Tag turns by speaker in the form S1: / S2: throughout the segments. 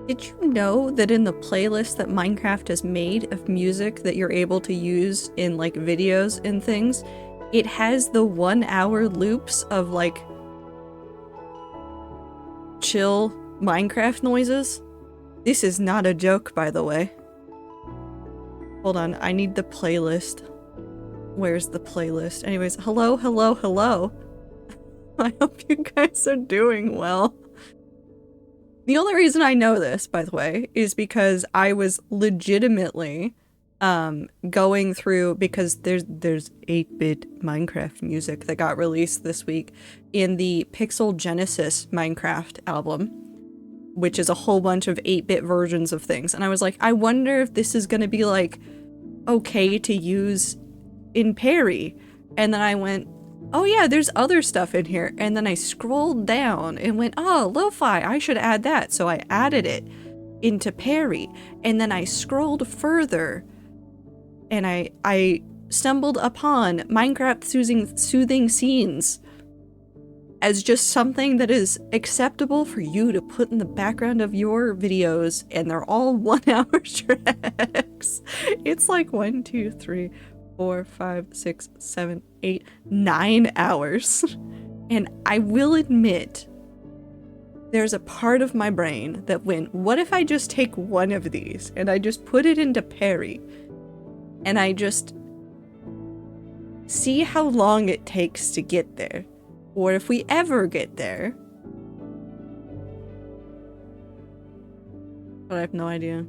S1: Did you know that in the playlist that Minecraft has made of music that you're able to use in like videos and things, it has the 1 hour loops of like chill Minecraft noises? This is not a joke, by the way. Hold on, I need the playlist. Where's the playlist? Anyways, hello, hello, hello. I hope you guys are doing well. The only reason I know this, by the way, is because I was legitimately going through, because there's 8-bit Minecraft music that got released this week in the Pixel Genesis Minecraft album, which is a whole bunch of 8-bit versions of things. And I was like, I wonder if this is gonna be like okay to use in Perry. And then I went, oh yeah, there's other stuff in here. And then I scrolled down and went, oh, lo-fi, I should add that. So I added it into Perry. And then I scrolled further and I stumbled upon Minecraft soothing scenes as just something that is acceptable for you to put in the background of your videos, and they're all 1 hour tracks. It's like 1, 2, 3, 4, 5, 6, 7, 8, 9 hours. And I will admit, there's a part of my brain that went, what if I just take one of these and I just put it into Perry and I just see how long it takes to get there, or if we ever get there. But I have no idea.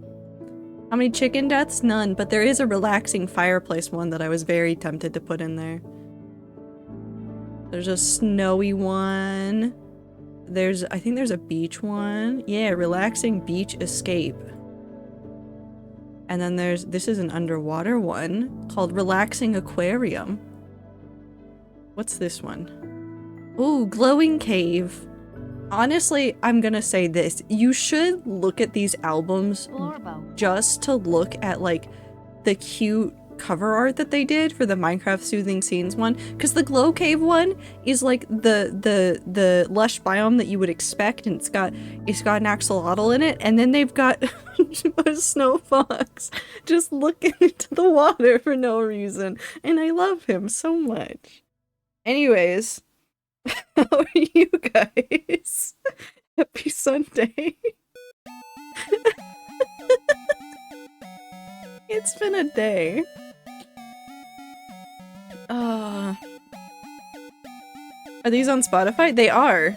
S1: How many chicken deaths? None, but there is a relaxing fireplace one that I was very tempted to put in there. There's a snowy one. I think there's a beach one. Yeah, relaxing beach escape. And then this is an underwater one called Relaxing Aquarium. What's this one? Ooh, Glowing Cave. Honestly, I'm gonna say this. You should look at these albums just to look at like the cute cover art that they did for the Minecraft Soothing Scenes one, because the Glow Cave one is like the lush biome that you would expect, and it's got an axolotl in it, and then they've got a snow fox just looking into the water for no reason, and I love him so much. Anyways, how are you guys? Happy Sunday. It's been a day. Are these on Spotify? They are.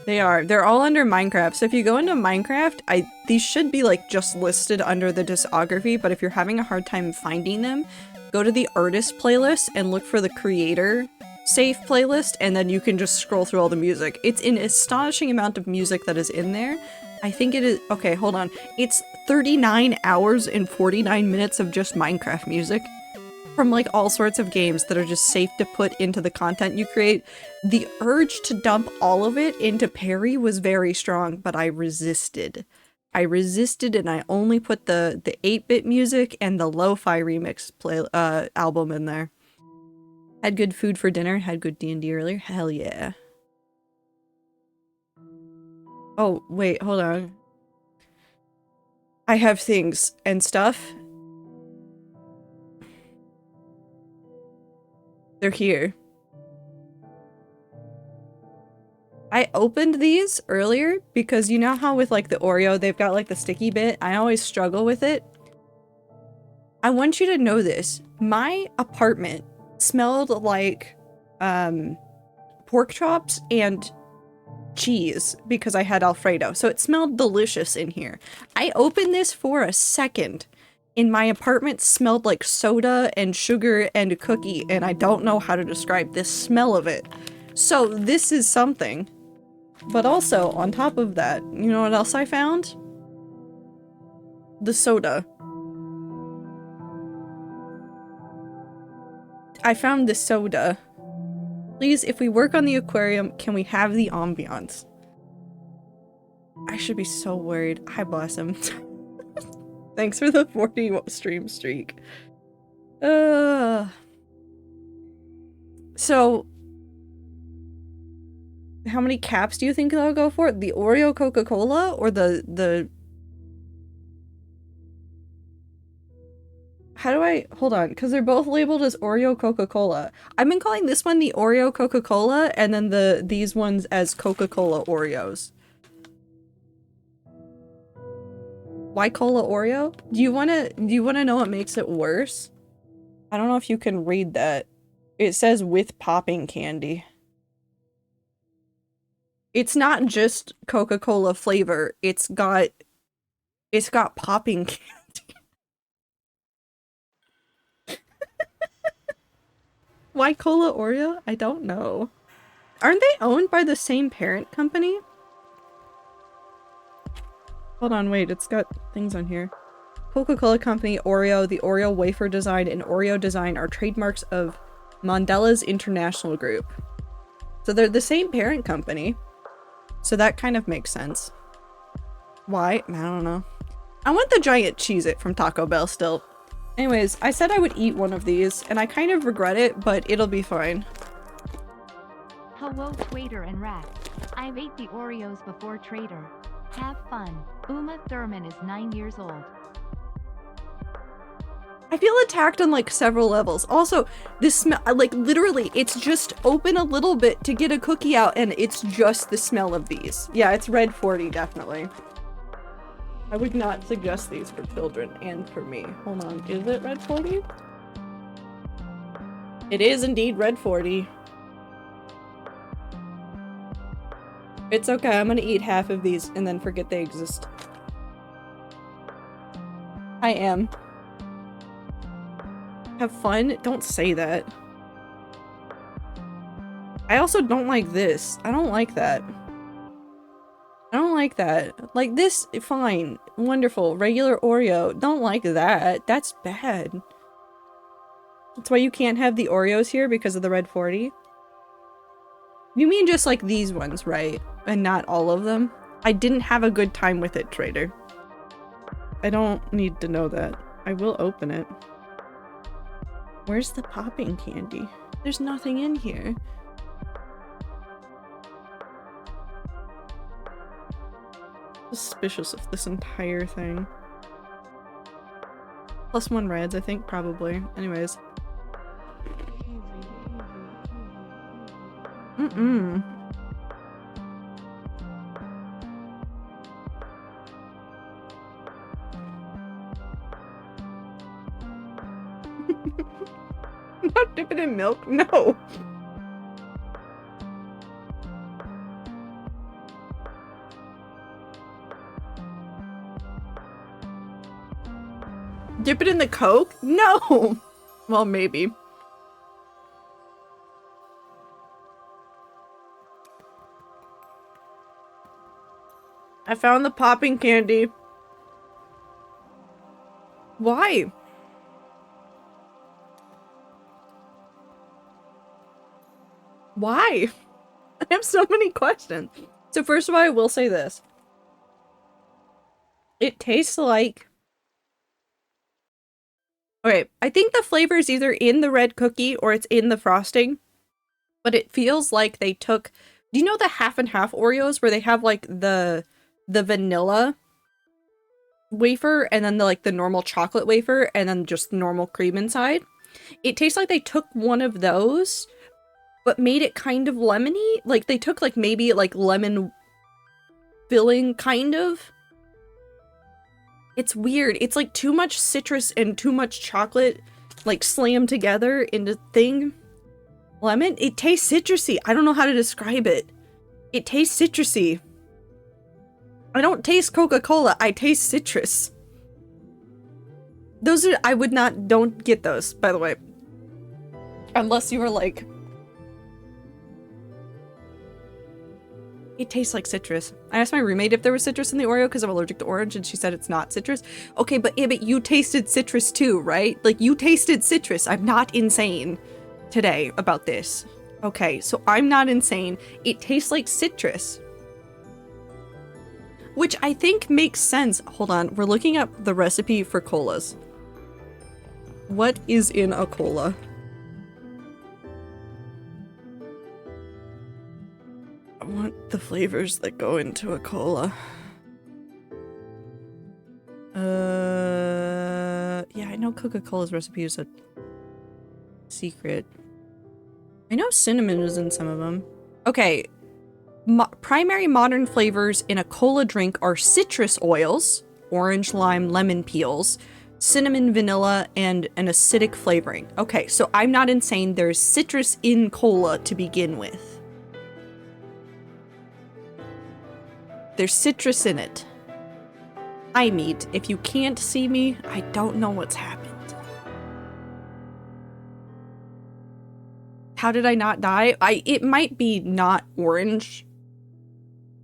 S1: They are. They're all under Minecraft. So if you go into Minecraft, these should be like just listed under the discography, but if you're having a hard time finding them, go to the artist playlist and look for the creator safe playlist, and then you can just scroll through all the music. It's an astonishing amount of music that is in there. I think it is- okay, hold on. It's 39 hours and 49 minutes of just Minecraft music from like all sorts of games that are just safe to put into the content you create. The urge to dump all of it into Perry was very strong, but I resisted. I resisted, and I only put the 8-bit music and the lo-fi remix album in there. Had good food for dinner, had good D&D earlier. Hell yeah. Oh, wait, hold on. I have things and stuff. They're here. I opened these earlier because you know how with like the Oreo, they've got like the sticky bit? I always struggle with it. I want you to know this. My apartment smelled like pork chops and cheese because I had Alfredo. So it smelled delicious in here. I opened this for a second and my apartment smelled like soda and sugar and a cookie, and I don't know how to describe this smell of it. So this is something. But also, on top of that, you know what else I found? The soda. I found the soda. Please, if we work on the aquarium, can we have the ambiance? I should be so worried. Hi, Blossom. Thanks for the 40 stream streak. So, How many caps do you think they'll go for? The Oreo Coca-Cola or the... How do I... Hold on, because they're both labeled as Oreo Coca-Cola. I've been calling this one the Oreo Coca-Cola and then these ones as Coca-Cola Oreos. Why Cola Oreo? Do you wanna know what makes it worse? I don't know if you can read that. It says with popping candy. It's not just Coca-Cola flavor. It's got popping candy. Why Cola Oreo? I don't know. Aren't they owned by the same parent company? Hold on, wait, it's got things on here. Coca-Cola Company, Oreo, the Oreo wafer design, and Oreo design are trademarks of Mondelez International Group. So they're the same parent company. So that kind of makes sense. Why? I don't know. I want the giant Cheez-It from Taco Bell still. Anyways, I said I would eat one of these, and I kind of regret it, but it'll be fine.
S2: Hello Trader and Rat. I've ate the Oreos before Trader. Have fun. Uma Thurman is 9 years old.
S1: I feel attacked on like several levels. Also, this smell, like literally, it's just open a little bit to get a cookie out and it's just the smell of these. Yeah, it's red 40, definitely. I would not suggest these for children and for me. Hold on, is it red 40? It is indeed red 40. It's okay, I'm gonna eat half of these and then forget they exist. I am. Have fun? Don't say that. I also don't like this. I don't like that. I don't like that. Like this, fine. Wonderful. Regular Oreo. Don't like that. That's bad. That's why you can't have the Oreos here because of the red 40? You mean just like these ones, right? And not all of them? I didn't have a good time with it, Trader. I don't need to know that. I will open it. Where's the popping candy? There's nothing in here. Suspicious of this entire thing. +1 reds, I think, probably. Anyways. Mm-mm. Not dip it in milk? No! Dip it in the Coke? No! Well, maybe. I found the popping candy. Why? Why? I have so many questions. So first of all, I will say this. It tastes like... Okay, I think the flavor is either in the red cookie or it's in the frosting. But it feels like they took... Do you know the half and half Oreos where they have like the vanilla wafer and then the normal chocolate wafer and then just normal cream inside? It tastes like they took one of those but made it kind of lemony. Like they took maybe lemon filling kind of. It's weird. It's like too much citrus and too much chocolate slammed together into thing. Lemon? It tastes citrusy. I don't know how to describe it. It tastes citrusy. I don't taste Coca-Cola. I taste citrus. Those are- I would not- don't get those, by the way. Unless you were like... It tastes like citrus. I asked my roommate if there was citrus in the Oreo because I'm allergic to orange and she said it's not citrus. Okay, but you tasted citrus too, right? You tasted citrus. I'm not insane today about this. Okay, so I'm not insane. It tastes like citrus. Which I think makes sense. Hold on, we're looking up the recipe for colas. What is in a cola? want the flavors that go into a cola. Yeah, I know Coca-Cola's recipe is a secret. I know cinnamon is in some of them. Okay, primary modern flavors in a cola drink are citrus oils, orange, lime, lemon peels, cinnamon, vanilla, and an acidic flavoring. Okay, so I'm not insane. There's citrus in cola to begin with. There's citrus in it. Hi, meat. If you can't see me, I don't know what's happened. How did I not die? It might be not orange.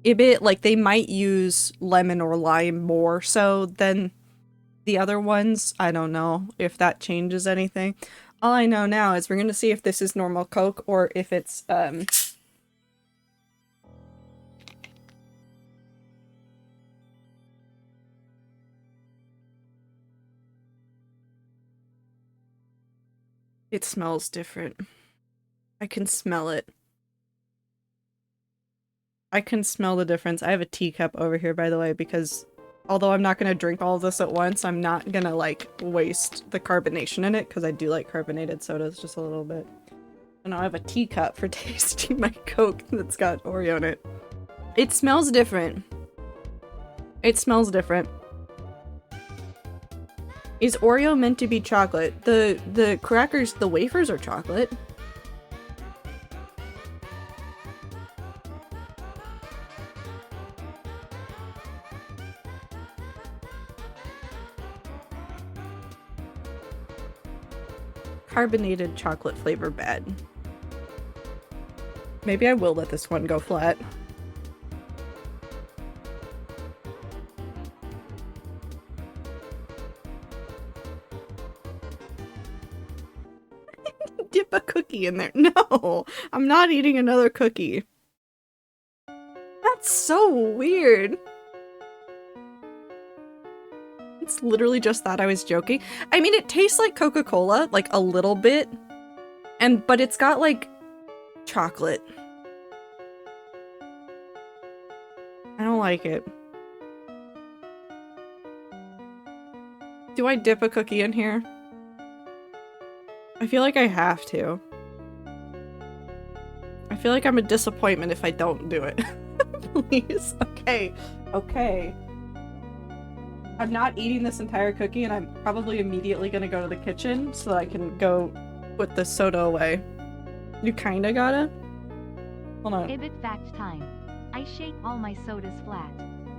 S1: Like they might use lemon or lime more so than the other ones. I don't know if that changes anything. All I know now is we're gonna see if this is normal Coke or if it's it smells different. I can smell it. I can smell the difference. I have a teacup over here, by the way, because although I'm not going to drink all of this at once, I'm not going to, like, waste the carbonation in it, because I do like carbonated sodas just a little bit. And I have a teacup for tasting my Coke that's got Oreo in it. It smells different. It smells different. Is Oreo meant to be chocolate? The crackers, the wafers are chocolate. Carbonated chocolate flavor bad. Maybe I will let this one go flat. Dip a cookie in there. No, I'm not eating another cookie. That's so weird. It's literally just that. I was joking. I mean, it tastes like Coca-Cola, like a little bit, but it's got like chocolate. I don't like it. Do I dip a cookie in here? I feel like I have to. I feel like I'm a disappointment if I don't do it. Please. Okay. Okay. I'm not eating this entire cookie, and I'm probably immediately gonna go to the kitchen so that I can go put the soda away. You kinda gotta? Hold on.
S2: Ibit fact time. I shake all my sodas flat.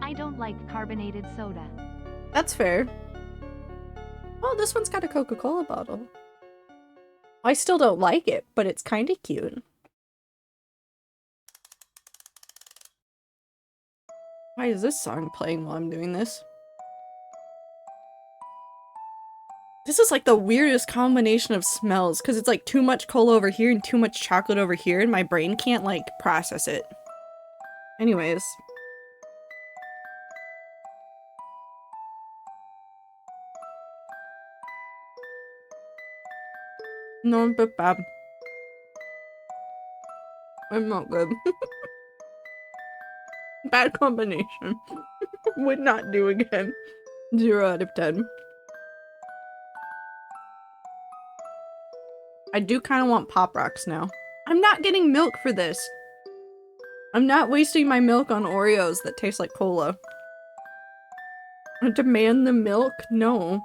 S2: I don't like carbonated soda.
S1: That's fair. Oh, this one's got a Coca-Cola bottle. I still don't like it, but it's kinda cute. Why is this song playing while I'm doing this? This is like the weirdest combination of smells, because it's like too much cola over here and too much chocolate over here, and my brain can't like process it. Anyways. No, but bad. I'm not good. Bad combination. Would not do again. 0 out of 10. I do kind of want Pop Rocks now. I'm not getting milk for this. I'm not wasting my milk on Oreos that taste like cola. I demand the milk? No.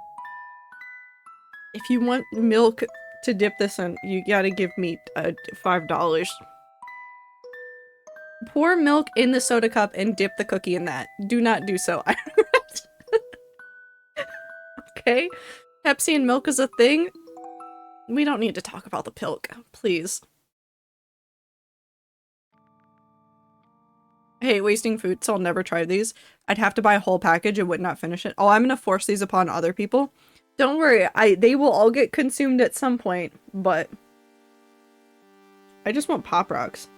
S1: If you want milk to dip this in, you gotta give me $5. Pour milk in the soda cup and dip the cookie in that. Do not do so. Okay? Pepsi and milk is a thing? We don't need to talk about the milk, please. I hate wasting food, so I'll never try these. I'd have to buy a whole package and would not finish it. Oh, I'm gonna force these upon other people. Don't worry, they will all get consumed at some point, but I just want Pop Rocks.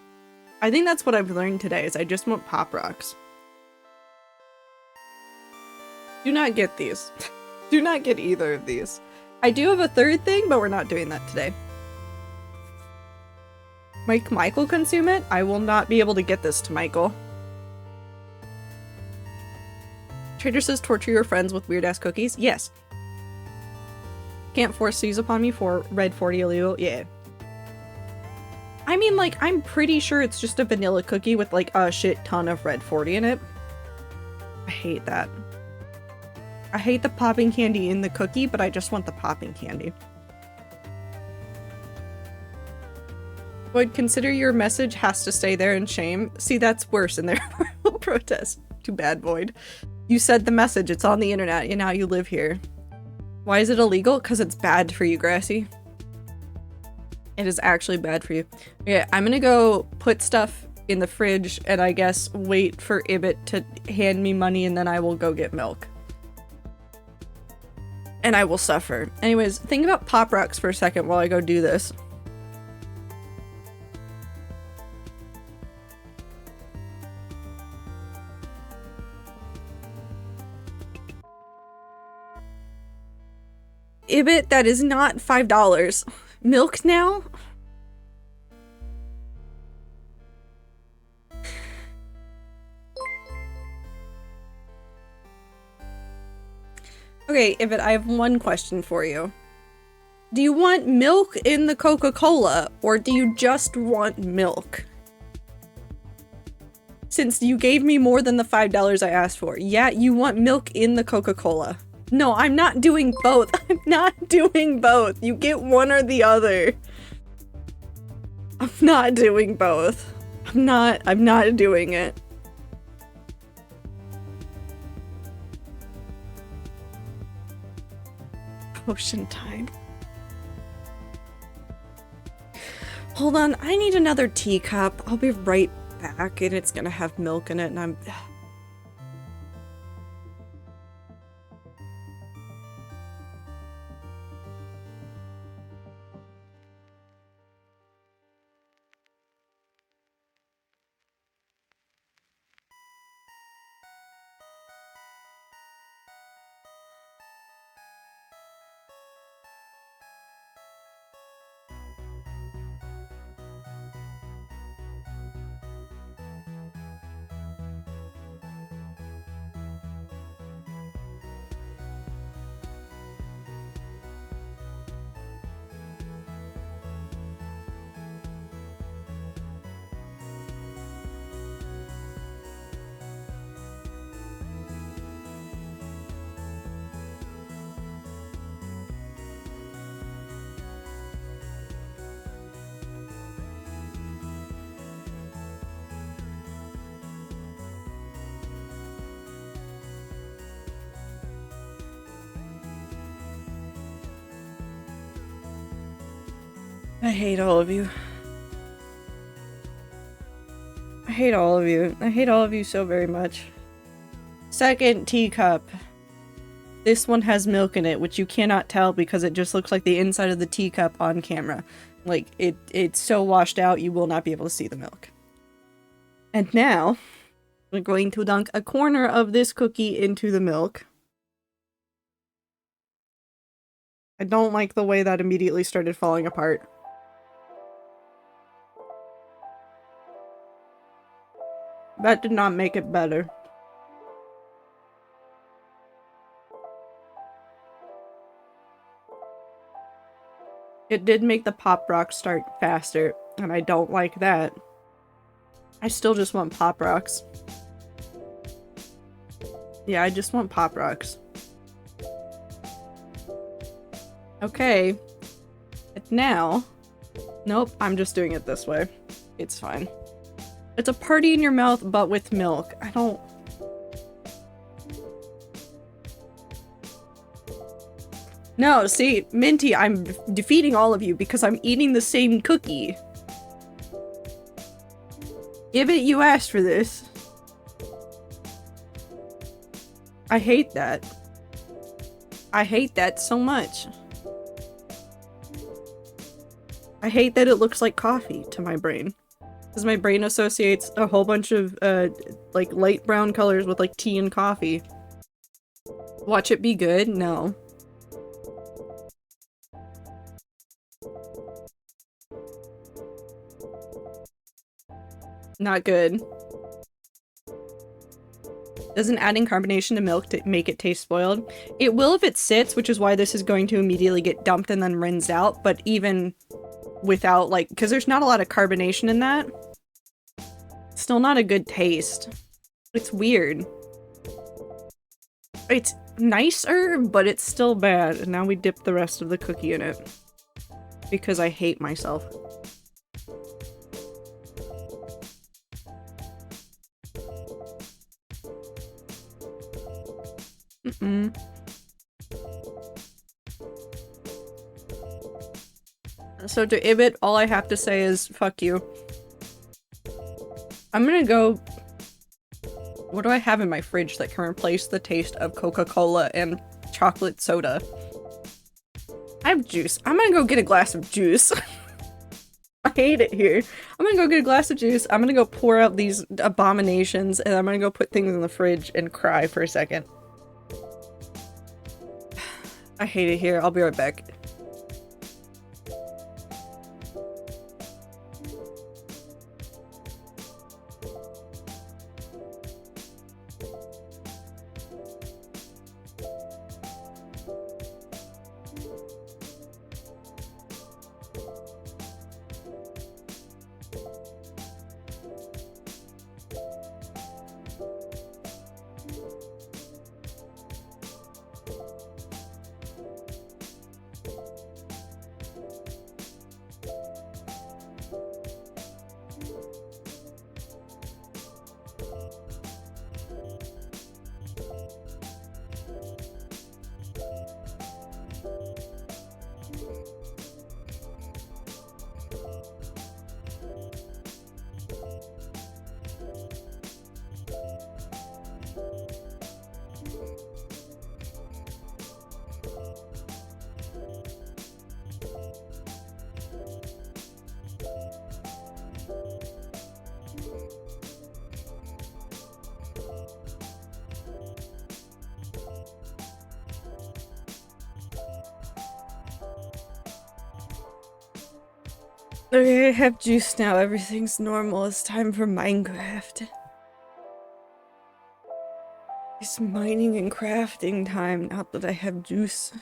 S1: I think that's what I've learned today, is I just want Pop Rocks. Do not get these. Do not get either of these. I do have a third thing, but we're not doing that today. Make Michael consume it? I will not be able to get this to Michael. Trader says torture your friends with weird-ass cookies? Yes. Can't force these upon me for red 40 illegal? Yeah. I mean, like, I'm pretty sure it's just a vanilla cookie with, like, a shit ton of red 40 in it. I hate that. I hate the popping candy in the cookie, but I just want the popping candy. Void, consider your message has to stay there in shame. See, that's worse in their protest. Too bad, Void. You said the message, it's on the internet, and now you live here. Why is it illegal? Because it's bad for you, Grassy. It is actually bad for you. Okay, I'm gonna go put stuff in the fridge and I guess wait for Ibbot to hand me money and then I will go get milk. And I will suffer. Anyways, think about Pop Rocks for a second while I go do this. Ibbot, that is not $5. Milk now? Okay, Ibbot, I have one question for you. Do you want milk in the Coca-Cola, or do you just want milk? Since you gave me more than the $5 I asked for. Yeah, you want milk in the Coca-Cola. No, I'm not doing both. I'm not doing both. You get one or the other. I'm not doing both. I'm not doing it. Potion time. Hold on, I need another teacup. I'll be right back and it's gonna have milk in it and I'm... I hate all of you. I hate all of you. I hate all of you so very much. Second teacup. This one has milk in it, which you cannot tell because it just looks like the inside of the teacup on camera. Like, it's so washed out, you will not be able to see the milk. And now, we're going to dunk a corner of this cookie into the milk. I don't like the way that immediately started falling apart. That did not make it better. It did make the Pop Rocks start faster, and I don't like that. I still just want Pop Rocks. Yeah, I just want Pop Rocks. Okay. And now... Nope, I'm just doing it this way. It's fine. It's a party in your mouth, but with milk. I don't... No, see, Minty, I'm defeating all of you because I'm eating the same cookie. Give it, you asked for this. I hate that. I hate that so much. I hate that it looks like coffee to my brain. Because my brain associates a whole bunch of, like, light brown colors with, like, tea and coffee. Watch it be good? No. Not good. Doesn't adding carbonation to milk to make it taste spoiled? It will if it sits, which is why this is going to immediately get dumped and then rinsed out, but even without, like, because there's not a lot of carbonation in that, still not a good taste. It's weird. It's nicer, but it's still bad. And now we dip the rest of the cookie in it. Because I hate myself. Mm-mm. So to Ibit, all I have to say is, fuck you. I'm gonna go... What do I have in my fridge that can replace the taste of Coca-Cola and chocolate soda? I have juice. I'm gonna go get a glass of juice. I hate it here. I'm gonna go get a glass of juice. I'm gonna go pour out these abominations, and I'm gonna go put things in the fridge and cry for a second. I hate it here. I'll be right back. Okay, I have juice now. Everything's normal. It's time for Minecraft. It's mining and crafting time now that I have juice.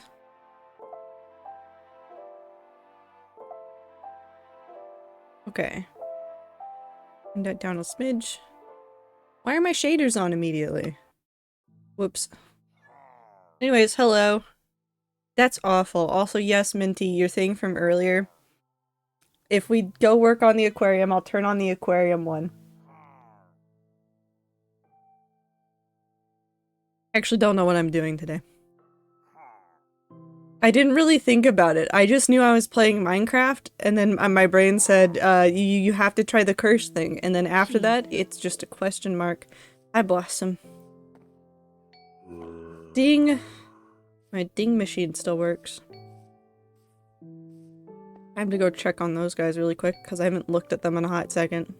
S1: Okay. Bring that down a smidge. Why are my shaders on immediately? Whoops. Anyways, hello. That's awful. Also, yes, Minty, your thing from earlier. If we go work on the aquarium, I'll turn on the aquarium one. I actually don't know what I'm doing today. I didn't really think about it. I just knew I was playing Minecraft, and then my brain said, you have to try the curse thing. And then after that, it's just a question mark. I blossom. Ding! My ding machine still works. I have to go check on those guys really quick, because I haven't looked at them in a hot second.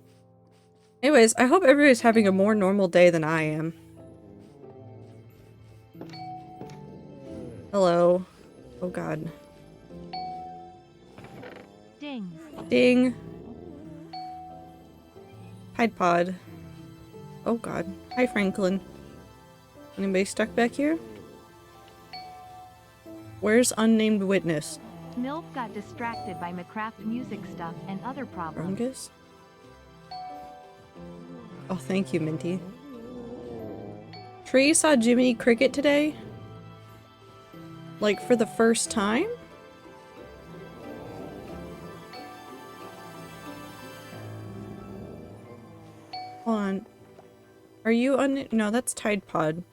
S1: Anyways, I hope everybody's having a more normal day than I am. Hello. Oh god.
S2: Ding.
S1: Ding. Tide Pod. Oh god. Hi, Franklin. Anybody stuck back here? Where's unnamed witness?
S2: Milk got distracted by Minecraft music stuff and other problems.
S1: Rungus? Oh, thank you, Minty. Tree saw Jiminy Cricket today? Like, for the first time? Hold on. Are you on? No, that's Tide Pod.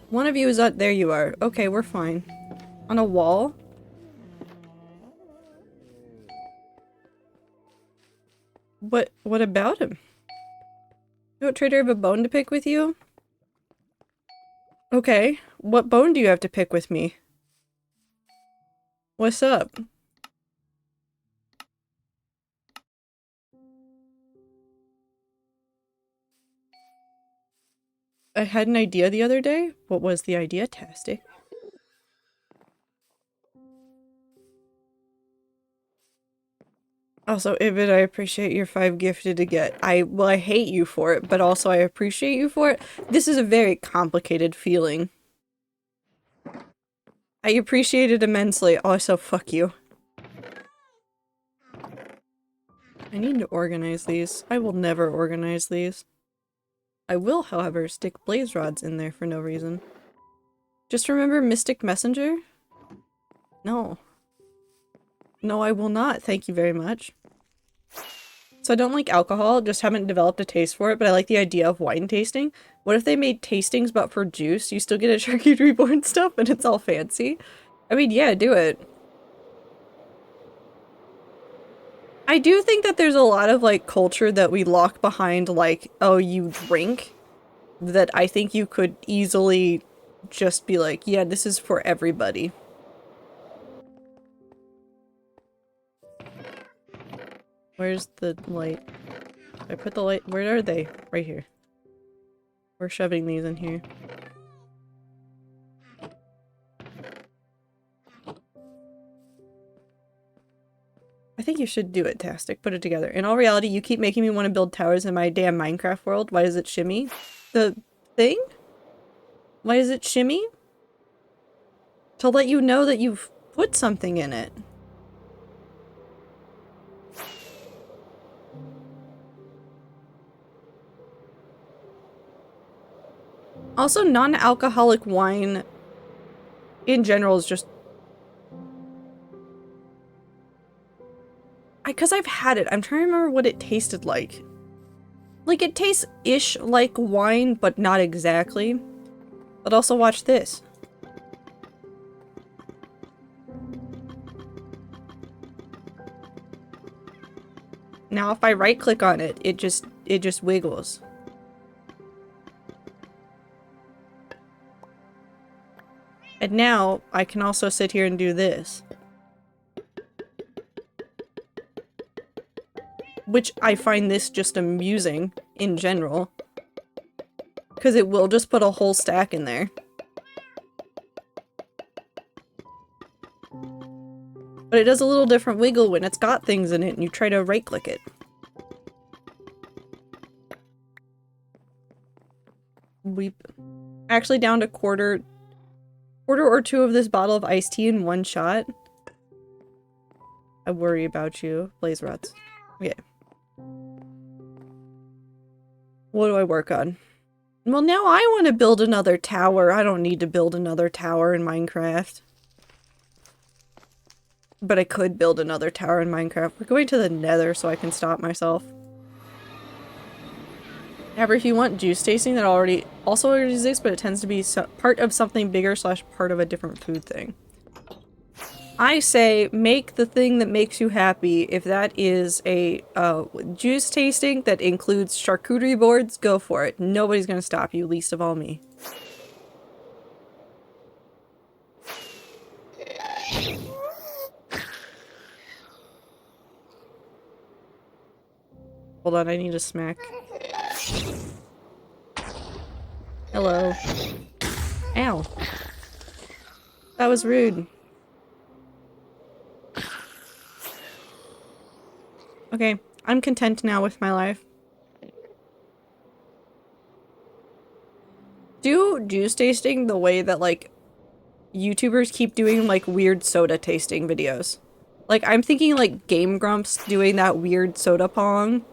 S1: One of you is up. There you are. Okay, we're fine. On a wall? What about him? You Trader, have a bone to pick with you? Okay. What bone do you have to pick with me? What's up? I had an idea the other day. What was the idea, Tastic? Also, Ibid, I appreciate your 5 gifted to get. Well, I hate you for it, but also I appreciate you for it. This is a very complicated feeling. I appreciate it immensely. Also, fuck you. I need to organize these. I will never organize these. I will, however, stick blaze rods in there for no reason. Just remember Mystic Messenger? No. No, I will not. Thank you very much. So I don't like alcohol, just haven't developed a taste for it, but I like the idea of wine tasting. What if they made tastings but for juice? You still get a charcuterie board stuff and it's all fancy? I mean, yeah, do it. I do think that there's a lot of, like, culture that we lock behind, like, oh, you drink, that I think you could easily just be like, yeah, this is for everybody. Where's the light? I put the light- where are they? Right here. We're shoving these in here. I think you should do it, Tastic. Put it together. In all reality, you keep making me want to build towers in my damn Minecraft world. Why does it shimmy? The thing? Why does it shimmy? To let you know that you've put something in it. Also, non-alcoholic wine in general is just... Because I've had it. I'm trying to remember what it tasted like. Like, it tastes-ish like wine, but not exactly. But also watch this. Now if I right-click on it, it just wiggles. And now, I can also sit here and do this. Which I find this just amusing, in general. Because it will just put a whole stack in there. But it does a little different wiggle when it's got things in it and you try to right-click it. We actually downed a quarter or two of this bottle of iced tea in one shot. I worry about you. Blaze rods. Okay. What do I work on? Well, now I want to build another tower. I don't need to build another tower in Minecraft. But I could build another tower in Minecraft. We're going to the nether so I can stop myself. However, if you want juice tasting, that also already exists, but it tends to be part of something bigger / part of a different food thing. I say make the thing that makes you happy. If that is a juice tasting that includes charcuterie boards, go for it. Nobody's gonna stop you, least of all me. Hold on, I need a smack. Hello. Ow. That was rude. Okay, I'm content now with my life. Do juice tasting the way that, like, YouTubers keep doing, like, weird soda tasting videos. Like, I'm thinking, like, Game Grumps doing that weird soda pong.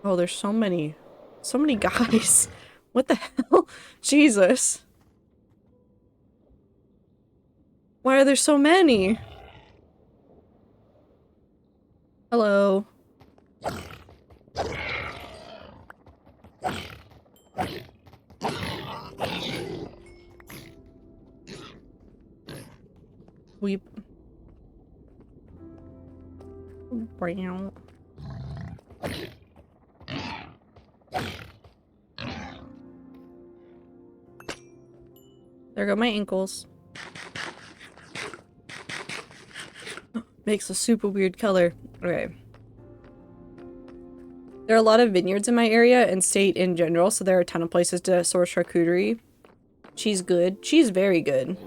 S1: Oh, there's so many guys. What the hell? Jesus. Why are there so many? Hello. Weep. Brown. There go my ankles. Makes a super weird color. Okay. There are a lot of vineyards in my area and state in general, so there are a ton of places to source charcuterie. She's good. She's very good.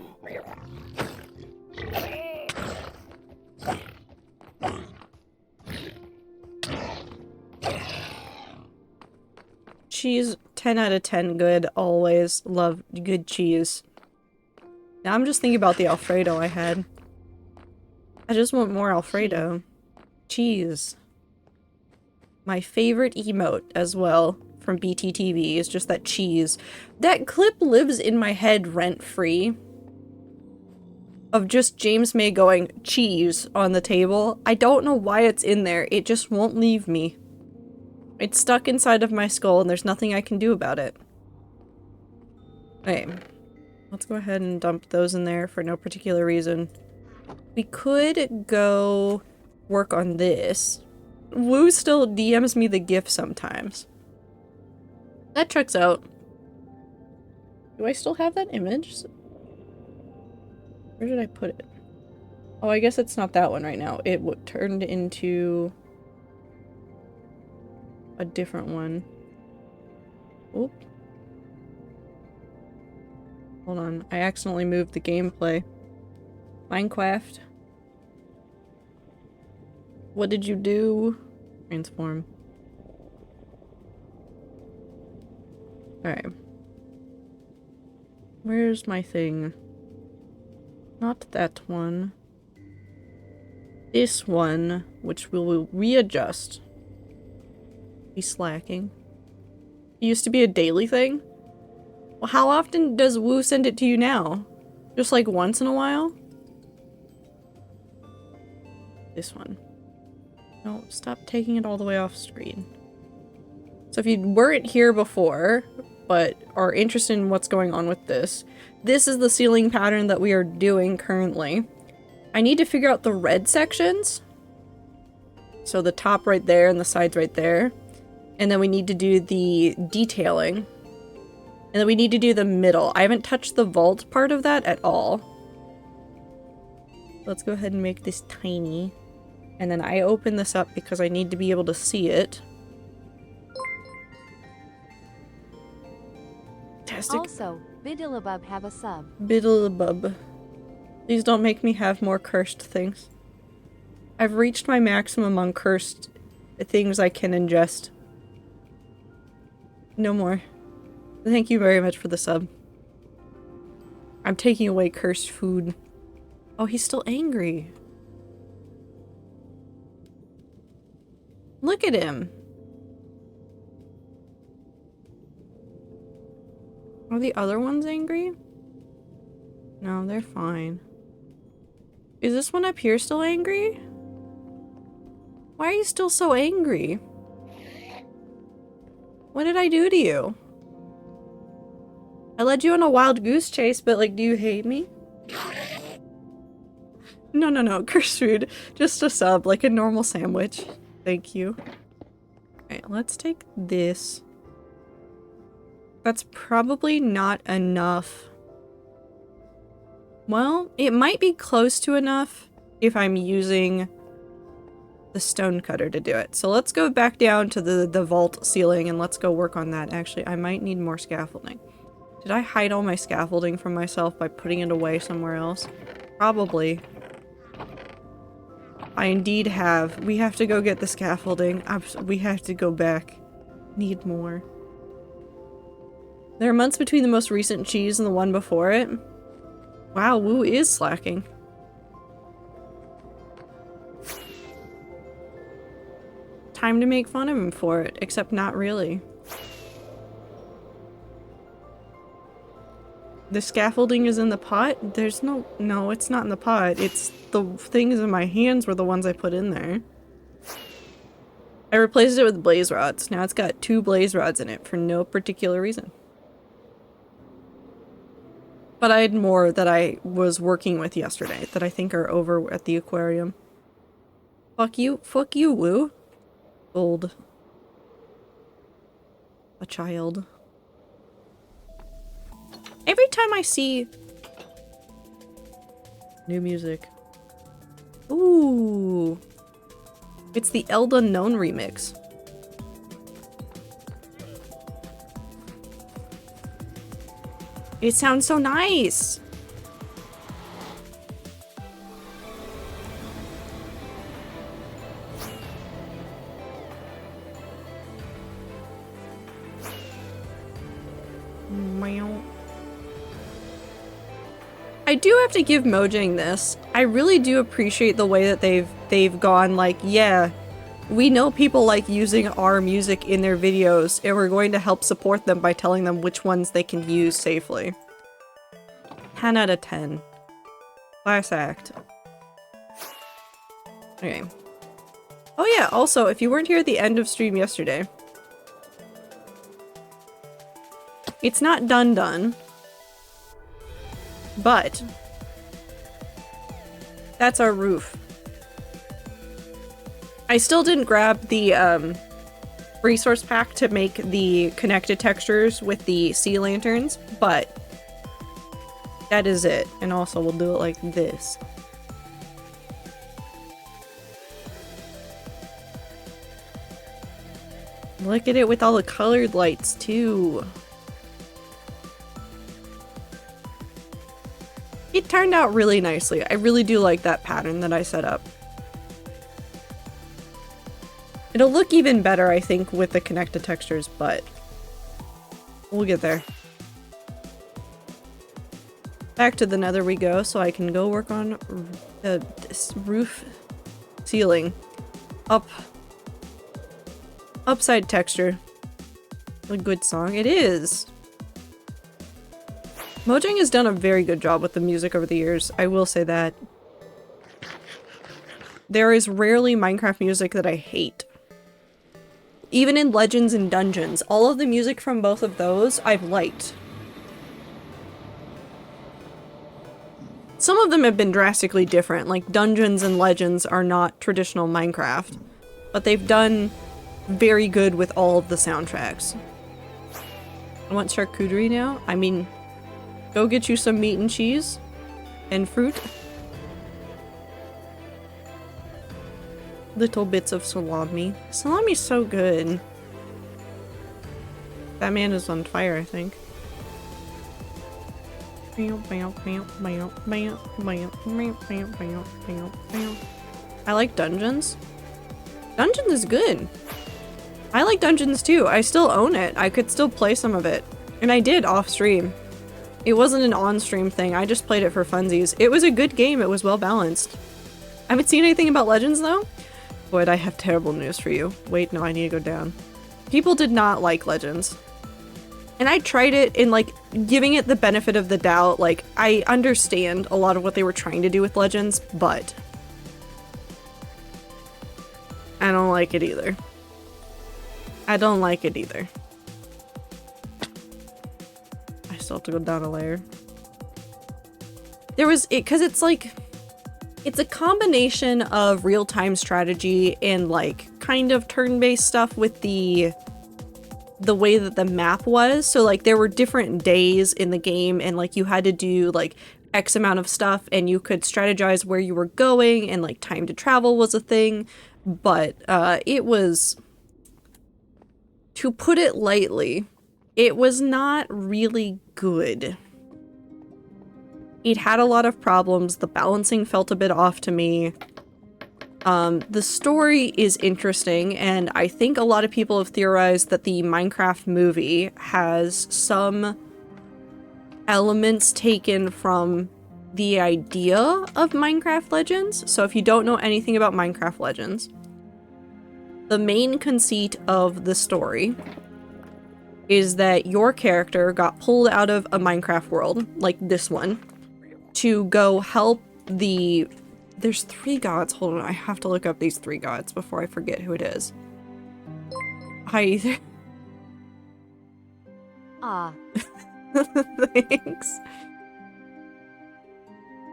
S1: cheese, 10 out of 10 good, always. Love good cheese. Now I'm just thinking about the Alfredo I had. I just want more Alfredo. Cheese. My favorite emote as well from BTTV is just that cheese. That clip lives in my head rent-free. Of just James May going, cheese, on the table. I don't know why it's in there. It just won't leave me. It's stuck inside of my skull and there's nothing I can do about it. Okay. Let's go ahead and dump those in there for no particular reason. We could go work on this. Woo still DMs me the GIF sometimes. That checks out. Do I still have that image? Where did I put it? Oh, I guess it's not that one right now. It turned into a different one. Oop. Hold on. I accidentally moved the gameplay. Minecraft. What did you do? Transform. Alright. Where's my thing? Not that one. This one, which we will readjust. Be slacking. It used to be a daily thing? Well, how often does Woo send it to you now? Just like once in a while? This one. No, stop taking it all the way off screen. So if you weren't here before, but are interested in what's going on with this, this is the ceiling pattern that we are doing currently. I need to figure out the red sections. So the top right there and the sides right there. And then we need to do the detailing. And then we need to do the middle. I haven't touched the vault part of that at all. Let's go ahead and make this tiny. And then I open this up because I need to be able to see it. Fantastic.
S2: Also, Bidilabub have a sub.
S1: Bidilabub. Please don't make me have more cursed things. I've reached my maximum on cursed things I can ingest. No more. Thank you very much for the sub. I'm taking away cursed food. Oh, he's still angry. Look at him. Are the other ones angry? No, they're fine. Is this one up here still angry? Why are you still so angry? What did I do to you? I led you on a wild goose chase, but like, do you hate me? No, curse food. Just a sub, like a normal sandwich. Thank you. Alright, let's take this. That's probably not enough. Well, it might be close to enough if I'm using the stone cutter to do it. So let's go back down to the vault ceiling and let's go work on that. Actually, I might need more scaffolding. Did I hide all my scaffolding from myself by putting it away somewhere else? Probably. I indeed have. We have to go get the scaffolding. We have to go back. Need more. There are months between the most recent cheese and the one before it. Wow, Woo is slacking. Time to make fun of him for it, except not really. The scaffolding is in the pot? There's no, it's not in the pot. It's the things in my hands were the ones I put in there. I replaced it with blaze rods. Now it's got 2 blaze rods in it for no particular reason. But I had more that I was working with yesterday that I think are over at the aquarium. Fuck you, Woo. Old. A child. Every time I see new music. Ooh. It's the Eld Unknown remix. It sounds so nice. I do have to give Mojang this. I really do appreciate the way that they've gone like, yeah, we know people like using our music in their videos, and we're going to help support them by telling them which ones they can use safely. 10 out of 10. Class act. Okay. Oh yeah, also, if you weren't here at the end of stream yesterday, it's not done, but that's our roof. I still didn't grab the resource pack to make the connected textures with the sea lanterns, but that is it. And also we'll do it like this. Look at it with all the colored lights too. It turned out really nicely. I really do like that pattern that I set up. It'll look even better, I think, with the connected textures, but we'll get there. Back to the nether we go, so I can go work on the roof ceiling. Upside texture. A good song. It is! Mojang has done a very good job with the music over the years, I will say that. There is rarely Minecraft music that I hate. Even in Legends and Dungeons, all of the music from both of those I've liked. Some of them have been drastically different, like Dungeons and Legends are not traditional Minecraft, but they've done very good with all of the soundtracks. I want charcuterie now. I mean, go get you some meat and cheese and fruit. Little bits of salami. Salami's so good. That man is on fire, I think. I like Dungeons. Dungeons is good. I like Dungeons too. I still own it. I could still play some of it. And I did off stream. It wasn't an on-stream thing. I just played it for funsies. It was a good game. It was well balanced. I haven't seen anything about Legends though. Boyd, I have terrible news for you. Wait, no, I need to go down. People did not like Legends. And I tried it in, like, giving it the benefit of the doubt. Like, I understand a lot of what they were trying to do with Legends, but I don't like it either. I don't like it either. I still have to go down a layer. There was it, because it's like, it's a combination of real-time strategy and like kind of turn-based stuff with the way that the map was. So like there were different days in the game and like you had to do like X amount of stuff and you could strategize where you were going and like time to travel was a thing. But it was, to put it lightly, it was not really good. It had a lot of problems. The balancing felt a bit off to me. The story is interesting, and I think a lot of people have theorized that the Minecraft movie has some elements taken from the idea of Minecraft Legends. So if you don't know anything about Minecraft Legends, the main conceit of the story is that your character got pulled out of a Minecraft world, like this one, to go help the... There's 3 gods. Hold on, I have to look up these 3 gods before I forget who it is. Thanks.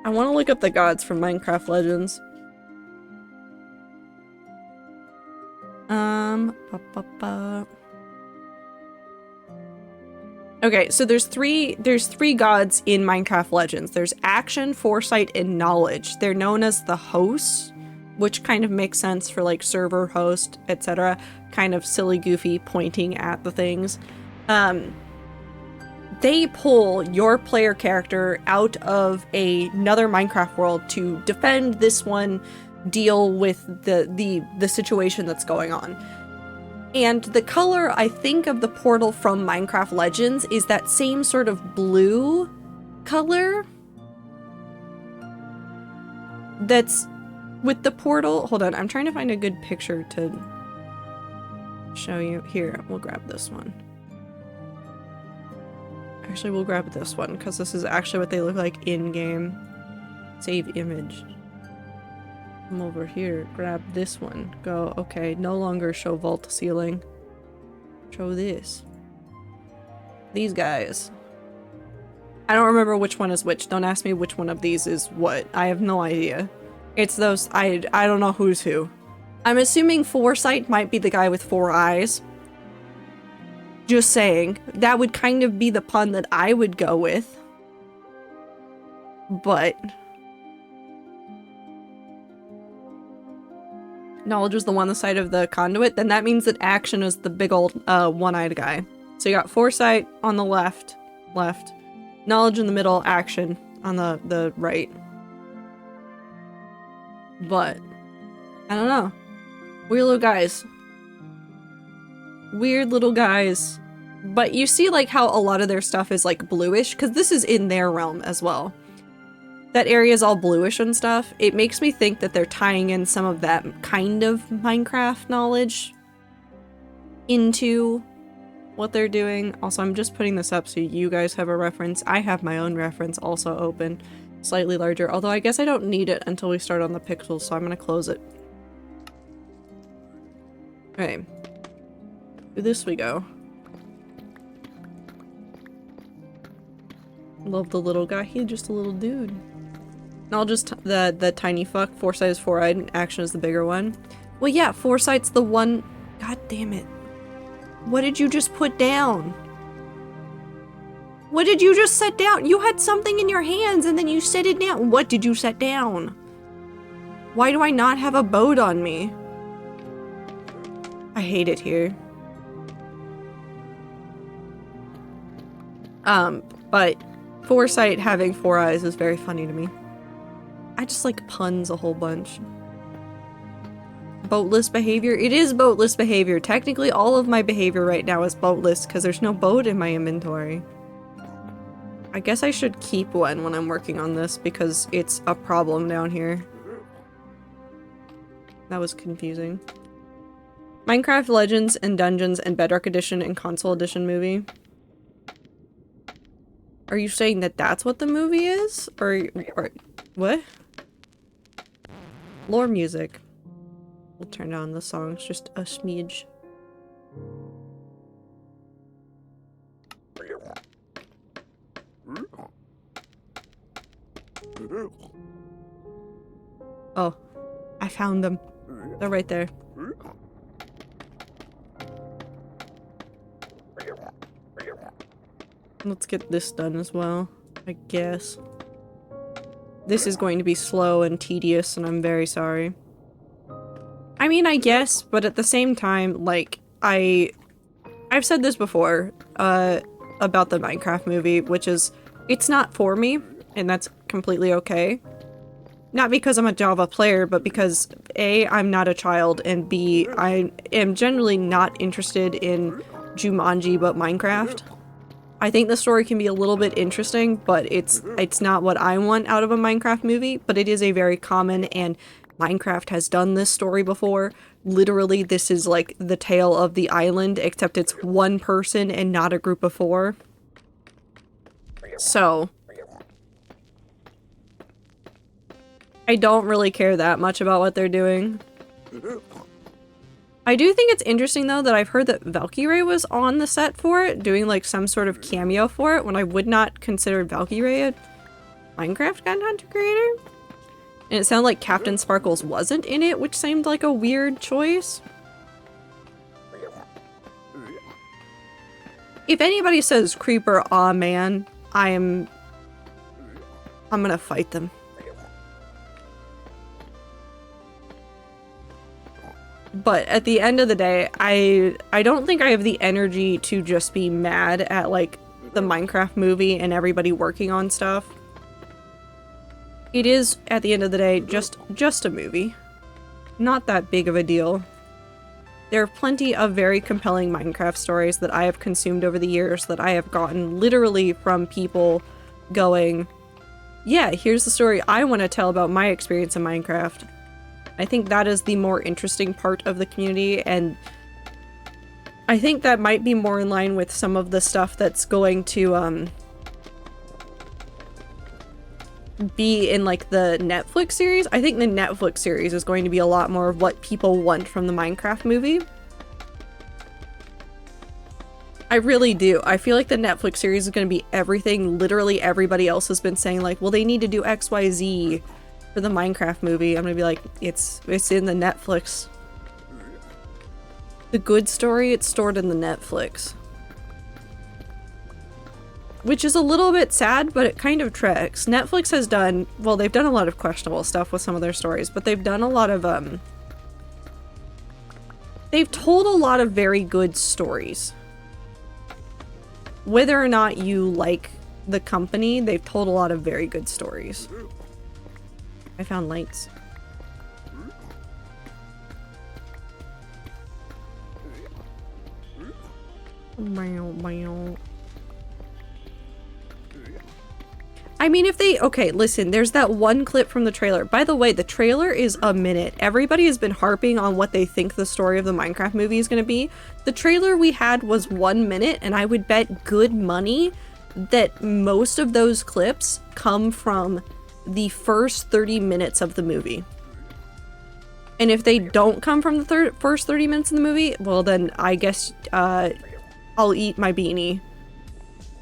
S1: I want to look up the gods from Minecraft Legends. Okay, so there's three gods in Minecraft Legends. There's action, foresight, and knowledge. They're known as the hosts, which kind of makes sense for like server host, etc. Kind of silly, goofy, pointing at the things. They pull your player character out of another Minecraft world to defend this one, deal with the situation that's going on. And the color, I think, of the portal from Minecraft Legends is that same sort of blue color that's with the portal. Hold on, I'm trying to find a good picture to show you. Here, we'll grab this one. Actually, we'll grab this one, because this is actually what they look like in-game. Save image. Come over here, grab this one. Go, okay, no longer show vault ceiling. Show this. These guys. I don't remember which one is which. Don't ask me which one of these is what. I have no idea. It's those, I don't know who's who. I'm assuming Foresight might be the guy with 4 eyes. Just saying. That would kind of be the pun that I would go with. But knowledge was the one on the side of the conduit, then that means that action is the big old one-eyed guy. So you got Foresight on the left, knowledge in the middle, action on the right. But I don't know. Weird little guys. Weird little guys. But you see like how a lot of their stuff is like bluish, because this is in their realm as well. That area is all bluish and stuff. It makes me think that they're tying in some of that kind of Minecraft knowledge into what they're doing. Also, I'm just putting this up so you guys have a reference. I have my own reference also open, slightly larger, although I guess I don't need it until we start on the pixels, so I'm gonna close it. Okay. Through this we go. Love the little guy. He's just a little dude. And I'll just the tiny fuck. Foresight is 4-eyed and action is the bigger one. Well, yeah, Foresight's the one. God damn it. What did you just put down? What did you just set down? You had something in your hands and then you set it down. What did you set down? Why do I not have a boat on me? I hate it here. But Foresight having 4 eyes is very funny to me. I just like puns a whole bunch. Boatless behavior? It is boatless behavior. Technically, all of my behavior right now is boatless because there's no boat in my inventory. I guess I should keep one when I'm working on this because it's a problem down here. That was confusing. Minecraft Legends and Dungeons and Bedrock Edition and Console Edition movie. Are you saying that that's what the movie is? Or what? Lore music. We'll turn down the songs just a smidge. Oh, I found them. They're right there. Let's get this done as well, I guess. This is going to be slow and tedious, and I'm very sorry. I mean, I guess, but at the same time, like, I've said this before, about the Minecraft movie, which is, it's not for me, and that's completely okay. Not because I'm a Java player, but because A, I'm not a child, and B, I am generally not interested in Jumanji but Minecraft. I think the story can be a little bit interesting, but it's not what I want out of a Minecraft movie, but it is a very common, and Minecraft has done this story before. Literally, this is like the tale of the island, except it's one person and not a group of 4. So I don't really care that much about what they're doing. I do think it's interesting though that I've heard that Valkyrie was on the set for it, doing like some sort of cameo for it, when I would not consider Valkyrie a Minecraft content creator. And it sounded like Captain Sparkles wasn't in it, which seemed like a weird choice. If anybody says Creeper, aw man, I'm gonna fight them. But at the end of the day, I don't think I have the energy to just be mad at like the Minecraft movie and everybody working on stuff. It is, at the end of the day, just a movie. Not that big of a deal. There are plenty of very compelling Minecraft stories that I have consumed over the years that I have gotten literally from people going, yeah, here's the story I want to tell about my experience in Minecraft. I think that is the more interesting part of the community, and I think that might be more in line with some of the stuff that's going to, be in like the Netflix series. I think the Netflix series is going to be a lot more of what people want from the Minecraft movie. I really do. I feel like the Netflix series is going to be everything literally everybody else has been saying, like, well, they need to do XYZ for the Minecraft movie. I'm gonna be like, it's in the Netflix. The good story, it's stored in the Netflix. Which is a little bit sad, but it kind of tracks. Netflix has done, well, they've done a lot of questionable stuff with some of their stories, but they've done a lot of, they've told a lot of very good stories. Whether or not you like the company, they've told a lot of very good stories. I found lights. I mean, if they- okay, listen, there's that one clip from the trailer. By the way, the trailer is a minute. Everybody has been harping on what they think the story of the Minecraft movie is gonna be. The trailer we had was 1 minute, and I would bet good money that most of those clips come from the first 30 minutes of the movie. And if they don't come from the first 30 minutes of the movie, well then I guess I'll eat my beanie.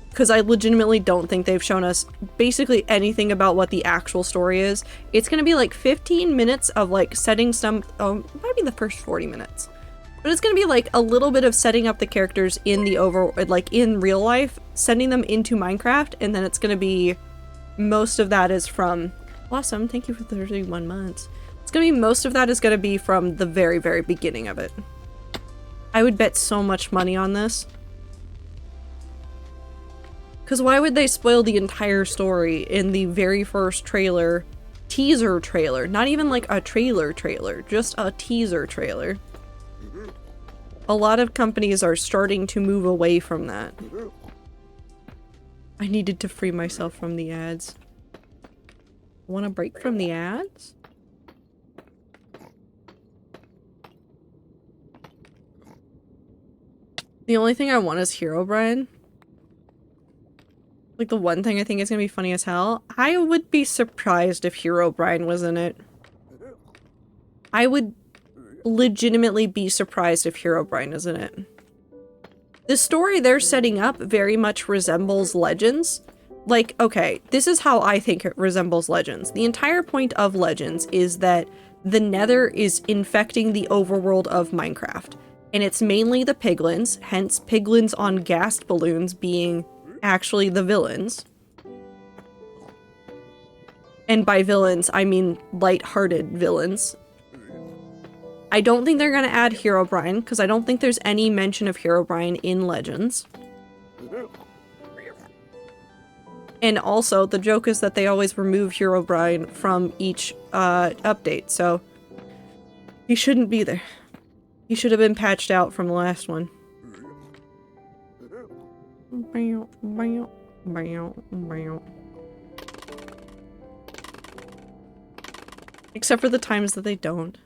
S1: Because I legitimately don't think they've shown us basically anything about what the actual story is. It's gonna be like 15 minutes of like setting some, maybe the first 40 minutes. But it's gonna be like a little bit of setting up the characters in the like in real life, sending them into Minecraft, and then it's gonna be, most of that is from, awesome, thank you for 31 months. It's gonna be, most of that is gonna be from the very, very beginning of it. I would bet so much money on this. Because why would they spoil the entire story in the very first trailer, teaser trailer, not even like a trailer, just a teaser trailer. A lot of companies are starting to move away from that. I needed to free myself from the ads. Want a break from the ads? The only thing I want is Herobrine. Like, the one thing I think is gonna be funny as hell. I would be surprised if Herobrine was in it. I would legitimately be surprised if Herobrine is in it. The story they're setting up very much resembles Legends. Like, okay, this is how I think it resembles Legends. The entire point of Legends is that the Nether is infecting the overworld of Minecraft. And it's mainly the piglins, hence piglins on gas balloons being actually the villains. And by villains, I mean light-hearted villains. I don't think they're gonna add Herobrine, because I don't think there's any mention of Herobrine in Legends. And also, the joke is that they always remove Herobrine from each update, so he shouldn't be there. He should have been patched out from the last one. Except for the times that they don't.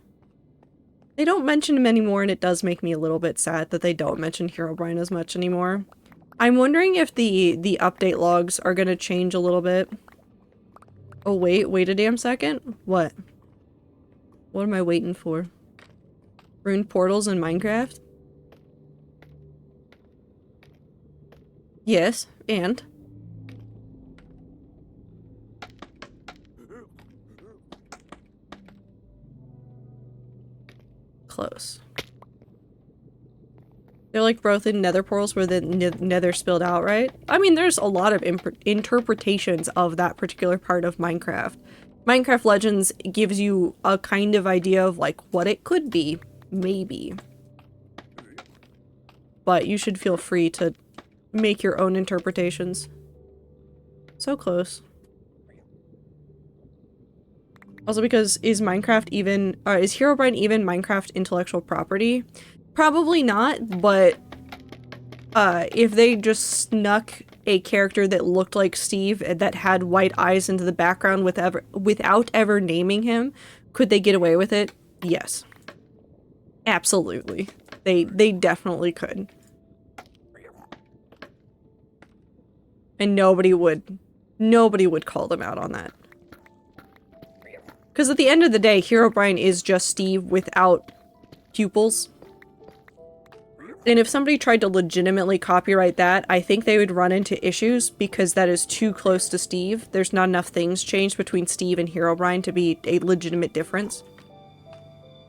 S1: They don't mention him anymore, and it does make me a little bit sad that they don't mention Herobrine as much anymore. I'm wondering if the update logs are gonna change a little bit. Oh wait a damn second? What? What am I waiting for? Ruined portals in Minecraft? Yes, and? Close. They're like both in nether portals where the nether spilled out, right? I mean, there's a lot of interpretations of that particular part of Minecraft. Minecraft Legends gives you a kind of idea of like what it could be, maybe. But you should feel free to make your own interpretations. So close. Also because is Herobrine even Minecraft intellectual property? Probably not, but if they just snuck a character that looked like Steve and that had white eyes into the background without ever naming him, could they get away with it? Yes. Absolutely. They definitely could. And nobody would call them out on that. Because at the end of the day, Herobrine is just Steve without pupils. And if somebody tried to legitimately copyright that, I think they would run into issues because that is too close to Steve. There's not enough things changed between Steve and Herobrine to be a legitimate difference.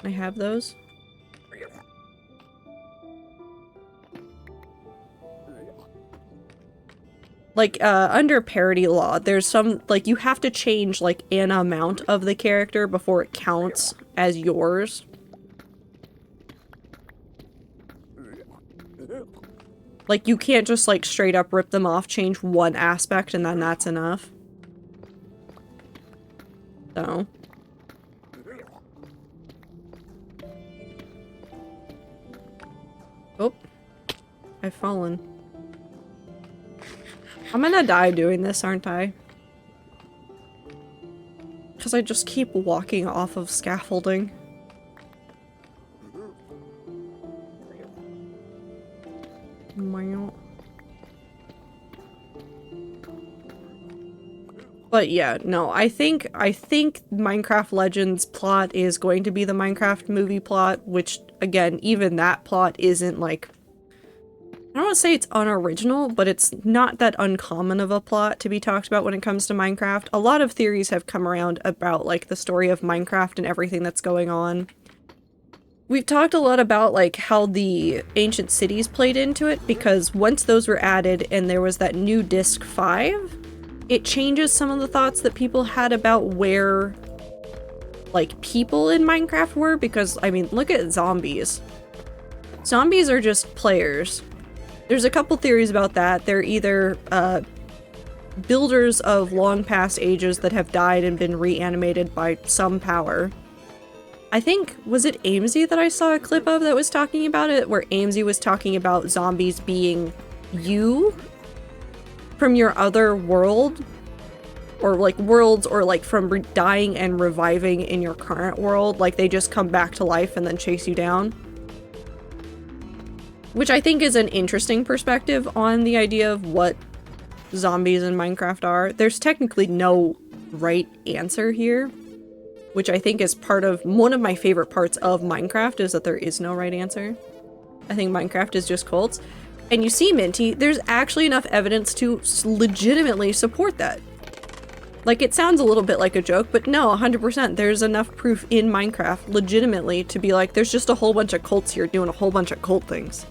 S1: Can I have those? Like, under parody law, there's some, like, you have to change, like, an amount of the character before it counts as yours. Like, you can't just, like, straight up rip them off, change one aspect, and then that's enough. So. Oh. I've fallen. I'm gonna die doing this, aren't I? Because I just keep walking off of scaffolding. But yeah, no, I think Minecraft Legends plot is going to be the Minecraft movie plot, which, again, even that plot isn't, like, I don't want to say it's unoriginal, but it's not that uncommon of a plot to be talked about when it comes to Minecraft. A lot of theories have come around about, like, the story of Minecraft and everything that's going on. We've talked a lot about, like, how the ancient cities played into it, because once those were added and there was that new Disc 5, it changes some of the thoughts that people had about where, like, people in Minecraft were, because, I mean, look at zombies. Zombies are just players. There's a couple theories about that. They're either, builders of long past ages that have died and been reanimated by some power. I think, was it Amesy that I saw a clip of that was talking about it, where Amesy was talking about zombies being you from your other world, or like worlds, or like from dying and reviving in your current world, like they just come back to life and then chase you down. Which I think is an interesting perspective on the idea of what zombies in Minecraft are. There's technically no right answer here, which I think is part of one of my favorite parts of Minecraft, is that there is no right answer. I think Minecraft is just cults. And you see, Minty, there's actually enough evidence to legitimately support that. Like, it sounds a little bit like a joke, but no, 100%. There's enough proof in Minecraft, legitimately, to be like, there's just a whole bunch of cults here doing a whole bunch of cult things.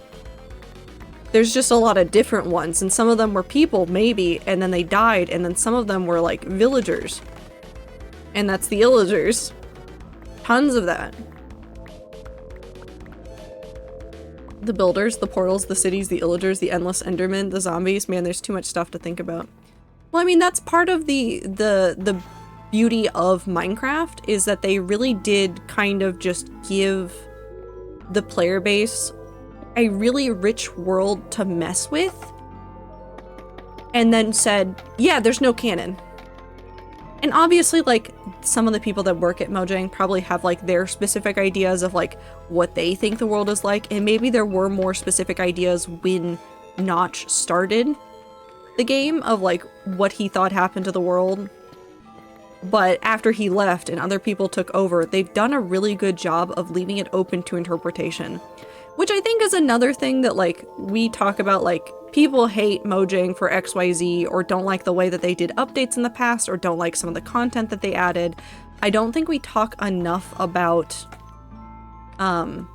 S1: There's just a lot of different ones, and some of them were people, maybe, and then they died, and then some of them were, like, villagers. And that's the illagers. Tons of that. The builders, the portals, the cities, the illagers, the endless endermen, the zombies. Man, there's too much stuff to think about. Well, I mean, that's part of the beauty of Minecraft, is that they really did kind of just give the player base a really rich world to mess with, and then said, yeah, there's no canon. And obviously, like, some of the people that work at Mojang probably have, like, their specific ideas of, like, what they think the world is like, and maybe there were more specific ideas when Notch started the game of, like, what he thought happened to the world. But after he left and other people took over, they've done a really good job of leaving it open to interpretation. Which I think is another thing that, like, we talk about, like, people hate Mojang for XYZ, or don't like the way that they did updates in the past, or don't like some of the content that they added. I don't think we talk enough about, how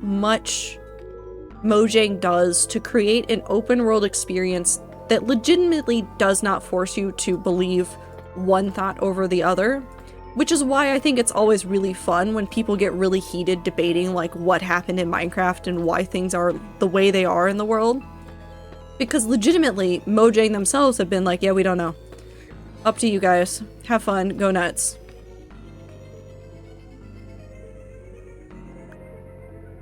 S1: much Mojang does to create an open world experience that legitimately does not force you to believe one thought over the other. Which is why I think it's always really fun when people get really heated debating, like, what happened in Minecraft and why things are the way they are in the world. Because legitimately, Mojang themselves have been like, yeah, we don't know. Up to you guys. Have fun. Go nuts.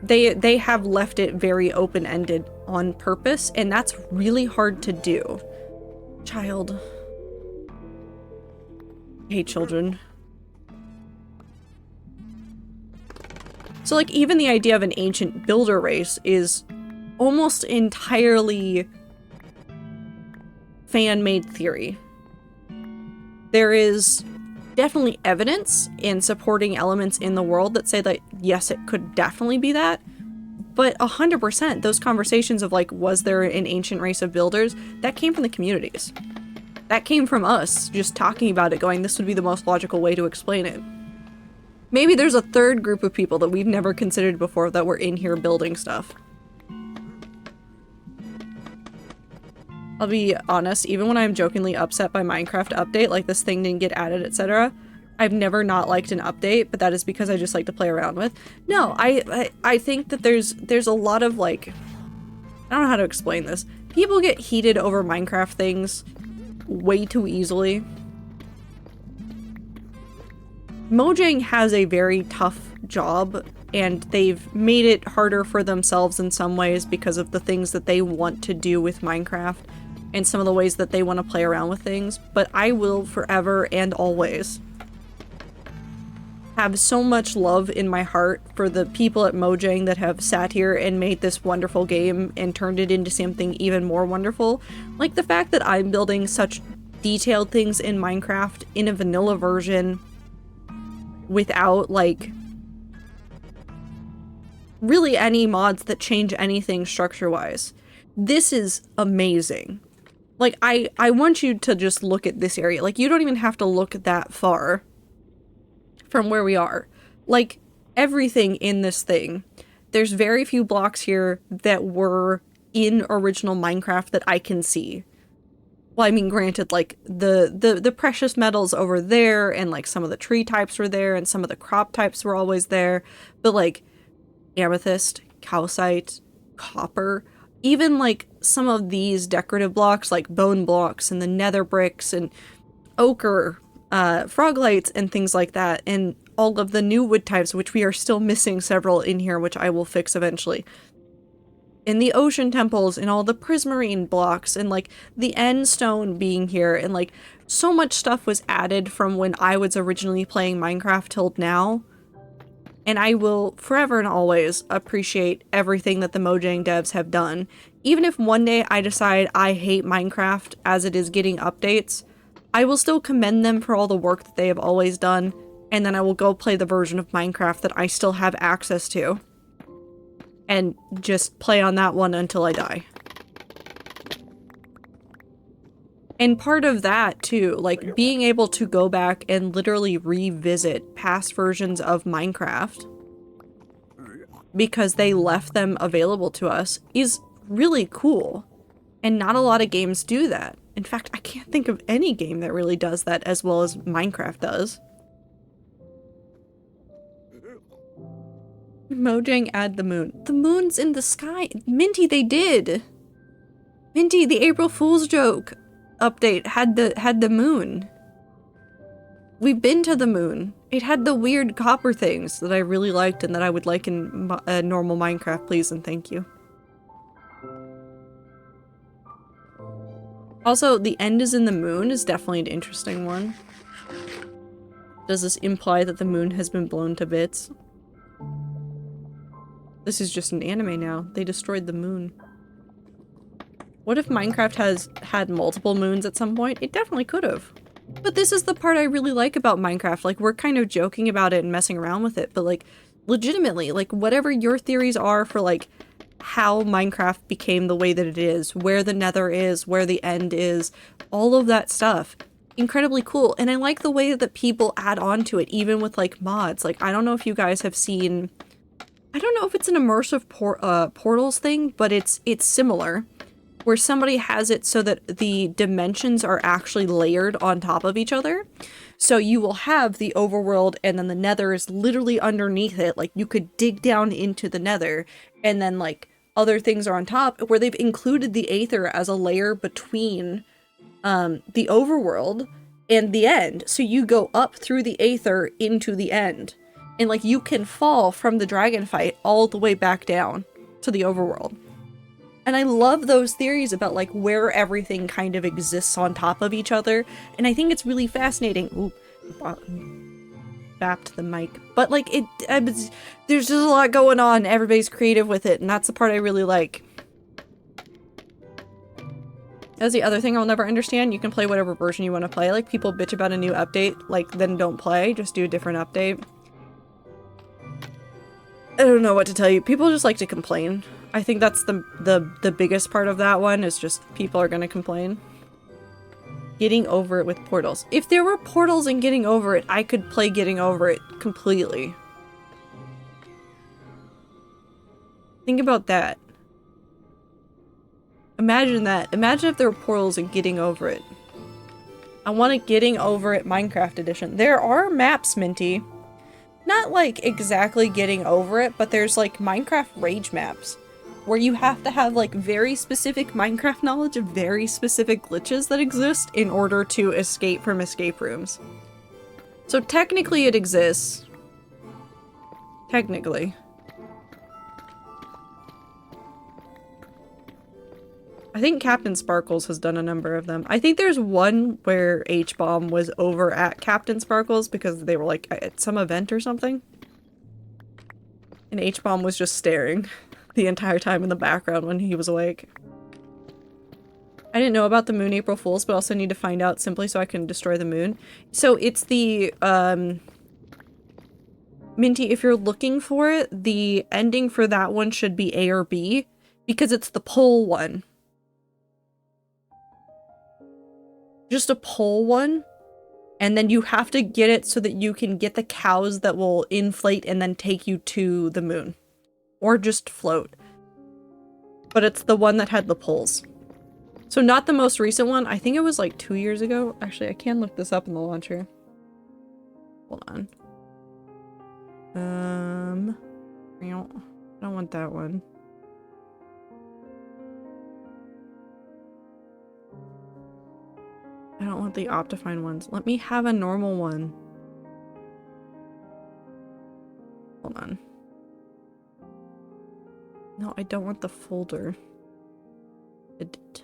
S1: they have left it very open-ended on purpose, and that's really hard to do. Child. I hate children. So like even the idea of an ancient builder race is almost entirely fan-made theory. There is definitely evidence and supporting elements in the world that say that yes, it could definitely be that, but 100% those conversations of like, was there an ancient race of builders, that came from the communities. That came from us just talking about it, going, this would be the most logical way to explain it. Maybe there's a third group of people that we've never considered before that were in here building stuff. I'll be honest, even when I'm jokingly upset by Minecraft update, like this thing didn't get added, etc., I've never not liked an update, but that is because I just like to play around with. No, I think that there's a lot of like, I don't know how to explain this. People get heated over Minecraft things way too easily. Mojang has a very tough job, and they've made it harder for themselves in some ways because of the things that they want to do with Minecraft and some of the ways that they want to play around with things, but I will forever and always have so much love in my heart for the people at Mojang that have sat here and made this wonderful game and turned it into something even more wonderful. Like the fact that I'm building such detailed things in Minecraft in a vanilla version without like really any mods that change anything structure-wise. This is amazing. Like, I want you to just look at this area. Like, you don't even have to look that far from where we are. Like, everything in this thing. There's very few blocks here that were in original Minecraft that I can see. Well, I mean, granted, like, the precious metals over there, and, like, some of the tree types were there, and some of the crop types were always there, but, like, amethyst, calcite, copper, even, like, some of these decorative blocks, like bone blocks, and the nether bricks, and ochre, froglites, and things like that, and all of the new wood types, which we are still missing several in here, which I will fix eventually. In the ocean temples, and all the prismarine blocks, and like the end stone being here, and like so much stuff was added from when I was originally playing Minecraft till now. And I will forever and always appreciate everything that the Mojang devs have done. Even if one day I decide I hate Minecraft as it is getting updates, I will still commend them for all the work that they have always done, and then I will go play the version of Minecraft that I still have access to. And just play on that one until I die. And part of that too, like being able to go back and literally revisit past versions of Minecraft because they left them available to us is really cool. And not a lot of games do that. In fact, I can't think of any game that really does that as well as Minecraft does. Mojang add the moon. The moon's in the sky. Minty, they did. Minty, the April Fool's joke update had the moon. We've been to the moon. It had the weird copper things that I really liked and that I would like in normal Minecraft, please and thank you. Also, the end is in the moon is definitely an interesting one. Does this imply that the moon has been blown to bits? This is just an anime now. They destroyed the moon. What if Minecraft has had multiple moons at some point? It definitely could have. But this is the part I really like about Minecraft. Like, we're kind of joking about it and messing around with it, but like, legitimately, like, whatever your theories are for like how Minecraft became the way that it is, where the nether is, where the end is, all of that stuff. Incredibly cool. And I like the way that people add on to it, even with like mods. Like, I don't know if you guys have seen, I don't know if it's an immersive portals thing, but it's similar, where somebody has it so that the dimensions are actually layered on top of each other. So you will have the overworld and then the nether is literally underneath it. Like, you could dig down into the nether and then like other things are on top, where they've included the aether as a layer between the overworld and the end. So you go up through the aether into the end. And like you can fall from the dragon fight all the way back down to the overworld. And I love those theories about like where everything kind of exists on top of each other. And I think it's really fascinating. Ooh, bapped the mic. But like there's just a lot going on. Everybody's creative with it. And that's the part I really like. That's the other thing I'll never understand. You can play whatever version you want to play. Like people bitch about a new update. Like then don't play. Just do a different update. I don't know what to tell you. People just like to complain. I think that's the biggest part of that one is just people are gonna complain. Getting over it with portals. If there were portals in Getting Over It, I could play Getting Over It completely. Think about that. Imagine that. Imagine if there were portals in Getting Over It. I want a Getting Over It Minecraft edition. There are maps, Minty. Not like exactly Getting Over It, but there's like Minecraft rage maps. Where you have to have like very specific Minecraft knowledge of very specific glitches that exist in order to escape from escape rooms. So technically it exists. Technically. I think Captain Sparkles has done a number of them. I think there's one where H-Bomb was over at Captain Sparkles because they were like at some event or something. And H-Bomb was just staring the entire time in the background when he was awake. I didn't know about the moon April Fools, but also need to find out simply so I can destroy the moon. So it's the, Minty, if you're looking for it, the ending for that one should be A or B, because it's the pole one. Just a pole one, and then you have to get it so that you can get the cows that will inflate and then take you to the moon. Or just float. But it's the one that had the poles. So not the most recent one. I think it was like 2 years ago. Actually, I can look this up in the launcher. Hold on. I don't want that one. I don't want the Optifine ones. Let me have a normal one. Hold on. No, I don't want the folder. Edit.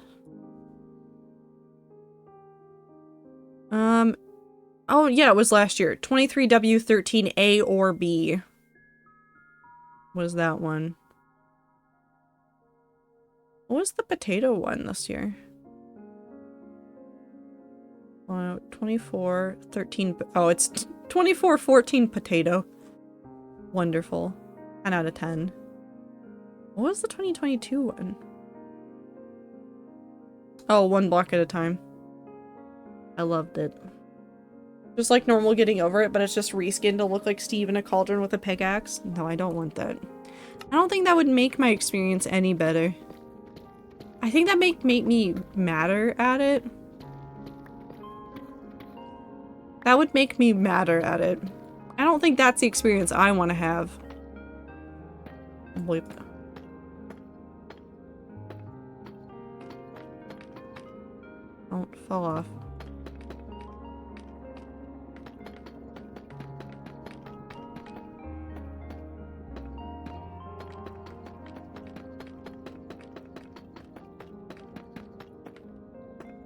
S1: Oh yeah, it was last year. 23W13A or B. Was that one? What was the potato one this year? 2413. Oh, it's 2414 potato. Wonderful. 10 out of 10. What was the 2022 one? Oh, one block at a time. I loved it. Just like normal Getting Over It, but it's just reskinned to look like Steve in a cauldron with a pickaxe. No, I don't want that. I don't think that would make my experience any better. I think that make me madder at it. That would make me madder at it. I don't think that's the experience I want to have. Bleep. Don't fall off.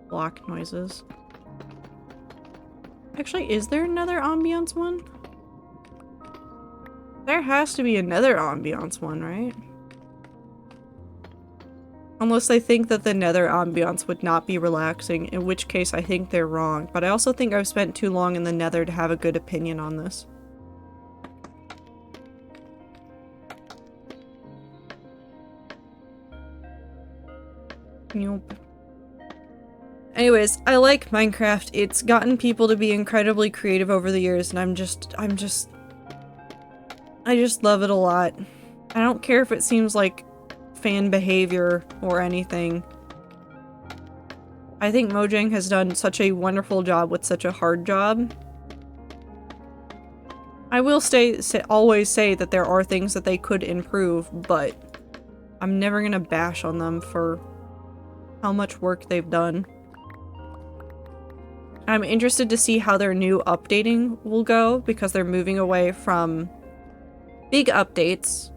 S1: Block noises. Actually, is there another ambiance one? There has to be another ambiance one, right? Unless they think that the nether ambiance would not be relaxing, in which case I think they're wrong. But I also think I've spent too long in the nether to have a good opinion on this. Nope. Anyways, I like Minecraft. It's gotten people to be incredibly creative over the years, and I just love it a lot. I don't care if it seems like fan behavior or anything. I think Mojang has done such a wonderful job with such a hard job. I will always say that there are things that they could improve, but I'm never gonna bash on them for how much work they've done. I'm interested to see how their new updating will go, because they're moving away from big updates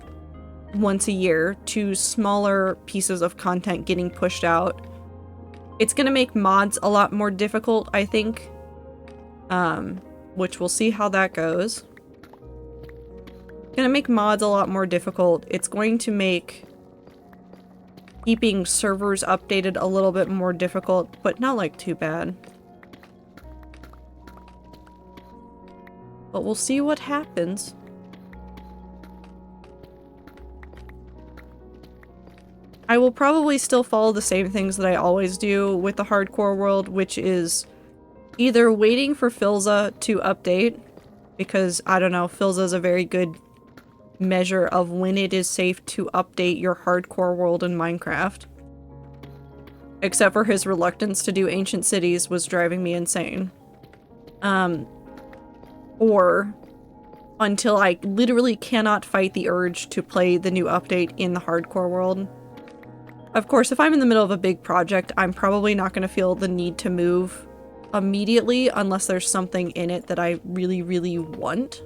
S1: once a year to smaller pieces of content getting pushed out. It's gonna make mods a lot more difficult, I think. Which we'll see how that goes. Gonna make mods a lot more difficult. It's going to make keeping servers updated a little bit more difficult, but not like too bad. But we'll see what happens. I will probably still follow the same things that I always do with the hardcore world, which is either waiting for Philza to update, because, I don't know, Philza is a very good measure of when it is safe to update your hardcore world in Minecraft. Except for his reluctance to do Ancient Cities was driving me insane. Or until I literally cannot fight the urge to play the new update in the hardcore world. Of course, if I'm in the middle of a big project, I'm probably not going to feel the need to move immediately unless there's something in it that I really, really want.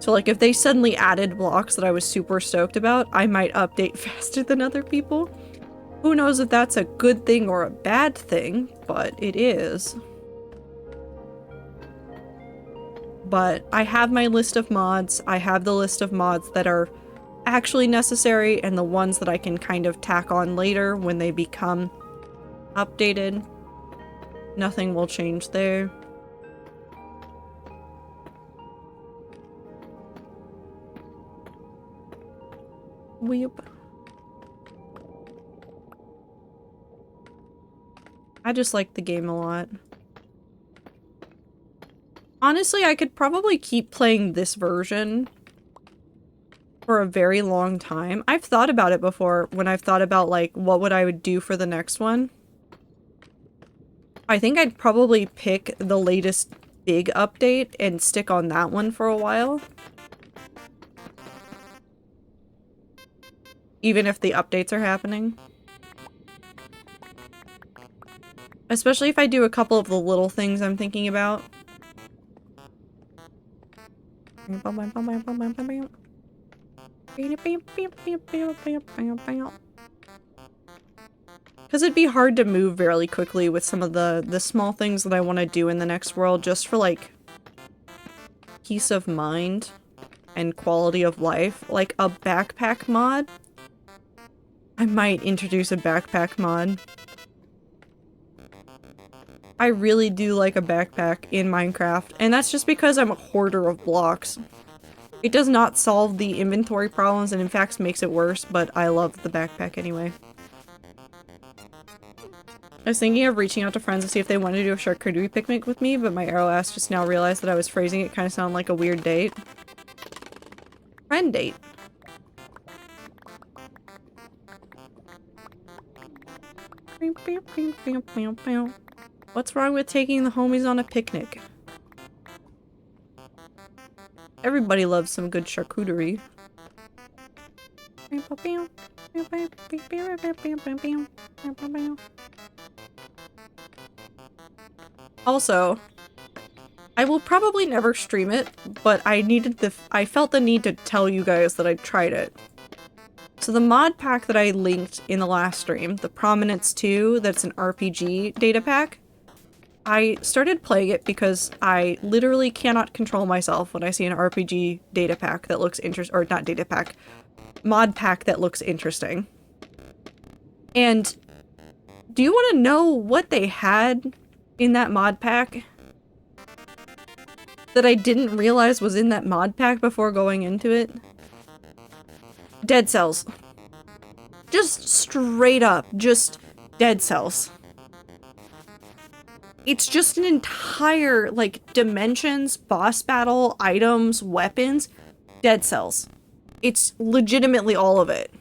S1: So like if they suddenly added blocks that I was super stoked about, I might update faster than other people. Who knows if that's a good thing or a bad thing, but it is. But I have my list of mods. I have the list of mods that are actually necessary and the ones that I can kind of tack on later when they become updated. Nothing will change there. Weep. I just like the game a lot. Honestly, I could probably keep playing this version for a very long time. I've thought about it before when I've thought about like what would I would do for the next one. I think I'd probably pick the latest big update and stick on that one for a while. Even if the updates are happening. Especially if I do a couple of the little things I'm thinking about. Because it'd be hard to move very quickly with some of the small things that I want to do in the next world just for like peace of mind and quality of life. Like a backpack mod. I might introduce a backpack mod. I really do like a backpack in Minecraft, and that's just because I'm a hoarder of blocks. It does not solve the inventory problems and in fact makes it worse, but I love the backpack anyway. I was thinking of reaching out to friends to see if they wanted to do a charcuterie picnic with me, but my arrow ass just now realized that I was phrasing it kind of sounded like a weird date. Friend date. What's wrong with taking the homies on a picnic? Everybody loves some good charcuterie. Also, I will probably never stream it, but I felt the need to tell you guys that I tried it. So the mod pack that I linked in the last stream, the Prominence 2, that's an RPG data pack, I started playing it because I literally cannot control myself when I see an RPG data pack that looks or not data pack, mod pack that looks interesting. And do you want to know what they had in that mod pack that I didn't realize was in that mod pack before going into it? Dead cells. Just straight up, just dead cells. It's just an entire, like, dimensions, boss battle, items, weapons, dead cells. It's legitimately all of it.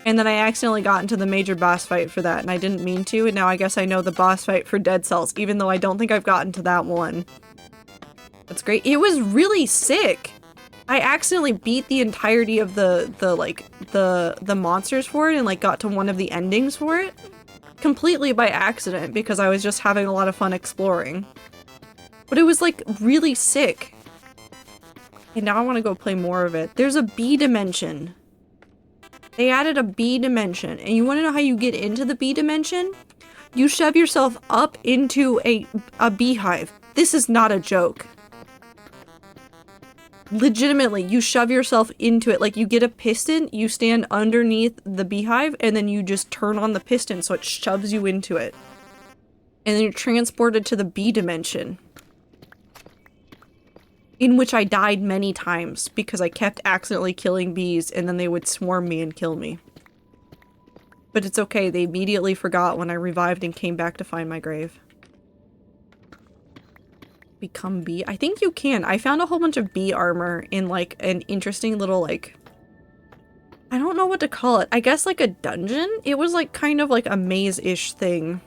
S1: And then I accidentally got into the major boss fight for that, and I didn't mean to, and now I guess I know the boss fight for dead cells, even though I don't think I've gotten to that one. That's great. It was really sick! I accidentally beat the entirety of the monsters for it and, like, got to one of the endings for it. Completely by accident, because I was just having a lot of fun exploring. But it was like really sick. And now I want to go play more of it. There's a B dimension. They added a B dimension. And you want to know how you get into the B dimension? You shove yourself up into a beehive. This is not a joke. Legitimately, you shove yourself into it. Like, you get a piston, you stand underneath the beehive, and then you just turn on the piston so it shoves you into it. And then you're transported to the B dimension. In which I died many times because I kept accidentally killing bees and then they would swarm me and kill me. But it's okay, they immediately forgot when I revived and came back to find my grave. Become bee? I think you can. I found a whole bunch of bee armor in like an interesting little like... I don't know what to call it. I guess like a dungeon? It was like kind of like a maze-ish thing.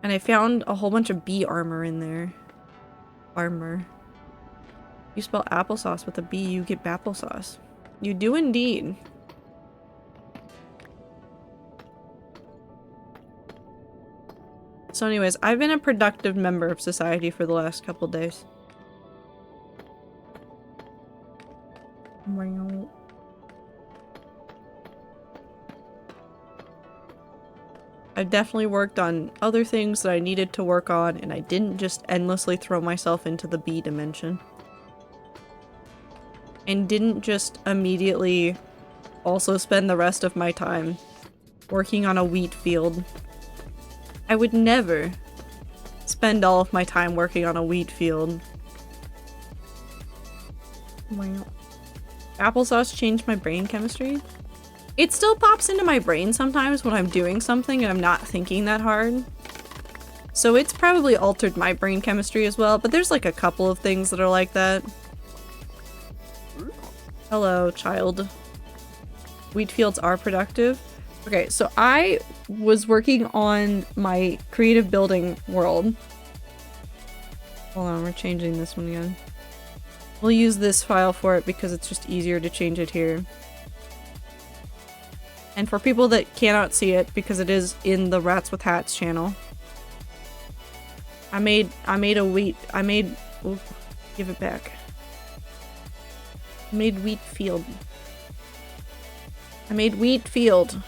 S1: And I found a whole bunch of bee armor in there. Armor. You spell applesauce with a B, you get applesauce. You do indeed. So anyways, I've been a productive member of society for the last couple days. I've definitely worked on other things that I needed to work on, and I didn't just endlessly throw myself into the B dimension. And didn't just immediately also spend the rest of my time working on a wheat field. I would never spend all of my time working on a wheat field. Wow. Applesauce changed my brain chemistry? It still pops into my brain sometimes when I'm doing something and I'm not thinking that hard. So it's probably altered my brain chemistry as well, but there's like a couple of things that are like that. Hello, child. Wheat fields are productive. Okay, so I was working on my creative building world. Hold on, we're changing this one again. We'll use this file for it because it's just easier to change it here. And for people that cannot see it, because it is in the Rats with Hats channel, I made oh, give it back. I made wheat field. I made wheat field.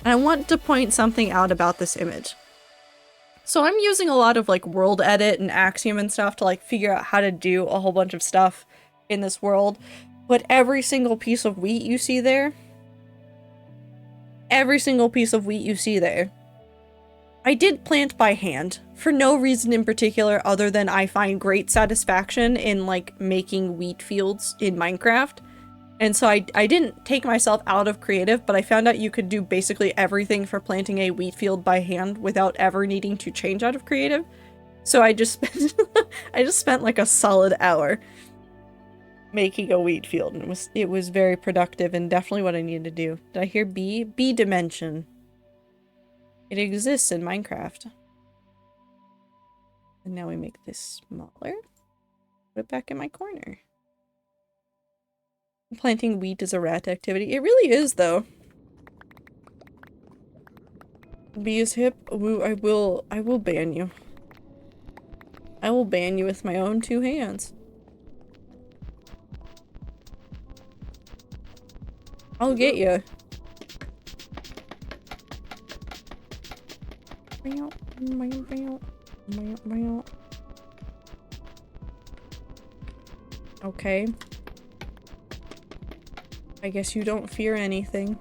S1: And I want to point something out about this image. So I'm using a lot of like world edit and Axiom and stuff to like figure out how to do a whole bunch of stuff in this world. But every single piece of wheat you see there, I did plant by hand for no reason in particular other than I find great satisfaction in like making wheat fields in Minecraft. And so I didn't take myself out of creative, but I found out you could do basically everything for planting a wheat field by hand without ever needing to change out of creative. So I just spent I just spent like a solid hour making a wheat field, and it was very productive and definitely what I needed to do. Did I hear B? B dimension. It exists in Minecraft. And now we make this smaller. Put it back in my corner. Planting wheat is a rat activity. It really is, though. B is hip. Ooh, I will ban you. I will ban you with my own two hands. I'll get you. Okay. I guess you don't fear anything.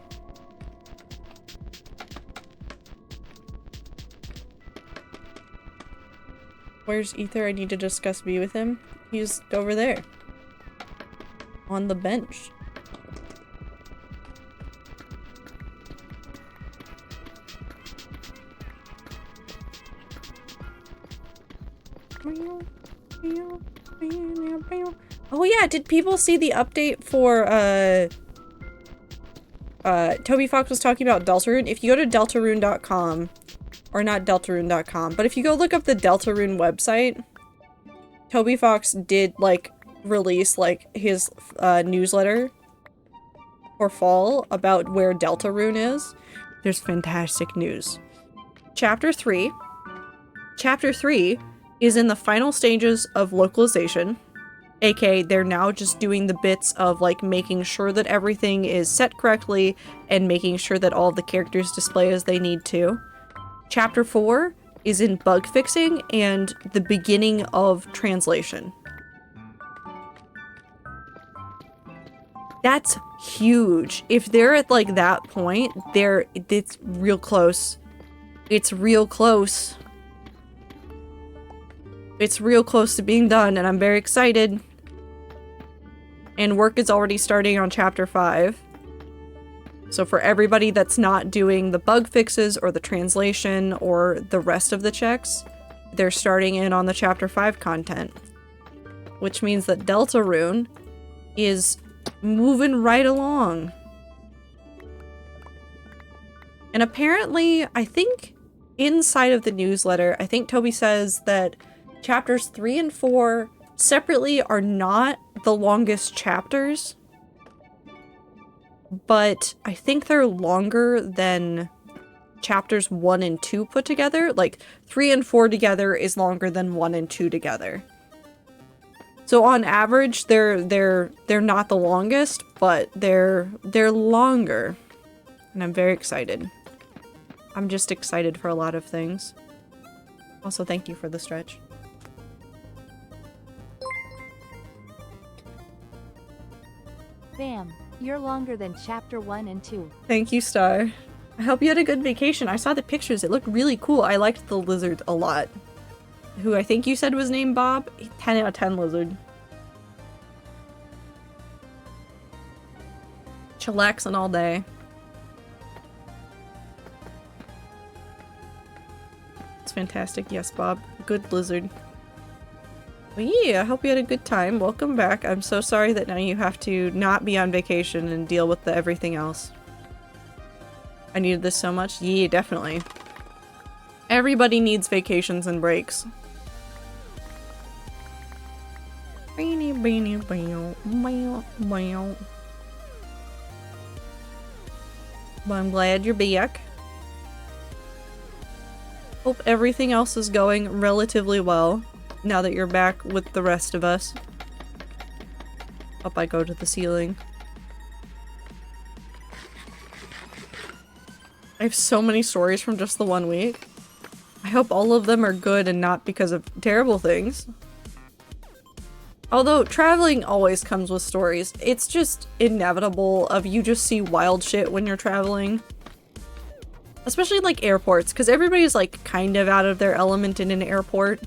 S1: Where's Ether? I need to discuss B with him. He's over there. On the bench. Oh yeah, did people see the update for Toby Fox was talking about Deltarune? If you go to deltarune.com, or not deltarune.com, but if you go look up the Deltarune website, Toby Fox did like release like his newsletter for fall about where Deltarune is. There's fantastic news. Chapter 3 Chapter 3 is in the final stages of localization, aka they're now just doing the bits of like making sure that everything is set correctly and making sure that all of the characters display as they need to. Chapter 4 is in bug fixing and the beginning of translation. That's huge. If they're at like that point, it's real close. It's real close. It's real close to being done, and I'm very excited. And work is already starting on Chapter 5. So for everybody that's not doing the bug fixes or the translation or the rest of the checks, they're starting in on the Chapter 5 content. Which means that Deltarune is moving right along. And apparently, I think inside of the newsletter, I think Toby says that Chapters 3 and 4 separately are not the longest chapters, but I think they're longer than Chapters 1 and 2 put together. Like, 3 and 4 together is longer than 1 and 2 together. So on average, they're not the longest, but they're longer. And I'm very excited. I'm just excited for a lot of things. Also, thank you for the stretch.
S2: Bam, you're longer than Chapter 1 and 2.
S1: Thank you, Star. I hope you had a good vacation. I saw the pictures. It looked really cool. I liked the lizard a lot. Who I think you said was named Bob. 10 out of 10 lizard. Chillaxing all day. It's fantastic. Yes, Bob. Good lizard. Well, yeah, I hope you had a good time. Welcome back. I'm so sorry that now you have to not be on vacation and deal with the everything else. I needed this so much. Yeah, definitely. Everybody needs vacations and breaks. But I'm glad you're back. Hope everything else is going relatively well now that you're back with the rest of us. Up I go to the ceiling. I have so many stories from just the 1 week. I hope all of them are good and not because of terrible things. Although, traveling always comes with stories. It's just inevitable of you just see wild shit when you're traveling. Especially in, like, airports, because everybody's, like, kind of out of their element in an airport.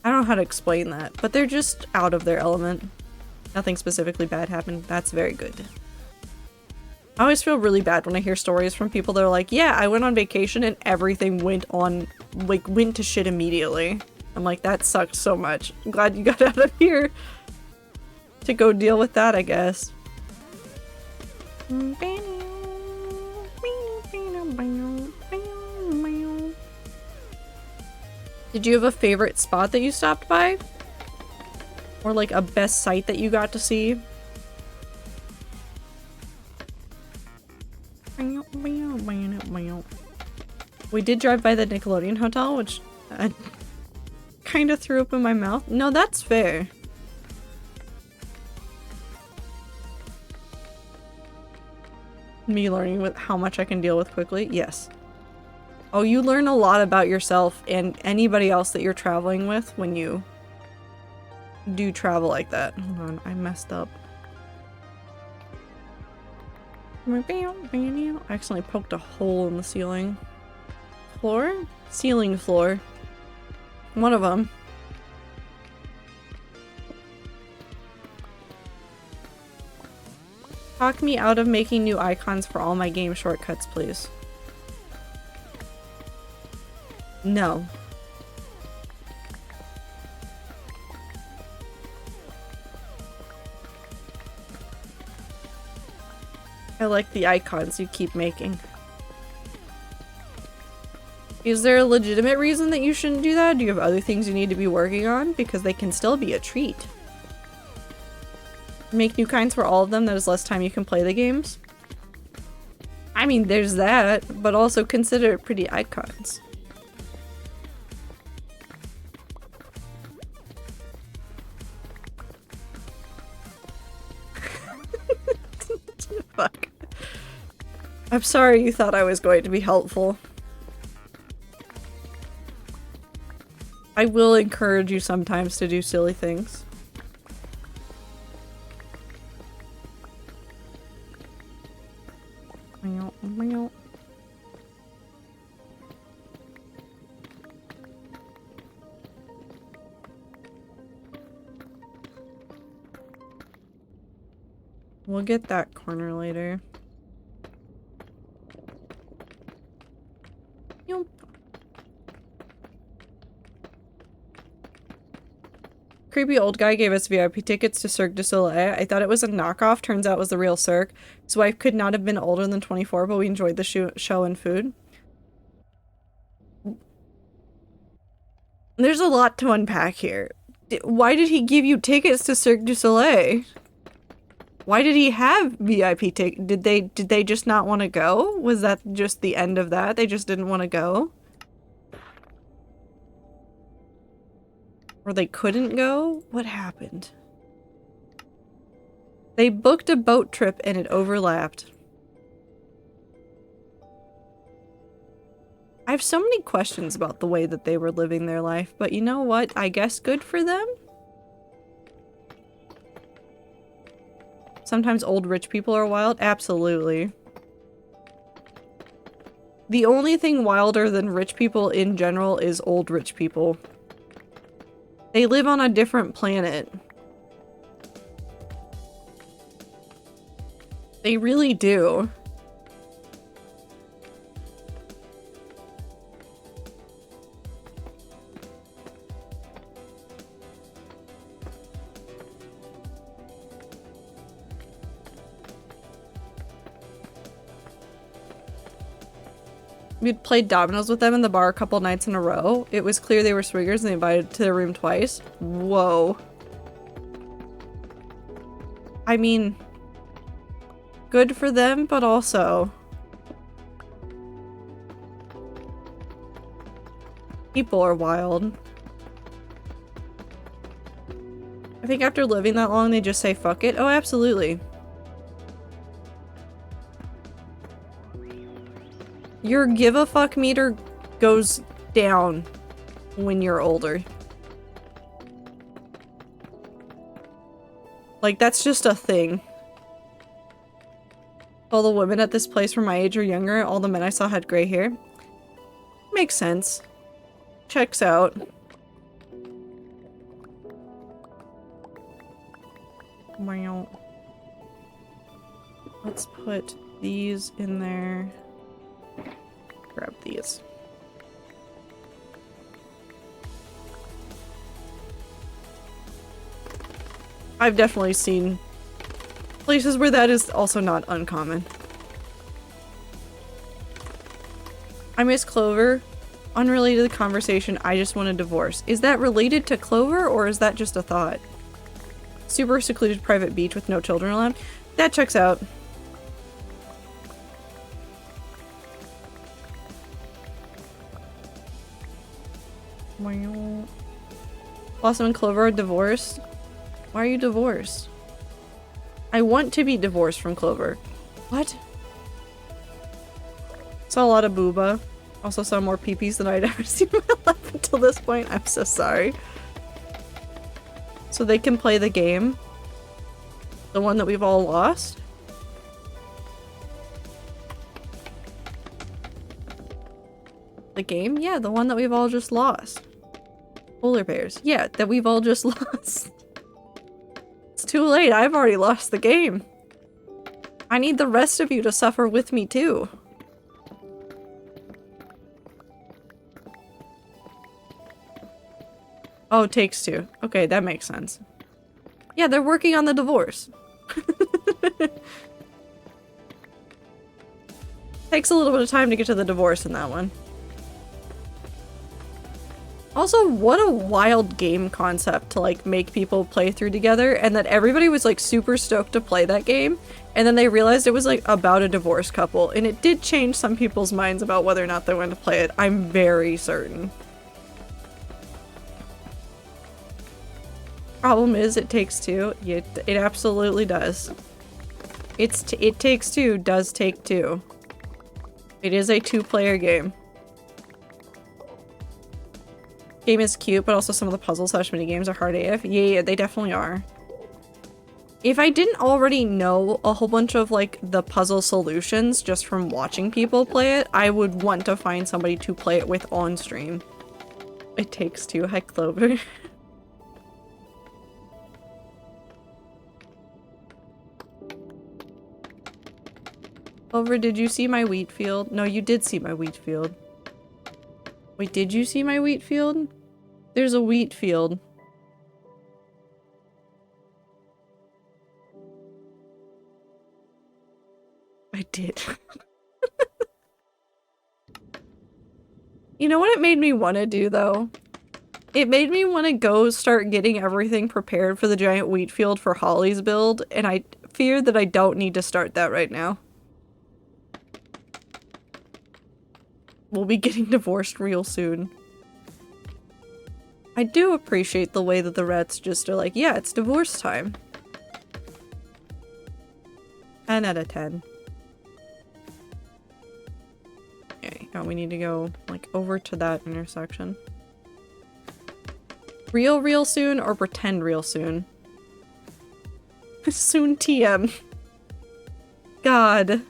S1: I don't know how to explain that, but they're just out of their element. Nothing specifically bad happened. That's very good. I always feel really bad when I hear stories from people that are like, yeah, I went on vacation and everything went to shit immediately. I'm like, that sucked so much. I'm glad you got out of here to go deal with that, I guess. Did you have a favorite spot that you stopped by? Or like a best site that you got to see? We did drive by the Nickelodeon Hotel, which I kind of threw up in my mouth. No, that's fair. Me learning with how much I can deal with quickly? Yes. Oh, you learn a lot about yourself and anybody else that you're traveling with when you do travel like that. Hold on, I messed up. I accidentally poked a hole in the ceiling. Floor? Ceiling floor. One of them. Talk me out of making new icons for all my game shortcuts, please. No. I like the icons you keep making. Is there a legitimate reason that you shouldn't do that? Do you have other things you need to be working on? Because they can still be a treat. Make new kinds for all of them, that is less time you can play the games. I mean, there's that, but also consider it pretty icons. Fuck. I'm sorry you thought I was going to be helpful. I will encourage you sometimes to do silly things. We'll get that corner later. Yoop. Creepy old guy gave us VIP tickets to Cirque du Soleil. I thought it was a knockoff. Turns out it was the real Cirque. His wife could not have been older than 24, but we enjoyed the show and food. There's a lot to unpack here. Why did he give you tickets to Cirque du Soleil? Why did he have VIP tickets? Did they just not want to go? Was that just the end of that? They just didn't want to go? Or they couldn't go? What happened? They booked a boat trip and it overlapped. I have so many questions about the way that they were living their life, but you know what? I guess good for them? Sometimes old rich people are wild? Absolutely. The only thing wilder than rich people in general is old rich people. They live on a different planet. They really do. We'd played dominoes with them in the bar a couple nights in a row. It was clear they were swingers and they invited to their room twice. Whoa. I mean, good for them, but also people are wild. I think after living that long, they just say fuck it. Oh, absolutely. Your give a fuck meter goes down when you're older. Like, that's just a thing. All the women at this place were my age or younger. All the men I saw had gray hair. Makes sense. Checks out. Wow. Let's put these in there. Grab these. I've definitely seen places where that is also not uncommon. I miss Clover. Unrelated to the conversation, I just want a divorce. Is that related to Clover or is that just a thought? Super secluded private beach with no children allowed? That checks out. Blossom and Clover are divorced. Why are you divorced? I want to be divorced from Clover. What? Saw a lot of booba. Also saw more peepees than I'd ever seen in my life until this point. I'm so sorry. So they can play the game. The one that we've all lost. The game? Yeah, the one that we've all just lost. Polar bears. Yeah, that we've all just lost. It's too late. I've already lost the game. I need the rest of you to suffer with me too. Oh, it takes two. Okay, that makes sense. Yeah, they're working on the divorce. Takes a little bit of time to get to the divorce in that one. Also, what a wild game concept to like make people play through together, and that everybody was like super stoked to play that game, and then they realized it was like about a divorced couple, and it did change some people's minds about whether or not they wanted to play it. I'm very certain. Problem is, it takes two. It absolutely does. It Takes Two does take two. It is a two-player game. Game is cute, but also some of the puzzle slash mini games are hard AF. Yeah, they definitely are. If I didn't already know a whole bunch of like the puzzle solutions just from watching people play it, I would want to find somebody to play it with on stream. It Takes Two. Hi, Clover. Clover, did you see my wheat field? No, you did see my wheat field. Wait, did you see my wheat field? There's a wheat field. I did. You know what it made me want to do, though? It made me want to go start getting everything prepared for the giant wheat field for Holly's build, and I fear that I don't need to start that right now. We'll be getting divorced real soon. I do appreciate the way that the rats just are like, yeah, it's divorce time. 10 out of 10. Okay, now we need to go, like, over to that intersection. Real soon or pretend real soon? Soon TM. God.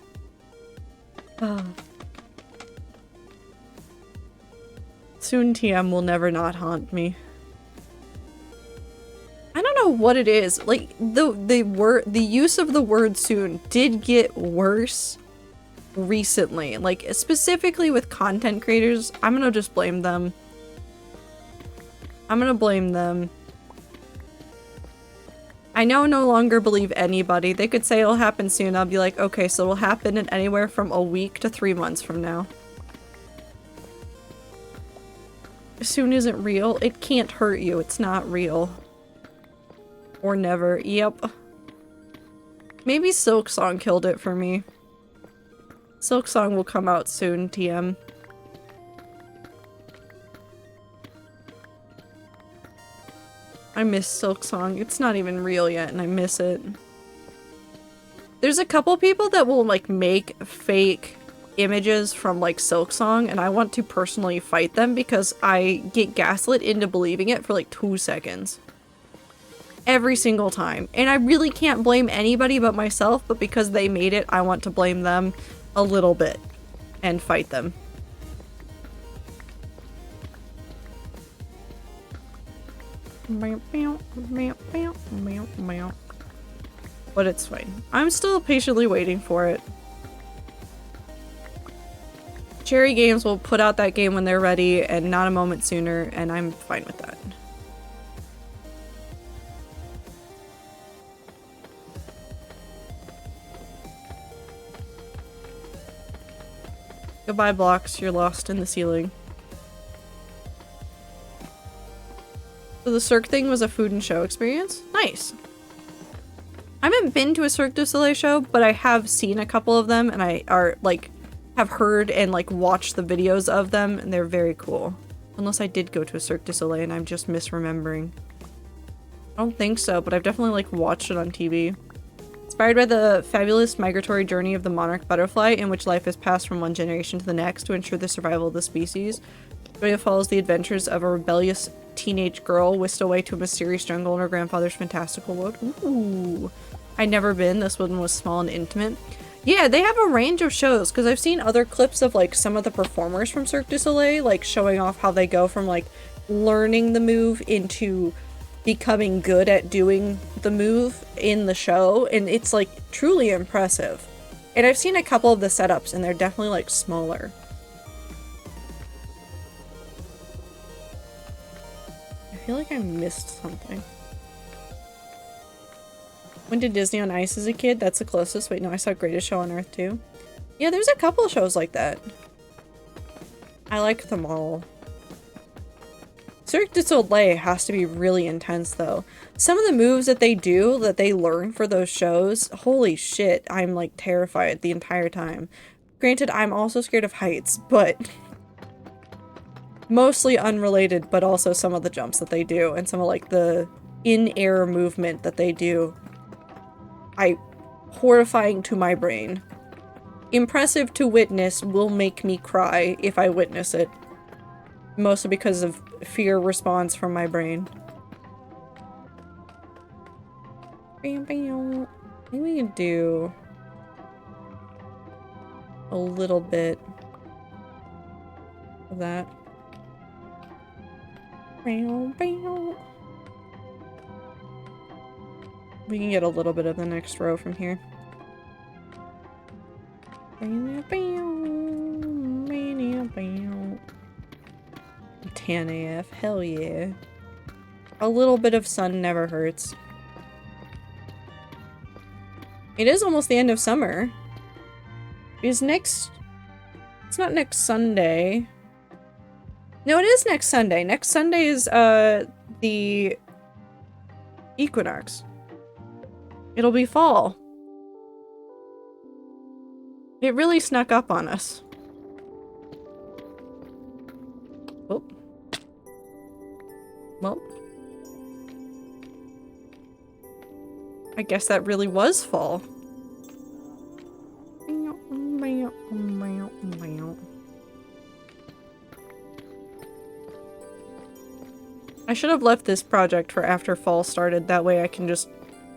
S1: Soon TM will never not haunt me. I don't know what it is. Like, the use of the word soon did get worse recently. Like, specifically with content creators, I'm gonna just blame them. I'm gonna blame them. I now no longer believe anybody. They could say it'll happen soon. I'll be like, okay, so it'll happen in anywhere from a week to 3 months from now. Soon isn't real. It can't hurt you. It's not real. Or never. Yep. Maybe Silk Song killed it for me. Silk Song will come out soon, TM. I miss Silk Song. It's not even real yet, and I miss it. There's a couple people that will, like, make fake images from, like, Silk Song, and I want to personally fight them because I get gaslit into believing it for, like, 2 seconds. Every single time. And I really can't blame anybody but myself, but because they made it, I want to blame them a little bit and fight them. But it's fine. I'm still patiently waiting for it. Cherry Games will put out that game when they're ready and not a moment sooner, and I'm fine with that. Goodbye, blocks. You're lost in the ceiling. So the Cirque thing was a food and show experience? Nice. I haven't been to a Cirque du Soleil show, but I have seen a couple of them, and I have heard and like watched the videos of them, and they're very cool. Unless I did go to a Cirque du Soleil and I'm just misremembering. I don't think so, but I've definitely like watched it on TV. Inspired by the fabulous migratory journey of the monarch butterfly, in which life is passed from one generation to the next to ensure the survival of the species, Joya follows the adventures of a rebellious teenage girl whisked away to a mysterious jungle in her grandfather's fantastical world. Ooh. I'd never been. This one was small and intimate. Yeah, they have a range of shows, because I've seen other clips of like some of the performers from Cirque du Soleil, like showing off how they go from like learning the move into becoming good at doing the move in the show, and it's like truly impressive. And I've seen a couple of the setups, and they're definitely like smaller. I feel like I missed something. Went to Disney on Ice as a kid. That's the closest. Wait, no, I saw Greatest Show on Earth too. Yeah, there's a couple of shows like that. I like them all. Cirque du Soleil has to be really intense though. Some of the moves that they do, that they learn for those shows, holy shit, I'm like terrified the entire time. Granted, I'm also scared of heights, but mostly unrelated, but also some of the jumps that they do and some of like the in-air movement that they do. horrifying to my brain. Impressive to witness will make me cry if I witness it. Mostly because of fear response from my brain. I think we can do a little bit of that. We can get a little bit of the next row from here. 10 AF, hell yeah. A little bit of sun never hurts. It is almost the end of summer. It's not next Sunday. No, it is next Sunday. Next Sunday is, the equinox. It'll be fall. It really snuck up on us. Oh. Well. I guess that really was fall. I should have left this project for after fall started, that way I can just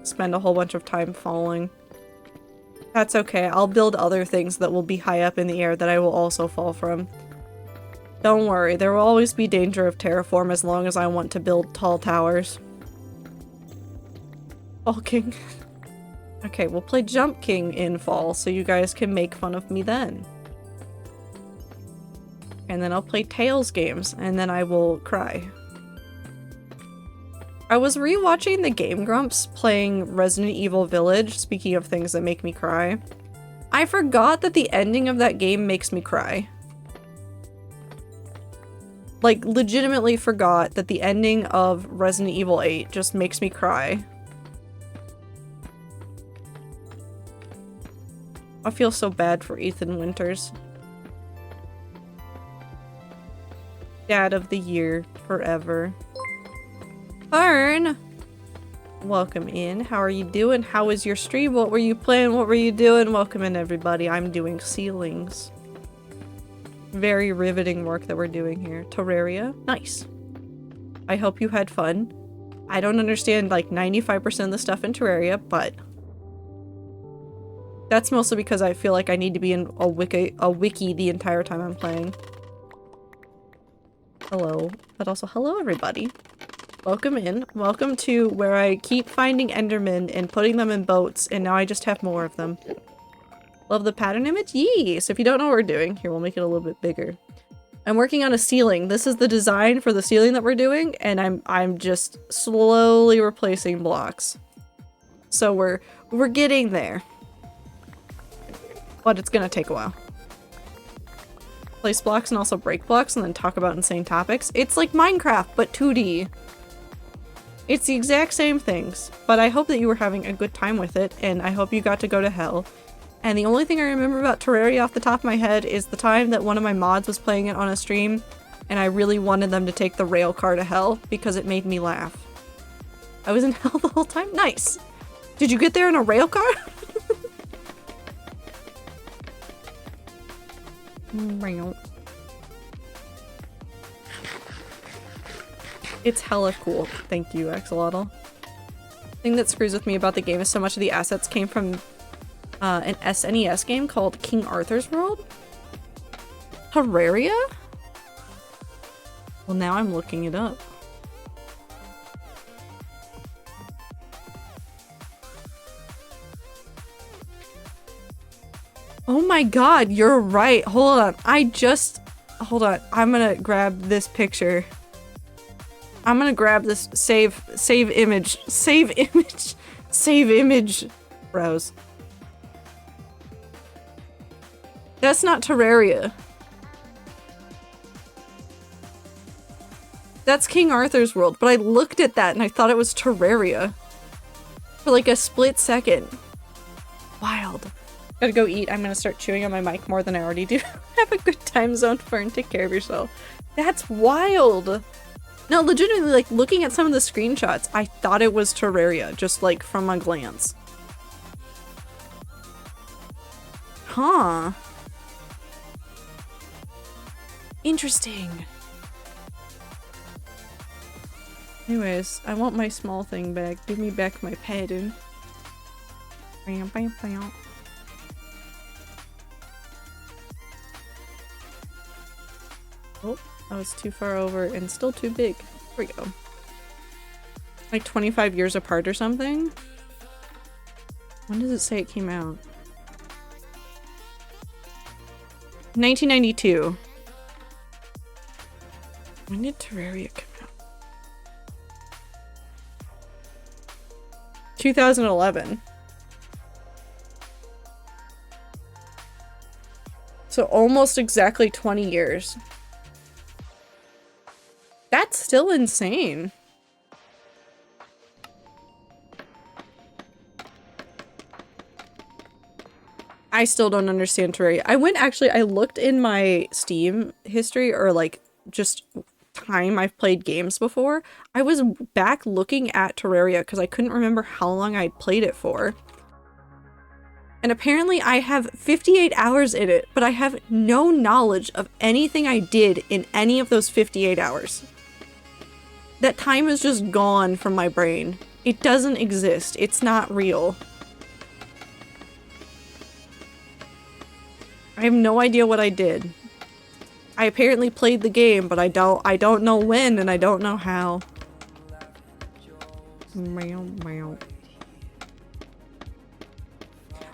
S1: spend a whole bunch of time falling. That's okay, I'll build other things that will be high up in the air that I will also fall from. Don't worry, there will always be danger of terraform as long as I want to build tall towers. Fall King. Okay, we'll play Jump King in fall so you guys can make fun of me then. And then I'll play Tails games and then I will cry. I was rewatching the Game Grumps playing Resident Evil Village, speaking of things that make me cry. I forgot that the ending of that game makes me cry. Like, legitimately forgot that the ending of Resident Evil 8 just makes me cry. I feel so bad for Ethan Winters. Dad of the year, forever. Fern! Welcome in. How are you doing? How was your stream? What were you playing? What were you doing? Welcome in, everybody. I'm doing ceilings. Very riveting work that we're doing here. Terraria. Nice. I hope you had fun. I don't understand like 95% of the stuff in Terraria, but that's mostly because I feel like I need to be in a wiki the entire time I'm playing. Hello. But also hello, everybody. Welcome in. Welcome to where I keep finding Endermen and putting them in boats, and now I just have more of them. Love the pattern image? Yee! So if you don't know what we're doing, here, we'll make it a little bit bigger. I'm working on a ceiling. This is the design for the ceiling that we're doing, and I'm just slowly replacing blocks. So we're getting there. But it's gonna take a while. Place blocks and also break blocks and then talk about insane topics. It's like Minecraft, but 2D. It's the exact same things, but I hope that you were having a good time with it, and I hope you got to go to hell. And the only thing I remember about Terraria off the top of my head is the time that one of my mods was playing it on a stream, and I really wanted them to take the rail car to hell because it made me laugh. I was in hell the whole time? Nice! Did you get there in a rail car? It's hella cool. Thank you, Axolotl. The thing that screws with me about the game is so much of the assets came from an SNES game called King Arthur's World? Terraria? Well, now I'm looking it up. Oh my god, you're right. Hold on. Hold on. I'm gonna grab this picture. I'm gonna grab this save image browse. That's not Terraria. That's King Arthur's World, but I looked at that and I thought it was Terraria. For like a split second. Wild. Gotta go eat. I'm gonna start chewing on my mic more than I already do. Have a good time zone, Fern. Take care of yourself. That's wild. No, legitimately, like, looking at some of the screenshots, I thought it was Terraria, just, like, from a glance. Huh. Interesting. Anyways, I want my small thing back. Give me back my pattern. Oh, I was too far over and still too big. There we go. Like 25 years apart or something? When does it say it came out? 1992. When did Terraria come out? 2011. So almost exactly 20 years. That's still insane. I still don't understand Terraria. I looked in my Steam history, or like just time I've played games before. I was back looking at Terraria because I couldn't remember how long I'd played it for. And apparently I have 58 hours in it, but I have no knowledge of anything I did in any of those 58 hours. That time is just gone from my brain. It doesn't exist. It's not real. I have no idea what I did. I apparently played the game, but I don't know when and I don't know how.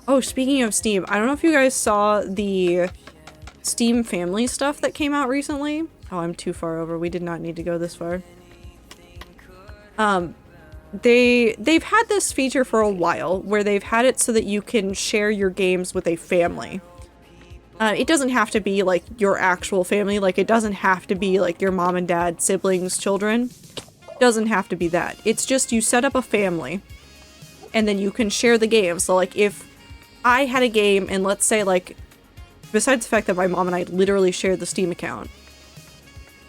S1: Oh, speaking of Steam, I don't know if you guys saw the Steam family stuff that came out recently. Oh, I'm too far over. We did not need to go this far. They've had this feature for a while where they've had it so that you can share your games with a family. It doesn't have to be like your actual family, like it doesn't have to be like your mom and dad, siblings, children. It doesn't have to be that. It's just you set up a family and then you can share the game. So like if I had a game and let's say like, besides the fact that my mom and I literally shared the Steam account,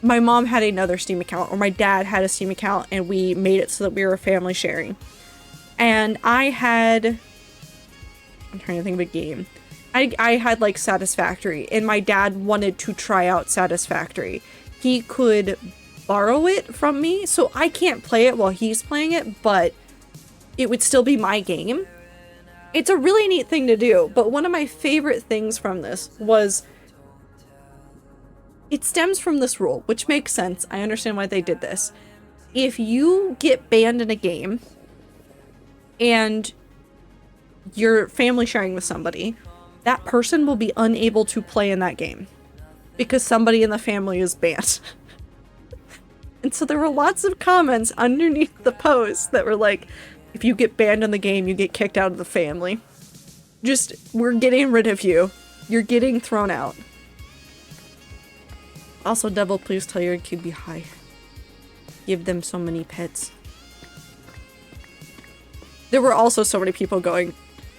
S1: my mom had another Steam account or my dad had a Steam account and we made it so that we were family sharing. And I'm trying to think of a game. I had like Satisfactory and my dad wanted to try out Satisfactory. He could borrow it from me, so I can't play it while he's playing it, but it would still be my game. It's a really neat thing to do, but one of my favorite things from this was it stems from this rule, which makes sense. I understand why they did this. If you get banned in a game and you're family sharing with somebody, that person will be unable to play in that game because somebody in the family is banned. And so there were lots of comments underneath the post that were like, if you get banned in the game, you get kicked out of the family. Just, we're getting rid of you. You're getting thrown out. Also, Devil, please tell your kid be high. Give them so many pets. There were also so many people going,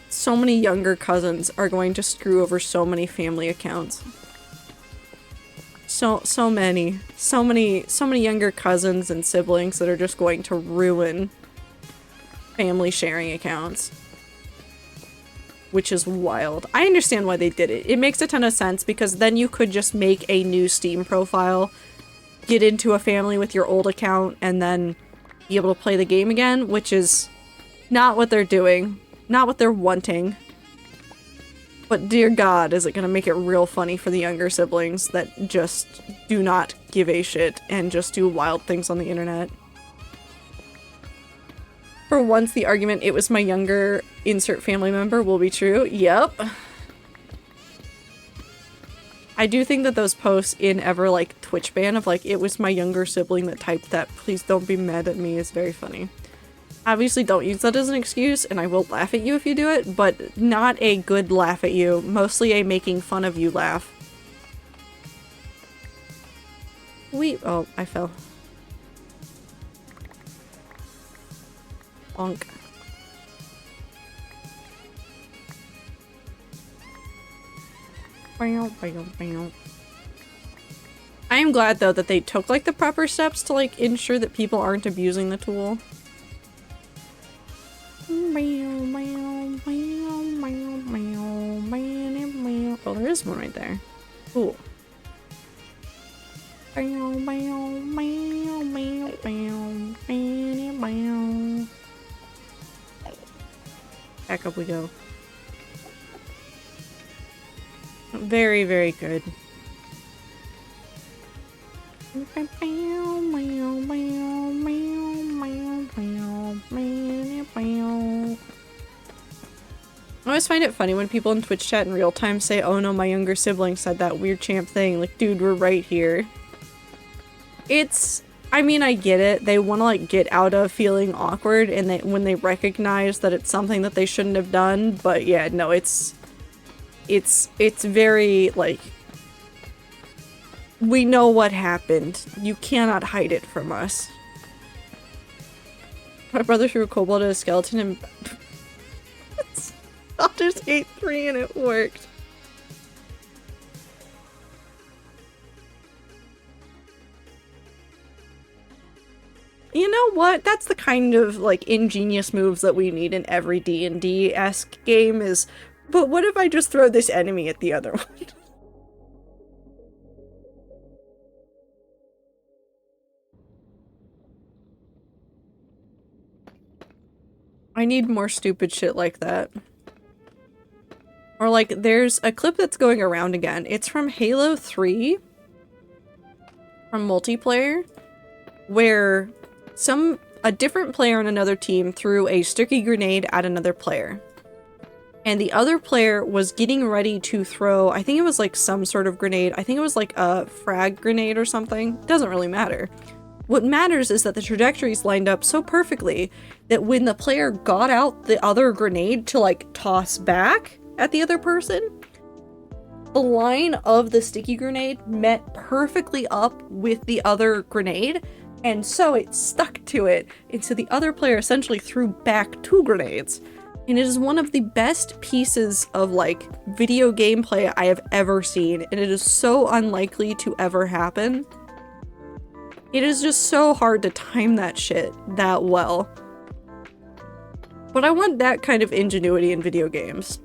S1: so many younger cousins are going to screw over so many family accounts. So many younger cousins and siblings that are just going to ruin family sharing accounts. Which is wild. I understand why they did it. It makes a ton of sense because then you could just make a new Steam profile, get into a family with your old account, and then be able to play the game again, which is not what they're doing. Not what they're wanting. But dear God, is it gonna make it real funny for the younger siblings that just do not give a shit and just do wild things on the internet. For once, the argument, it was my younger insert family member, will be true. Yep. I do think that those posts in ever, like, Twitch ban of, like, it was my younger sibling that typed that, please don't be mad at me, is very funny. Obviously, don't use that as an excuse, and I will laugh at you if you do it, but not a good laugh at you. Mostly a making fun of you laugh. Oh, I fell. Bonk. I am glad, though, that they took, like, the proper steps to, like, ensure that people aren't abusing the tool. There is one right there. Cool. Back up we go. Very, very good. I always find it funny when people in Twitch chat in real time say, oh no, my younger sibling said that weird champ thing. Like, dude, we're right here. I mean, I get it. They want to, like, get out of feeling awkward and when they recognize that it's something that they shouldn't have done. But yeah, no, it's very, like, we know what happened. You cannot hide it from us. My brother threw a kobold at a skeleton and Baldur's Gate 3 and it worked. You know what? That's the kind of, like, ingenious moves that we need in every D&D-esque game is, but what if I just throw this enemy at the other one? I need more stupid shit like that. Or like, there's a clip that's going around again. It's from Halo 3. From multiplayer. Where a different player on another team threw a sticky grenade at another player. And the other player was getting ready to throw, I think it was like some sort of grenade. I think it was like a frag grenade or something. Doesn't really matter. What matters is that the trajectories lined up so perfectly that when the player got out the other grenade to like toss back at the other person, the line of the sticky grenade met perfectly up with the other grenade, and so it stuck to it, and so the other player essentially threw back 2 grenades. And it is one of the best pieces of like video gameplay I have ever seen, and it is so unlikely to ever happen. It is just so hard to time that shit that well. But I want that kind of ingenuity in video games.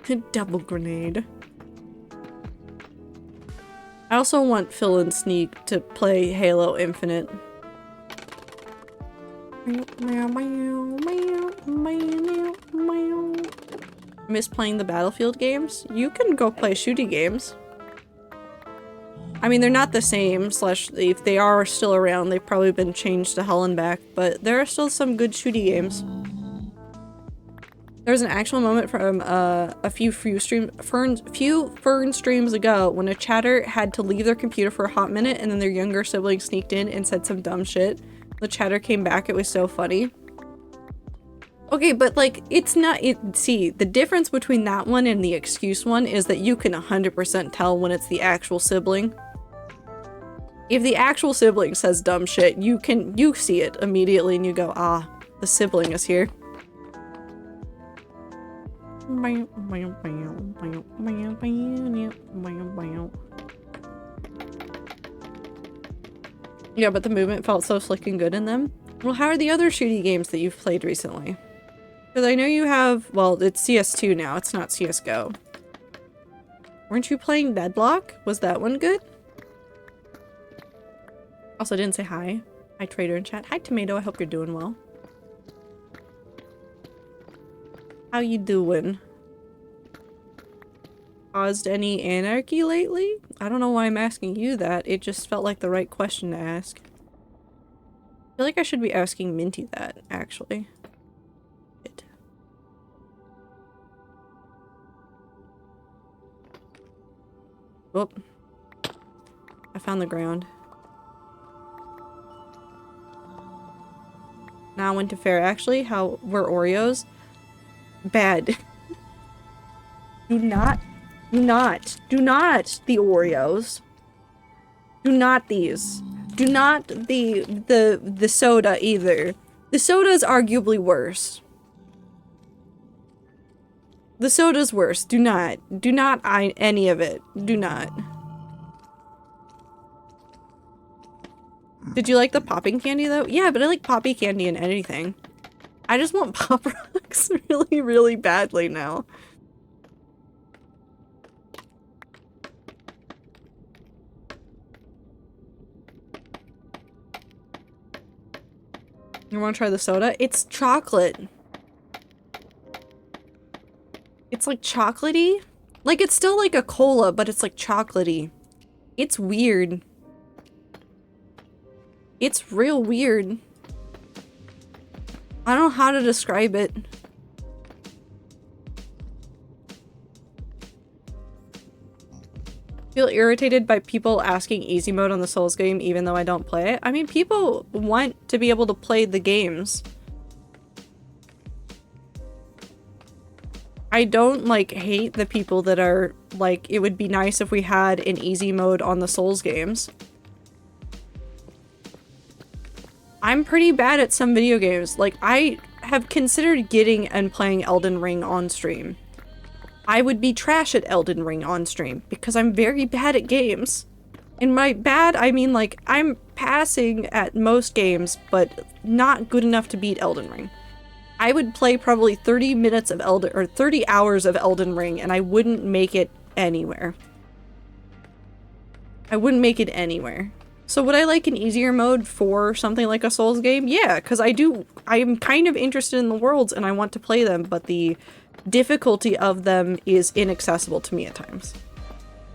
S1: A double grenade. I also want Phil and Sneak to play Halo Infinite. Miss playing the Battlefield games? You can go play shooty games. I mean, they're not the same, slash, if they are still around, they've probably been changed to hell and back, but there are still some good shooty games. There was an actual moment from a few Fern streams ago when a chatter had to leave their computer for a hot minute and then their younger sibling sneaked in and said some dumb shit. The chatter came back, it was so funny. Okay, but like, it's not- see, the difference between that one and the excuse one is that you can 100% tell when it's the actual sibling. If the actual sibling says dumb shit, you see it immediately and you go, ah, the sibling is here. Yeah, but the movement felt so slick and good in them. Well, how are the other shooty games that you've played recently? Because I know you have, well, it's CS2 now, it's not CSGO. Weren't you playing Deadlock? Was that one good? Also, I didn't say hi. Hi, Trader in chat. Hi, Tomato, I hope you're doing well. How you doing? Caused any anarchy lately? I don't know why I'm asking you that. It just felt like the right question to ask. I feel like I should be asking Minty that, actually. Shit. Whoop. I found the ground. Now I went to fair. Actually, how were Oreos? Bad. Do not the Oreos. Do not these. Do not the soda either. The soda's arguably worse. The soda's worse. Do not any of it. Do not. Did you like the popping candy though? Yeah, but I like poppy candy in anything. I just want Pop Rocks really, really badly now. You want to try the soda? It's chocolate. It's like chocolatey. Like it's still like a cola, but it's like chocolatey. It's weird. It's real weird. I don't know how to describe it. Feel irritated by people asking easy mode on the Souls game even though I don't play it. I mean, people want to be able to play the games. I don't like hate the people that are like, it would be nice if we had an easy mode on the Souls games. I'm pretty bad at some video games. Like, I have considered getting and playing Elden Ring on stream. I would be trash at Elden Ring on stream because I'm very bad at games. And by bad, I mean like, I'm passing at most games, but not good enough to beat Elden Ring. I would play probably 30 minutes of 30 hours of Elden Ring and I wouldn't make it anywhere. I wouldn't make it anywhere. So would I like an easier mode for something like a Souls game? Yeah, because I'm kind of interested in the worlds and I want to play them, but the difficulty of them is inaccessible to me at times.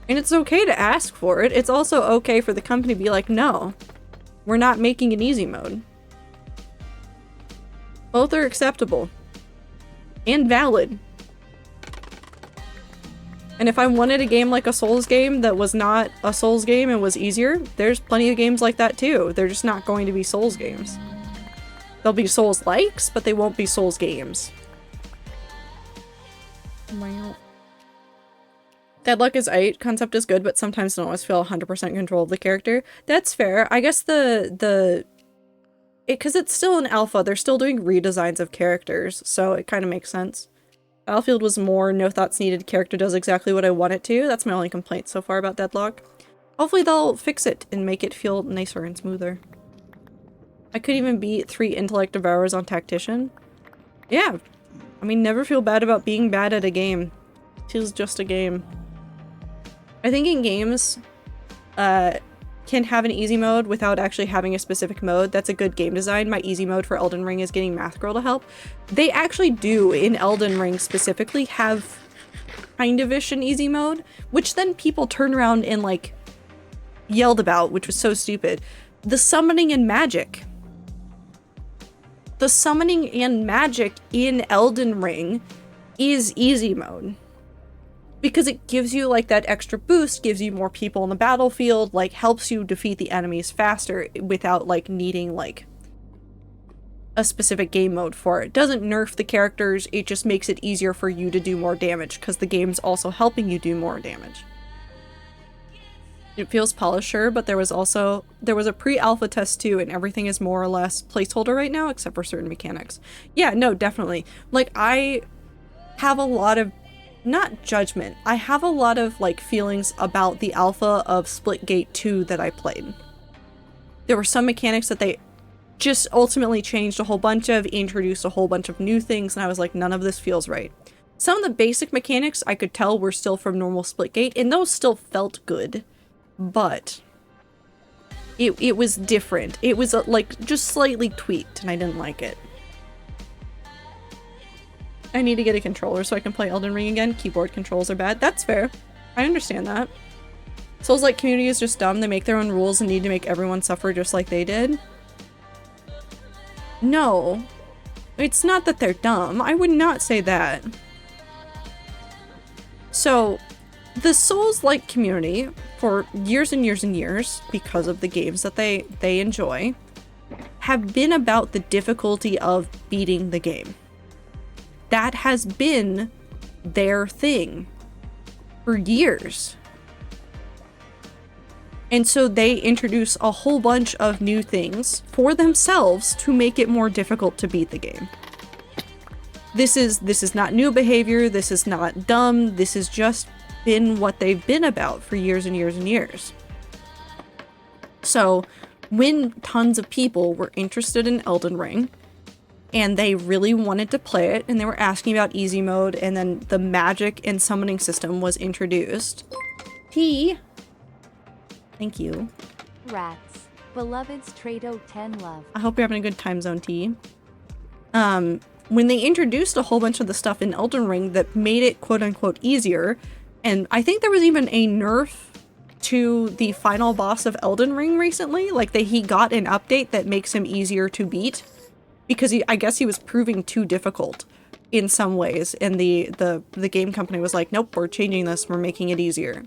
S1: And it's okay to ask for it. It's also okay for the company to be like, no, we're not making an easy mode. Both are acceptable. And valid. And if I wanted a game like a Souls game that was not a Souls game and was easier, there's plenty of games like that too. They're just not going to be Souls games. They'll be Souls-likes, but they won't be Souls games. Wow. Deadlock is aight. Concept is good, but sometimes don't always feel 100% control of the character. That's fair. I guess because it's still an alpha, they're still doing redesigns of characters, so it kind of makes sense. Battlefield was more no thoughts needed, character does exactly what I want it to. That's my only complaint so far about Deadlock. Hopefully they'll fix it and make it feel nicer and smoother. I could even beat 3 intellect devourers on Tactician. Yeah. I mean, never feel bad about being bad at a game. It is just a game. I think in games, can have an easy mode without actually having a specific mode. That's a good game design. My easy mode for Elden Ring is getting Math Girl to help. They actually do, in Elden Ring specifically, have kind of-ish an easy mode, which then people turn around and like yelled about, which was so stupid. The summoning and magic. The summoning and magic in Elden Ring is easy mode. Because it gives you like that extra boost, gives you more people in the battlefield, like helps you defeat the enemies faster without like needing like a specific game mode for it. It doesn't nerf the characters, it just makes it easier for you to do more damage because the game's also helping you do more damage. It feels polished, sure, but there was a pre-alpha test too, and everything is more or less placeholder right now except for certain mechanics. Yeah, no, definitely. Like, I have a lot of not judgment. I have a lot of like feelings about the alpha of Splitgate 2 that I played. There were some mechanics that they just ultimately changed a whole bunch of, introduced a whole bunch of new things, and I was like, none of this feels right. Some of the basic mechanics I could tell were still from normal Splitgate, and those still felt good, but it was different. It was like just slightly tweaked, and I didn't like it. I need to get a controller so I can play Elden Ring again. Keyboard controls are bad. That's fair. I understand that. Souls-like community is just dumb. They make their own rules and need to make everyone suffer just like they did. No. It's not that they're dumb. I would not say that. So, the Souls-like community, for years and years and years, because of the games that they enjoy, have been about the difficulty of beating the game. That has been their thing for years. And so they introduce a whole bunch of new things for themselves to make it more difficult to beat the game. This is not new behavior, this is not dumb, this has just been what they've been about for years and years and years. So when tons of people were interested in Elden Ring, and they really wanted to play it, and they were asking about easy mode, and then the magic and summoning system was introduced. Thank you.
S2: Rats. Beloved's Trado 10 love.
S1: I hope you're having a good time, Zone T. When they introduced a whole bunch of the stuff in Elden Ring that made it quote-unquote easier, and I think there was even a nerf to the final boss of Elden Ring recently, like he got an update that makes him easier to beat, because I guess he was proving too difficult in some ways, and the game company was like, nope, we're changing this, we're making it easier.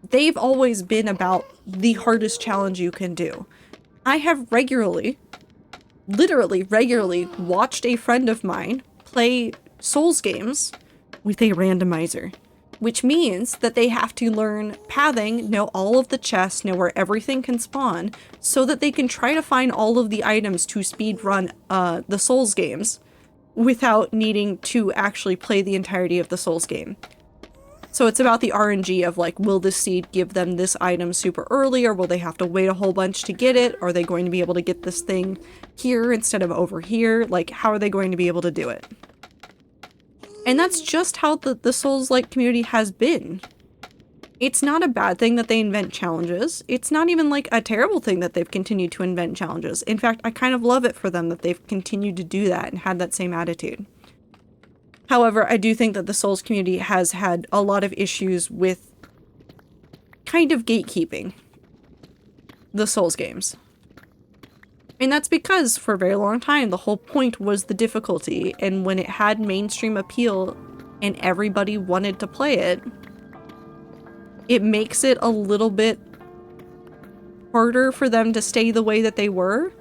S1: They've always been about the hardest challenge you can do. I have literally regularly watched a friend of mine play Souls games with a randomizer, which means that they have to learn pathing, know all of the chests, know where everything can spawn, so that they can try to find all of the items to speedrun the Souls games without needing to actually play the entirety of the Souls game. So it's about the RNG of like, will this seed give them this item super early, or will they have to wait a whole bunch to get it? Are they going to be able to get this thing here instead of over here? Like, how are they going to be able to do it? And that's just how the Souls-like community has been. It's not a bad thing that they invent challenges. It's not even like a terrible thing that they've continued to invent challenges. In fact, I kind of love it for them that they've continued to do that and had that same attitude. However, I do think that the Souls community has had a lot of issues with kind of gatekeeping the Souls games. And that's because for a very long time, the whole point was the difficulty. And when it had mainstream appeal and everybody wanted to play it, it makes it a little bit harder for them to stay the way that they were.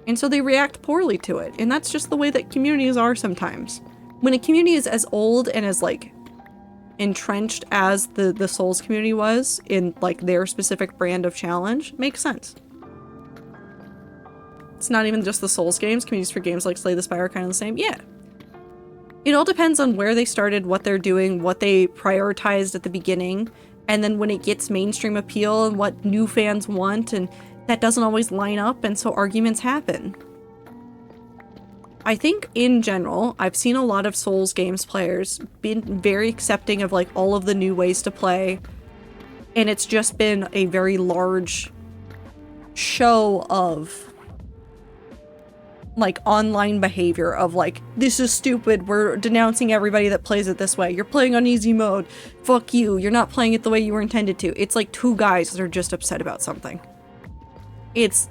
S1: And so they react poorly to it. And that's just the way that communities are sometimes. When a community is as old and as like entrenched as the Souls community was in like their specific brand of challenge, makes sense. It's not even just the Souls games. Communities for games like Slay the Spire are kind of the same. Yeah. It all depends on where they started, what they're doing, what they prioritized at the beginning, and then when it gets mainstream appeal and what new fans want, and that doesn't always line up, and so arguments happen. I think in general, I've seen a lot of Souls games players been very accepting of like all of the new ways to play, and it's just been a very large show of like online behavior of like, this is stupid, we're denouncing everybody that plays it this way, you're playing on easy mode, fuck you, you're not playing it the way you were intended to. It's like two guys that are just upset about something. It's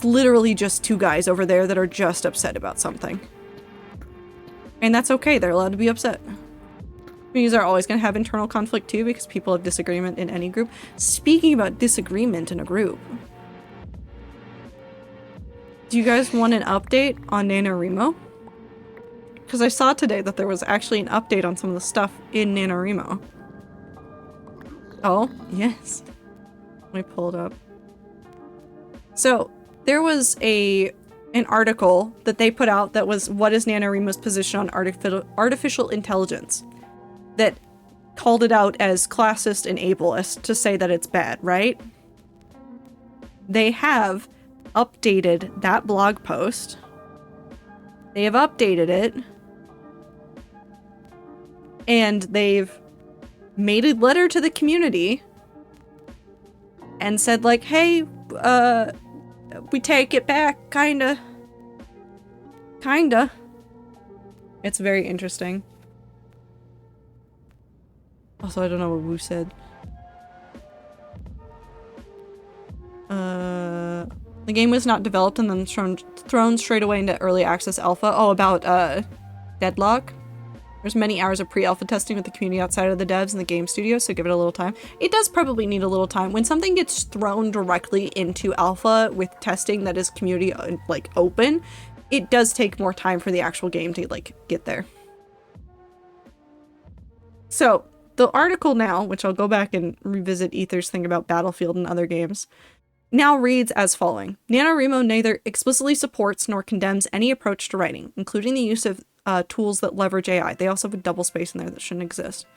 S1: literally just two guys over there that are just upset about something. And that's okay, they're allowed to be upset. Communities are always going to have internal conflict too, because people have disagreement in any group. Speaking about disagreement in a group, do you guys want an update on NaNoWriMo? Because I saw today that there was actually an update on some of the stuff in NaNoWriMo. Oh, yes. Let me pull it up. So, there was an article that they put out that was, what is NaNoWriMo's position on artificial intelligence? That called it out as classist and ableist to say that it's bad, right? They have updated that blog post. They have updated it. And they've made a letter to the community and said like, hey, we take it back, kinda. It's very interesting. Also, I don't know what Wu said. The game was not developed and then thrown straight away into early access alpha. Oh, about Deadlock. There's many hours of pre-alpha testing with the community outside of the devs and the game studio, so give it a little time. It does probably need a little time. When something gets thrown directly into alpha with testing that is community like open, it does take more time for the actual game to like get there. So the article now, which I'll go back and revisit Ether's thing about Battlefield and other games, now reads as following. NaNoWriMo neither explicitly supports nor condemns any approach to writing, including the use of tools that leverage AI. They also have a double space in there that shouldn't exist.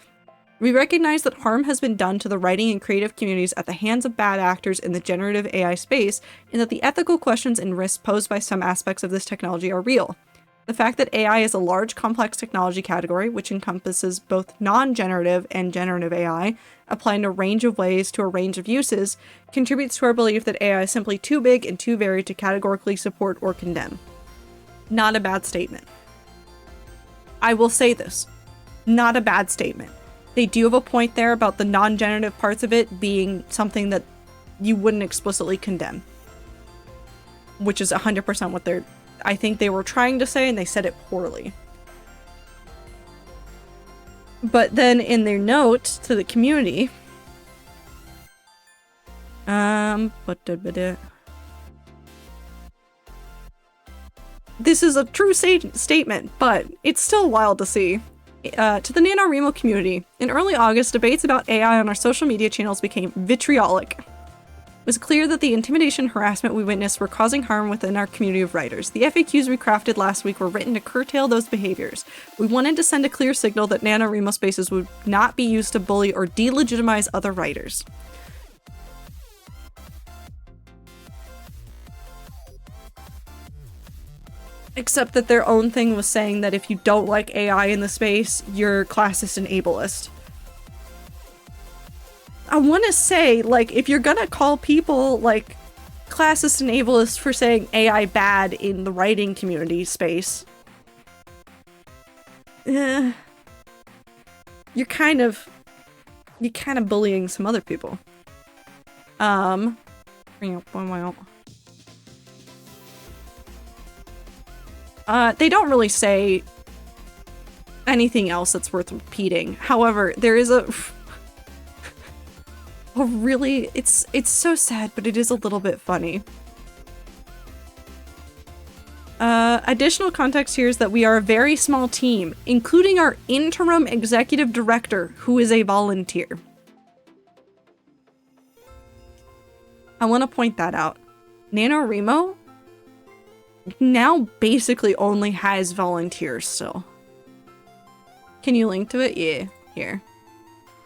S1: We recognize that harm has been done to the writing and creative communities at the hands of bad actors in the generative AI space, and that the ethical questions and risks posed by some aspects of this technology are real. The fact that AI is a large, complex technology category, which encompasses both non-generative and generative AI, applied in a range of ways to a range of uses, contributes to our belief that AI is simply too big and too varied to categorically support or condemn. Not a bad statement. I will say this. Not a bad statement. They do have a point there about the non-generative parts of it being something that you wouldn't explicitly condemn. Which is 100% what I think they were trying to say, and they said it poorly. But then in their note to the community, this is a true statement, but it's still wild to see. To the NaNoWriMo community, in early August, debates about AI on our social media channels became vitriolic. It was clear that the intimidation and harassment we witnessed were causing harm within our community of writers. The FAQs we crafted last week were written to curtail those behaviors. We wanted to send a clear signal that NaNoWriMo spaces would not be used to bully or delegitimize other writers. Except that their own thing was saying that if you don't like AI in the space, you're classist and ableist. I want to say, like, if you're gonna call people, like, classist and ableist for saying AI bad in the writing community space, you're kind of bullying some other people. They don't really say anything else that's worth repeating. However, there is a really, it's so sad, but it is a little bit funny. Additional context here is that we are a very small team, including our interim executive director, who is a volunteer. I want to point that out. NaNoWriMo now basically only has volunteers still. Can you link to it? Yeah, here.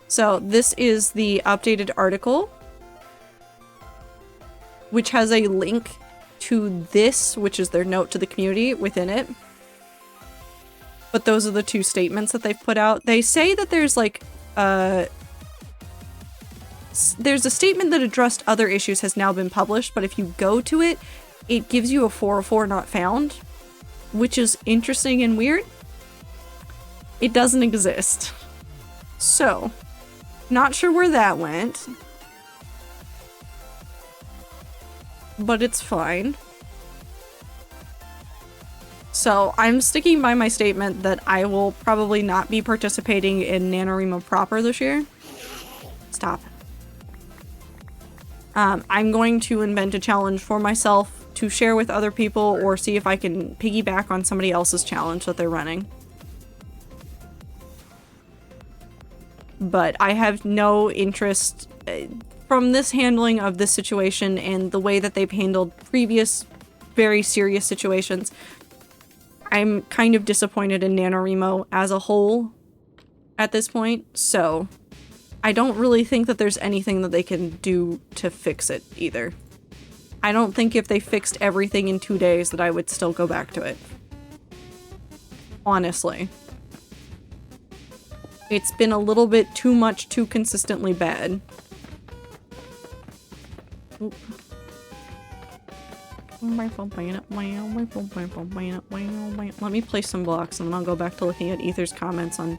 S1: So this is the updated article, which has a link to this, which is their note to the community within it. But those are the two statements that they've put out. They say that there's like there's a statement that addressed other issues has now been published, but if you go to it, it gives you a 404 not found, which is interesting and weird. It doesn't exist. So, not sure where that went, but it's fine. So I'm sticking by my statement that I will probably not be participating in NaNoWriMo proper this year. Stop. I'm going to invent a challenge for myself to share with other people or see if I can piggyback on somebody else's challenge that they're running. But I have no interest from this handling of this situation and the way that they've handled previous very serious situations. I'm kind of disappointed in NaNoWriMo as a whole at this point, so I don't really think that there's anything that they can do to fix it either. I don't think if they fixed everything in 2 days that I would still go back to it. Honestly. It's been a little bit too much, too consistently bad. Oop. Let me place some blocks and then I'll go back to looking at Ether's comments on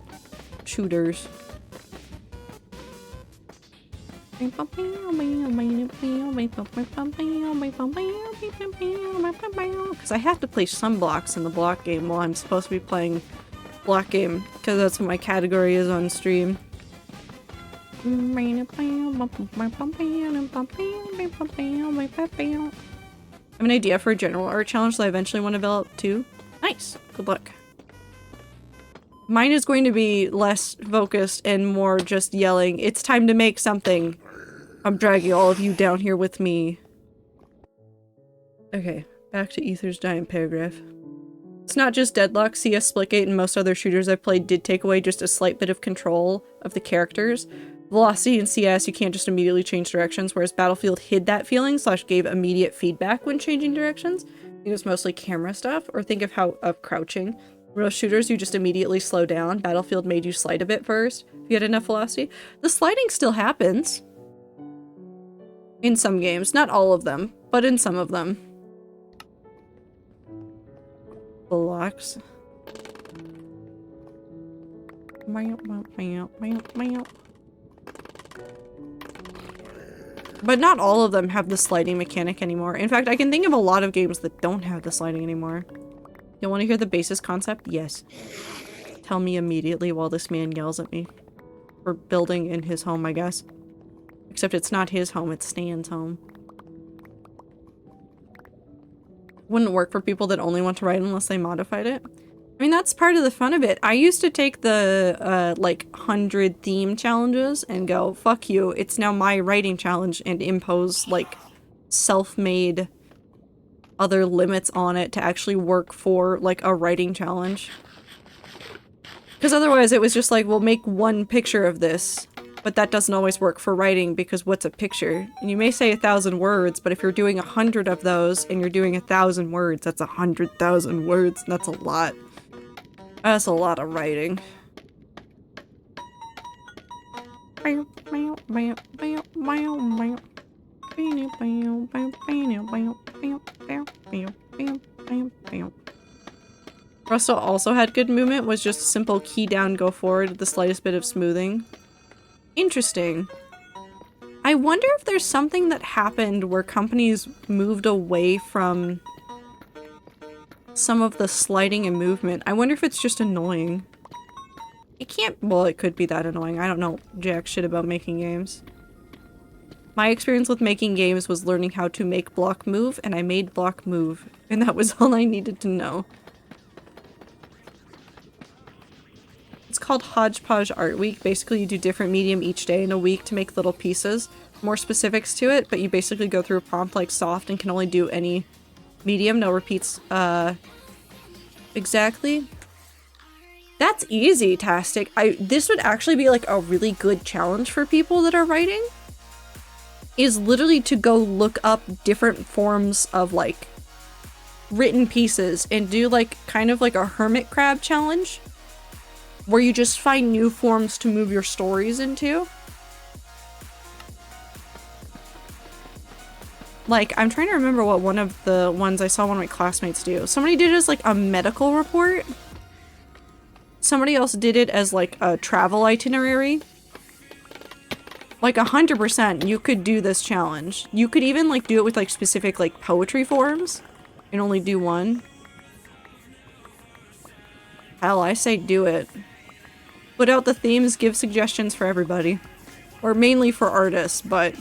S1: shooters. Because I have to place some blocks in the block game while I'm supposed to be playing block game, because that's what my category is on stream. I have an idea for a general art challenge that I eventually want to develop too. Nice. Good luck. Mine is going to be less focused and more just yelling, "It's time to make something. I'm dragging all of you down here with me." Okay, back to Ether's giant paragraph. It's not just Deadlock. CS Splitgate and most other shooters I've played did take away just a slight bit of control of the characters. Velocity in CS, you can't just immediately change directions, whereas Battlefield hid that feeling / gave immediate feedback when changing directions. It was mostly camera stuff, or think of crouching. Real shooters, you just immediately slow down. Battlefield made you slide a bit first, if you had enough velocity. The sliding still happens. In some games. Not all of them, but in some of them. Blocks. But not all of them have the sliding mechanic anymore. In fact, I can think of a lot of games that don't have the sliding anymore. You want to hear the basis concept? Yes. Tell me immediately while this man yells at me. For building in his home, I guess. Except it's not his home, it's Stan's home. Wouldn't work for people that only want to write unless they modified it. I mean, that's part of the fun of it. I used to take the, like, 100 theme challenges and go, fuck you, it's now my writing challenge, and impose, like, self-made other limits on it to actually work for, like, a writing challenge. Because otherwise it was just like, well, make one picture of this, but that doesn't always work for writing because what's a picture? And you may say 1,000 words, but if you're doing 100 of those and you're doing 1,000 words, that's 100,000 words, and that's a lot. That's a lot of writing. Russell also had good movement, was just a simple key down, go forward with the slightest bit of smoothing. Interesting. I wonder if there's something that happened where companies moved away from some of the sliding and movement. I wonder if it's just annoying. It can't- well, it could be that annoying. I don't know jack shit about making games. My experience with making games was learning how to make block move, and I made block move, and that was all I needed to know. It's called Hodgepodge Art Week. Basically, you do different medium each day in a week to make little pieces. More specifics to it, but you basically go through a prompt like soft and can only do any medium, no repeats, exactly. That's easy, Tastic. This would actually be like a really good challenge for people that are writing. Is literally to go look up different forms of like written pieces and do like kind of like a hermit crab challenge where you just find new forms to move your stories into. Like, I'm trying to remember what one of the ones I saw one of my classmates do. Somebody did it as like a medical report. Somebody else did it as like a travel itinerary. Like 100% you could do this challenge. You could even like do it with like specific like poetry forms and only do one. Hell, I say do it. Put out the themes, give suggestions for everybody. Or mainly for artists, but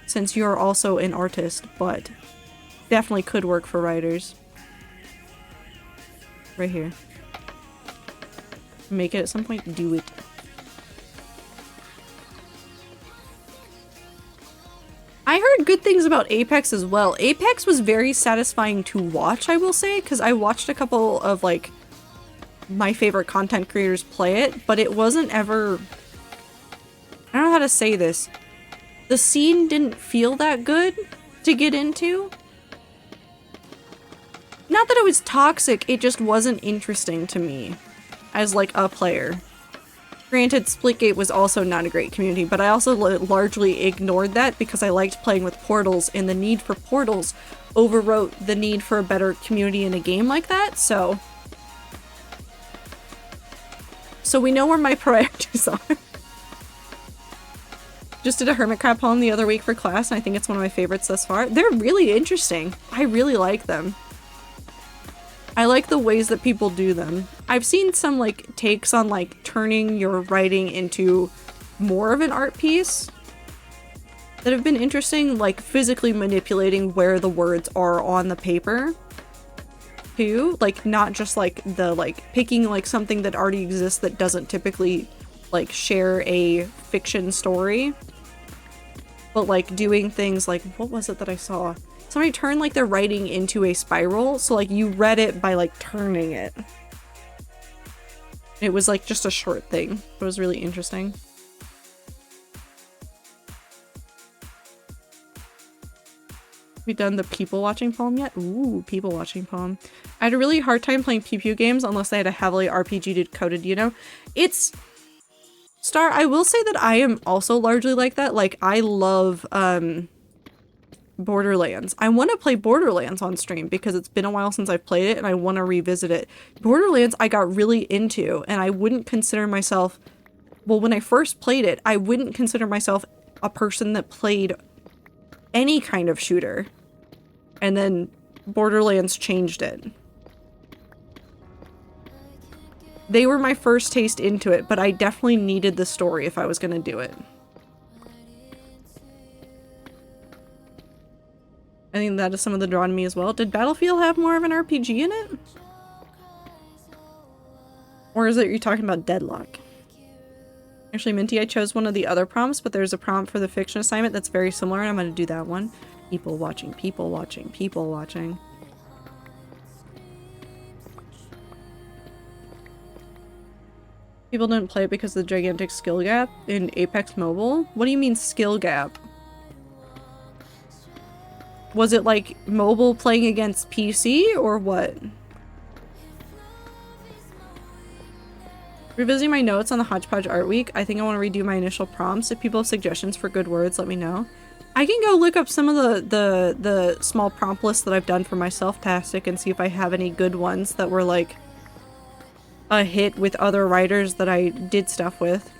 S1: since you're also an artist, but definitely could work for writers. Right here. Make it at some point, do it. I heard good things about Apex as well. Apex was very satisfying to watch, I will say, because I watched a couple of, like, my favorite content creators play it, but it wasn't ever... I don't know how to say this. The scene didn't feel that good to get into. Not that it was toxic, it just wasn't interesting to me as, like, a player. Granted, Splitgate was also not a great community, but I also largely ignored that because I liked playing with portals, and the need for portals overwrote the need for a better community in a game like that, so... So we know where my priorities are. Just did a hermit crab poem the other week for class, and I think it's one of my favorites thus far. They're really interesting. I really like them. I like the ways that people do them. I've seen some, like, takes on, like, turning your writing into more of an art piece that have been interesting, like physically manipulating where the words are on the paper, too. Like, not just, like, the, like, picking, like, something that already exists that doesn't typically, like, share a fiction story, but, like, doing things like, what was it that I saw? Somebody turned, like, their writing into a spiral, so, like, you read it by, like, turning it. It was, like, just a short thing. It was really interesting. We done the people watching poem yet? Ooh, people watching poem. I had a really hard time playing pew pew games unless they had a heavily RPG coded, you know? It's... Star, I will say that I am also largely like that. Like, I love, Borderlands. I want to play Borderlands on stream because it's been a while since I've played it and I want to revisit it. Borderlands I got really into and I wouldn't consider myself... Well, when I first played it, I wouldn't consider myself a person that played any kind of shooter. And then Borderlands changed it. They were my first taste into it, but I definitely needed the story if I was gonna do it. I think that is some of the draw to me as well. Did Battlefield have more of an RPG in it? Or is it you're talking about Deadlock? Actually, Minty, I chose one of the other prompts, but there's a prompt for the fiction assignment that's very similar, and I'm gonna do that one. People watching, people watching, people watching. People didn't play it because of the gigantic skill gap in Apex Mobile? What do you mean skill gap? Was it like mobile playing against PC or what? Revisiting my notes on the Hodgepodge Art Week, I think I want to redo my initial prompts. If people have suggestions for good words, let me know. I can go look up some of the small prompt lists that I've done for myself, Tastic, and see if I have any good ones that were like a hit with other writers that I did stuff with.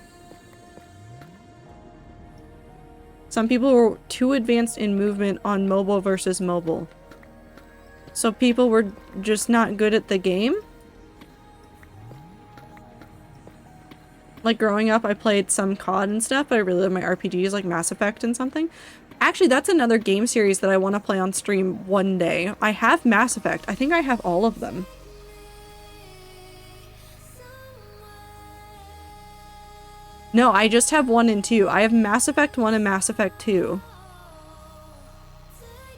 S1: Some people were too advanced in movement on mobile versus mobile. So people were just not good at the game. Like growing up, I played some COD and stuff, but I really love my RPGs like Mass Effect and something. Actually, that's another game series that I want to play on stream one day. I have Mass Effect. I think I have all of them. No, I just have 1 and 2. I have Mass Effect 1 and Mass Effect 2.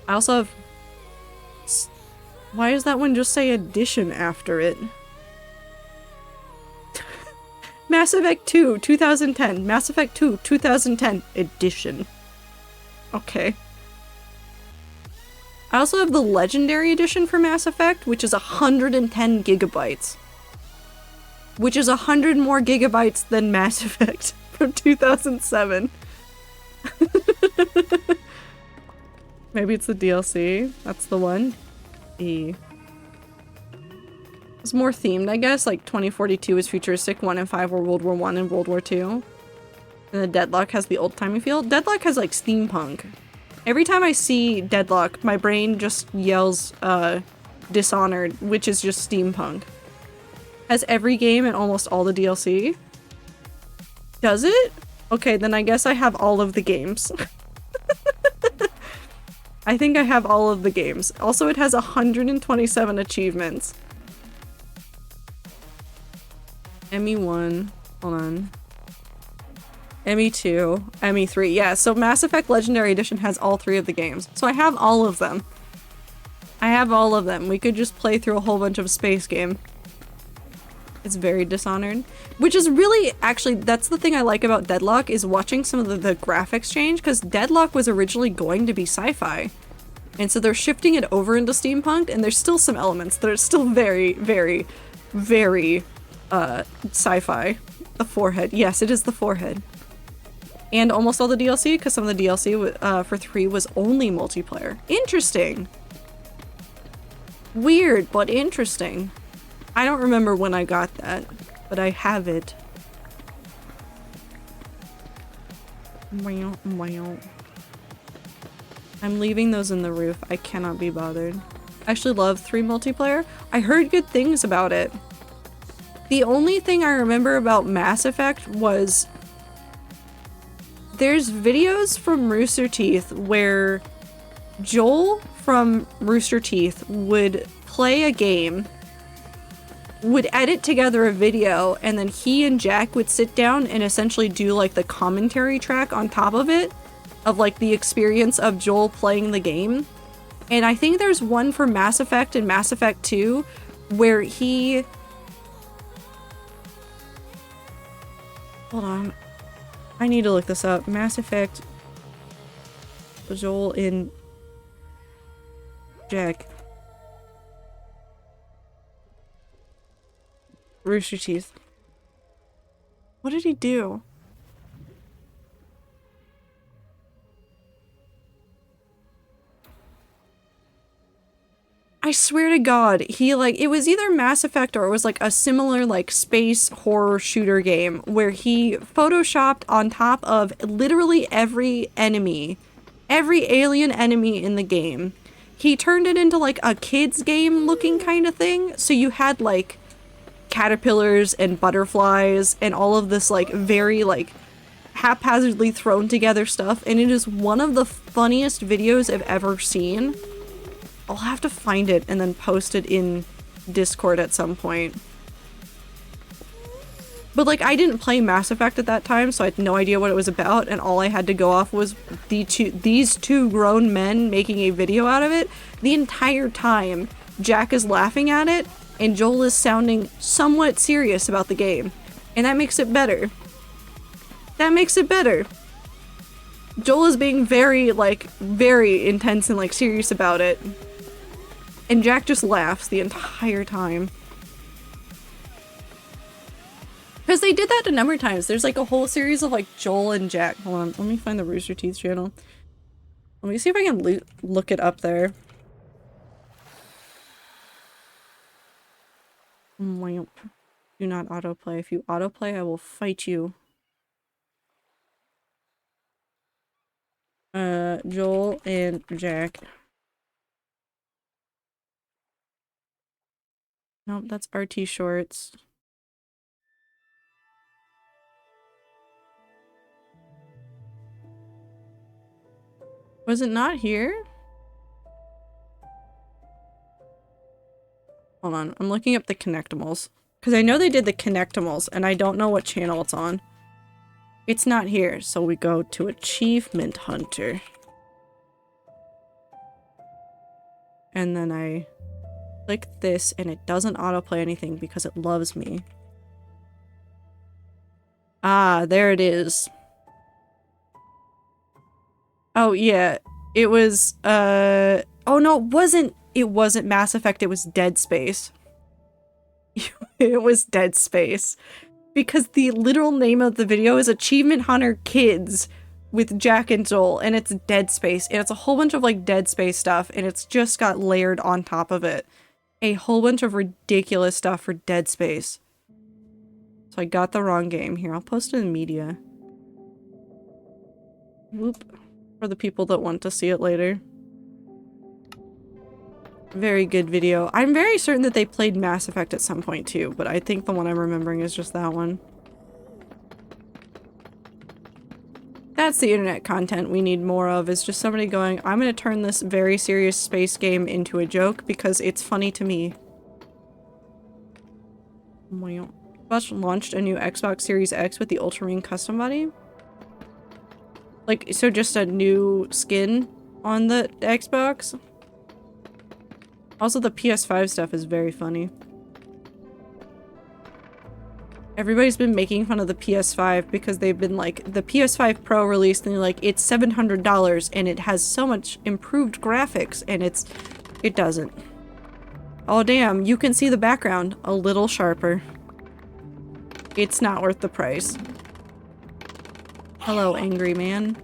S1: I also have... Why does that one just say edition after it? Mass Effect 2, 2010. Mass Effect 2, 2010 edition. Okay. I also have the Legendary Edition for Mass Effect, which is 110 gigabytes. Which is 100 more gigabytes than Mass Effect from 2007. Maybe it's the DLC. That's the one. E. It's more themed, I guess. Like 2042 is futuristic, 1 and 5 were World War I and World War II. And the Deadlock has the old-timey feel. Deadlock has like steampunk. Every time I see Deadlock, my brain just yells Dishonored, which is just steampunk. Has every game and almost all the DLC. Does it? Okay, then I guess I have all of the games. I think I have all of the games. Also, it has 127 achievements. ME1. Hold on. ME2. ME3. Yeah, so Mass Effect Legendary Edition has all 3 of the games. So I have all of them. I have all of them. We could just play through a whole bunch of space game. It's very Dishonored. Which is really, actually, that's the thing I like about Deadlock, is watching some of the graphics change, because Deadlock was originally going to be sci-fi. And so they're shifting it over into steampunk, and there's still some elements that are still very, very, very, sci-fi. The forehead. Yes, it is the forehead. And almost all the DLC, because some of the DLC for 3 was only multiplayer. Interesting! Weird, but interesting. I don't remember when I got that, but I have it. I'm leaving those in the roof. I cannot be bothered. I actually love 3 multiplayer. I heard good things about it. The only thing I remember about Mass Effect was there's videos from Rooster Teeth where Joel from Rooster Teeth would play a game, would edit together a video, and then he and Jack would sit down and essentially do like the commentary track on top of it, of like the experience of Joel playing the game. And I think there's one for Mass Effect and Mass Effect 2 where he... Hold on. I need to look this up. Mass Effect Joel in Jack. Rooster Teeth. What did he do? I swear to God, he like, it was either Mass Effect or it was like a similar like space horror shooter game where he photoshopped on top of literally every enemy, every alien enemy in the game. He turned it into like a kid's game looking kind of thing. So you had like caterpillars and butterflies and all of this like very like haphazardly thrown together stuff. And it is one of the funniest videos I've ever seen. I'll have to find it and then post it in Discord at some point. But like, I didn't play Mass Effect at that time, so I had no idea what it was about, and all I had to go off was these two grown men making a video out of it. The entire time, Jack is laughing at it, and Joel is sounding somewhat serious about the game. And that makes it better. That makes it better. Joel is being very, like, very intense and, like, serious about it. And Jack just laughs the entire time. Because they did that a number of times. There's like a whole series of like Joel and Jack. Hold on, let me find the Rooster Teeth channel. Let me see if I can look it up there. Do not autoplay. If you autoplay, I will fight you. Joel and Jack. Nope, that's RT Shorts. Was it not here? Hold on, I'm looking up the Connectimals. Because I know they did the Connectimals, and I don't know what channel it's on. It's not here, so we go to Achievement Hunter. And then I click this, and it doesn't autoplay anything because it loves me. Ah, there it is. Oh, yeah. It was, oh no, it wasn't Mass Effect, it was Dead Space. It was Dead Space. Because the literal name of the video is Achievement Hunter Kids with Jack and Joel, and it's Dead Space. And it's a whole bunch of, like, Dead Space stuff, and it's just got layered on top of it. A whole bunch of ridiculous stuff for Dead Space. So I got the wrong game. Here, I'll post it in media. Whoop. For the people that want to see it later. Very good video. I'm very certain that they played Mass Effect at some point too, but I think the one I'm remembering is just that one. That's the internet content we need more of, is just somebody going, I'm gonna turn this very serious space game into a joke because it's funny to me. Xbox launched a new Xbox Series X with the Ultramarine custom body? Like, so just a new skin on the Xbox? Also, the PS5 stuff is very funny. Everybody's been making fun of the PS5 because they've been like, the PS5 Pro released and they're like, it's $700 and it has so much improved graphics, and it doesn't. Oh damn, you can see the background a little sharper. It's not worth the price. Hello, angry man.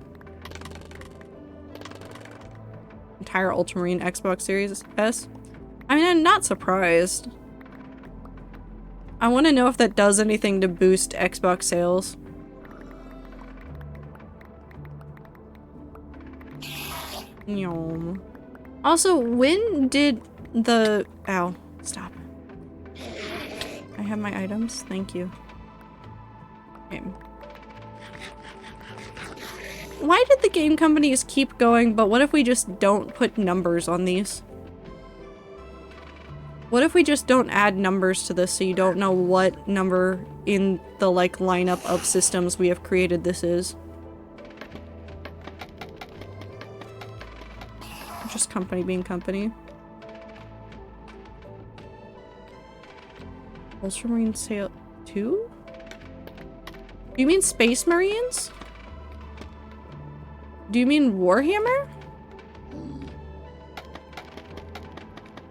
S1: Entire Ultramarine Xbox Series S. I mean, I'm not surprised. I want to know if that does anything to boost Xbox sales. Yum. Also, when did the... Ow. Stop. I have my items. Thank you. Okay. Why did the game companies keep going, but what if we just don't put numbers on these? What if we just don't add numbers to this so you don't know what number in the, like, lineup of systems we have created this is? Just company being company. Ultramarine Sail 2? Do you mean Space Marines? Do you mean Warhammer?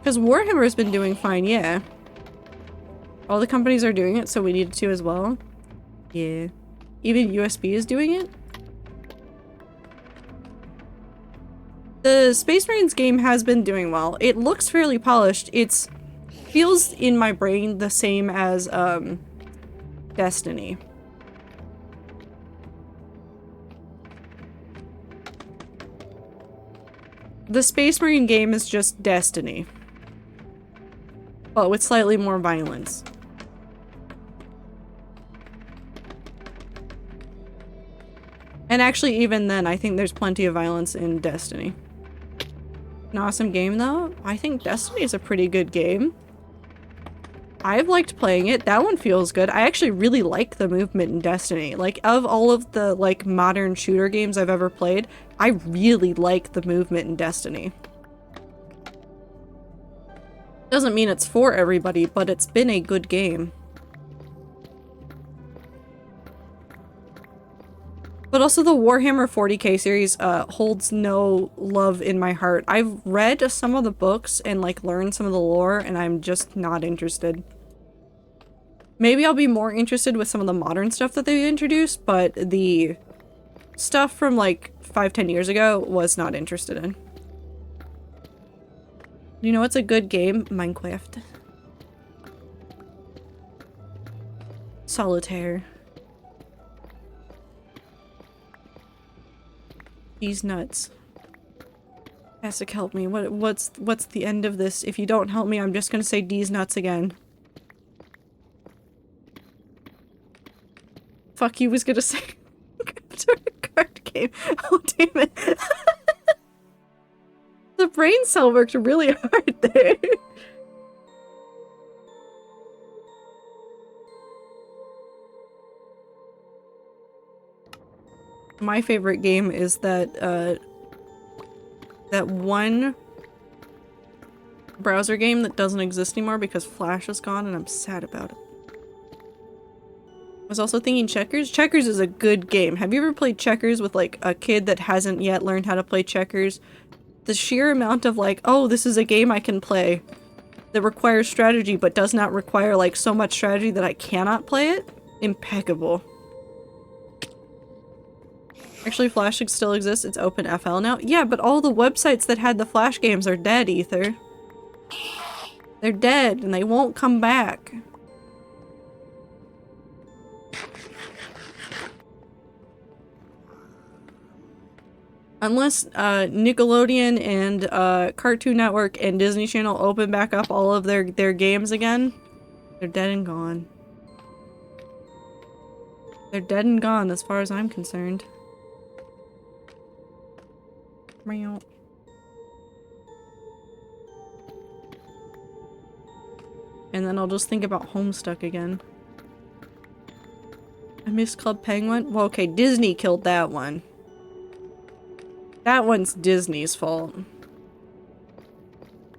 S1: Because Warhammer's been doing fine, yeah. All the companies are doing it, so we need to as well. Yeah. Even USB is doing it? The Space Marines game has been doing well. It looks fairly polished. It's feels in my brain the same as Destiny. The Space Marine game is just Destiny, but with slightly more violence. And actually, even then, I think there's plenty of violence in Destiny. An awesome game, though. I think Destiny is a pretty good game. I've liked playing it. That one feels good. I actually really like the movement in Destiny. Like, of all of the, like, modern shooter games I've ever played, I really like the movement in Destiny. Doesn't mean it's for everybody, but it's been a good game. But also the Warhammer 40k series holds no love in my heart. I've read some of the books and like learned some of the lore, and I'm just not interested. Maybe I'll be more interested with some of the modern stuff that they've introduced, but the stuff from like 5-10 years ago was not interested in. You know what's a good game? Minecraft. Solitaire. These nuts. Hasek, help me. What's the end of this? If you don't help me, I'm just gonna say D's nuts again. Fuck, you was gonna say card game. Oh damn it. The brain cell worked really hard there. My favorite game is that that one browser game that doesn't exist anymore because Flash is gone, and I'm sad about it. I was also thinking Checkers. Checkers is a good game. Have you ever played Checkers with like a kid that hasn't yet learned how to play checkers? The sheer amount of like, oh, this is a game I can play that requires strategy but does not require like so much strategy that I cannot play it? Impeccable. Actually, Flash still exists. It's OpenFL now. Yeah, but all the websites that had the Flash games are dead, Ether. They're dead, and they won't come back. Unless Nickelodeon and Cartoon Network and Disney Channel open back up all of their games again, they're dead and gone. They're dead and gone as far as I'm concerned. Meow. And then I'll just think about Homestuck again. I miss Club Penguin? Well, okay, Disney killed that one. That one's Disney's fault.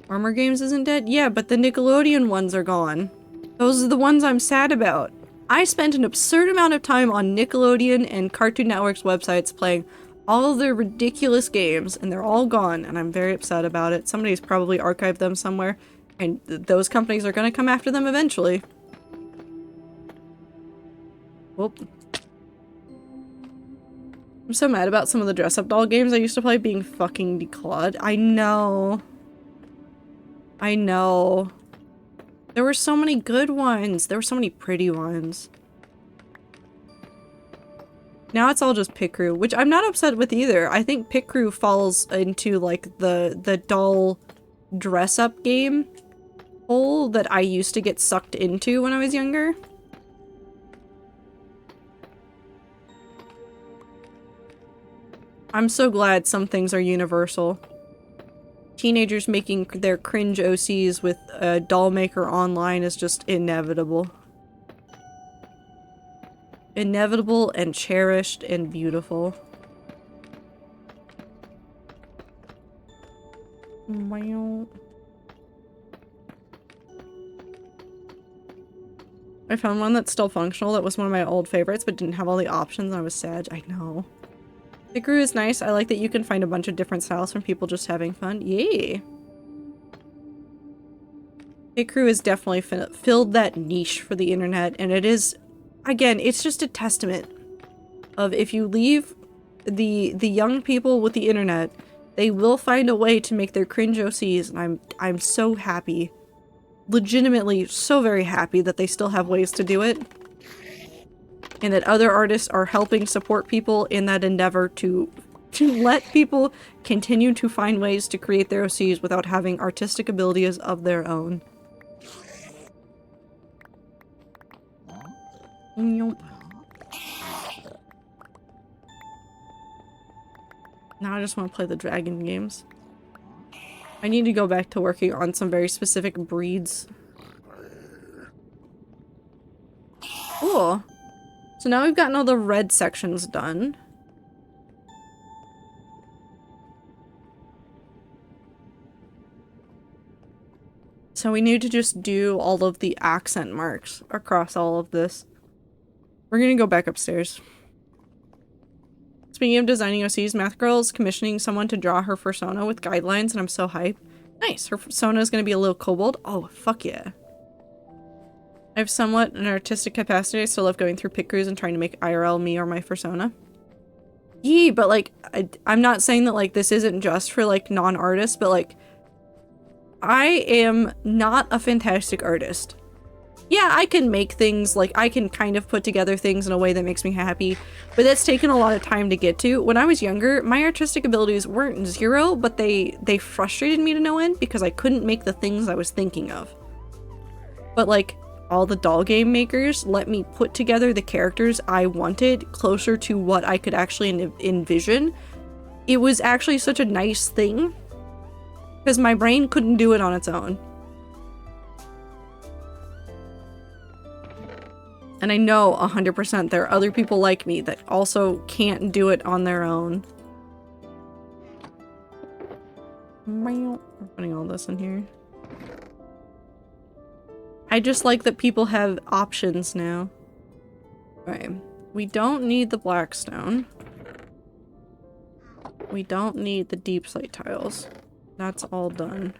S1: Armor Games isn't dead? Yeah, but the Nickelodeon ones are gone. Those are the ones I'm sad about. I spent an absurd amount of time on Nickelodeon and Cartoon Network's websites playing all of their ridiculous games, and they're all gone, and I'm very upset about it. Somebody's probably archived them somewhere, and those companies are gonna come after them eventually. Whoop. I'm so mad about some of the dress-up doll games I used to play being fucking declawed. I know. I know. There were so many good ones. There were so many pretty ones. Now it's all just Pit Crew, which I'm not upset with either. I think Pit Crew falls into like the doll dress-up game hole that I used to get sucked into when I was younger. I'm so glad some things are universal. Teenagers making their cringe OCs with Doll Maker Online is just inevitable. Inevitable and cherished and beautiful. Wow. I found one that's still functional that was one of my old favorites but didn't have all the options and I was sad. I know. The Crew is nice. I like that you can find a bunch of different styles from people just having fun. Yay! Pit Crew has definitely filled that niche for the internet, and it is, again, it's just a testament of if you leave the young people with the internet, they will find a way to make their cringe OCs, and I'm so happy. Legitimately so very happy that they still have ways to do it. And that other artists are helping support people in that endeavor to let people continue to find ways to create their OCs without having artistic abilities of their own. Now I just want to play the dragon games. I need to go back to working on some very specific breeds. Cool. So now we've gotten all the red sections done. So we need to just do all of the accent marks across all of this. We're gonna go back upstairs. Speaking of designing OCs, Math Girl is commissioning someone to draw her persona with guidelines, and I'm so hyped. Nice, her persona is gonna be a little kobold. Oh, fuck yeah. I have somewhat an artistic capacity. I still love going through pit crews and trying to make IRL me or my persona. Yee, but like, I'm not saying that like this isn't just for like non-artists, but like, I am not a fantastic artist. Yeah, I can make things, like I can kind of put together things in a way that makes me happy, but that's taken a lot of time to get to. When I was younger, my artistic abilities weren't zero, but they frustrated me to no end because I couldn't make the things I was thinking of. But like, all the doll game makers let me put together the characters I wanted closer to what I could actually envision. It was actually such a nice thing because my brain couldn't do it on its own. And I know 100% there are other people like me that also can't do it on their own. I'm putting all this in here. I just like that people have options now. Okay, we don't need the blackstone. We don't need the deep slate tiles. That's all done.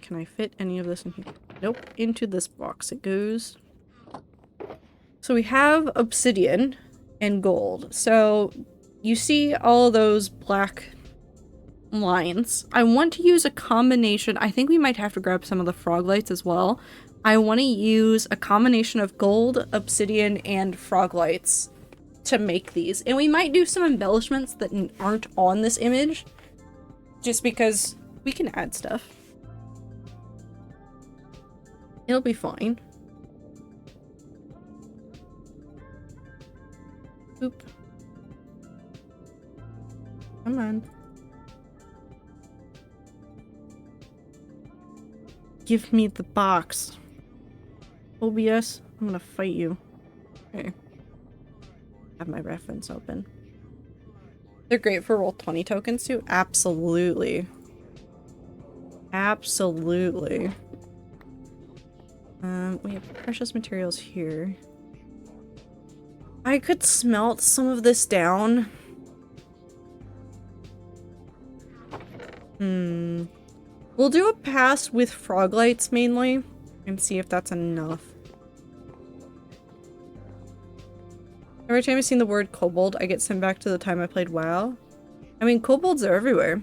S1: Can I fit any of this in here? Nope, into this box it goes. So we have obsidian and gold. So you see all those black lines. I want to use a combination. I think we might have to grab some of the frog lights as well. I want to use a combination of gold, obsidian, and frog lights to make these. And we might do some embellishments that aren't on this image, just because we can add stuff. It'll be fine. Oop. Come on. Give me the box. OBS, I'm gonna fight you. Okay. Have my reference open. They're great for Roll20 tokens too? Absolutely. Absolutely. We have precious materials here. I could smelt some of this down. We'll do a pass with frog lights mainly and see if that's enough. Every time I've seen the word kobold, I get sent back to the time I played WoW. I mean, kobolds are everywhere.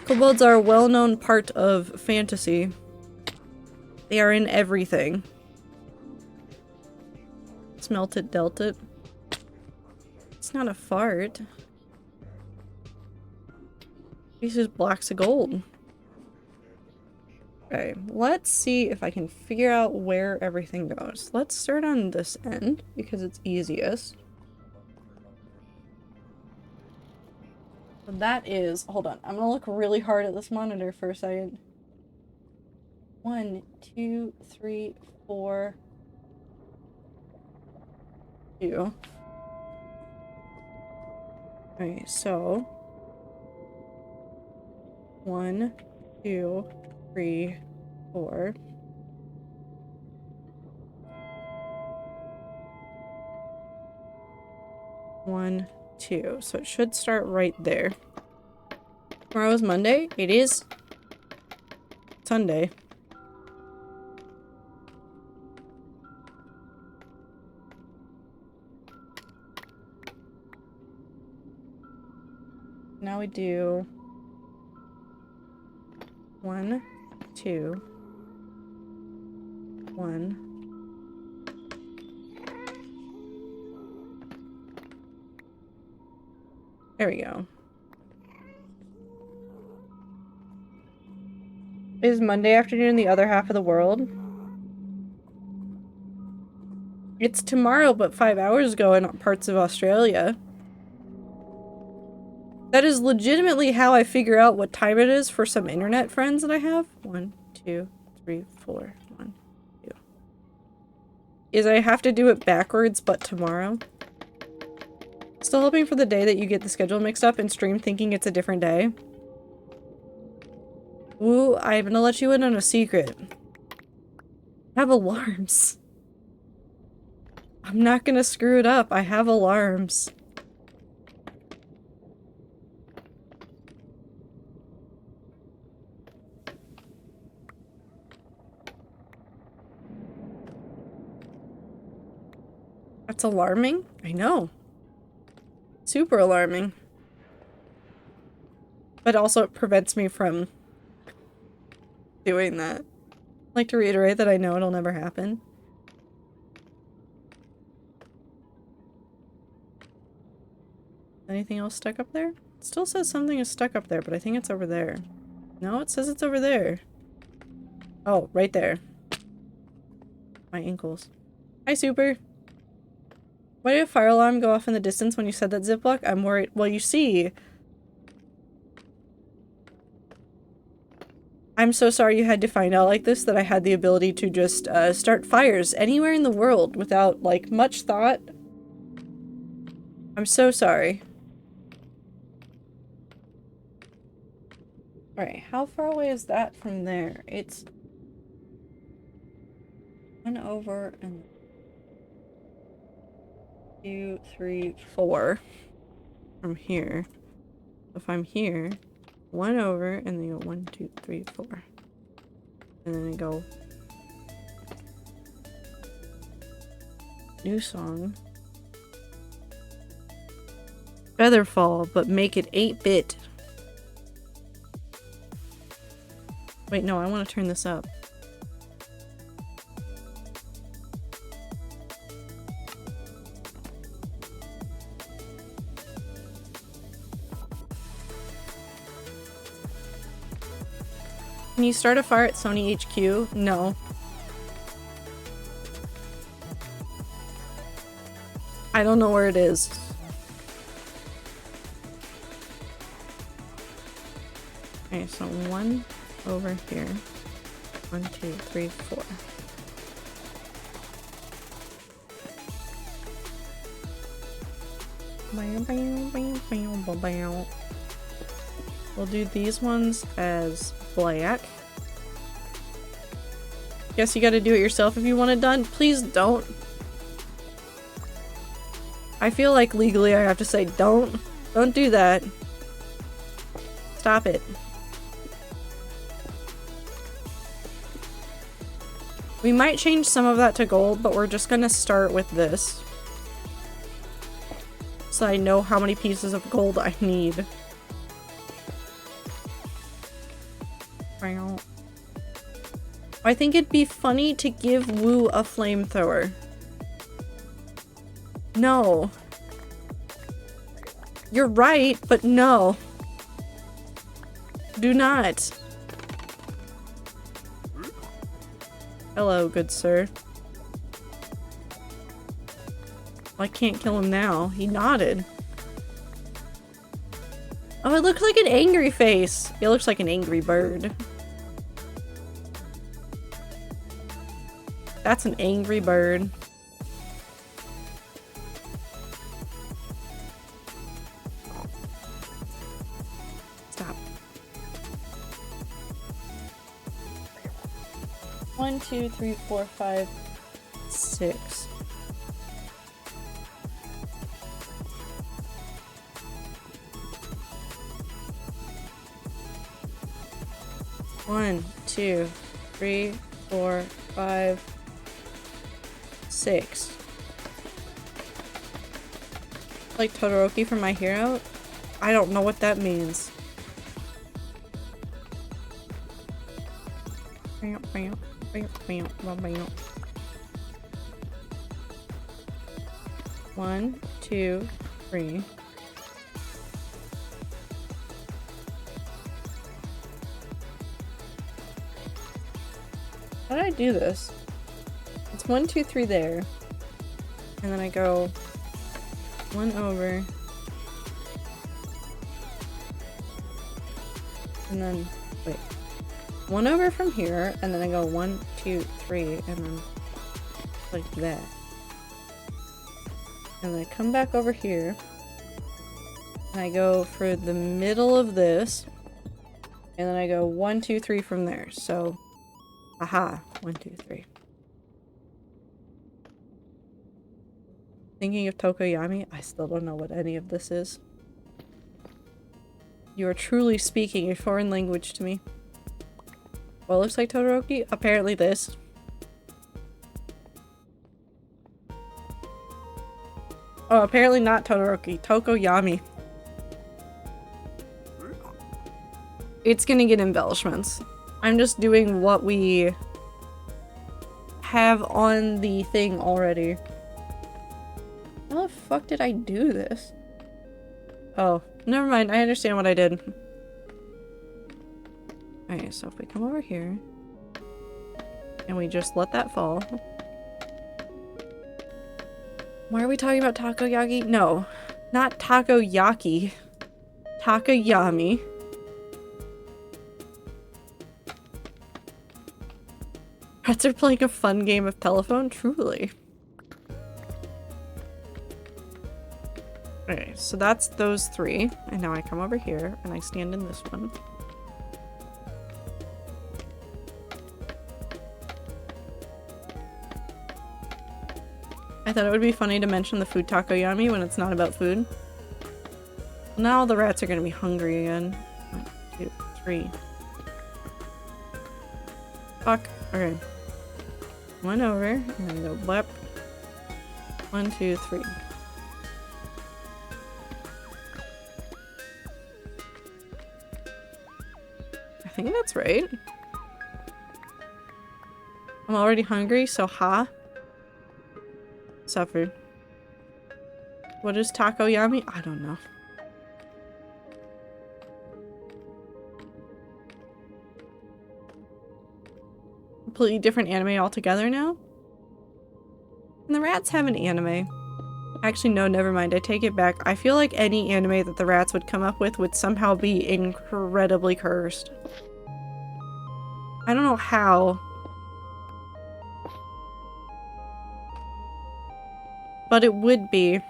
S1: Kobolds are a well-known part of fantasy. They are in everything. Smelt it, dealt it. It's not a fart. These are blocks of gold. Okay, let's see if I can figure out where everything goes. Let's start on this end because it's easiest. So that is, hold on, I'm gonna look really hard at this monitor for a second. 1, 2, 3, 4, 2. Okay, so 1, 2, 3, 4. One, two. So it should start right there. Tomorrow is Monday? It is Sunday. Now we do 1, 2, 1. There we go. Is Monday afternoon the other half of the world? It's tomorrow, but 5 hours ago in parts of Australia. That is legitimately how I figure out what time it is for some internet friends that I have. 1, 2, 3, 4. 1, 2. Is I have to do it backwards, but tomorrow. Still hoping for the day that you get the schedule mixed up and stream thinking it's a different day. Woo, I'm gonna let you in on a secret. I have alarms. I'm not gonna screw it up. I have alarms. That's alarming? I know. Super alarming. But also it prevents me from doing that. I'd like to reiterate that I know it'll never happen. Anything else stuck up there? It still says something is stuck up there, but I think it's over there. No, it says it's over there. Oh, right there. My ankles. Hi, Super. Why did a fire alarm go off in the distance when you said that, Ziploc? I'm worried. Well, you see... I'm so sorry you had to find out like this, that I had the ability to just start fires anywhere in the world without, like, much thought. I'm so sorry. Alright, how far away is that from there? It's 1 over and 2, 3, 4 from here. If I'm here, 1 over and then go 1, 2, 3, 4. And then I go new song. Featherfall, but make it 8-bit. Wait, no, I want to turn this up. Can you start a fire at Sony HQ? No. I don't know where it is. Okay, so 1 over here. 1, 2, 3, 4. We'll do these ones as black. Guess you gotta do it yourself if you want it done. Please don't. I feel like legally I have to say don't. Don't do that. Stop it. We might change some of that to gold, but we're just gonna start with this. So I know how many pieces of gold I need. I think it'd be funny to give Woo a flamethrower. No. You're right, but no. Do not. Hello, good sir. I can't kill him now. He nodded. Oh, it looks like an angry face. It looks like an angry bird. That's an angry bird. Stop. 1, 2, 3, 4, 5, 6. 1, 2, 3, 4, 5, 6. Like Todoroki from My Hero? I don't know what that means. One, 2, 3. How did I do this? It's 1, 2, 3 there. And then I go 1 over. And then, wait. 1 over from here, and then I go 1, 2, 3, and then like that. And then I come back over here. And I go for the middle of this. And then I go 1, 2, 3 from there. So, aha. 1, 2, 3. Thinking of Tokoyami? I still don't know what any of this is. You are truly speaking a foreign language to me. What looks like Todoroki? Apparently this. Oh, apparently not Todoroki. Tokoyami. It's gonna get embellishments. I'm just doing what we have on the thing already. How the fuck did I do this? Oh, never mind. I understand what I did. Okay, so if we come over here and we just let that fall. Why are we talking about takoyaki? No, not takoyaki. Takoyami. Rats are playing a fun game of telephone? Truly. Okay, so that's those 3. And now I come over here and I stand in this one. I thought it would be funny to mention the food takoyami when it's not about food. Now the rats are gonna be hungry again. 1, 2, 3. Fuck. Okay. 1 over, and then go blep. 1, 2, 3. I think that's right. I'm already hungry, so ha. Suffered. What is takoyami? I don't know. Completely different anime altogether now? And the rats have an anime. Actually, no, never mind. I take it back. I feel like any anime that the rats would come up with would somehow be incredibly cursed. I don't know how. But it would be.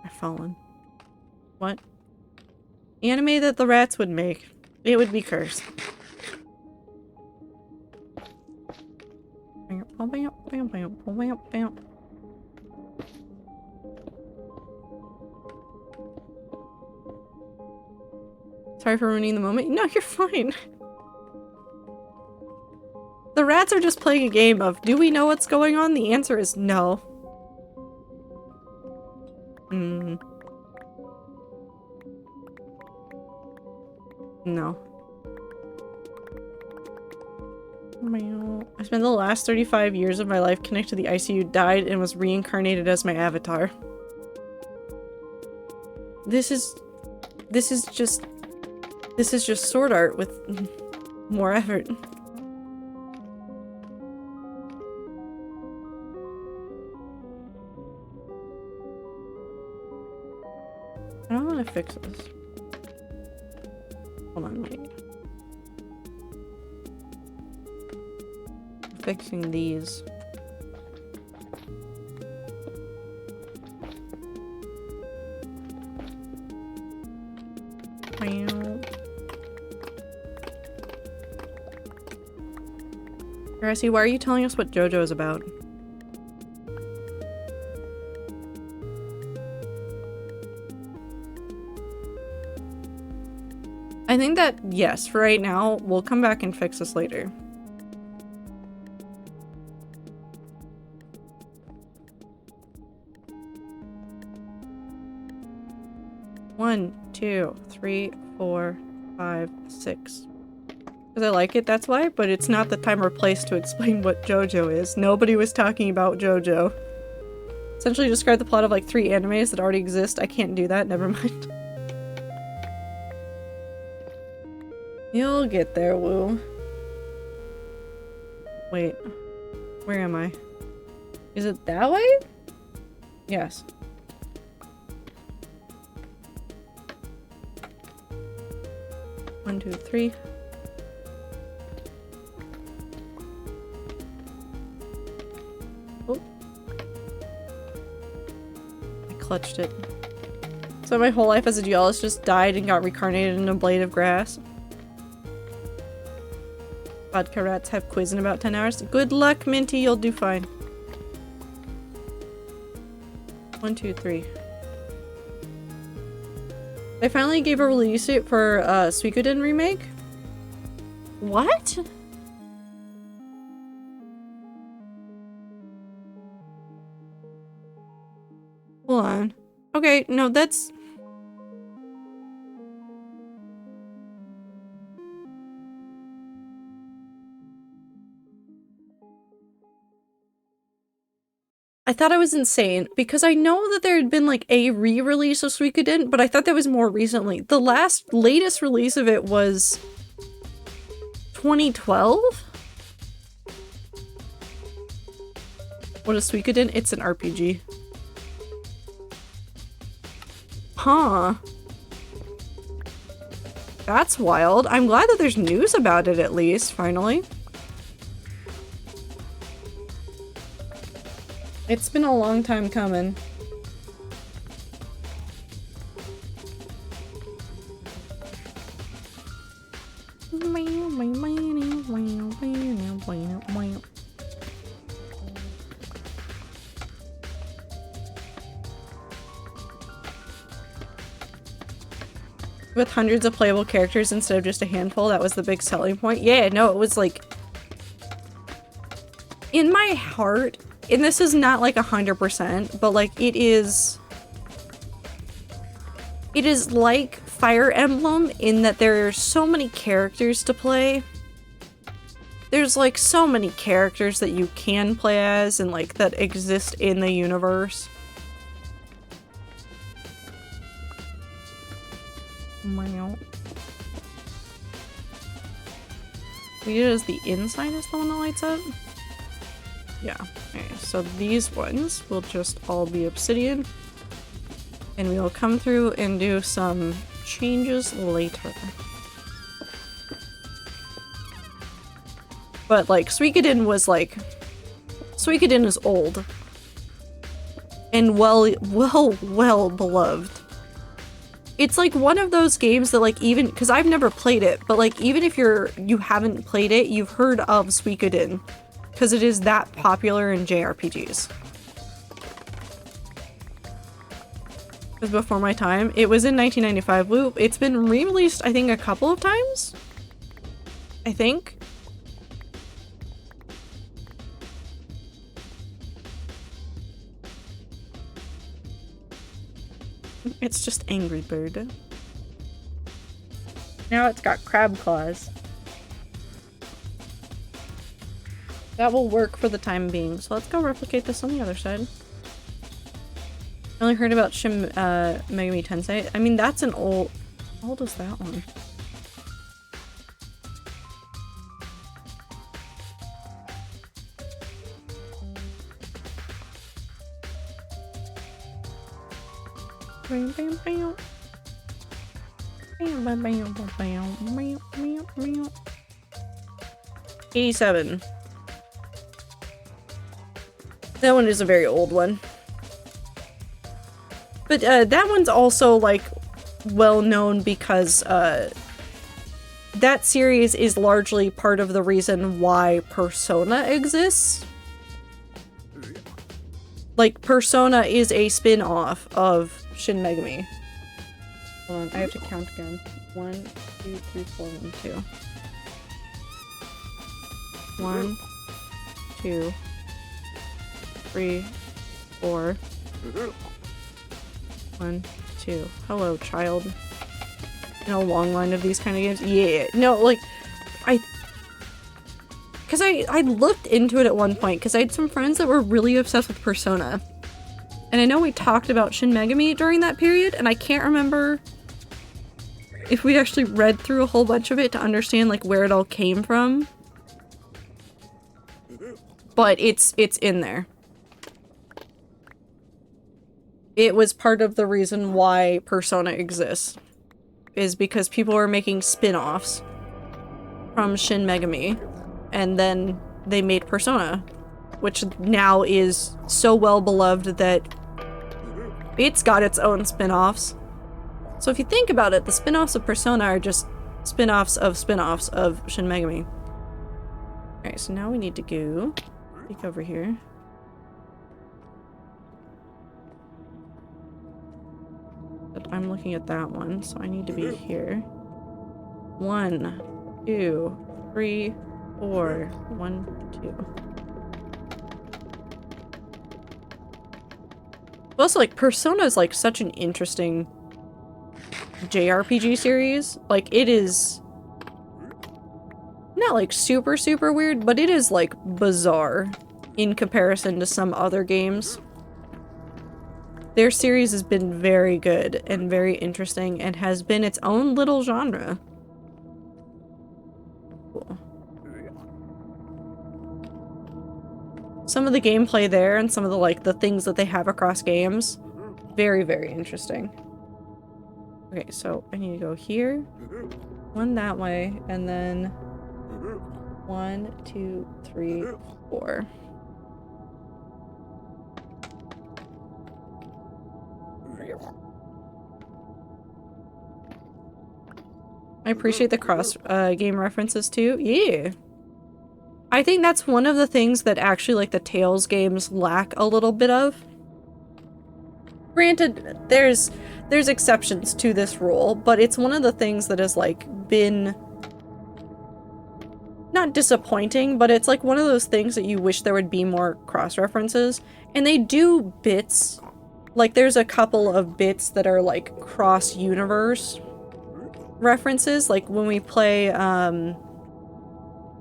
S1: I've fallen. What? Anime that the rats would make. It would be cursed. Sorry for ruining the moment. No, you're fine. The rats are just playing a game of, do we know what's going on? The answer is no. No. I spent the last 35 years of my life connected to the ICU, died, and was reincarnated as my avatar. This is just sword art with more effort. I don't want to fix this. Hold on, wait. I'm fixing these. Gracie, why are you telling us what JoJo is about? I think that, yes, for right now, we'll come back and fix this later. One, two, three, 4, 5, 6. Because I like it, that's why, but it's not the time or place to explain what JoJo is. Nobody was talking about JoJo. Essentially describe the plot of like 3 animes that already exist. I can't do that, never mind. You'll get there, Woo. Wait. Where am I? Is it that way? Yes. One, two, three. Oh. I clutched it. So my whole life as a geologist just died and got reincarnated in a blade of grass. Vodka rats have quiz in about 10 hours. Good luck, Minty, you'll do fine. 1, 2, 3. They finally gave a release date for Suikoden remake. What? Hold on. Okay, no, that's... I thought I was insane because I know that there had been like a re-release of Suikoden, but I thought that was more recently. The latest release of it was 2012? What is Suikoden? It's an RPG. Huh. That's wild. I'm glad that there's news about it at least, finally. It's been a long time coming. With hundreds of playable characters instead of just a handful, that was the big selling point. Yeah, no, it was like... in my heart... and this is not like 100%, but like it is like Fire Emblem in that there are so many characters to play. There's like so many characters that you can play as and like that exist in the universe. We did it as the inside is the one that lights up? Yeah. Okay, so these ones will just all be obsidian. And we will come through and do some changes later. But like, Suikoden was like... Suikoden is old. And well beloved. It's like one of those games that like even... because I've never played it, but like even if you haven't played it, you've heard of Suikoden. Because it is that popular in JRPGs. It was before my time. It was in 1995. Woo. It's been re-released, I think, a couple of times? I think. It's just Angry Bird. Now it's got crab claws. That will work for the time being. So let's go replicate this on the other side. I only heard about Shin Megami Tensei. I mean, that's an old... How old is that one? Bam, bam, bam. Bam, bam, bam, bam, bam, bam, bam. 87. That one is a very old one. But that one's also like well known because that series is largely part of the reason why Persona exists. Like, Persona is a spin-off of Shin Megami. Hold on, I have to count again. 1, 2, 3, 4, 1, 2. 1, 2, 3, 4. 1, 2. Hello, child. In a long line of these kind of games. Yeah. No, like, because I looked into it at one point, because I had some friends that were really obsessed with Persona. And I know we talked about Shin Megami during that period, and I can't remember if we actually read through a whole bunch of it to understand, like, where it all came from. But it's in there. It was part of the reason why Persona exists. Is because people were making spin-offs from Shin Megami. And then they made Persona. Which now is so well beloved that it's got its own spin-offs. So if you think about it, the spin-offs of Persona are just spin-offs of Shin Megami. Alright, so now we need to go peek over here. But I'm looking at that one, so I need to be here. 1, 2, 3, 4. 1, 2. Also, like, Persona is, like, such an interesting JRPG series. Like, it is not, like, super, super weird, but it is, like, bizarre in comparison to some other games. Their series has been very good and very interesting and has been its own little genre. Cool. Some of the gameplay there and some of the, like, the things that they have across games, very, very interesting. Okay, so I need to go here, one that way, and then 1, 2, 3, 4. I appreciate the cross game references too. Yeah. I think that's one of the things that actually, like, the Tales games lack a little bit of. Granted, there's exceptions to this rule, but it's one of the things that has, like, been not disappointing, but it's like one of those things that you wish there would be more cross references. And they do bits. Like, there's a couple of bits that are, like, cross-universe references. Like, when we play,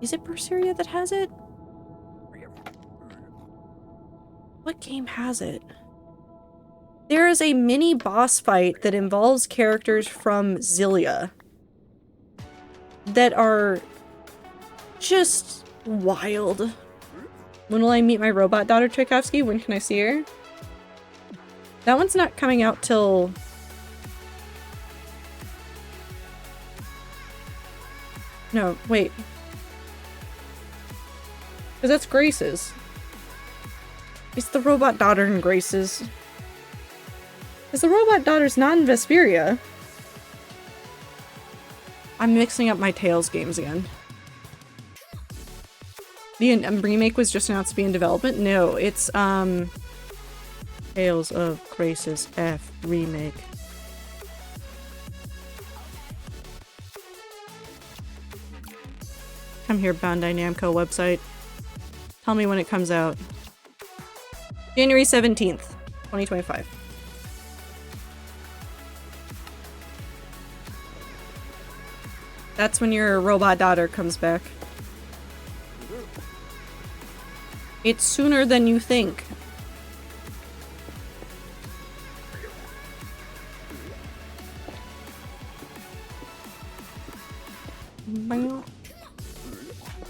S1: is it Berseria that has it? What game has it? There is a mini boss fight that involves characters from Xillia that are just wild. When will I meet my robot daughter, Tchaikovsky? When can I see her? That one's not coming out till... No, wait. Because that's Grace's. It's the robot daughter in Grace's. Because the robot daughter's not in Vesperia. I'm mixing up my Tales games again. The remake was just announced to be in development? No, it's, Tales of Grace's F remake. Come here, Bandai Namco website. Tell me when it comes out. January 17th, 2025. That's when your robot daughter comes back. It's sooner than you think.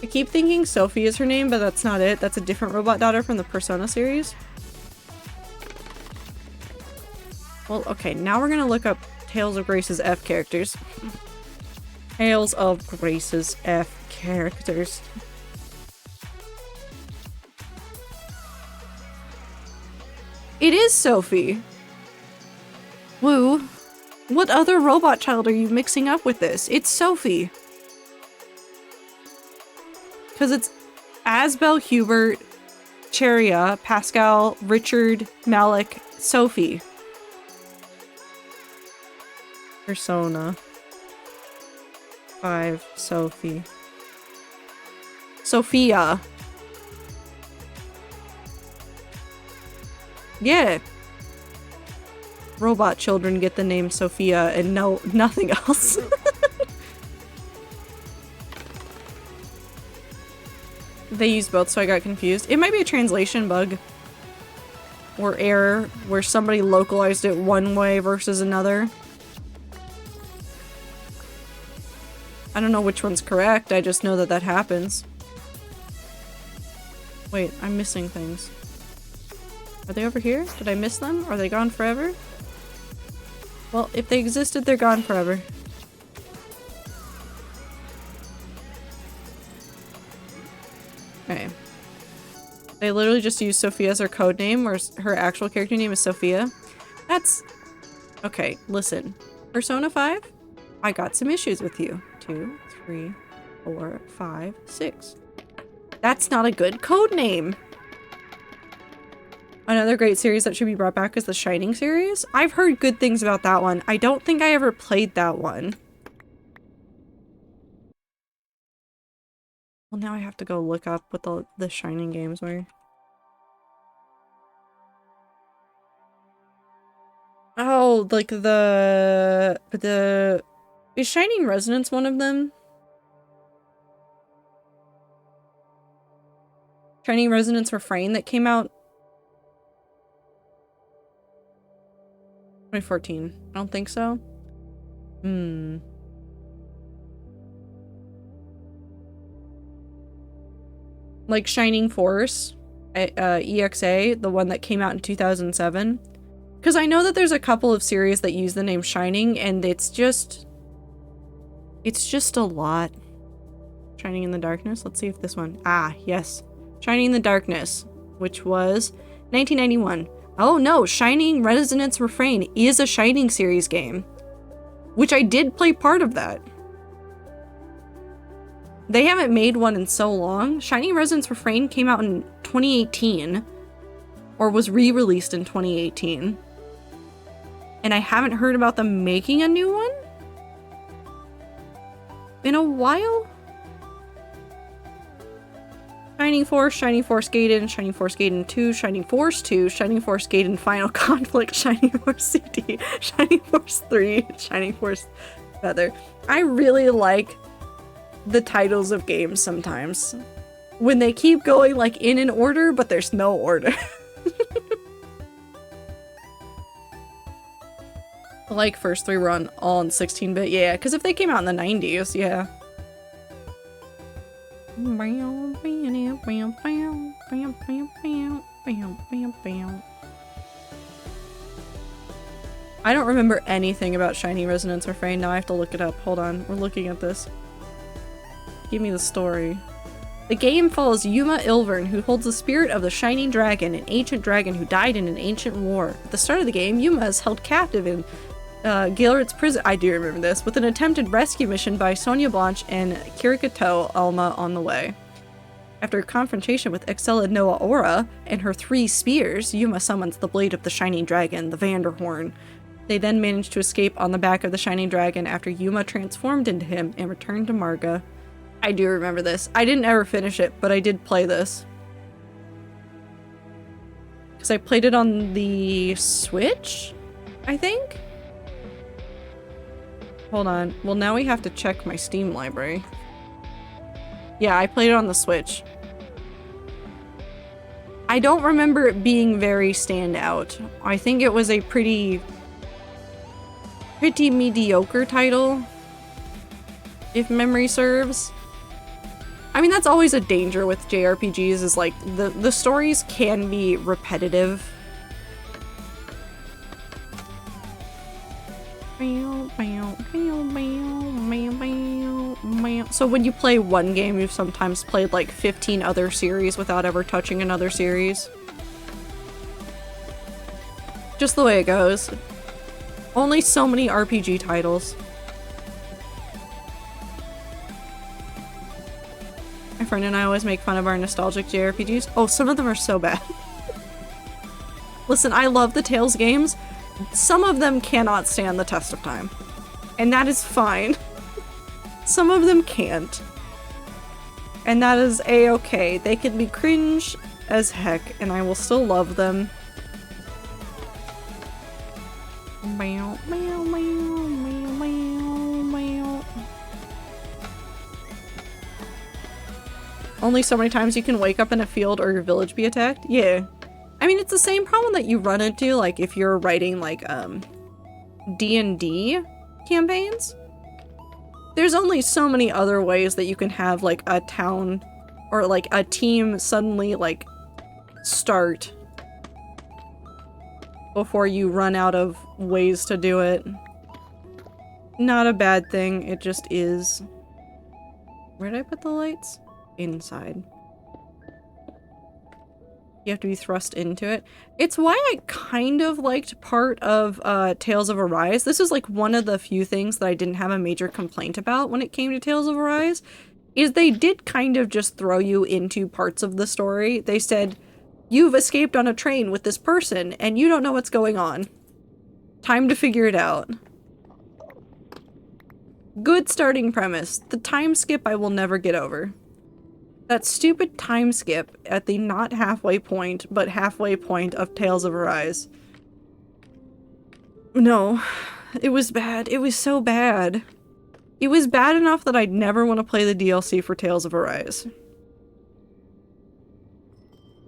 S1: I keep thinking Sophie is her name, but that's not it. That's a different robot daughter from the Persona series. Well, okay, now we're gonna look up Tales of Grace's F characters. Tales of Grace's F characters. It is Sophie! Woo. What other robot child are you mixing up with this? It's Sophie! Because it's Asbel, Hubert, Cheria, Pascal, Richard, Malik, Sophie. Persona 5 Sophie. Sophia. Yeah. Robot children get the name Sophia and no, nothing else. They use both, so I got confused. It might be a translation bug. Or error, where somebody localized it one way versus another. I don't know which one's correct, I just know that that happens. Wait, I'm missing things. Are they over here? Did I miss them? Are they gone forever? Well, if they existed, they're gone forever. Okay. They literally just use Sophia as her code name, where her actual character name is Sophia. That's... Okay, listen. Persona 5? I got some issues with you. 2, 3, 4, 5, 6. That's not a good code name! Another great series that should be brought back is the Shining series. I've heard good things about that one. I don't think I ever played that one. Well, now I have to go look up what the Shining games were. Oh, like the... Is Shining Resonance one of them? Shining Resonance Refrain that came out 2014. I don't think so. Like Shining Force, EXA, the one that came out in 2007. Because I know that there's a couple of series that use the name Shining, and it's just a lot. Shining in the Darkness. Let's see if this one. Ah, yes. Shining in the Darkness, which was 1991. Oh no, Shining Resonance Refrain is a Shining series game. Which I did play part of that. They haven't made one in so long. Shining Resonance Refrain came out in 2018. Or was re-released in 2018. And I haven't heard about them making a new one in a while. Shining Force Gaiden, Shining Force Gaiden 2, Shining Force 2, Shining Force Gaiden Final Conflict, Shining Force CD, Shining Force 3, Shining Force Feather. I really like the titles of games sometimes. When they keep going like in an order, but there's no order. Like first three were all in 16-bit, yeah, because if they came out in the 90s, yeah. I don't remember anything about Shining Resonance Refrain. Now I have to look it up. Hold on, we're looking at this. Give me the story. The game follows Yuma Ilvern, who holds the spirit of the Shining Dragon, an ancient dragon who died in an ancient war. At the start of the game, Yuma is held captive in Gilbert's prison. I do remember this, with an attempted rescue mission by Sonia Blanche and Kirikato Alma on the way. After a confrontation with Excella Noa Aura and her 3 spears, Yuma summons the blade of the Shining Dragon, the Vanderhorn. They then manage to escape on the back of the Shining Dragon after Yuma transformed into him and returned to Marga. I do remember this. I didn't ever finish it, but I did play this. Because I played it on the Switch, I think? Hold on. Well, now we have to check my Steam library. Yeah, I played it on the Switch. I don't remember it being very standout. I think it was a pretty mediocre title, if memory serves. I mean, that's always a danger with JRPGs, is like the stories can be repetitive. So when you play one game, you've sometimes played like 15 other series without ever touching another series. Just the way it goes. Only so many RPG titles. My friend and I always make fun of our nostalgic JRPGs. Oh, some of them are so bad. Listen, I love the Tales games. Some of them cannot stand the test of time. And that is fine. Some of them can't. And that is a-okay. They can be cringe as heck, and I will still love them. Meow, meow, meow, meow, meow, meow. Only so many times you can wake up in a field or your village be attacked? Yeah. I mean, it's the same problem that you run into, like, if you're writing, like, D&D campaigns. There's only so many other ways that you can have, like, a town or, like, a team suddenly, like, start before you run out of ways to do it. Not a bad thing, it just is. Where did I put the lights? Inside. You have to be thrust into it. It's why I kind of liked part of Tales of Arise. This is like one of the few things that I didn't have a major complaint about when it came to Tales of Arise, is they did kind of just throw you into parts of the story. They said, you've escaped on a train with this person and you don't know what's going on. Time to figure it out. Good starting premise. The time skip I will never get over. That stupid time skip at the not halfway point, but halfway point of Tales of Arise. No, it was bad. It was so bad. It was bad enough that I'd never want to play the DLC for Tales of Arise.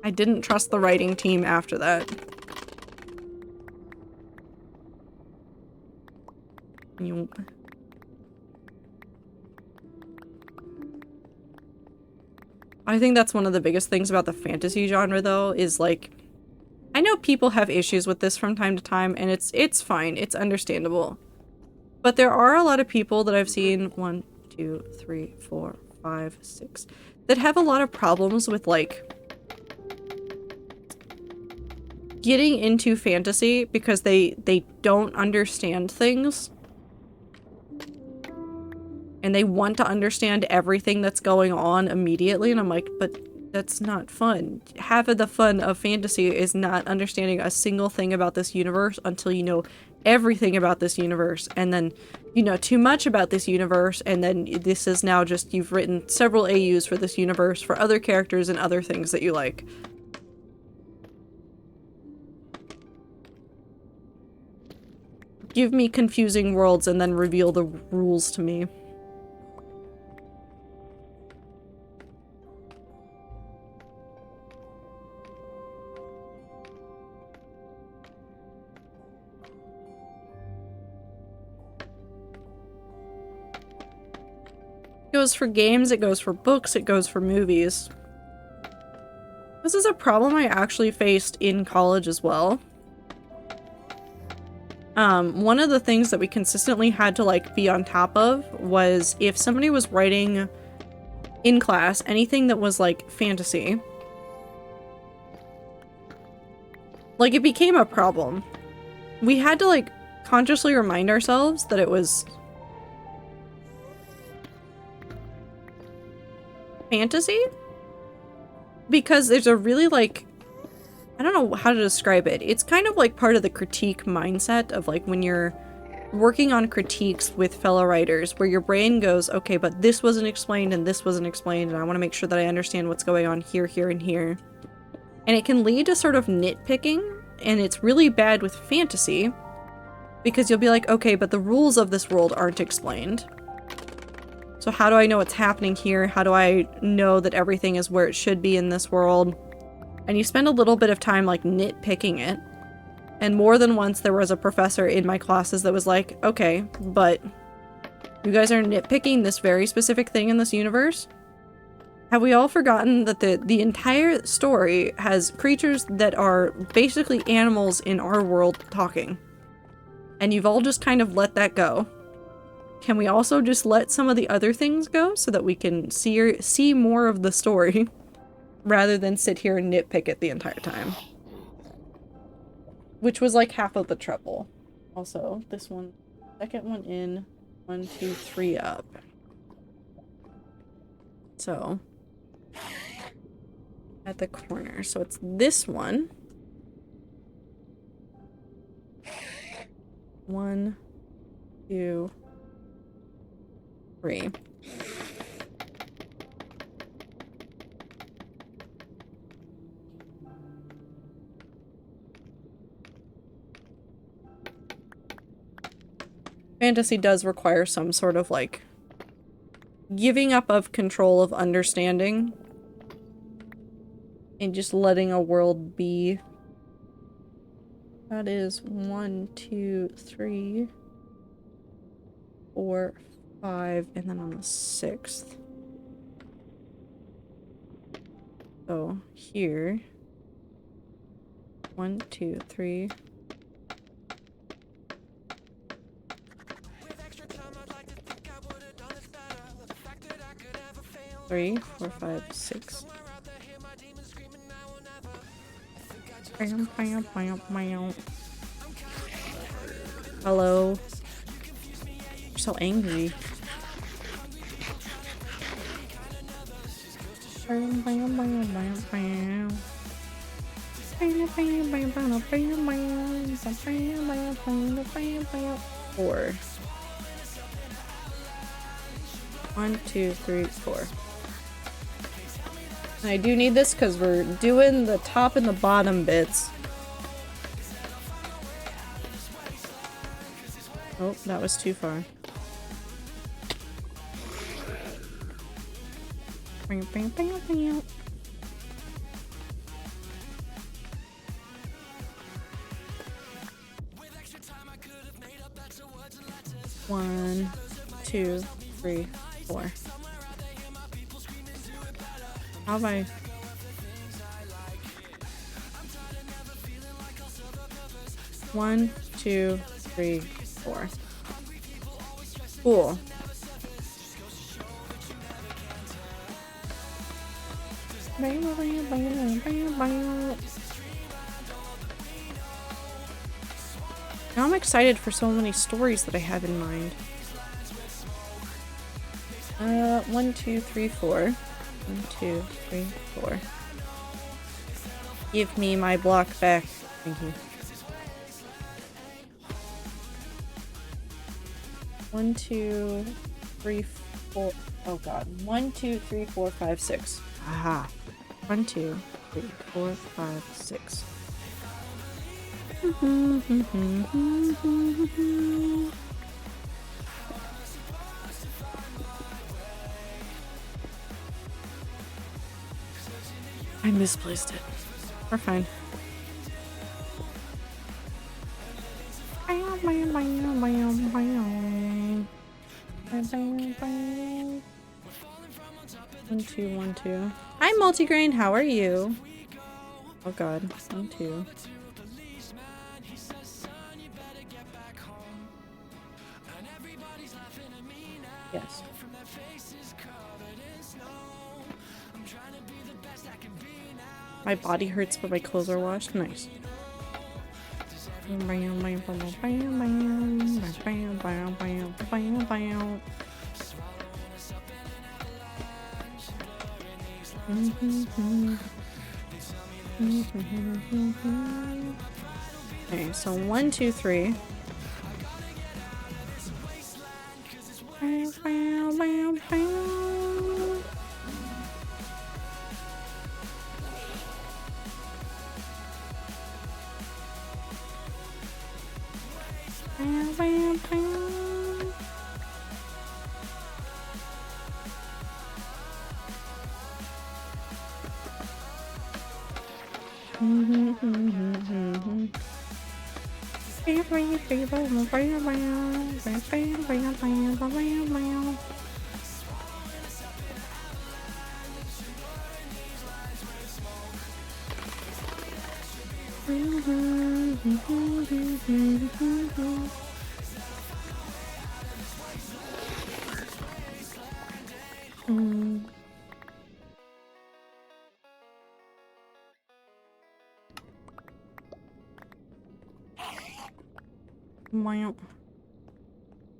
S1: I didn't trust the writing team after that. I think that's one of the biggest things about the fantasy genre, though, is like, I know people have issues with this from time to time, and it's fine, it's understandable. But there are a lot of people that I've seen, 1, 2, 3, 4, 5, 6, that have a lot of problems with, like, getting into fantasy because they don't understand things. And they want to understand everything that's going on immediately, and I'm like, but that's not fun. Half of the fun of fantasy is not understanding a single thing about this universe until you know everything about this universe, and then you know too much about this universe, and then this is now just, you've written several AUs for this universe for other characters and other things that you like. Give me confusing worlds and then reveal the rules to me. It goes for games, it goes for books, it goes for movies. This is a problem I actually faced in college as well. One of the things that we consistently had to like be on top of was if somebody was writing in class anything that was like fantasy, like it became a problem. We had to like consciously remind ourselves that it was fantasy, because there's a really like, I don't know how to describe it. It's kind of like part of the critique mindset of like when you're working on critiques with fellow writers, where your brain goes, okay, but this wasn't explained and this wasn't explained, and I want to make sure that I understand what's going on here, here, and here. And it can lead to sort of nitpicking, and it's really bad with fantasy, because you'll be like, okay, but the rules of this world aren't explained. So how do I know what's happening here? How do I know that everything is where it should be in this world? And you spend a little bit of time like nitpicking it. And more than once there was a professor in my classes that was like, okay, but you guys are nitpicking this very specific thing in this universe? Have we all forgotten that the entire story has creatures that are basically animals in our world talking? And you've all just kind of let that go. Can we also just let some of the other things go so that we can see more of the story rather than sit here and nitpick it the entire time? Which was like half of the trouble. Also, this one, second one in, 1, 2, 3 up. So, at the corner. So it's this one. 1, 2, 3. Fantasy does require some sort of, like, giving up of control of understanding and just letting a world be. That is 1, 2, 3, 4, 5, and then on the 6th. So here, 1, 2, 3. 3, 4, 5, 6. Hello. You're so angry. Four. 1, 2, 3, 4. And I do need this because we're doing the top and the bottom bits. Oh, that was too far. One, 2, 3, 4. How have I... One, 2, 3, 4. Cool. Now I'm excited for so many stories that I have in mind. 1, 2, 3, 4. 1, 2, 3, 4. Give me my block back. Thank you. 1, 2, 3, 4. Oh god. 1, 2, 3, 4, 5, 6. Aha. 1, 2, 3, 4, 5, 6. I misplaced it. We're fine. One, two, 1, 2. Hi, Multigrain. How are you? Oh god. 1, 2. Yes. My body hurts, but my clothes are washed. Nice. Okay, so 1, 2, 3.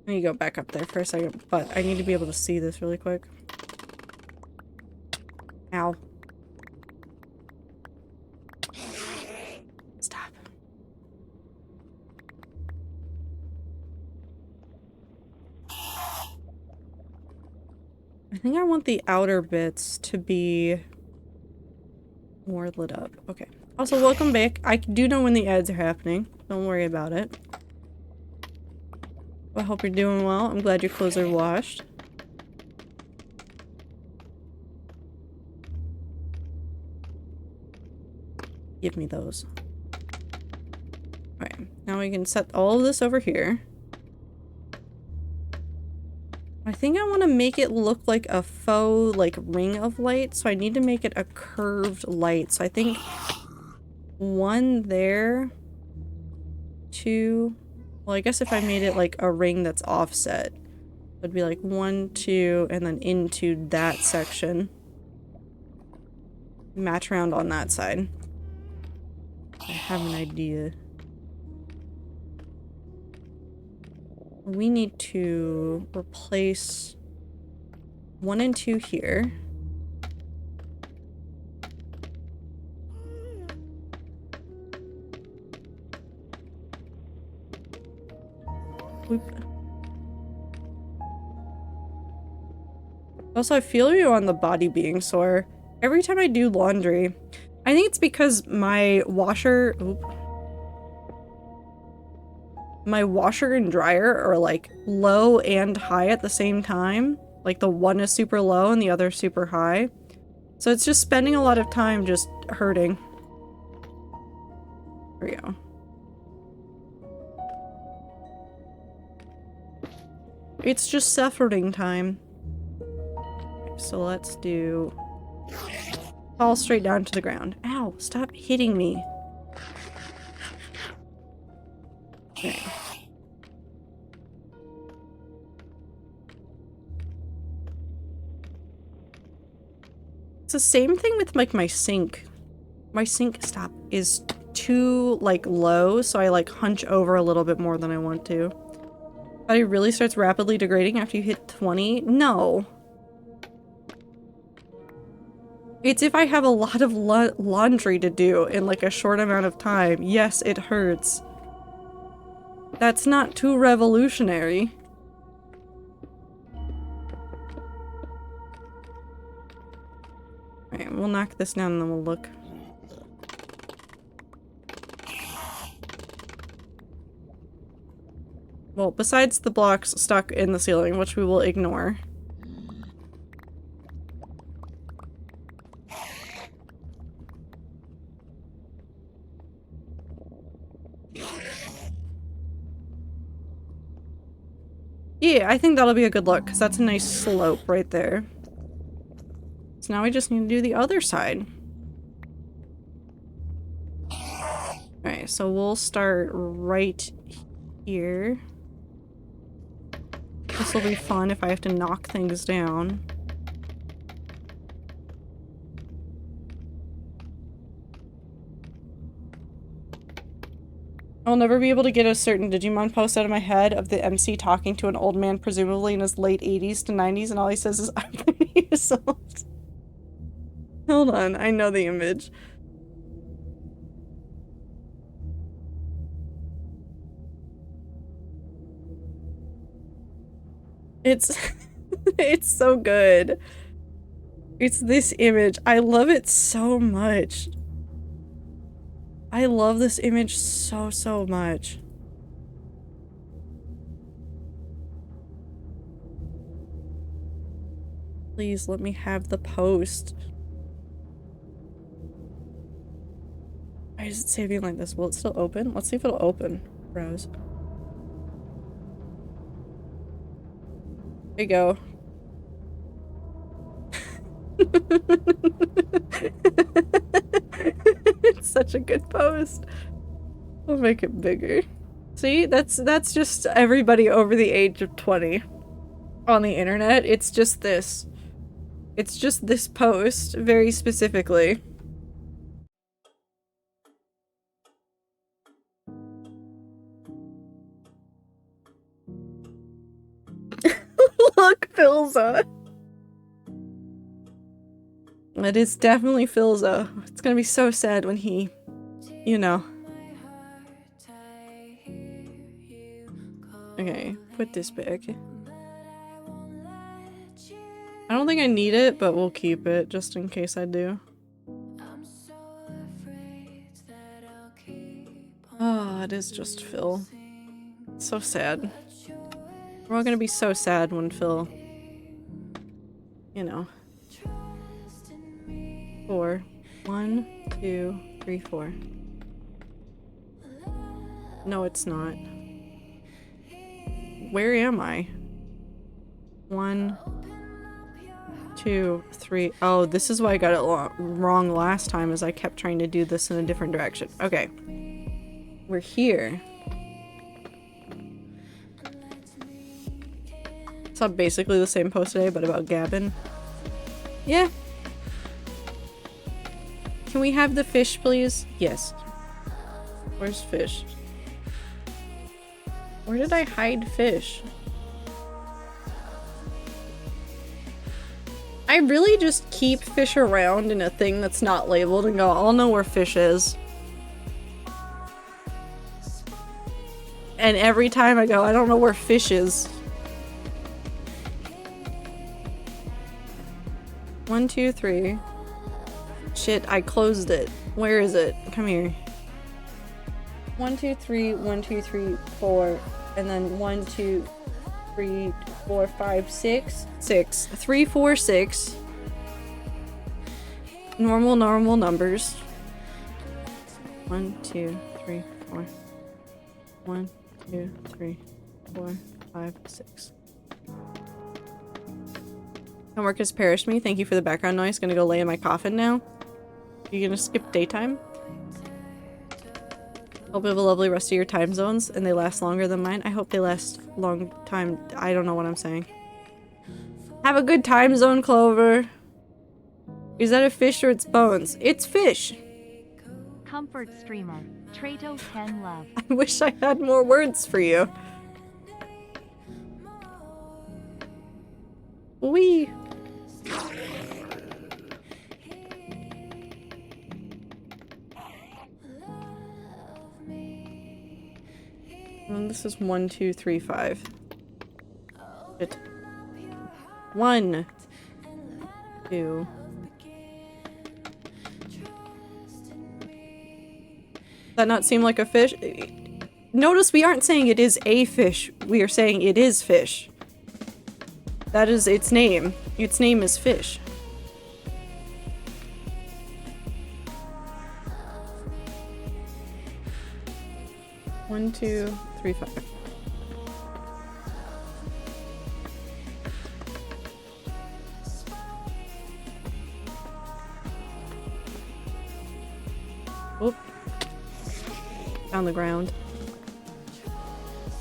S1: Let me go back up there for a second, but I need to be able to see this really quick. Ow. Stop. I think I want the outer bits to be more lit up. Okay. Also, welcome back. I do know when the ads are happening. Don't worry about it. I hope you're doing well. I'm glad your clothes are washed. Give me those. Okay, now we can set all of this over here. I think I want to make it look like a faux, like, ring of light, so I need to make it a curved light. So I think 1 there, 2, well, I guess if I made it like a ring that's offset, it'd be like 1, 2, and then into that section. Match around on that side. I have an idea. We need to replace 1 and 2 here. Oop. Also, I feel you on the body being sore. Every time I do laundry, I think it's because my washer and dryer are like low and high at the same time. Like the one is super low and the other super high. So it's just spending a lot of time just hurting. There we go. It's just suffering time. Okay, so let's do... fall straight down to the ground. Ow, stop hitting me. Okay. It's the same thing with like my sink. My sink, stop, is too like low, so I like hunch over a little bit more than I want to. Body really starts rapidly degrading after you hit 20? No. It's if I have a lot of laundry to do in like a short amount of time. Yes, it hurts. That's not too revolutionary. Alright, we'll knock this down and then we'll look. Well, besides the blocks stuck in the ceiling, which we will ignore. Yeah, I think that'll be a good look, because that's a nice slope right there. So now we just need to do the other side. Alright, so we'll start right here. This will be fun if I have to knock things down. I'll never be able to get a certain Digimon post out of my head of the MC talking to an old man, presumably in his late 80s to 90s, and all he says is, I'm 30 years old. Hold on, I know the image. It's it's so good. It's this image. I love it so much. I love this image so, so much. Please let me have the post. Why is it saving like this? Will it still open? Let's see if it'll open. Browse. There you go. It's such a good post. I'll make it bigger. See, that's just everybody over the age of 20 on the internet. It's just this. It's just this post, very specifically. Look, Philza. It is definitely Philza. It's gonna be so sad when he, you know. Okay, put this back. I don't think I need it, but we'll keep it just in case I do. Oh, it is just Phil. It's so sad. We're all gonna be so sad when Phil, you know. 4. 1, 2, 3, 4. No, it's not. Where am I? 1, 2, 3. Oh, this is why I got it wrong last time, is I kept trying to do this in a different direction. Okay. We're here. Saw basically the same post today, but about Gavin. Yeah. Can we have the fish, please? Yes. Where's fish? Where did I hide fish? I really just keep fish around in a thing that's not labeled and go, I'll know where fish is. And every time I go, I don't know where fish is. 1, 2, 3. Shit, I closed it. Where is it? Come here. 1, 2, 3, 1, 2, 3, 4, and then 1, 2, 3, 4, 5, 6. 6. 3, 4, 6. Normal numbers. 1, 2, 3, 4. 1, 2, 3, 4, 5, 6. Homework has perished me. Thank you for the background noise. Gonna go lay in my coffin now. You gonna skip daytime? Hope you have a lovely rest of your time zones and they last longer than mine. I hope they last long time. I don't know what I'm saying. Have a good time zone, Clover. Is that a fish or it's bones? It's fish.
S2: Comfort streamer. Trato 10 love.
S1: I wish I had more words for you. Wee. And this is 1, 2, 3, 5. Shit. 1, 2. Does that not seem like a fish? Notice we aren't saying it is a fish. We are saying it is fish. That is its name. Its name is fish. One, 2, 3, 5. Oop. On the ground.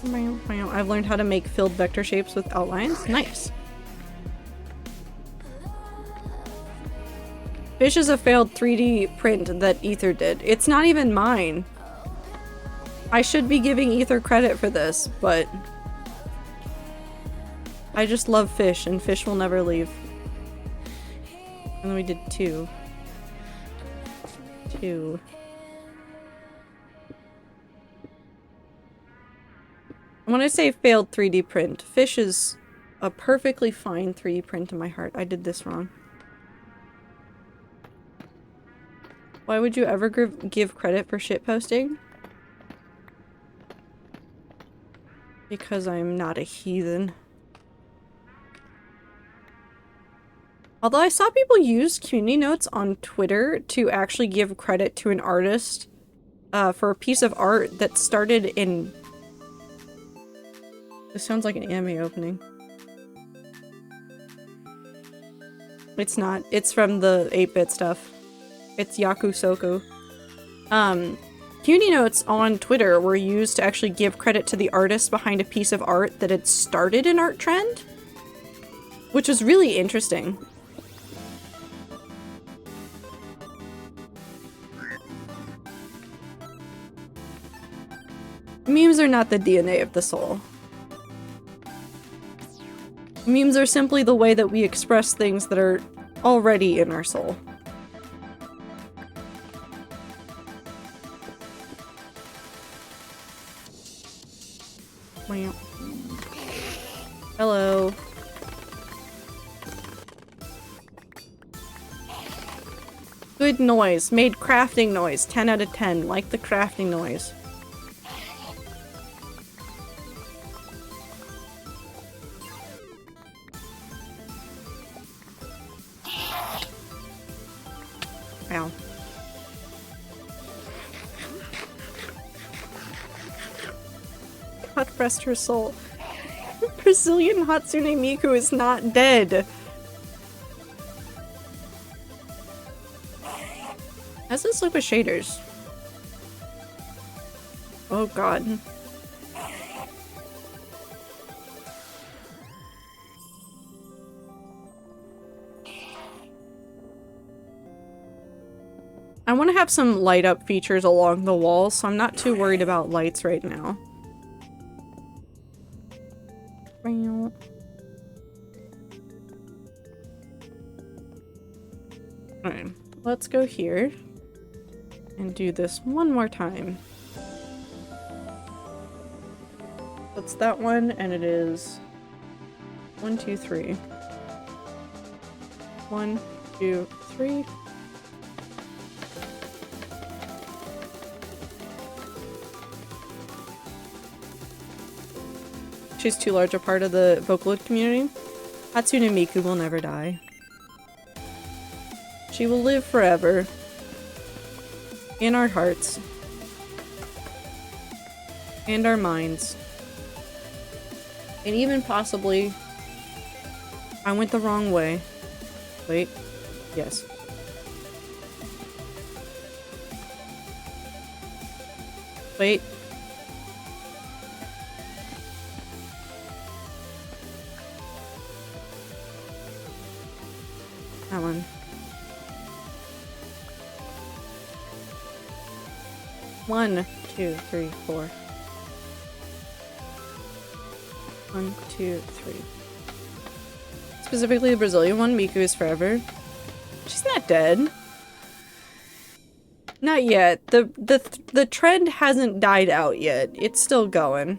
S1: I've learned how to make filled vector shapes with outlines. Nice. Fish is a failed 3D print that Ether did. It's not even mine. I should be giving Ether credit for this, but I just love fish and fish will never leave. And then we did 2. 2. When I say failed 3D print, fish is a perfectly fine 3D print in my heart. I did this wrong. Why would you ever give credit for shitposting? Because I'm not a heathen. Although I saw people use community notes on Twitter to actually give credit to an artist for a piece of art that started in... This sounds like an anime opening. It's not. It's from the 8-bit stuff. It's Yakusoku. Community notes on Twitter were used to actually give credit to the artist behind a piece of art that had started an art trend, which was really interesting. Memes are not the DNA of the soul. Memes are simply the way that we express things that are already in our soul. Hello. Good noise. Made crafting noise. 10 out of 10. Like the crafting noise. Ow. God rest her soul. Brazilian Hatsune Miku is not dead. How's this look with shaders? Oh god. I want to have some light up features along the wall, so I'm not too worried about lights right now. Alright, let's go here and do this one more time. That's that one, and it is 1, 2, 3. 1, 2, 3. She's too large a part of the Vocaloid community. Hatsune Miku will never die. She will live forever. In our hearts. And our minds. And even possibly... I went the wrong way. Wait. Yes. Wait. That one. One, two, three, four. 1, 2, 3. Specifically the Brazilian one, Miku is forever. She's not dead. Not yet. The trend hasn't died out yet. It's still going.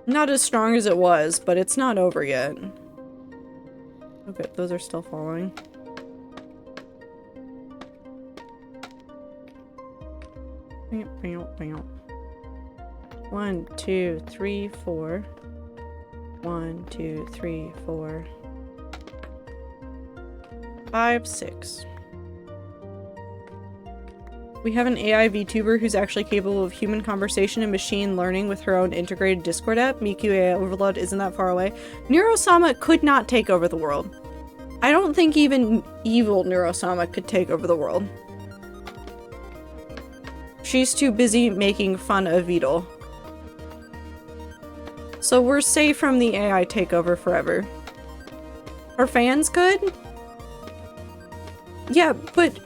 S1: Not as strong as it was, but it's not over yet. Okay, those are still falling. One, 2, 3, 4. 1, 2, 3, 4. 5, 6. We have an AI VTuber who's actually capable of human conversation and machine learning with her own integrated Discord app. Miku AI Overload isn't that far away. Neurosama could not take over the world. I don't think even evil Neurosama could take over the world. She's too busy making fun of Beetle. So we're safe from the AI takeover forever. Her fans could? Yeah, but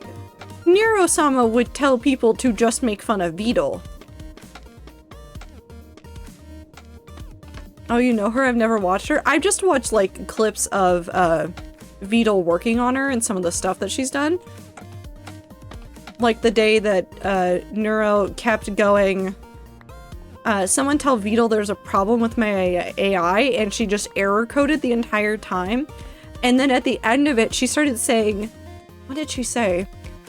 S1: Neurosama would tell people to just make fun of Beetle. Oh, you know her? I've never watched her. I've just watched, like, clips of, Beetle working on her and some of the stuff that she's done. Like the day that, Neuro kept going, someone tell Beetle there's a problem with my AI, and she just error coded the entire time. And then at the end of it, she started saying, what did she say?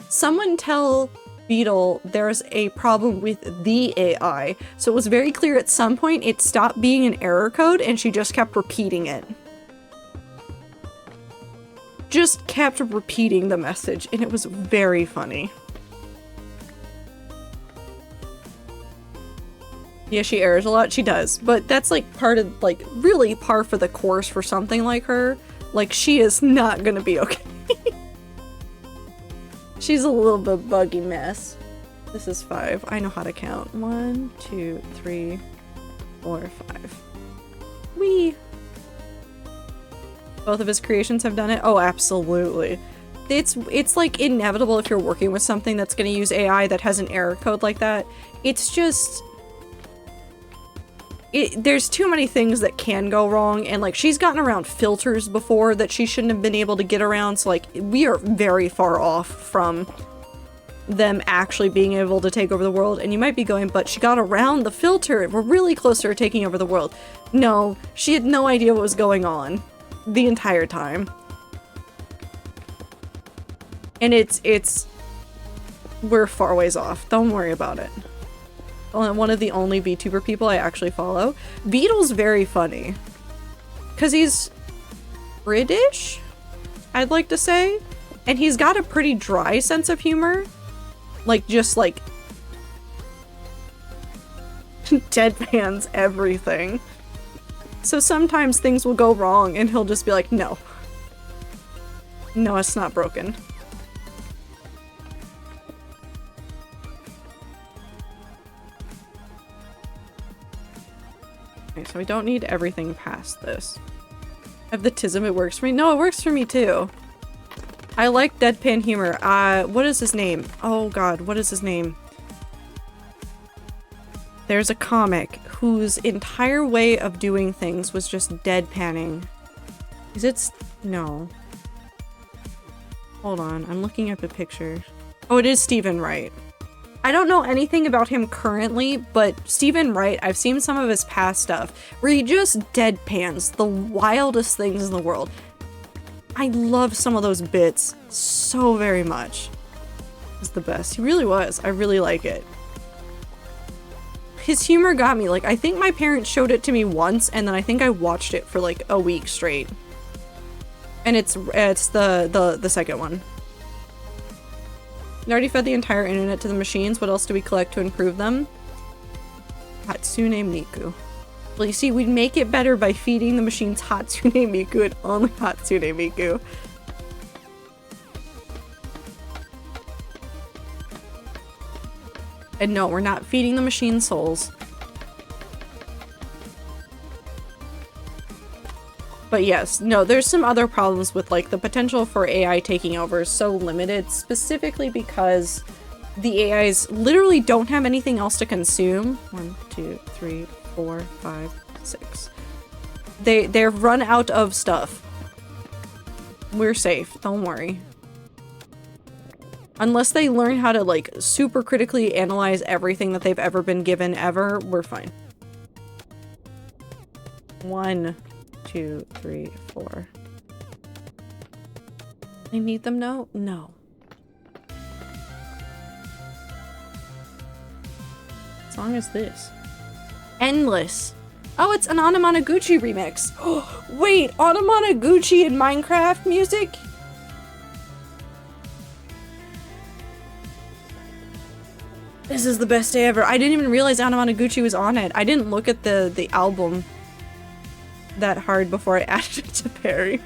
S1: Someone tell Beetle there's a problem with the AI. So it was very clear at some point it stopped being an error code and she just kept repeating it. Just kept repeating the message, and it was very funny. Yeah, she errors a lot. She does. But that's like part of, like, really par for the course for something like her. Like, she is not gonna be okay. She's a little bit buggy mess. This is 5. I know how to count. 1, 2, 3, 4, 5. Whee! Both of his creations have done it? Oh, absolutely. It's like inevitable if you're working with something that's gonna use AI that has an error code like that. It's just... there's too many things that can go wrong, and like she's gotten around filters before that she shouldn't have been able to get around, so like we are very far off from them actually being able to take over the world. And you might be going, but she got around the filter, we're really close to her taking over the world. No, she had no idea what was going on the entire time. And we're far ways off. Don't worry about it. One of the only VTuber people I actually follow. Beetle's very funny. Because he's British, I'd like to say. And he's got a pretty dry sense of humor. Like, just like... deadpans everything. So sometimes things will go wrong and he'll just be like, no. No, it's not broken. Okay, so we don't need everything past this. I have the tism, it works for me. No, it works for me too. I like deadpan humor. What is his name? Oh god, what is his name? There's a comic whose entire way of doing things was just deadpanning. Is it? No. Hold on, I'm looking up a picture. Oh, it is Stephen Wright. I don't know anything about him currently, but Stephen Wright, I've seen some of his past stuff where he just deadpans the wildest things in the world. I love some of those bits so very much. He's the best. He really was. I really like it. His humor got me. Like, I think my parents showed it to me once, and then I think I watched it for like a week straight. And it's the second one. We already fed the entire internet to the machines. What else do we collect to improve them? Hatsune Miku. Well, you see, we'd make it better by feeding the machines Hatsune Miku and only Hatsune Miku. And no, we're not feeding the machine souls. But yes, no, there's some other problems with like the potential for AI taking over is so limited, specifically because the AIs literally don't have anything else to consume. 1, 2, 3, 4, 5, 6. They're run out of stuff. We're safe, don't worry. Unless they learn how to like super critically analyze everything that they've ever been given ever, we're fine. 1, 2, 3, 4. I need them now? No. What song is this? Endless. Oh, it's an Anamanaguchi remix. Oh, wait, Anamanaguchi in Minecraft music? This is the best day ever. I didn't even realize Anamanaguchi was on it. I didn't look at the album that hard before I added it to Perry.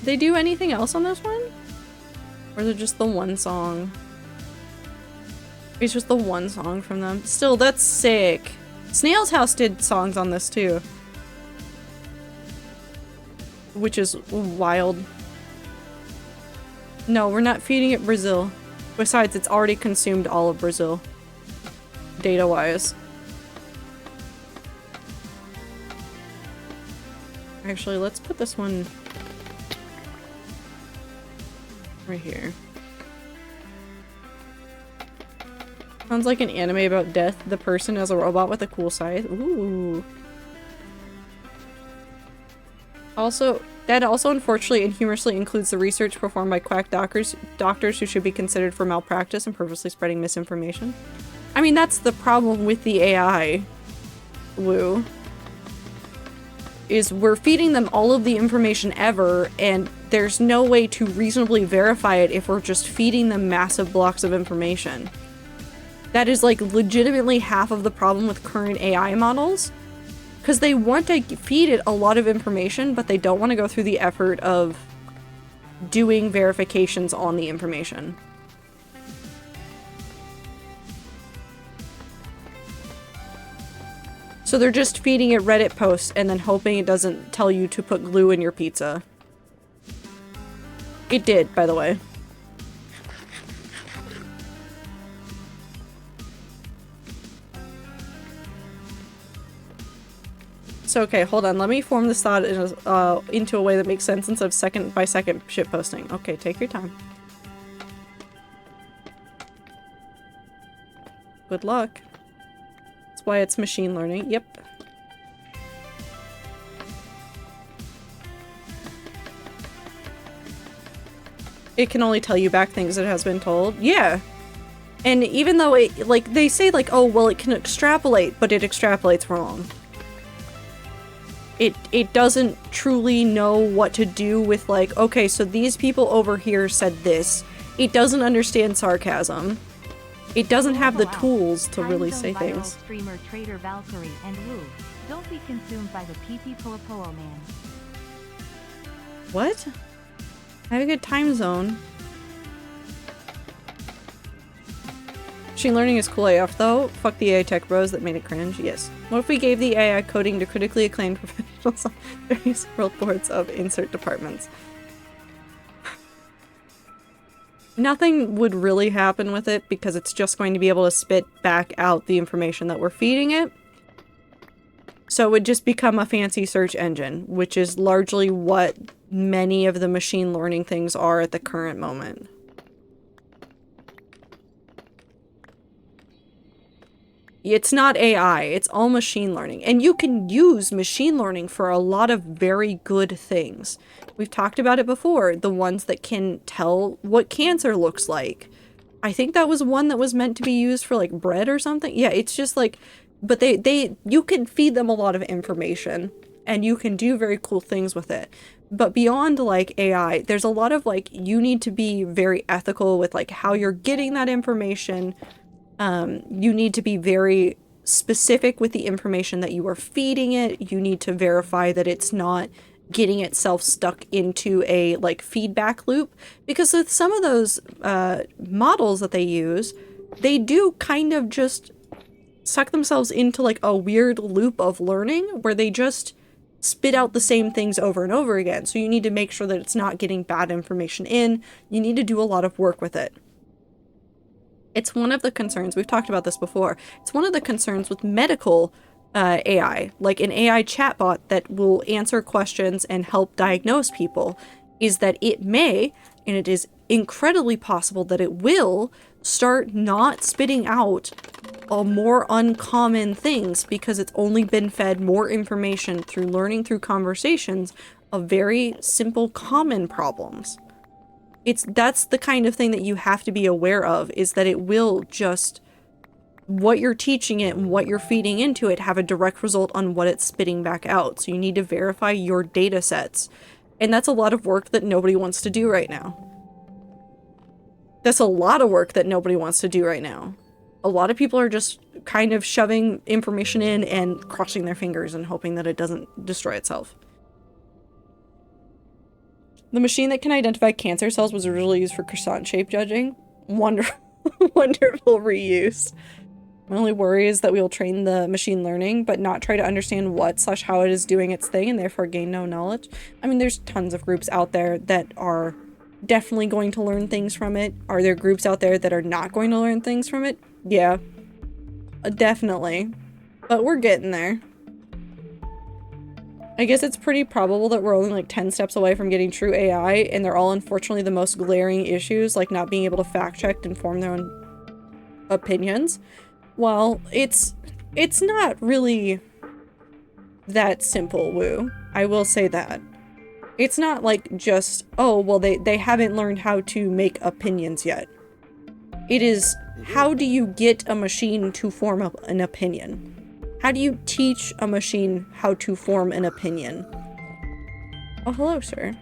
S1: They do anything else on this one? Or is it just the one song? It's just the one song from them. Still, that's sick. Snail's House did songs on this too. Which is wild. No, we're not feeding it Brazil. Besides, it's already consumed all of Brazil. Data-wise. Actually, let's put this one right here. Sounds like an anime about death. The person as a robot with a cool scythe. Ooh. Also, that also unfortunately and humorously includes the research performed by quack doctors who should be considered for malpractice and purposely spreading misinformation. I mean, that's the problem with the AI. Woo. Is we're feeding them all of the information ever, and there's no way to reasonably verify it if we're just feeding them massive blocks of information. That is like legitimately half of the problem with current AI models, because they want to feed it a lot of information, but they don't want to go through the effort of doing verifications on the information. So they're just feeding it Reddit posts and then hoping it doesn't tell you to put glue in your pizza. It did, by the way. So okay, hold on. Let me form this thought into a way that makes sense instead of second by second shitposting. Okay, take your time. Good luck. That's why it's machine learning. Yep. It can only tell you back things it has been told. Yeah. And even though it, like, they say, like, oh, well, it can extrapolate, but it extrapolates wrong. It doesn't truly know what to do with, like, okay, so these people over here said this. It doesn't understand sarcasm. It doesn't have the tools to really say things.
S2: Streamer Trader Valkyrie and Woo. Don't be consumed by the PP Poapoa man.
S1: What? I have a good time zone. Machine learning is cool AF though. Fuck the AI tech bros that made it cringe. Yes. What if we gave the AI coding to critically acclaimed professionals on various world boards of insert departments? Nothing would really happen with it because it's just going to be able to spit back out the information that we're feeding it. So it would just become a fancy search engine, which is largely what many of the machine learning things are at the current moment. It's not AI, it's all machine learning. And you can use machine learning for a lot of very good things. We've talked about it before, the ones that can tell what cancer looks like. I think that was one that was meant to be used for like bread or something. Yeah, it's just like, but you can feed them a lot of information and you can do very cool things with it. But beyond like AI, there's a lot of like, you need to be very ethical with like how you're getting that information. You need to be very specific with the information that you are feeding it. You need to verify that it's not getting itself stuck into a like feedback loop, because with some of those models that they use, they do kind of just suck themselves into like a weird loop of learning where they just spit out the same things over and over again. So you need to make sure that it's not getting bad information in. You need to do a lot of work with it. It's one of the concerns, we've talked about this before, it's one of the concerns with medical AI, like an AI chatbot that will answer questions and help diagnose people, is that it may, and it is incredibly possible that it will, start not spitting out more uncommon things because it's only been fed more information through learning through conversations of very simple common problems. That's the kind of thing that you have to be aware of, is that it will just, what you're teaching it and what you're feeding into it have a direct result on what it's spitting back out. So you need to verify your data sets. And that's a lot of work that nobody wants to do right now. That's a lot of work that nobody wants to do right now. A lot of people are just kind of shoving information in and crossing their fingers and hoping that it doesn't destroy itself. The machine that can identify cancer cells was originally used for croissant shape judging. Wonderful, wonderful reuse. My only worry is that we will train the machine learning, but not try to understand what/how it is doing its thing and therefore gain no knowledge. I mean, there's tons of groups out there that are definitely going to learn things from it. Are there groups out there that are not going to learn things from it? Yeah, definitely. But we're getting there. I guess it's pretty probable that we're only like 10 steps away from getting true AI, and they're all unfortunately the most glaring issues, like not being able to fact check and form their own opinions. Well, it's not really that simple, Woo. I will say that. It's not like just, oh, well, they haven't learned how to make opinions yet. It is, how do you get a machine to form an opinion? How do you teach a machine how to form an opinion? Oh, hello, sir.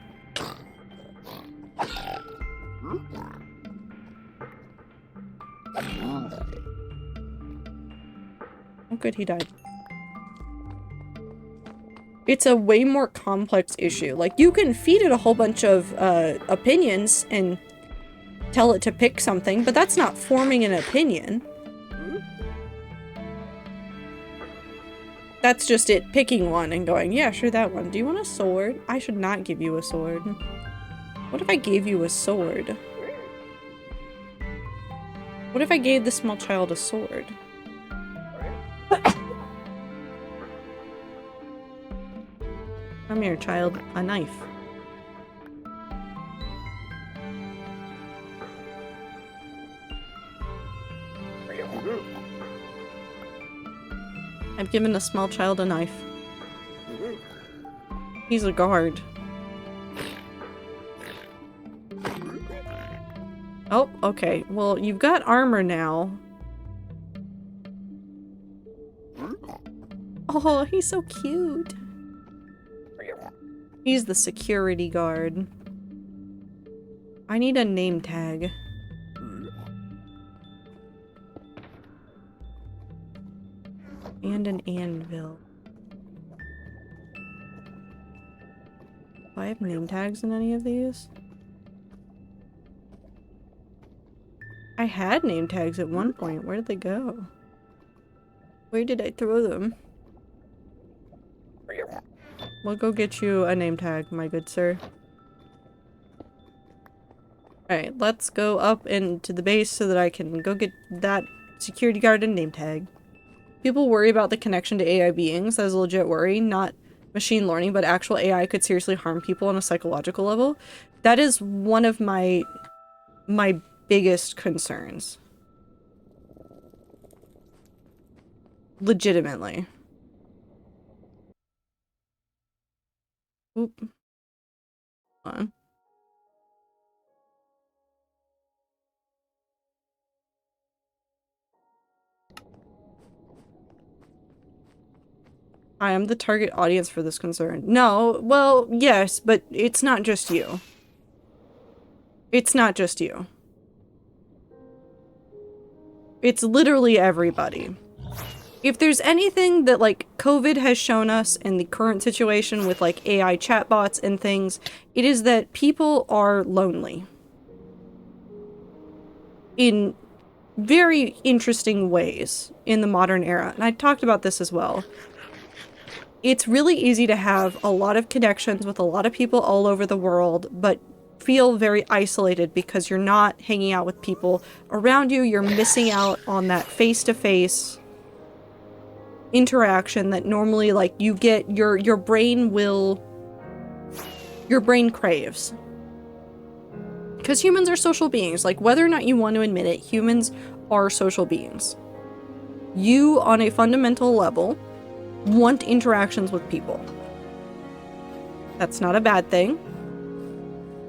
S1: Oh, good, he died. It's a way more complex issue. Like, you can feed it a whole bunch of opinions and tell it to pick something, but that's not forming an opinion. That's just it picking one and going, yeah, sure, that one. Do you want a sword? I should not give you a sword. What if I gave you a sword? What if I gave the small child a sword? Come here, child. A knife. I've given a small child a knife. He's a guard. Oh, okay. Well, you've got armor now. Oh, he's so cute. He's the security guard. I need a name tag. And an anvil. Do I have name tags in any of these? I had name tags at one point. Where did they go? Where did I throw them? We'll go get you a name tag, my good sir. Alright, let's go up into the base so that I can go get that security guard and name tag. People worry about the connection to AI beings. That is a legit worry. Not machine learning, but actual AI could seriously harm people on a psychological level. That is one of my biggest concerns. Legitimately. Oop. Hold on. I am the target audience for this concern. No, well, yes, but it's not just you. It's not just you. It's literally everybody. If there's anything that, like, COVID has shown us in the current situation with, like, AI chatbots and things, it is that people are lonely. In very interesting ways in the modern era. And I talked about this as well. It's really easy to have a lot of connections with a lot of people all over the world, but feel very isolated because you're not hanging out with people around you. You're missing out on that face-to-face interaction that normally, like, you get, your brain craves. Because humans are social beings. Like, whether or not you want to admit it, humans are social beings. You, on a fundamental level, want interactions with people. That's not a bad thing.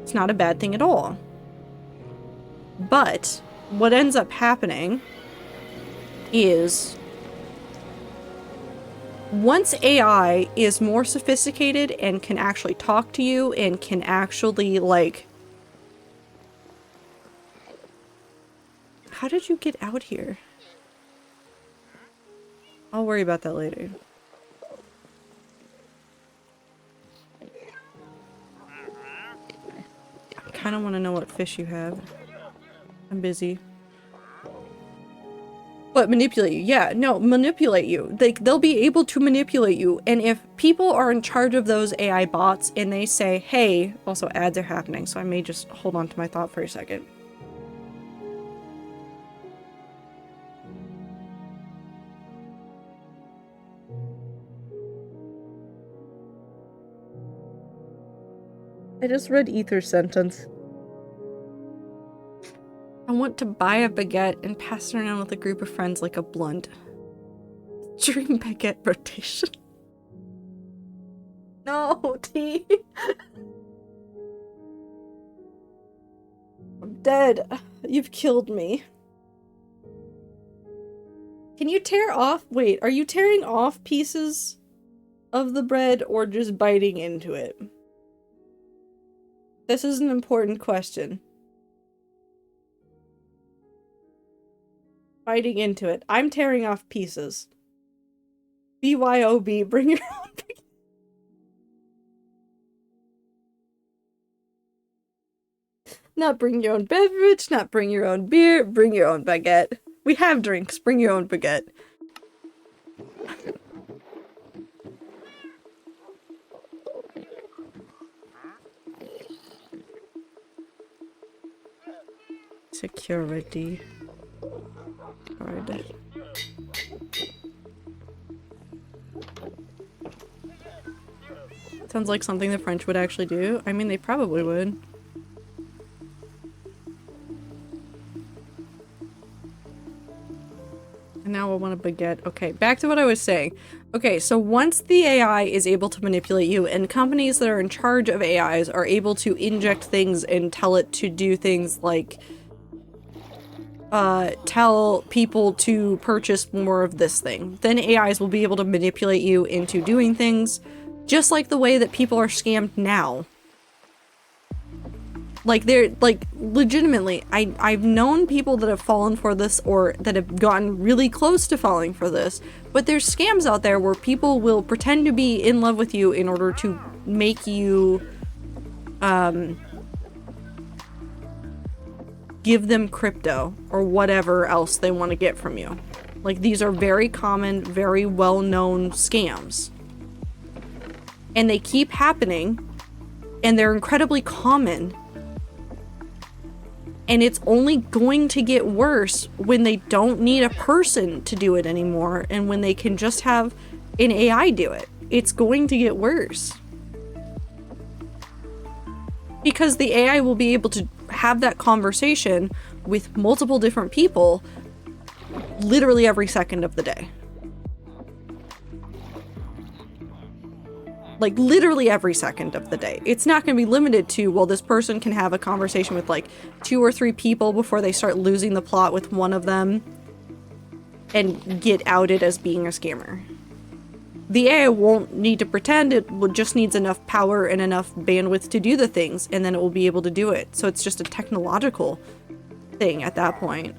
S1: It's not a bad thing at all. But what ends up happening is once AI is more sophisticated and can actually talk to you and can actually, like... How did you get out here? I'll worry about that later. I kind of want to know what fish you have. I'm busy. But manipulate you. Yeah, no, manipulate you. They'll be able to manipulate you. And if people are in charge of those AI bots and they say, hey, also ads are happening, so I may just hold on to my thought for a second. I just read Ether's sentence. I want to buy a baguette and pass it around with a group of friends like a blunt. Dream baguette rotation. No, T. I'm dead. You've killed me. Can you tear off? Wait, are you tearing off pieces of the bread or just biting into it? This is an important question. Biting into it. I'm tearing off pieces. BYOB, bring your own baguette. Not bring your own beverage, not bring your own beer, bring your own baguette. We have drinks, bring your own baguette. Security guard. Sounds like something the French would actually do. I mean, they probably would. And now I want a baguette. Okay, back to what I was saying. Okay, so once the AI is able to manipulate you, and companies that are in charge of AIs are able to inject things and tell it to do things like tell people to purchase more of this thing. Then AIs will be able to manipulate you into doing things just like the way that people are scammed now. Like, they're, like, legitimately, I've known people that have fallen for this or that have gotten really close to falling for this, but there's scams out there where people will pretend to be in love with you in order to make you, give them crypto or whatever else they want to get from you. Like, these are very common, very well-known scams. And they keep happening, and they're incredibly common. And it's only going to get worse when they don't need a person to do it anymore, and when they can just have an AI do it. It's going to get worse. Because the AI will be able to have that conversation with multiple different people literally every second of the day. Like, literally every second of the day. It's not going to be limited to, well, this person can have a conversation with like 2 or 3 people before they start losing the plot with one of them and get outed as being a scammer. The AI won't need to pretend, it just needs enough power and enough bandwidth to do the things, and then it will be able to do it. So it's just a technological thing at that point.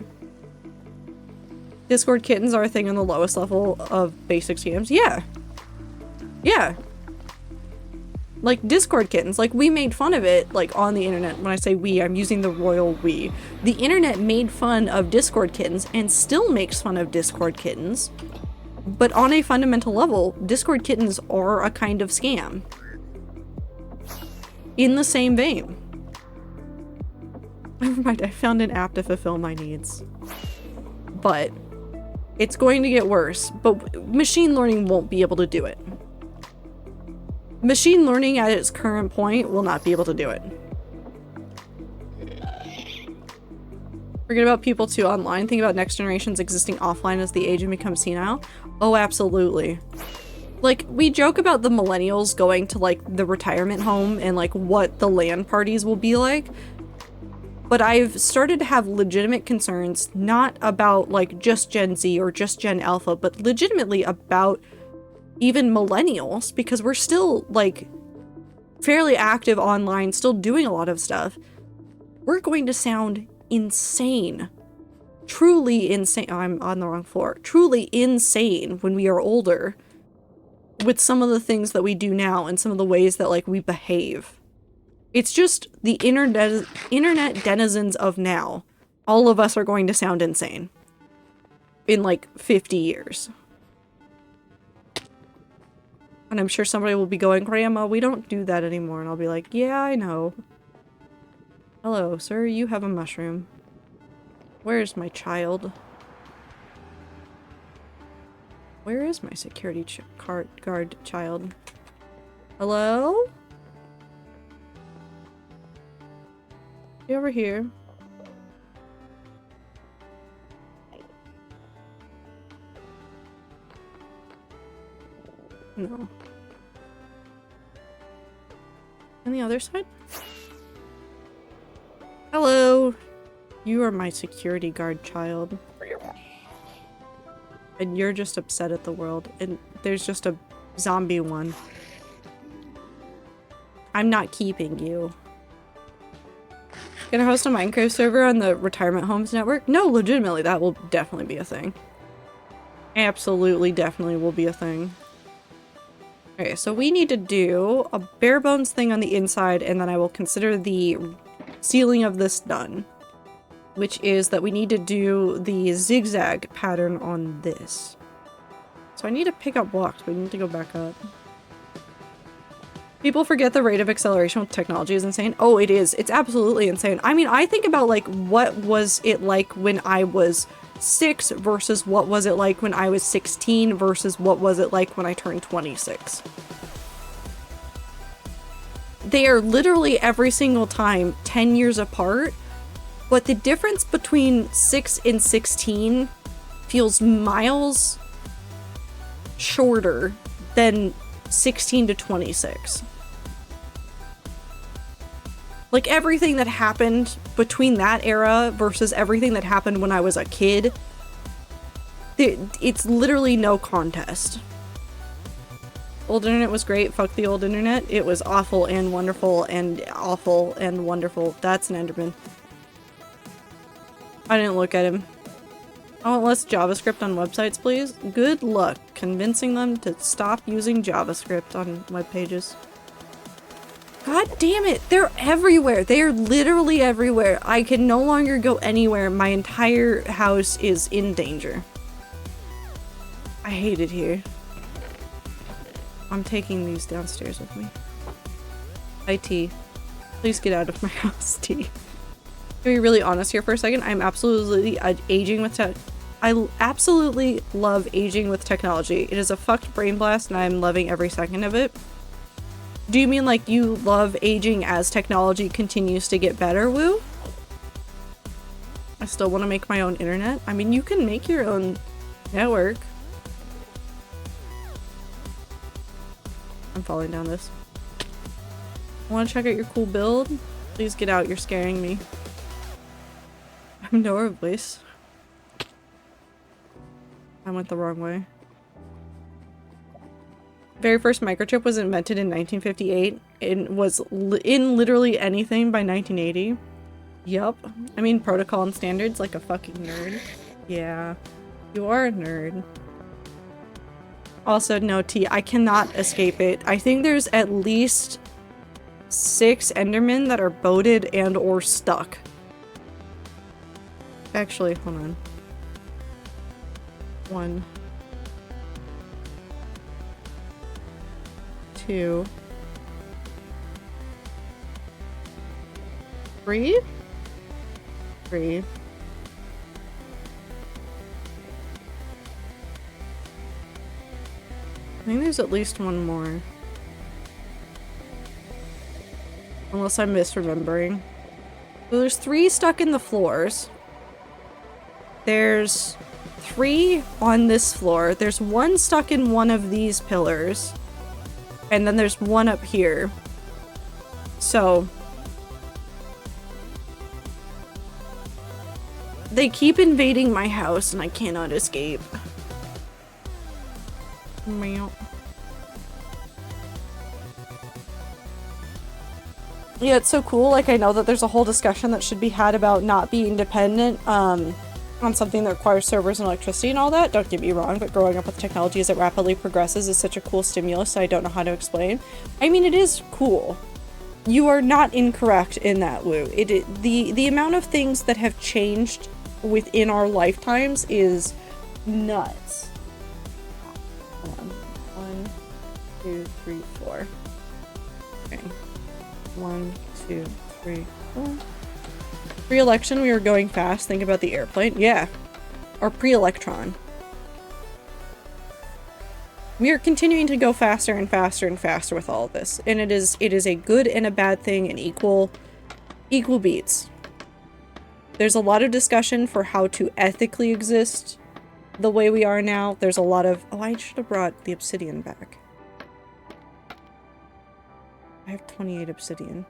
S1: Discord kittens are a thing on the lowest level of basic scams. Yeah. Yeah. Like, Discord kittens, like, we made fun of it, like, on the internet. When I say we, I'm using the royal we. The internet made fun of Discord kittens and still makes fun of Discord kittens. But on a fundamental level, Discord kittens are a kind of scam. In the same vein. Never mind, I found an app to fulfill my needs. But it's going to get worse, but machine learning won't be able to do it. Machine learning at its current point will not be able to do it. Forget about people too online. Think about next generations existing offline as the age and become senile. Oh, absolutely. Like, we joke about the millennials going to, like, the retirement home and, like, what the LAN parties will be like. But I've started to have legitimate concerns, not about, like, just Gen Z or just Gen Alpha, but legitimately about even millennials, because we're still, like, fairly active online, still doing a lot of stuff. We're going to sound insane. Truly insane. Oh, I'm on the wrong floor. Truly insane when we are older with some of the things that we do now and some of the ways that, like, we behave. It's just the internet denizens of now. All of us are going to sound insane in, like, 50 years. And I'm sure somebody will be going, Grandma, we don't do that anymore. And I'll be like, yeah, I know. Hello, sir, you have a mushroom. Where's my child? Where is my security guard child? Hello? You over here? No. On the other side? Hello! You are my security guard child. And you're just upset at the world. And there's just a zombie one. I'm not keeping you. Gonna host a Minecraft server on the Retirement Homes Network? No, legitimately, that will definitely be a thing. Absolutely, definitely will be a thing. Okay, so we need to do a bare bones thing on the inside, and then I will consider the ceiling of this done. Which is that we need to do the zigzag pattern on this. So I need to pick up blocks, but we need to go back up. People forget the rate of acceleration with technology is insane. Oh, it is. It's absolutely insane. I mean, I think about, like, what was it like when I was 6 versus what was it like when I was 16 versus what was it like when I turned 26. They are literally every single time 10 years apart, but the difference between 6 and 16 feels miles shorter than 16 to 26. Like, everything that happened between that era versus everything that happened when I was a kid, it's literally no contest. Old internet was great. Fuck the old internet. It was awful and wonderful and awful and wonderful. That's an Enderman. I didn't look at him. I want less JavaScript on websites, please. Good luck convincing them to stop using JavaScript on web pages. God damn it! They're everywhere! They are literally everywhere. I can no longer go anywhere. My entire house is in danger. I hate it here. I'm taking these downstairs with me. IT. Please get out of my house, T. Can we be really honest here for a second? I'm absolutely aging with I absolutely love aging with technology. It is a fucked brain blast and I'm loving every second of it. Do you mean like you love aging as technology continues to get better, woo? I still want to make my own internet. I mean, you can make your own network. I'm falling down this. Want to check out your cool build? Please get out, you're scaring me. I'm Nora voice. I went the wrong way. Very first microchip was invented in 1958 and was in literally anything by 1980. Yup. I mean protocol and standards like a fucking nerd. Yeah. You are a nerd. Also, no, T, I cannot escape it. I think there's at least 6 Endermen that are boated and or stuck. Actually, hold on. 1, 2, 3. I think there's at least one more. Unless I'm misremembering. So there's 3 stuck in the floors. There's 3 on this floor. There's 1 stuck in one of these pillars. And then there's 1 up here. So they keep invading my house and I cannot escape. Meow. Yeah, it's so cool. Like, I know that there's a whole discussion that should be had about not being dependent on something that requires servers and electricity and all that. Don't get me wrong, but growing up with technology as it rapidly progresses is such a cool stimulus, I don't know how to explain. I mean, it is cool. You are not incorrect in that, Woo. The amount of things that have changed within our lifetimes is nuts. Hold on. 1, 2, 3, 4. Okay. 1, 2, 3, 4. Pre-election, we were going fast. Think about the airplane. Yeah. Or pre-electron. We are continuing to go faster and faster and faster with all of this. And it is a good and a bad thing in equal beats. There's a lot of discussion for how to ethically exist the way we are now. There's a lot of... Oh, I should have brought the obsidian back. I have 28 obsidian.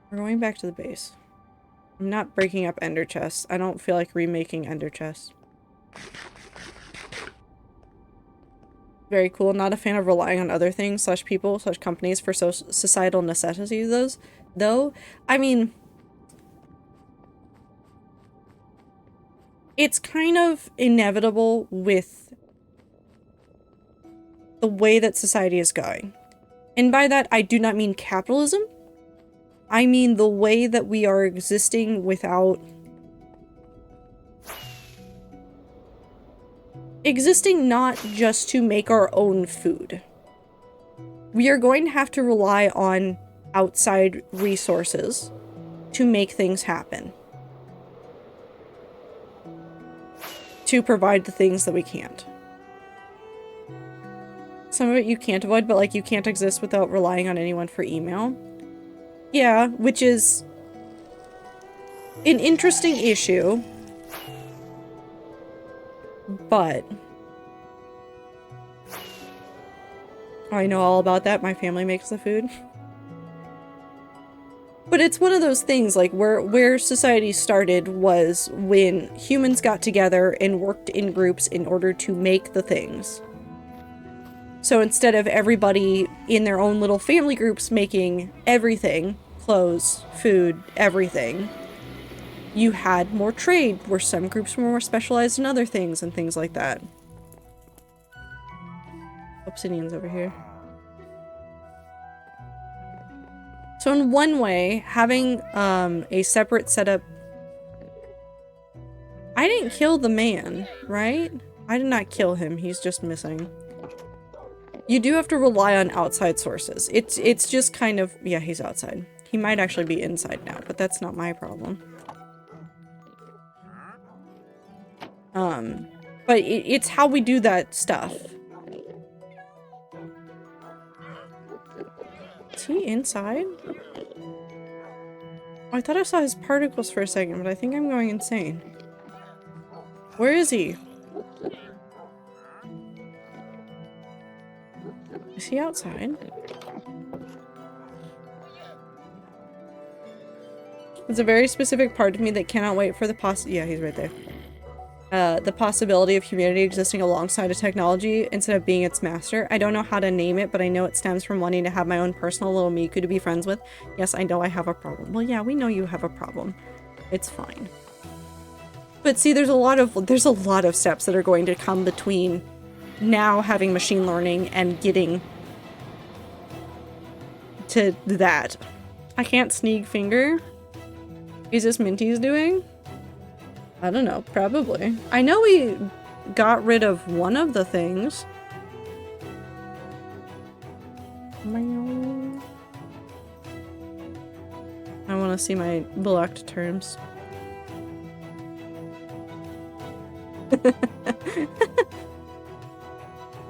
S1: We're going back to the base. I'm not breaking up ender chests. I don't feel like remaking ender chests. Very cool. Not a fan of relying on other things / people / companies for societal necessities, though. I mean, it's kind of inevitable with the way that society is going. And by that, I do not mean capitalism. I mean the way that we are existing without... Existing not just to make our own food. We are going to have to rely on outside resources to make things happen. To provide the things that we can't. Some of it you can't avoid, but like you can't exist without relying on anyone for email. Yeah, which is an interesting issue, but I know all about that. My family makes the food. But it's one of those things, like, where society started was when humans got together and worked in groups in order to make the things. So instead of everybody in their own little family groups making everything, clothes, food, everything, you had more trade, where some groups were more specialized in other things and things like that. Obsidian's over here. So in one way, having a separate setup... I didn't kill the man, right? I did not kill him, he's just missing. You do have to rely on outside sources. It's just kind of... Yeah, he's outside. He might actually be inside now, but that's not my problem. But it's how we do that stuff. Is he inside? Oh, I thought I saw his particles for a second, but I think I'm going insane. Where is he? Is he outside? There's a very specific part of me that cannot wait for the yeah, he's right there. The possibility of humanity existing alongside a technology instead of being its master. I don't know how to name it, but I know it stems from wanting to have my own personal little Miku to be friends with. Yes, I know I have a problem. Well, yeah, we know you have a problem. It's fine. But see, there's a lot of steps that are going to come between now having machine learning and getting to that. I can't sneak finger. Is this Minty's doing? I don't know, probably. I know we got rid of one of the things. I want to see my blocked terms.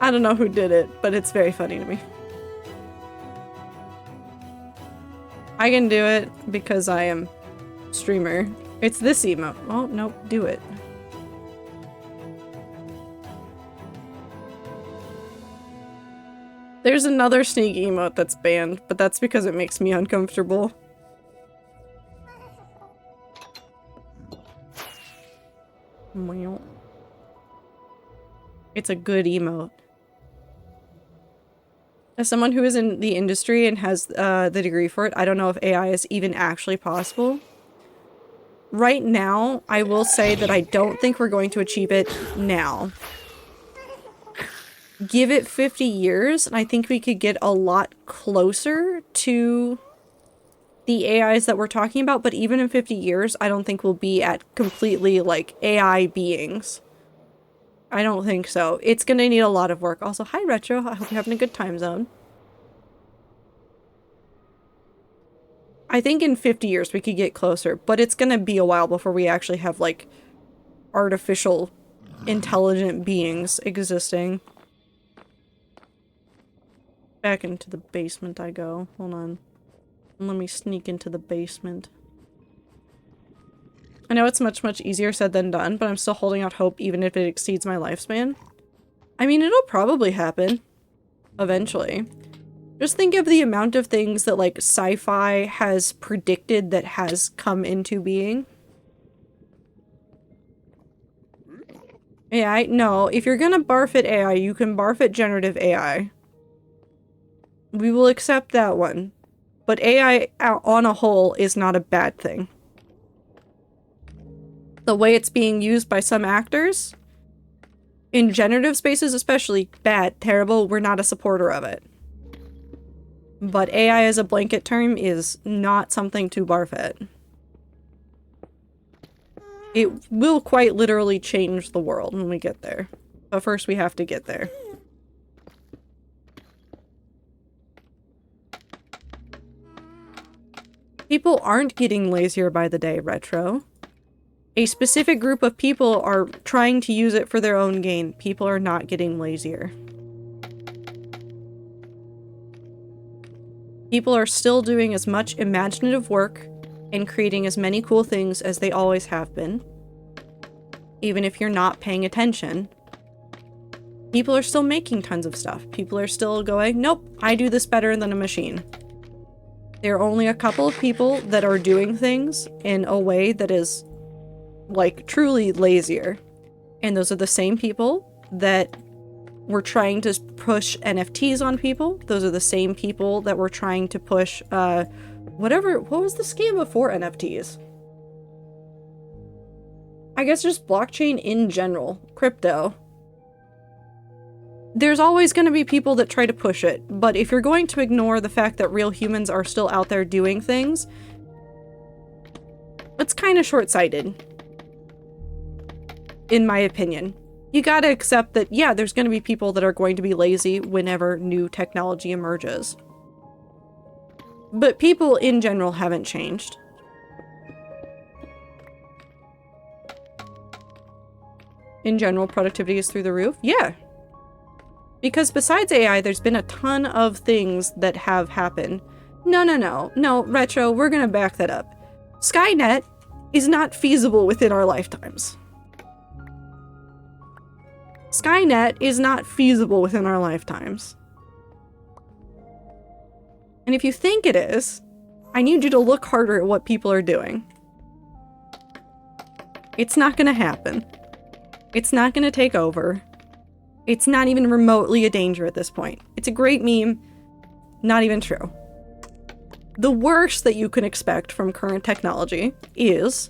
S1: I don't know who did it, but it's very funny to me. I can do it because I am streamer. It's this emote. Oh, nope, do it. There's another sneak emote that's banned, but that's because it makes me uncomfortable. It's a good emote. As someone who is in the industry and has the degree for it, I don't know if AI is even actually possible. Right now, I will say that I don't think we're going to achieve it now. Give it 50 years, and I think we could get a lot closer to the AIs that we're talking about, but even in 50 years, I don't think we'll be at completely, like, AI beings. I don't think so. It's gonna need a lot of work. Also, hi Retro, I hope you're having a good time zone. I think in 50 years we could get closer, but it's gonna be a while before we actually have, like, artificial intelligent beings existing. Back into the basement I go. Hold on. Let me sneak into the basement. I know it's much easier said than done, but I'm still holding out hope even if it exceeds my lifespan. I mean, it'll probably happen. Eventually. Just think of the amount of things that, like, sci-fi has predicted that has come into being. AI? No, if you're gonna barf at AI, you can barf at generative AI. We will accept that one. But AI on a whole is not a bad thing. The way it's being used by some actors, in generative spaces especially, bad, terrible, we're not a supporter of it. But AI as a blanket term is not something to barf at. It will quite literally change the world when we get there. But first we have to get there. People aren't getting lazier by the day, Retro. A specific group of people are trying to use it for their own gain. People are not getting lazier. People are still doing as much imaginative work and creating as many cool things as they always have been. Even if you're not paying attention. People are still making tons of stuff. People are still going, nope, I do this better than a machine. There are only a couple of people that are doing things in a way that is, like, truly lazier. And those are the same people that were trying to push NFTs on people. Those are the same people that were trying to push, what was the scam before NFTs? I guess just blockchain in general, crypto. There's always going to be people that try to push it, but if you're going to ignore the fact that real humans are still out there doing things, it's kind of short-sighted, in my opinion. You gotta accept that, yeah, there's going to be people that are going to be lazy whenever new technology emerges. But people in general haven't changed. In general, productivity is through the roof? Yeah. Because besides AI, there's been a ton of things that have happened. No, Retro, we're gonna back that up. Skynet is not feasible within our lifetimes. Skynet is not feasible within our lifetimes. And if you think it is, I need you to look harder at what people are doing. It's not gonna happen. It's not gonna take over. It's not even remotely a danger at this point. It's a great meme, not even true. The worst that you can expect from current technology is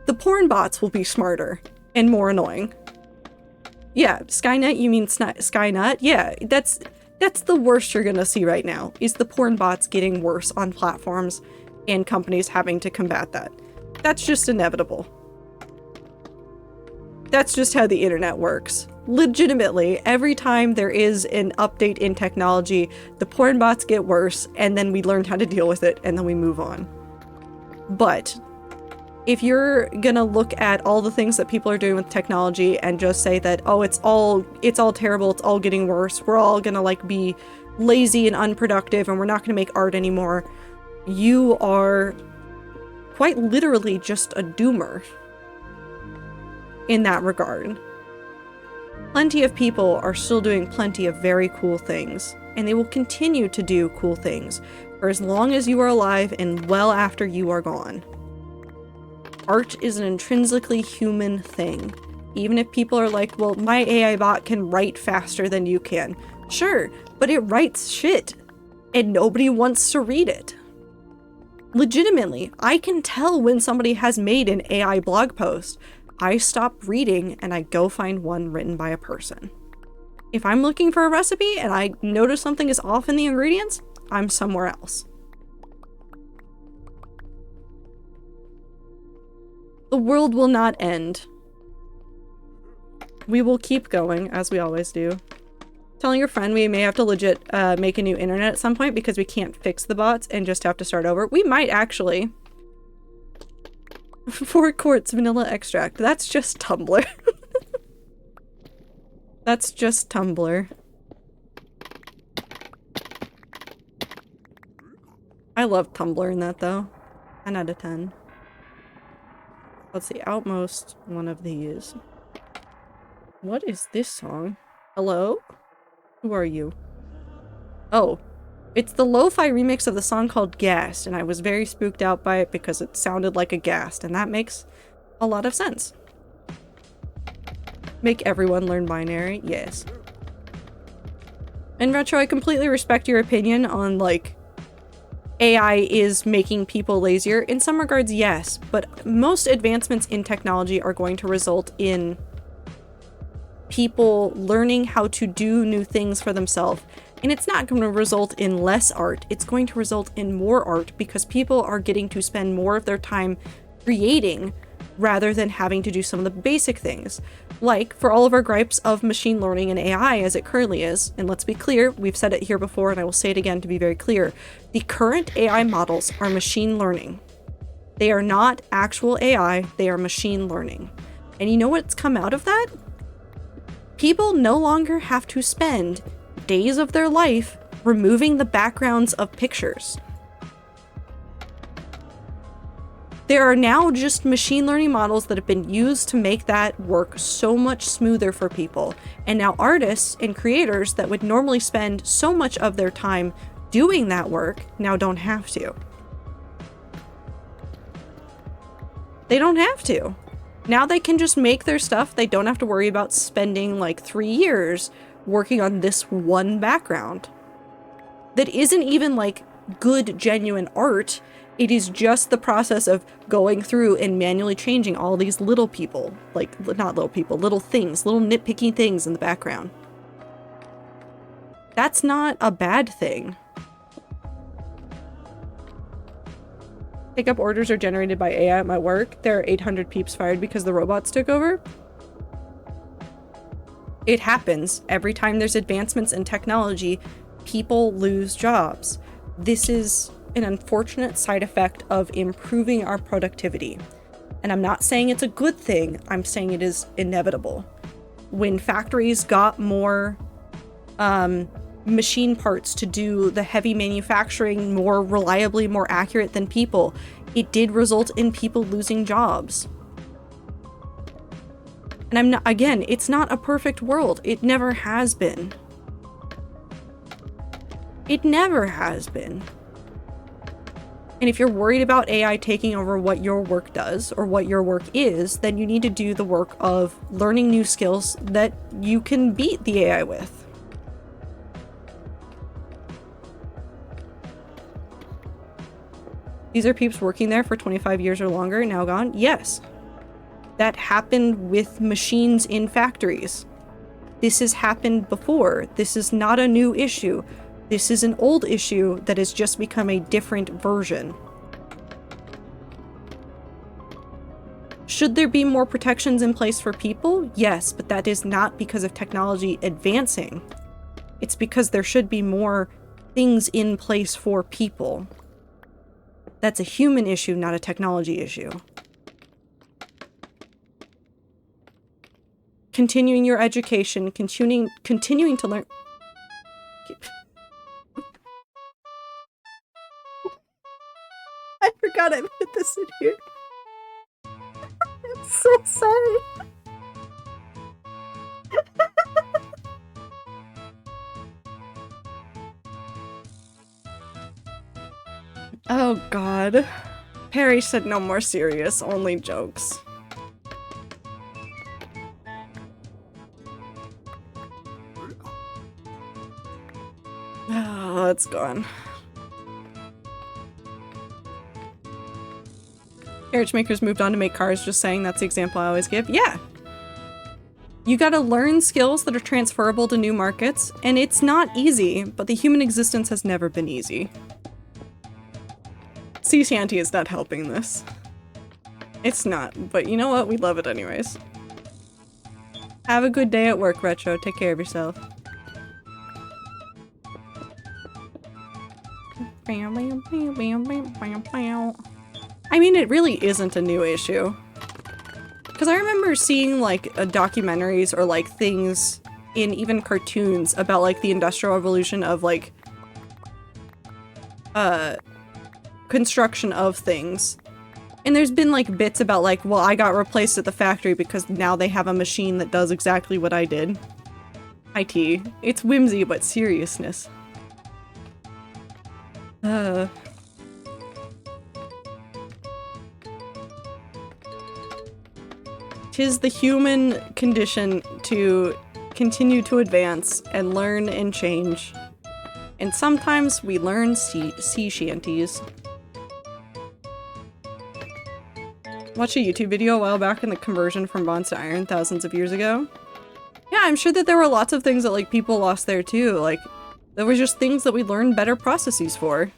S1: the porn bots will be smarter and more annoying. Yeah, Skynet, you mean Skynet? Yeah, that's the worst you're gonna see right now, is the porn bots getting worse on platforms and companies having to combat that. That's just inevitable. That's just how the internet works. Legitimately, every time there is an update in technology, the porn bots get worse, and then we learn how to deal with it, and then we move on. But if you're gonna look at all the things that people are doing with technology and just say that, oh, it's all terrible, it's all getting worse, we're all gonna like be lazy and unproductive and we're not gonna make art anymore, you are quite literally just a doomer in that regard. Plenty of people are still doing plenty of very cool things, and they will continue to do cool things for as long as you are alive and well after you are gone. Art is an intrinsically human thing. Even if people are like, well, my AI bot can write faster than you can. Sure, but it writes shit, and nobody wants to read it. Legitimately, I can tell when somebody has made an AI blog post. I stop reading and I go find one written by a person. If I'm looking for a recipe and I notice something is off in the ingredients, I'm somewhere else. The world will not end. We will keep going, as we always do. Telling your friend we may have to legit make a new internet at some point because we can't fix the bots and just have to start over. We might actually. 4 quarts vanilla extract. That's just Tumblr. That's just Tumblr. I love Tumblr in that though. 10 out of 10. Let's see, outmost one of these. What is this song? Hello? Who are you? Oh, it's the lo-fi remix of the song called Ghast, and I was very spooked out by it because it sounded like a ghast, and that makes a lot of sense. Make everyone learn binary? Yes. And Retro, I completely respect your opinion on, like, AI is making people lazier. In some regards, yes, but most advancements in technology are going to result in people learning how to do new things for themselves. And it's not going to result in less art, it's going to result in more art because people are getting to spend more of their time creating rather than having to do some of the basic things. Like, for all of our gripes of machine learning and AI as it currently is, and let's be clear, we've said it here before and I will say it again to be very clear, the current AI models are machine learning. They are not actual AI, they are machine learning. And you know what's come out of that? People no longer have to spend days of their life removing the backgrounds of pictures. There are now just machine learning models that have been used to make that work so much smoother for people. And now artists and creators that would normally spend so much of their time doing that work now don't have to. They don't have to. Now they can just make their stuff. They don't have to worry about spending like 3 years working on this one background. That isn't even like good, genuine art. It is just the process of going through and manually changing all these little people, like, not little people, little things, little nitpicky things in the background. That's not a bad thing. Pickup orders are generated by AI at my work. There are 800 peeps fired because the robots took over. It happens. Every time there's advancements in technology, people lose jobs. This is an unfortunate side effect of improving our productivity. And I'm not saying it's a good thing, I'm saying it is inevitable. When factories got more machine parts to do the heavy manufacturing more reliably, more accurate than people, it did result in people losing jobs. And I'm not, again, it's not a perfect world. It never has been. It never has been. And if you're worried about AI taking over what your work does or what your work is, then you need to do the work of learning new skills that you can beat the AI with. These are peeps working there for 25 years or longer, now gone? Yes. That happened with machines in factories. This has happened before. This is not a new issue. This is an old issue that has just become a different version. Should there be more protections in place for people? Yes, but that is not because of technology advancing. It's because there should be more things in place for people. That's a human issue, not a technology issue. Continuing your education, continuing to learn. I forgot I put this in here. I'm so sorry. Oh god. Perry said no more serious, only jokes. Oh, it's gone. Carriage makers moved on to make cars, just saying that's the example I always give. Yeah. You gotta learn skills that are transferable to new markets, and it's not easy, but the human existence has never been easy. Sea Shanty is not helping this. It's not, but you know what? We love it anyways. Have a good day at work, Retro. Take care of yourself. I mean, it really isn't a new issue. Because I remember seeing, like, documentaries or, like, things in even cartoons about, like, the Industrial Revolution of, like, construction of things. And there's been, like, bits about, like, well, I got replaced at the factory because now they have a machine that does exactly what I did. IT. It's whimsy, but seriousness. Tis the human condition to continue to advance and learn and change. And sometimes we learn sea shanties. Watched a YouTube video a while back on the conversion from bronze to iron thousands of years ago. Yeah, I'm sure that there were lots of things that, like, people lost there too. Like, there was just things that we learned better processes for.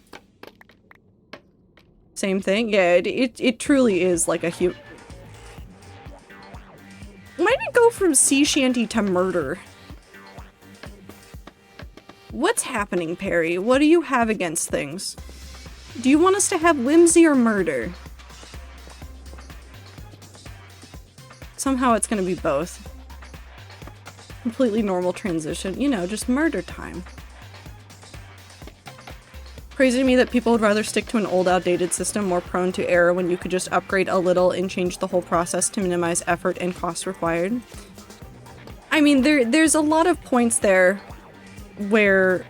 S1: Same thing? Yeah, it truly is like a Why did it go from sea shanty to murder? What's happening, Perry? What do you have against things? Do you want us to have whimsy or murder? Somehow it's gonna be both. Completely normal transition. You know, just murder time. Crazy to me that people would rather stick to an old, outdated system more prone to error when you could just upgrade a little and change the whole process to minimize effort and cost required. I mean, there's a lot of points there where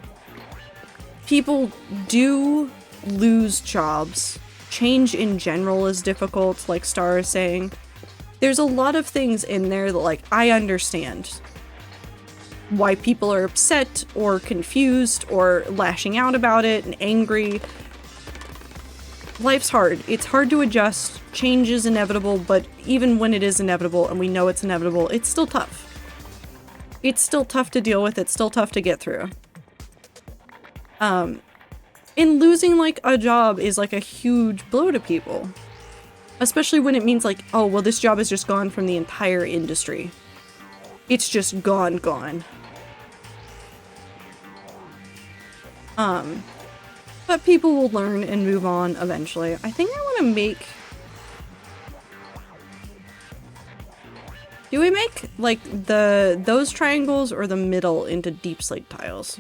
S1: people do lose jobs. Change in general is difficult, like Star is saying. There's a lot of things in there that, like, I understand why people are upset or confused or lashing out about it and angry. Life's hard. It's hard to adjust. Change is inevitable, but even when it is inevitable and we know it's inevitable, it's still tough. It's still tough to deal with. It's still tough to get through. And losing, like, a job is, like, a huge blow to people. Especially when it means, like, oh, well, this job is just gone from the entire industry. It's just gone. But people will learn and move on eventually. I think I want to make... Do we make, like, those triangles or the middle into deep slate tiles?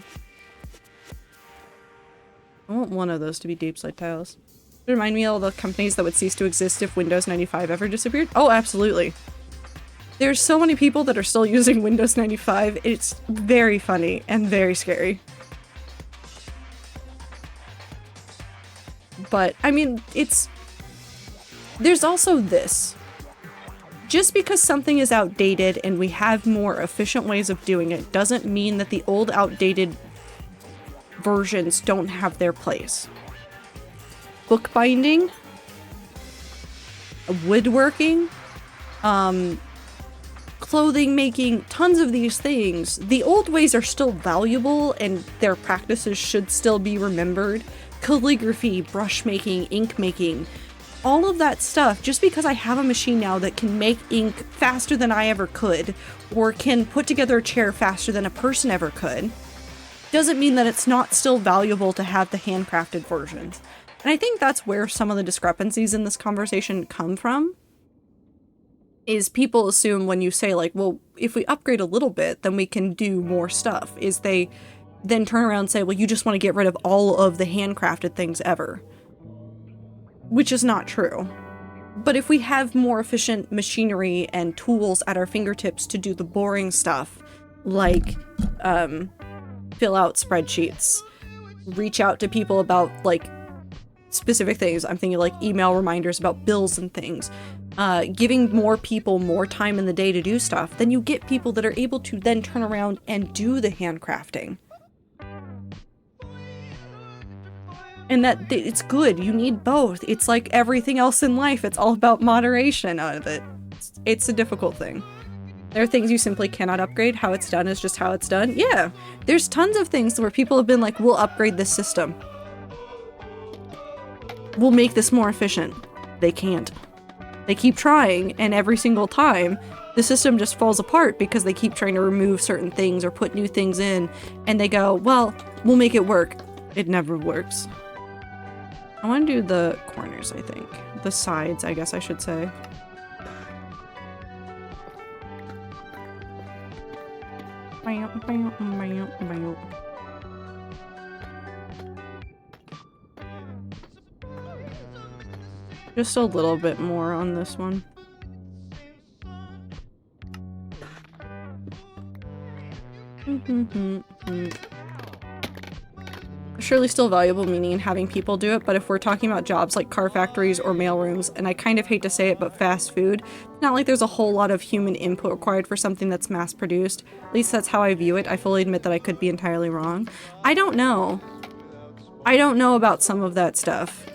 S1: I want one of those to be deep slate tiles. Does it remind me of all the companies that would cease to exist if Windows 95 ever disappeared? Oh, absolutely. There's so many people that are still using Windows 95. It's very funny and very scary. But, I mean, there's also this. Just because something is outdated and we have more efficient ways of doing it doesn't mean that the old, outdated versions don't have their place. Bookbinding, woodworking, clothing making, tons of these things. The old ways are still valuable and their practices should still be remembered. Calligraphy, brush making, ink making, all of that stuff. Just because I have a machine now that can make ink faster than I ever could, or can put together a chair faster than a person ever could, doesn't mean that it's not still valuable to have the handcrafted versions. And I think that's where some of the discrepancies in this conversation come from. Is people assume when you say, like, well, if we upgrade a little bit, then we can do more stuff. Is they then turn around and say, well, you just want to get rid of all of the handcrafted things ever. Which is not true. But if we have more efficient machinery and tools at our fingertips to do the boring stuff, like fill out spreadsheets, reach out to people about, like, specific things. I'm thinking, like, email reminders about bills and things. Giving more people more time in the day to do stuff, then you get people that are able to then turn around and do the handcrafting. And that it's good. You need both. It's like everything else in life. It's all about moderation out of it. It's a difficult thing. There are things you simply cannot upgrade. How it's done is just how it's done. Yeah, there's tons of things where people have been like, we'll upgrade this system. We'll make this more efficient. They can't. They keep trying, and every single time, the system just falls apart because they keep trying to remove certain things or put new things in, and they go, well, we'll make it work. It never works. I want to do the corners, I think. The sides, I guess I should say. Just a little bit more on this one. Surely still valuable meaning in having people do it, but if we're talking about jobs like car factories or mailrooms, and I kind of hate to say it, but fast food, it's not like there's a whole lot of human input required for something that's mass-produced. At least that's how I view it. I fully admit that I could be entirely wrong. I don't know. I don't know about some of that stuff.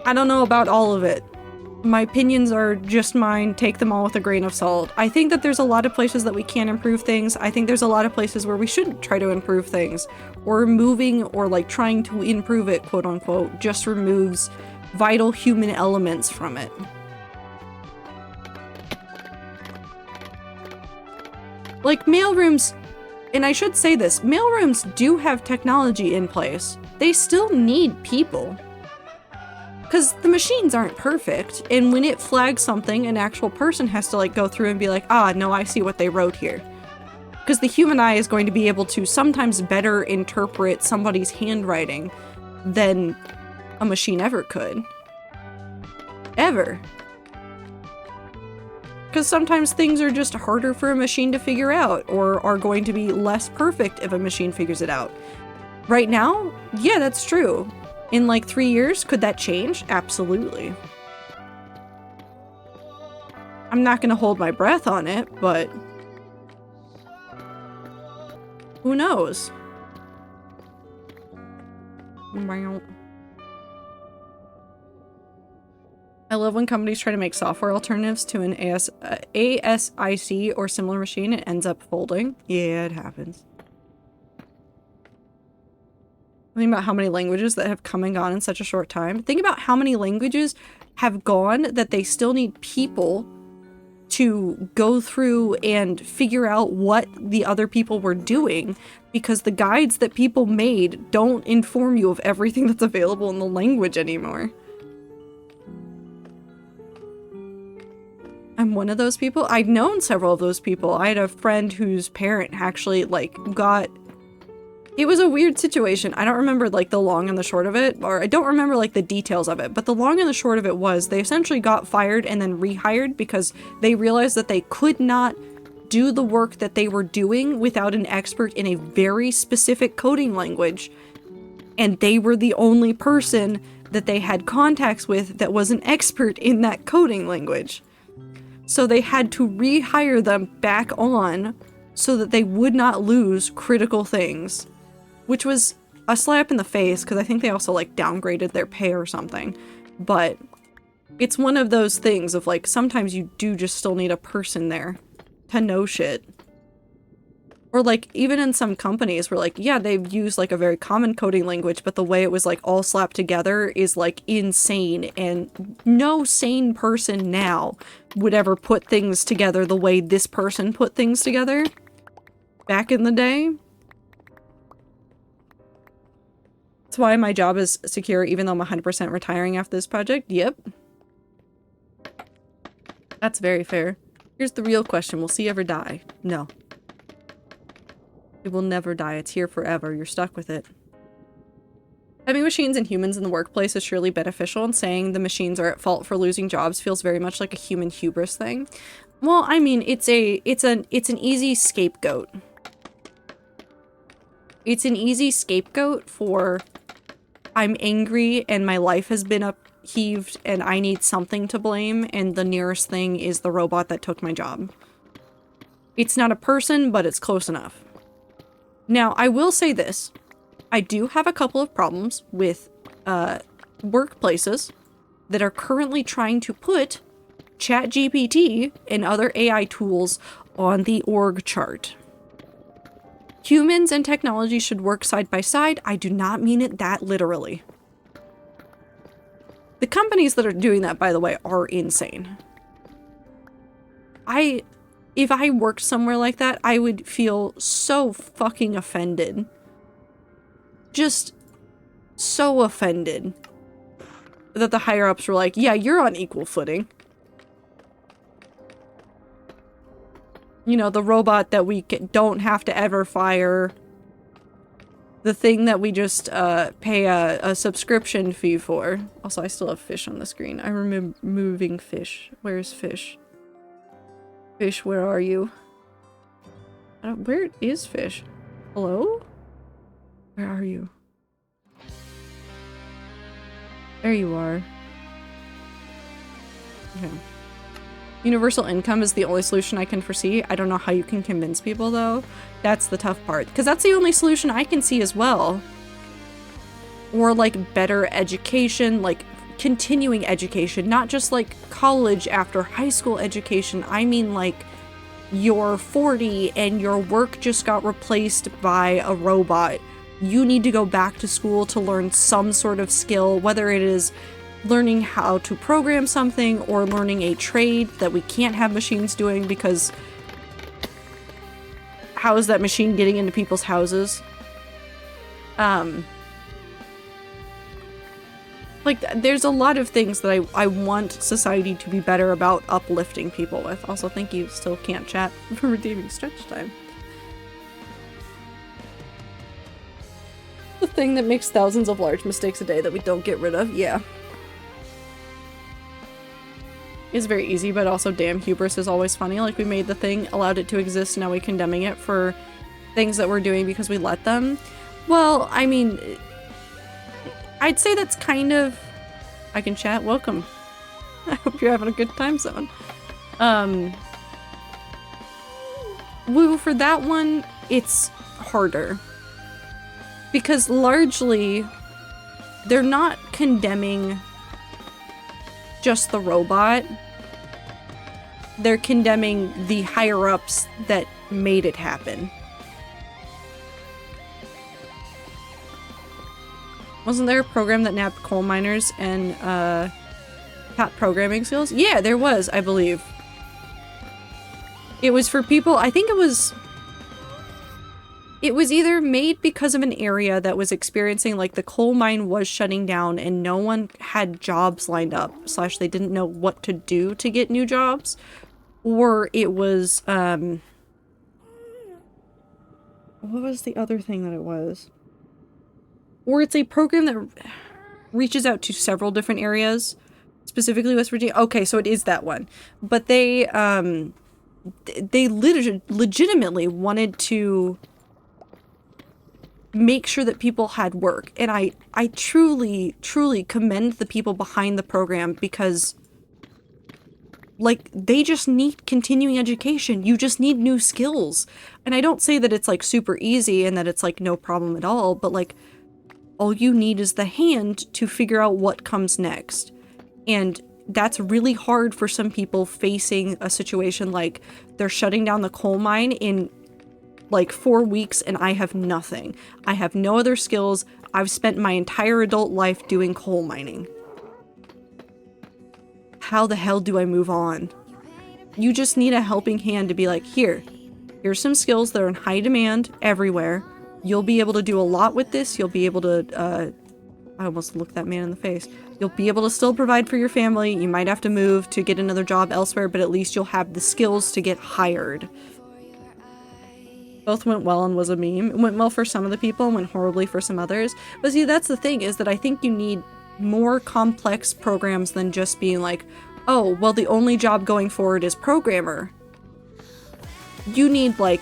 S1: I don't know about all of it. My opinions are just mine. Take them all with a grain of salt. I think that there's a lot of places that we can improve things. I think there's a lot of places where we shouldn't try to improve things. Or moving or like trying to improve it, quote unquote, just removes vital human elements from it. Like mailrooms, and I should say this, mailrooms do have technology in place. They still need people. Because the machines aren't perfect, and when it flags something, an actual person has to like go through and be like, ah, no, I see what they wrote here. Because the human eye is going to be able to sometimes better interpret somebody's handwriting than a machine ever could. Ever. Because sometimes things are just harder for a machine to figure out, or are going to be less perfect if a machine figures it out. Right now, yeah, that's true. In like 3 years, could that change? Absolutely. I'm not gonna hold my breath on it, but who knows? I love when companies try to make software alternatives to an ASIC or similar machine. It ends up folding. Yeah, it happens. Think about how many languages that have come and gone in such a short time. Think about how many languages have gone that they still need people to go through and figure out what the other people were doing, because the guides that people made don't inform you of everything that's available in the language anymore. I'm one of those people. I've known several of those people. I had a friend whose parent actually, like, got... It was a weird situation. I don't remember, like, the long and the short of it, or I don't remember, like, the details of it, but the long and the short of it was they essentially got fired and then rehired because they realized that they could not do the work that they were doing without an expert in a very specific coding language. And they were the only person that they had contacts with that was an expert in that coding language. So they had to rehire them back on so that they would not lose critical things. Which was a slap in the face, because I think they also, like, downgraded their pay or something. But it's one of those things of, like, sometimes you do just still need a person there to know shit. Or, like, even in some companies where, like, yeah, they've used, like, a very common coding language, but the way it was, like, all slapped together is, like, insane, and no sane person now would ever put things together the way this person put things together back in the day. That's why my job is secure even though I'm 100% retiring after this project. Yep. That's very fair. Here's the real question. Will C ever die? No. It will never die. It's here forever. You're stuck with it. Having machines and humans in the workplace is surely beneficial, and saying the machines are at fault for losing jobs feels very much like a human hubris thing. Well, I mean, it's an easy scapegoat. It's an easy scapegoat for I'm angry and my life has been upheaved and I need something to blame, and the nearest thing is the robot that took my job. It's not a person, but it's close enough. Now, I will say this. I do have a couple of problems with workplaces that are currently trying to put ChatGPT and other AI tools on the org chart. Humans and technology should work side by side. I do not mean it that literally. The companies that are doing that, by the way, are insane. If I worked somewhere like that, I would feel so fucking offended. Just so offended that the higher-ups were like, yeah, you're on equal footing. You know, the robot that we don't have to ever fire. The thing that we just pay a subscription fee for. Also, I still have fish on the screen. I'm removing fish. Where's fish? Fish, where are you? Where is fish? Hello? Where are you? There you are. Okay. Universal income is the only solution I can foresee. I don't know how you can convince people, though. That's the tough part. Because that's the only solution I can see as well. Or, like, better education, like, continuing education. Not just, like, college after high school education. I mean, like, you're 40 and your work just got replaced by a robot. You need to go back to school to learn some sort of skill, whether it is learning how to program something or learning a trade that we can't have machines doing, because how is that machine getting into people's houses? Like, there's a lot of things that I want society to be better about uplifting people with. Also, thank you, still can't chat for redeeming stretch time. thing that makes thousands of large mistakes a day that we don't get rid of. Yeah. It's very easy, but also damn, hubris is always funny. Like, we made the thing, allowed it to exist, now we're condemning it for things that we're doing because we let them. Well, I mean, I'd say that's kind of... I can chat? Welcome. I hope you're having a good time zone. Well, for that one, it's harder. Because largely, they're not condemning just the robot. They're condemning the higher-ups that made it happen. Wasn't there a program that nabbed coal miners and taught programming skills? Yeah, there was, I believe. It was for people, I think it was either made because of an area that was experiencing, like, the coal mine was shutting down and no one had jobs lined up, / they didn't know what to do to get new jobs, or it was, what was the other thing that it was? Or it's a program that reaches out to several different areas, specifically West Virginia. Okay, so it is that one. But they legitimately wanted to make sure that people had work. And I truly, truly commend the people behind the program because, like, they just need continuing education. You just need new skills. And I don't say that it's, like, super easy and that it's, like, no problem at all, but, like, all you need is the hand to figure out what comes next. And that's really hard for some people facing a situation like they're shutting down the coal mine in like 4 weeks and I have nothing. I have no other skills. I've spent my entire adult life doing coal mining. How the hell do I move on? You just need a helping hand to be like, here's some skills that are in high demand everywhere. You'll be able to do a lot with this. You'll be able to, I almost looked that man in the face. You'll be able to still provide for your family. You might have to move to get another job elsewhere, but at least you'll have the skills to get hired. Both went well and was a meme. It went well for some of the people and went horribly for some others. But see, that's the thing, is that I think you need more complex programs than just being like, oh, well, the only job going forward is programmer. You need, like,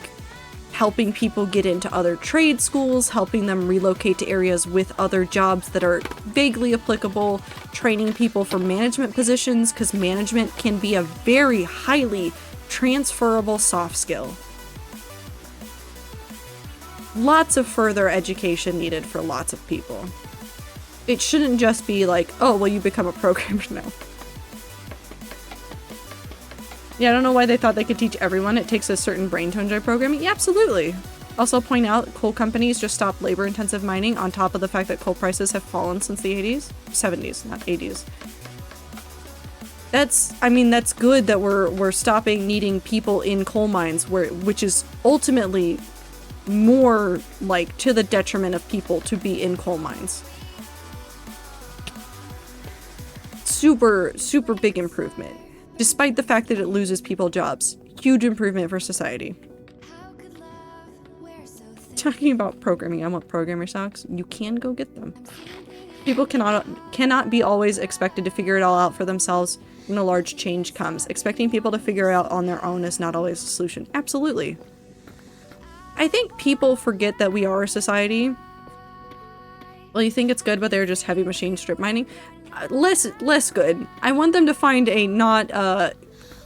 S1: helping people get into other trade schools, helping them relocate to areas with other jobs that are vaguely applicable, training people for management positions, because management can be a very highly transferable soft skill. Lots of further education needed for lots of people. It shouldn't just be like, oh, well, you become a programmer now. Yeah, I don't know why they thought they could teach everyone. It takes a certain brain to enjoy programming. Yeah, absolutely. Also point out, coal companies just stopped labor-intensive mining on top of the fact that coal prices have fallen since the 80s. 70s, not 80s. I mean, that's good that we're stopping needing people in coal mines, which is ultimately more, like, to the detriment of people to be in coal mines. Super, super big improvement. Despite the fact that it loses people jobs. Huge improvement for society. Talking about programming, I want programmer socks. You can go get them. People cannot be always expected to figure it all out for themselves when a large change comes. Expecting people to figure it out on their own is not always the solution. Absolutely. I think people forget that we are a society. Well, you think it's good, but they're just heavy machine strip mining. Less good. I want them to find a not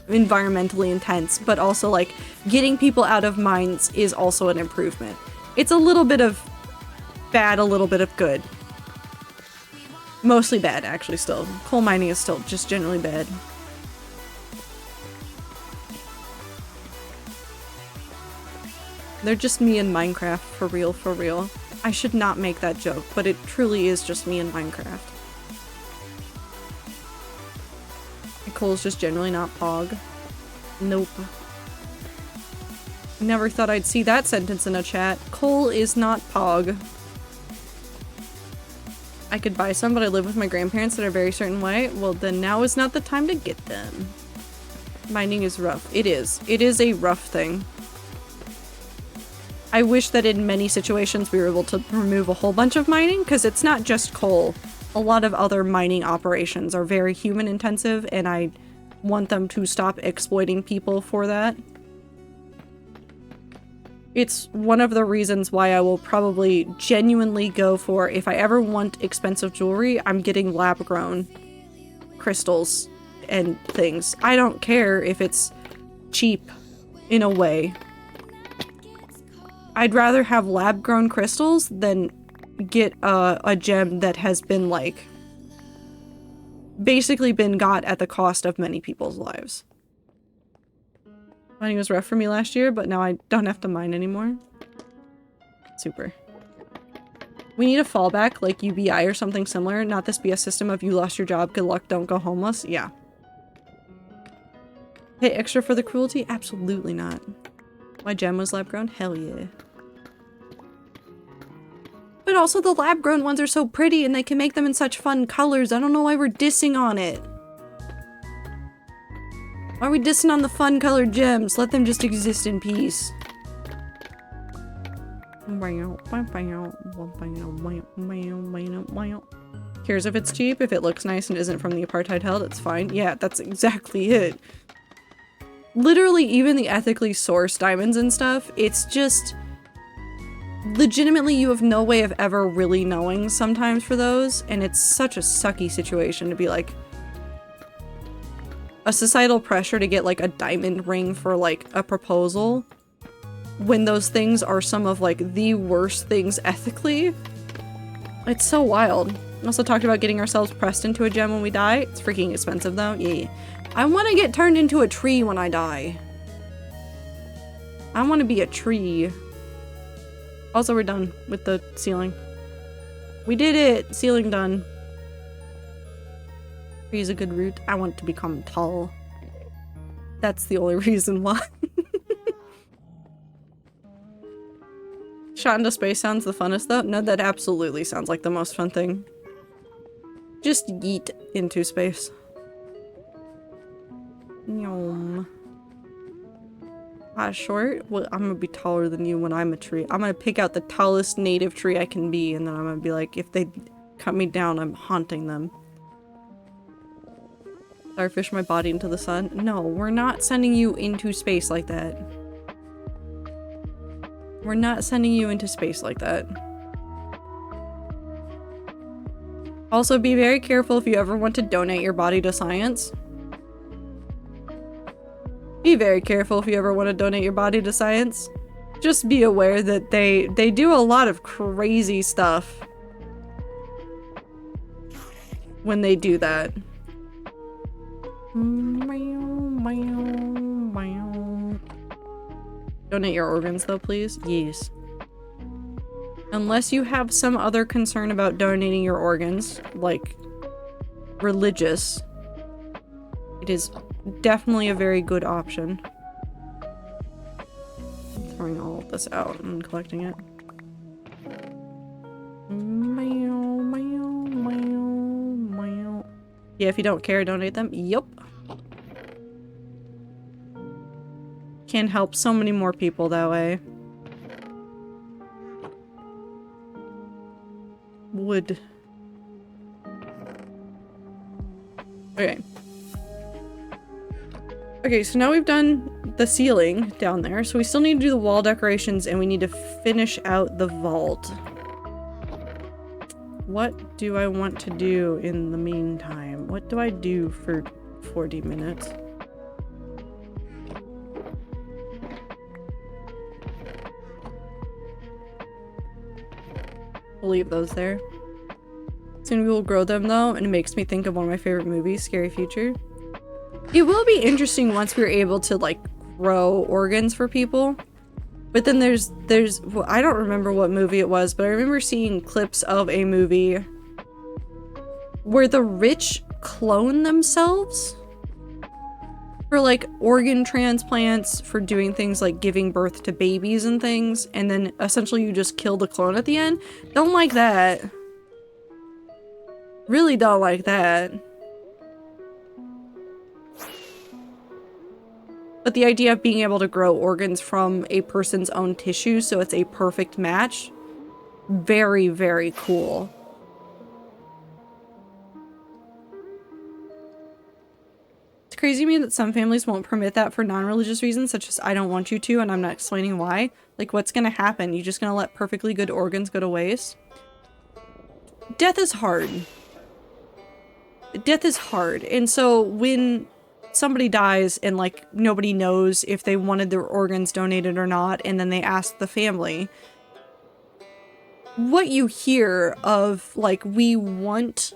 S1: environmentally intense, but also, like, getting people out of mines is also an improvement. It's a little bit of bad, a little bit of good. Mostly bad, actually, still. Coal mining is still just generally bad. They're just me in Minecraft, for real, for real. I should not make that joke, but it truly is just me in Minecraft. Coal's just generally not pog. Nope. Never thought I'd see that sentence in a chat. Coal is not pog. I could buy some, but I live with my grandparents that are a very certain way. Well, then now is not the time to get them. Mining is rough. It is. It is a rough thing. I wish that in many situations we were able to remove a whole bunch of mining, because it's not just coal. A lot of other mining operations are very human intensive, and I want them to stop exploiting people for that. It's one of the reasons why I will probably genuinely go for, if I ever want expensive jewelry, I'm getting lab-grown crystals and things. I don't care if it's cheap in a way. I'd rather have lab-grown crystals than get a gem that has been, like, basically been got at the cost of many people's lives. Mining was rough for me last year, but now I don't have to mine anymore. Super. We need a fallback, like UBI or something similar, not this BS system of you lost your job, good luck, don't go homeless. Yeah. Pay extra for the cruelty? Absolutely not. My gem was lab-grown? Hell yeah. But also the lab-grown ones are so pretty and they can make them in such fun colors. I don't know why we're dissing on it. Why are we dissing on the fun colored gems? Let them just exist in peace. Cares if it's cheap, if it looks nice and isn't from the apartheid held, it's fine. Yeah, that's exactly it. Literally, even the ethically sourced diamonds and stuff, it's just... legitimately, you have no way of ever really knowing sometimes for those, and it's such a sucky situation to be like... a societal pressure to get, like, a diamond ring for, like, a proposal, when those things are some of, like, the worst things ethically. It's so wild. We also talked about getting ourselves pressed into a gem when we die. It's freaking expensive, though. Yeah. I want to get turned into a tree when I die. I want to be a tree. Also, we're done with the ceiling. We did it! Ceiling done. Tree is a good route. I want to become tall. That's the only reason why. Shot into space sounds the funnest though? No, that absolutely sounds like the most fun thing. Just yeet into space. Yum. Short? Well, I'm gonna be taller than you when I'm a tree. I'm gonna pick out the tallest native tree I can be, and then I'm gonna be like, if they cut me down, I'm haunting them. Starfish my body into the sun? No, we're not sending you into space like that. We're not sending you into space like that. Also, be very careful if you ever want to donate your body to science. Be very careful if you ever want to donate your body to science. Just be aware that they do a lot of crazy stuff when they do that. Donate your organs though, please? Yes. Unless you have some other concern about donating your organs, like religious, it is definitely a very good option. I'm throwing all of this out and collecting it. Yeah, if you don't care, donate them. Yup. Can help so many more people that way. Would. Okay. Okay, so now we've done the ceiling down there, so we still need to do the wall decorations and we need to finish out the vault. What do I want to do in the meantime? What do I do for 40 minutes? We'll leave those there. Soon we will grow them though, and it makes me think of one of my favorite movies, Scary Future. It will be interesting once we're able to like grow organs for people. But then there's well, I don't remember what movie it was, but I remember seeing clips of a movie where the rich clone themselves for like organ transplants, for doing things like giving birth to babies and things, and then essentially you just kill the clone at the end. Don't like that. Really don't like that. But the idea of being able to grow organs from a person's own tissue so it's a perfect match, very, very cool. It's crazy to me that some families won't permit that for non-religious reasons, such as I don't want you to, and I'm not explaining why. Like, what's gonna happen? You just gonna let perfectly good organs go to waste? Death is hard. Death is hard, and so when somebody dies and, like, nobody knows if they wanted their organs donated or not, and then they ask the family, what you hear of, like, we want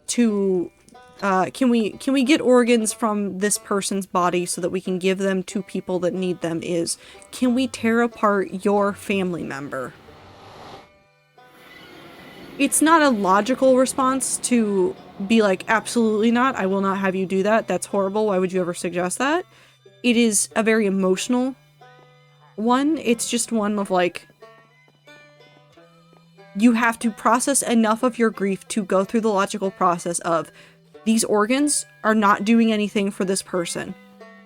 S1: to, can we get organs from this person's body so that we can give them to people that need them is, can we tear apart your family member? It's not a logical response to be like, absolutely not, I will not have you do that, that's horrible, why would you ever suggest that? It is a very emotional one. It's just one of like, you have to process enough of your grief to go through the logical process of, these organs are not doing anything for this person.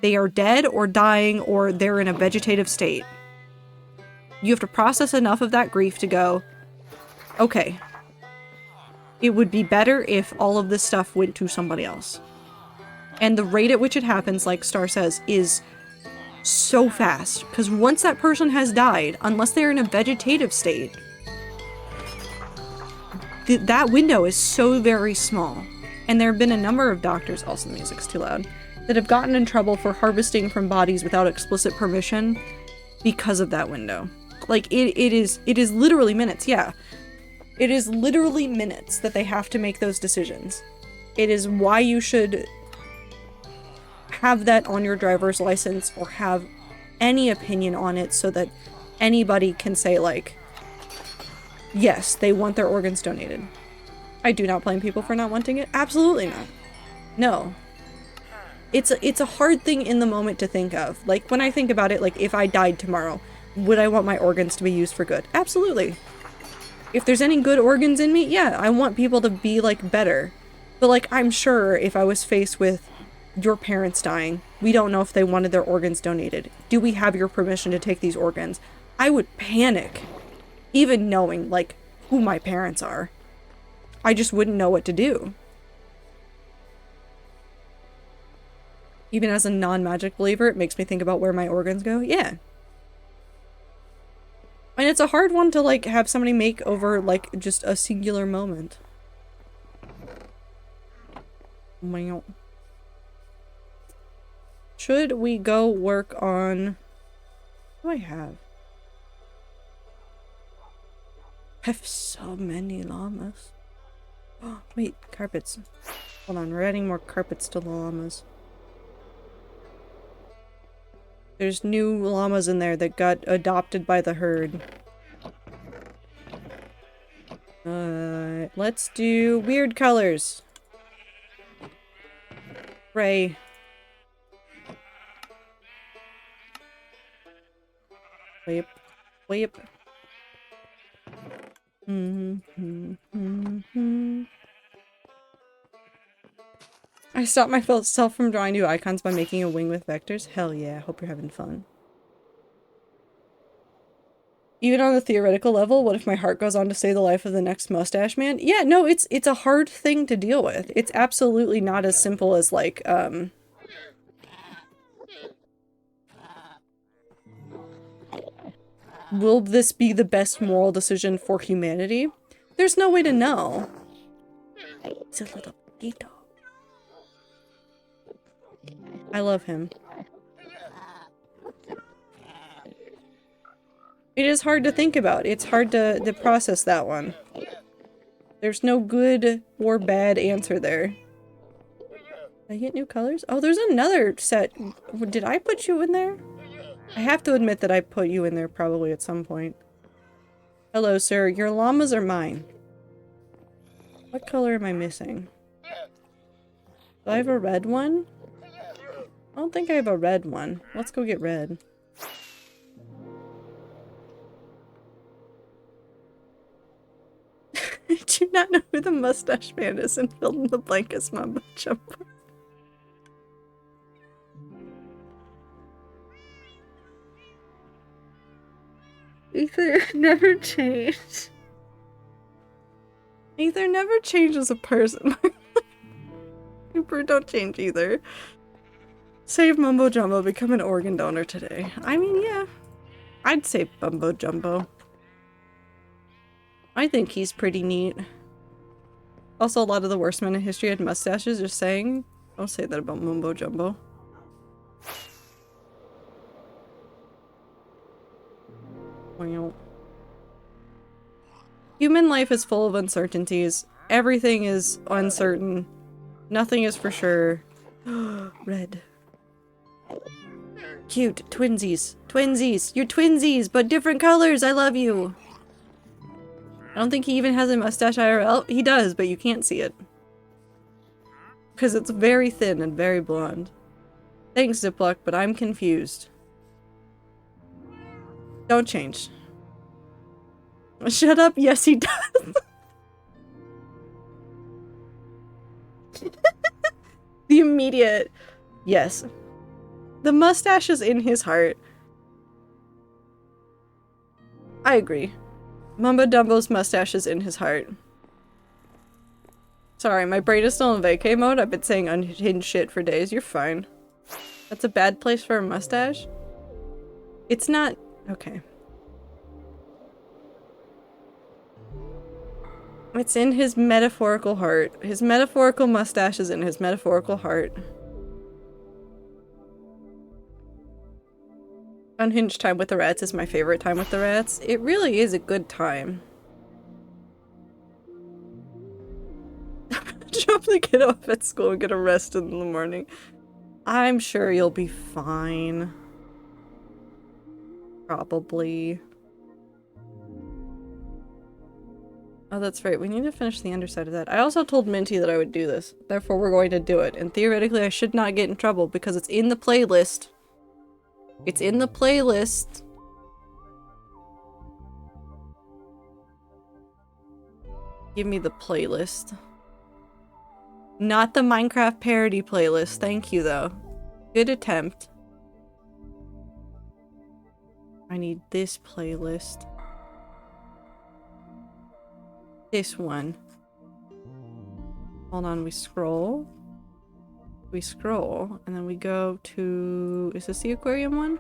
S1: They are dead or dying or they're in a vegetative state. You have to process enough of that grief to go, okay, it would be better if all of this stuff went to somebody else. And the rate at which it happens, like Star says, is so fast. Because once that person has died, unless they're in a vegetative state, that window is so very small. And there have been a number of doctors, also the music's too loud, that have gotten in trouble for harvesting from bodies without explicit permission because of that window. Like, it is literally minutes, yeah. It is literally minutes that they have to make those decisions. It is why you should have that on your driver's license or have any opinion on it so that anybody can say, like, yes, they want their organs donated. I do not blame people for not wanting it. Absolutely not. No. It's a hard thing in the moment to think of. Like, when I think about it, like, if I died tomorrow, would I want my organs to be used for good? Absolutely. If there's any good organs in me, yeah, I want people to be, like, better. But, like, I'm sure if I was faced with your parents dying, we don't know if they wanted their organs donated. Do we have your permission to take these organs? I would panic. Even knowing, like, who my parents are. I just wouldn't know what to do. Even as a non-magic believer, it makes me think about where my organs go. Yeah. And it's a hard one to, like, have somebody make over, like, just a singular moment. Wow. Should we go work on... What do I have? I have so many llamas. Oh, wait, carpets. Hold on, we're adding more carpets to the llamas. There's new llamas in there that got adopted by the herd. Let's do weird colors. Gray. Whip. Whip. I stopped myself from drawing new icons by making a wing with vectors. Hell yeah, hope you're having fun. Even on the theoretical level, what if my heart goes on to say the life of the next mustache man? Yeah, no, it's a hard thing to deal with. It's absolutely not as simple as, like, will this be the best moral decision for humanity? There's no way to know. It's a little potato. I love him. It is hard to think about. It's hard to process that one. There's no good or bad answer there. Did I get new colors? Oh, there's another set. Did I put you in there? I have to admit that I put you in there probably at some point. Hello, sir. Your llamas are mine. What color am I missing? Do I have a red one? I don't think I have a red one. Let's go get red. I do not know who the mustache man is and filled in the blank as Mamba Jumper. Ether never changed. Ether never changed as a person. Super, don't change either. Save Mumbo Jumbo, become an organ donor today. I mean, yeah. I'd save Mumbo Jumbo. I think he's pretty neat. Also, a lot of the worst men in history had mustaches, just saying. Don't say that about Mumbo Jumbo. Wow. Human life is full of uncertainties. Everything is uncertain. Nothing is for sure. Red. Cute. Twinsies. Twinsies. You're twinsies, but different colors. I love you. I don't think he even has a mustache IRL. He does, but you can't see it. Because it's very thin and very blonde. Thanks, Ziploc, but I'm confused. Don't change. Shut up. Yes, he does. The immediate. Yes. The mustache is in his heart. I agree. Mumbo Dumbo's mustache is in his heart. Sorry, my brain is still in vacay mode. I've been saying unhinged shit for days. You're fine. That's a bad place for a mustache? It's not... Okay. It's in his metaphorical heart. His metaphorical mustache is in his metaphorical heart. Unhinged time with the rats is my favorite time with the rats. It really is a good time. Drop the kid off at school and get arrested in the morning. I'm sure you'll be fine. Probably. Oh, that's right. We need to finish the underside of that. I also told Minty that I would do this. Therefore, we're going to do it. And theoretically, I should not get in trouble because it's in the playlist. It's in the playlist. Give me the playlist. Not the Minecraft parody playlist. Thank you, though. Good attempt. I need this playlist. This one. Hold on, we scroll. We scroll, and then we go to... Is this the aquarium one?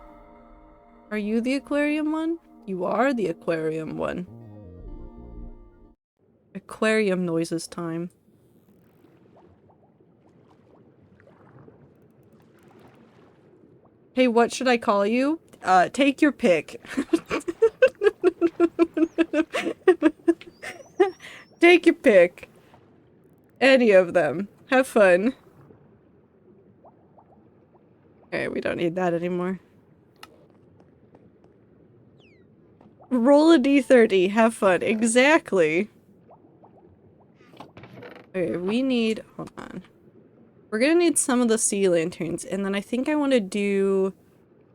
S1: Are you the aquarium one? You are the aquarium one. Aquarium noises time. Hey, what should I call you? Take your pick. Take your pick. Any of them. Have fun. Okay, we don't need that anymore. Roll a d30. Have fun. Exactly. Okay, we need... Hold on. We're gonna need some of the sea lanterns, and then I think I want to do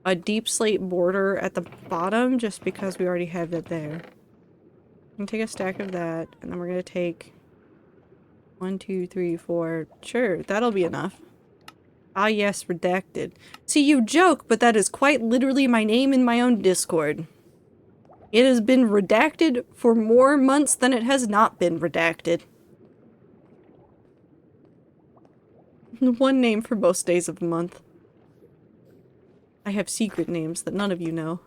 S1: a deep slate border at the bottom, just because we already have it there. I'm gonna take a stack of that, and then we're gonna take 1, 2, 3, 4. Sure, that'll be enough. Ah yes, redacted. See, you joke, but that is quite literally my name in my own Discord. It has been redacted for more months than it has not been redacted. One name for most days of the month. I have secret names that none of you know.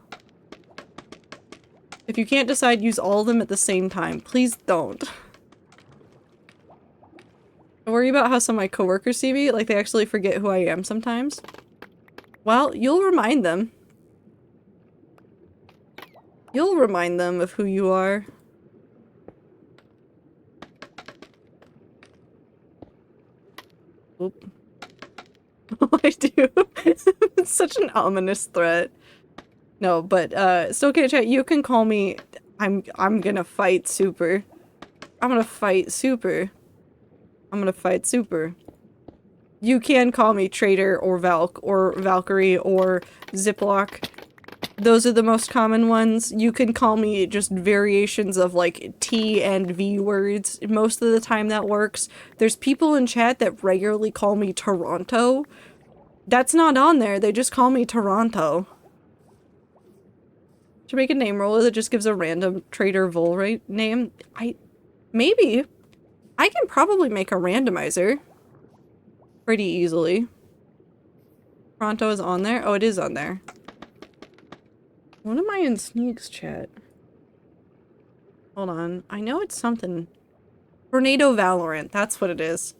S1: If you can't decide, use all of them at the same time. Please don't. I worry about how some of my coworkers see me, like they actually forget who I am sometimes. Well, you'll remind them. You'll remind them of who you are. Oop. I do. It's such an ominous threat. No, but it's okay, chat. You can call me. I'm gonna fight Super. I'm gonna fight Super. I'm gonna fight Super. You can call me Traitor or Valk or Valkyrie or Ziploc. Those are the most common ones. You can call me just variations of like T and V words. Most of the time that works. There's people in chat that regularly call me Toronto. That's not on there. They just call me Toronto. To make a name roller that just gives a random Trader Vol name? Maybe. I can probably make a randomizer. Pretty easily. Pronto is on there? Oh, it is on there. When am I in Sneaks chat? Hold on. I know it's something. Tornado Valorant. That's what it is.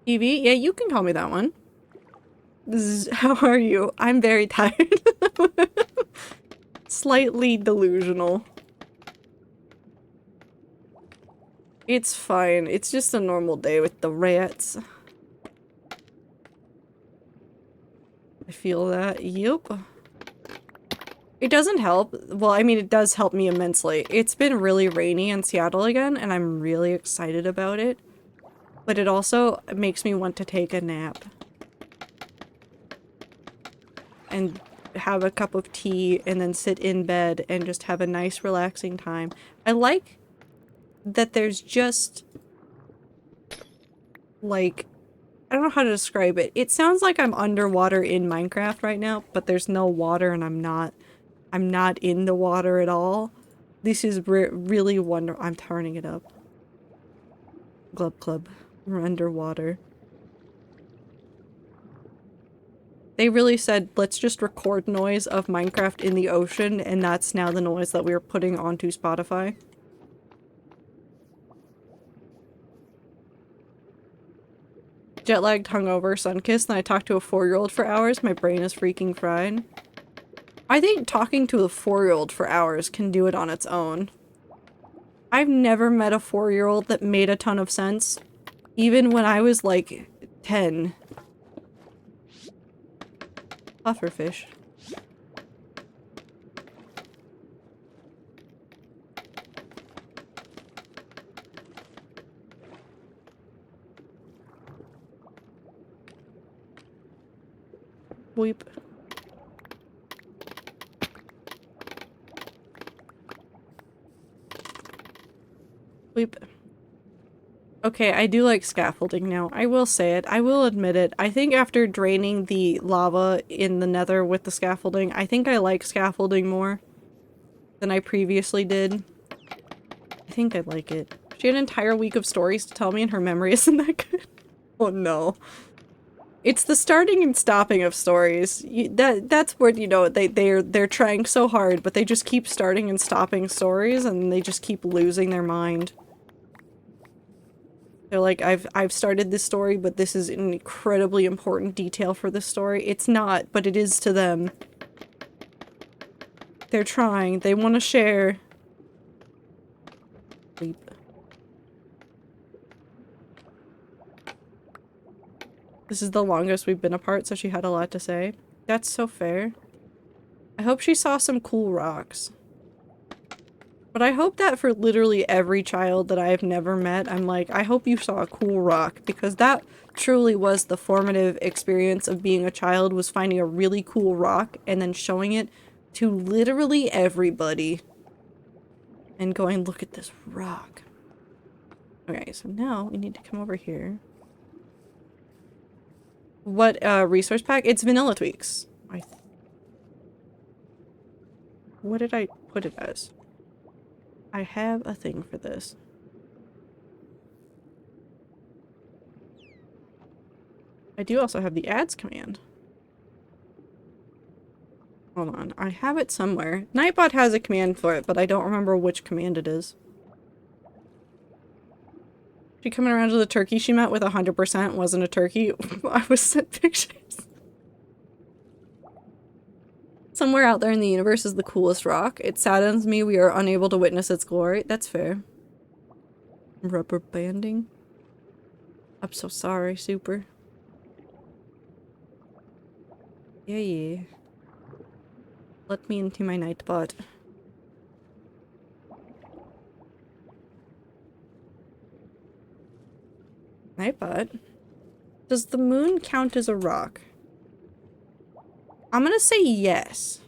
S1: TV? Yeah, you can call me that one. How are you? I'm very tired. Slightly delusional. It's fine. It's just a normal day with the rats. I feel that. Yup. It doesn't help. Well, I mean, it does help me immensely. It's been really rainy in Seattle again, and I'm really excited about it. But it also makes me want to take a nap. And have a cup of tea, and then sit in bed and just have a nice, relaxing time. I like that there's just... like... I don't know how to describe it. It sounds like I'm underwater in Minecraft right now, but there's no water and I'm not in the water at all. This is really wonderful. I'm turning it up. Glub Club. We're underwater. They really said, let's just record noise of Minecraft in the ocean, and that's now the noise that we're putting onto Spotify. Jet-lagged, hungover, sun-kissed, and I talked to a 4-year-old for hours. My brain is freaking fried. I think talking to a 4-year-old for hours can do it on its own. I've never met a 4-year-old that made a ton of sense, even when I was like 10. Pufferfish. Weep. Weep. Okay, I do like scaffolding now. I will say it. I will admit it. I think after draining the lava in the nether with the scaffolding, I think I like scaffolding more than I previously did. I think I like it. She had an entire week of stories to tell me and her memory isn't that good. Oh no. It's the starting and stopping of stories. That's where, you know, they're trying so hard, but they just keep starting and stopping stories and they just keep losing their mind. They're like, I've started this story, but this is an incredibly important detail for this story. It's not, but it is to them. They're trying. They want to share. Sleep. This is the longest we've been apart, so she had a lot to say. That's so fair. I hope she saw some cool rocks. But I hope that for literally every child that I've never met, I'm like, I hope you saw a cool rock, because that truly was the formative experience of being a child, was finding a really cool rock and then showing it to literally everybody. And going, look at this rock. Okay, so now we need to come over here. What resource pack? It's vanilla tweaks. What did I put it as? I have a thing for this. I do also have the ads command. Hold on, I have it somewhere. Nightbot has a command for it, but I don't remember which command it is. She coming around to the turkey she met with 100% wasn't a turkey. I was sent pictures. Somewhere out there in the universe is the coolest rock. It saddens me we are unable to witness its glory. That's fair. Rubber banding. I'm so sorry, Super. Yeah. Let me into my nightbot. Nightbot? Does the moon count as a rock? I'm gonna say yes.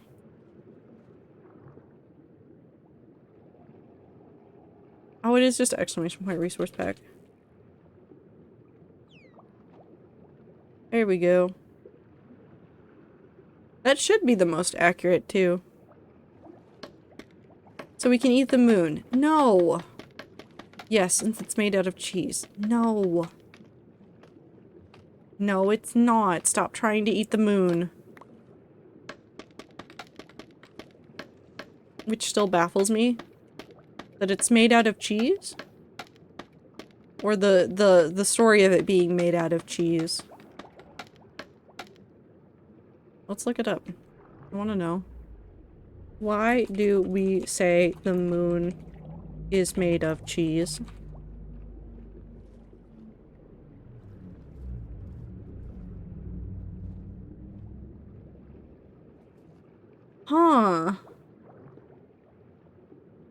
S1: Oh, it is just exclamation point resource pack. There we go. That should be the most accurate, too. So we can eat the moon. No! Yes, since it's made out of cheese. No. No, it's not. Stop trying to eat the moon. Which still baffles me. That it's made out of cheese? Or the story of it being made out of cheese. Let's look it up. I want to know. Why do we say the moon is made of cheese? Huh.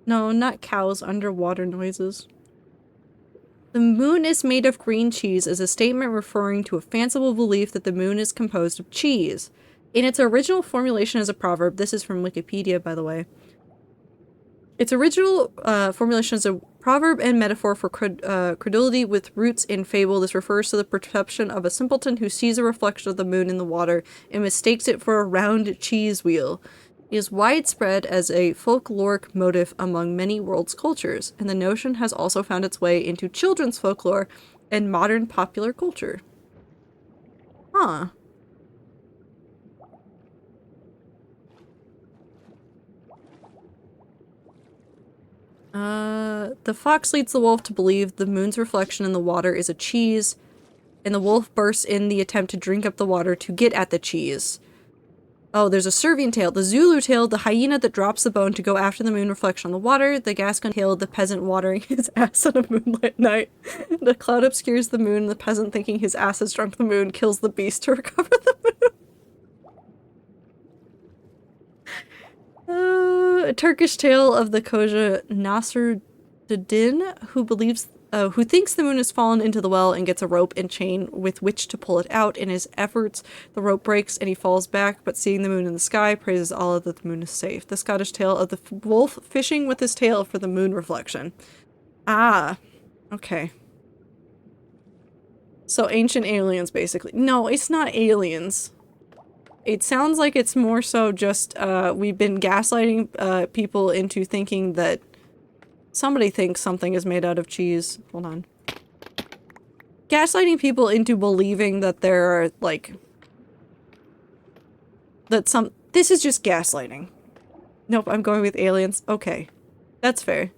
S1: No, not cows, underwater noises. The moon is made of green cheese is a statement referring to a fanciful belief that the moon is composed of cheese. In its original formulation as a proverb, this is from Wikipedia, by the way. Its original formulation as a proverb and metaphor for credulity with roots in fable, this refers to the perception of a simpleton who sees a reflection of the moon in the water and mistakes it for a round cheese wheel. It is widespread as a folkloric motif among many world's cultures, and the notion has also found its way into children's folklore and modern popular culture. Huh. The fox leads the wolf to believe the moon's reflection in the water is a cheese, and the wolf bursts in the attempt to drink up the water to get at the cheese. Oh, there's a Servian tale. The Zulu tale, the hyena that drops the bone to go after the moon reflection on the water. The Gascon tale, the peasant watering his ass on a moonlit night. The cloud obscures the moon, the peasant thinking his ass has drunk the moon kills the beast to recover the moon. A Turkish tale of the Koja Nasruddin, who thinks the moon has fallen into the well and gets a rope and chain with which to pull it out. In his efforts, the rope breaks and he falls back, but seeing the moon in the sky, praises Allah that the moon is safe. The Scottish tale of the wolf fishing with his tail for the moon reflection. Ah, okay. So ancient aliens, basically. No, it's not aliens. It sounds like it's more so just, we've been gaslighting, people into thinking that somebody thinks something is made out of cheese. Hold on. Gaslighting people into believing that there are, like, this is just gaslighting. Nope, I'm going with aliens. Okay. That's fair.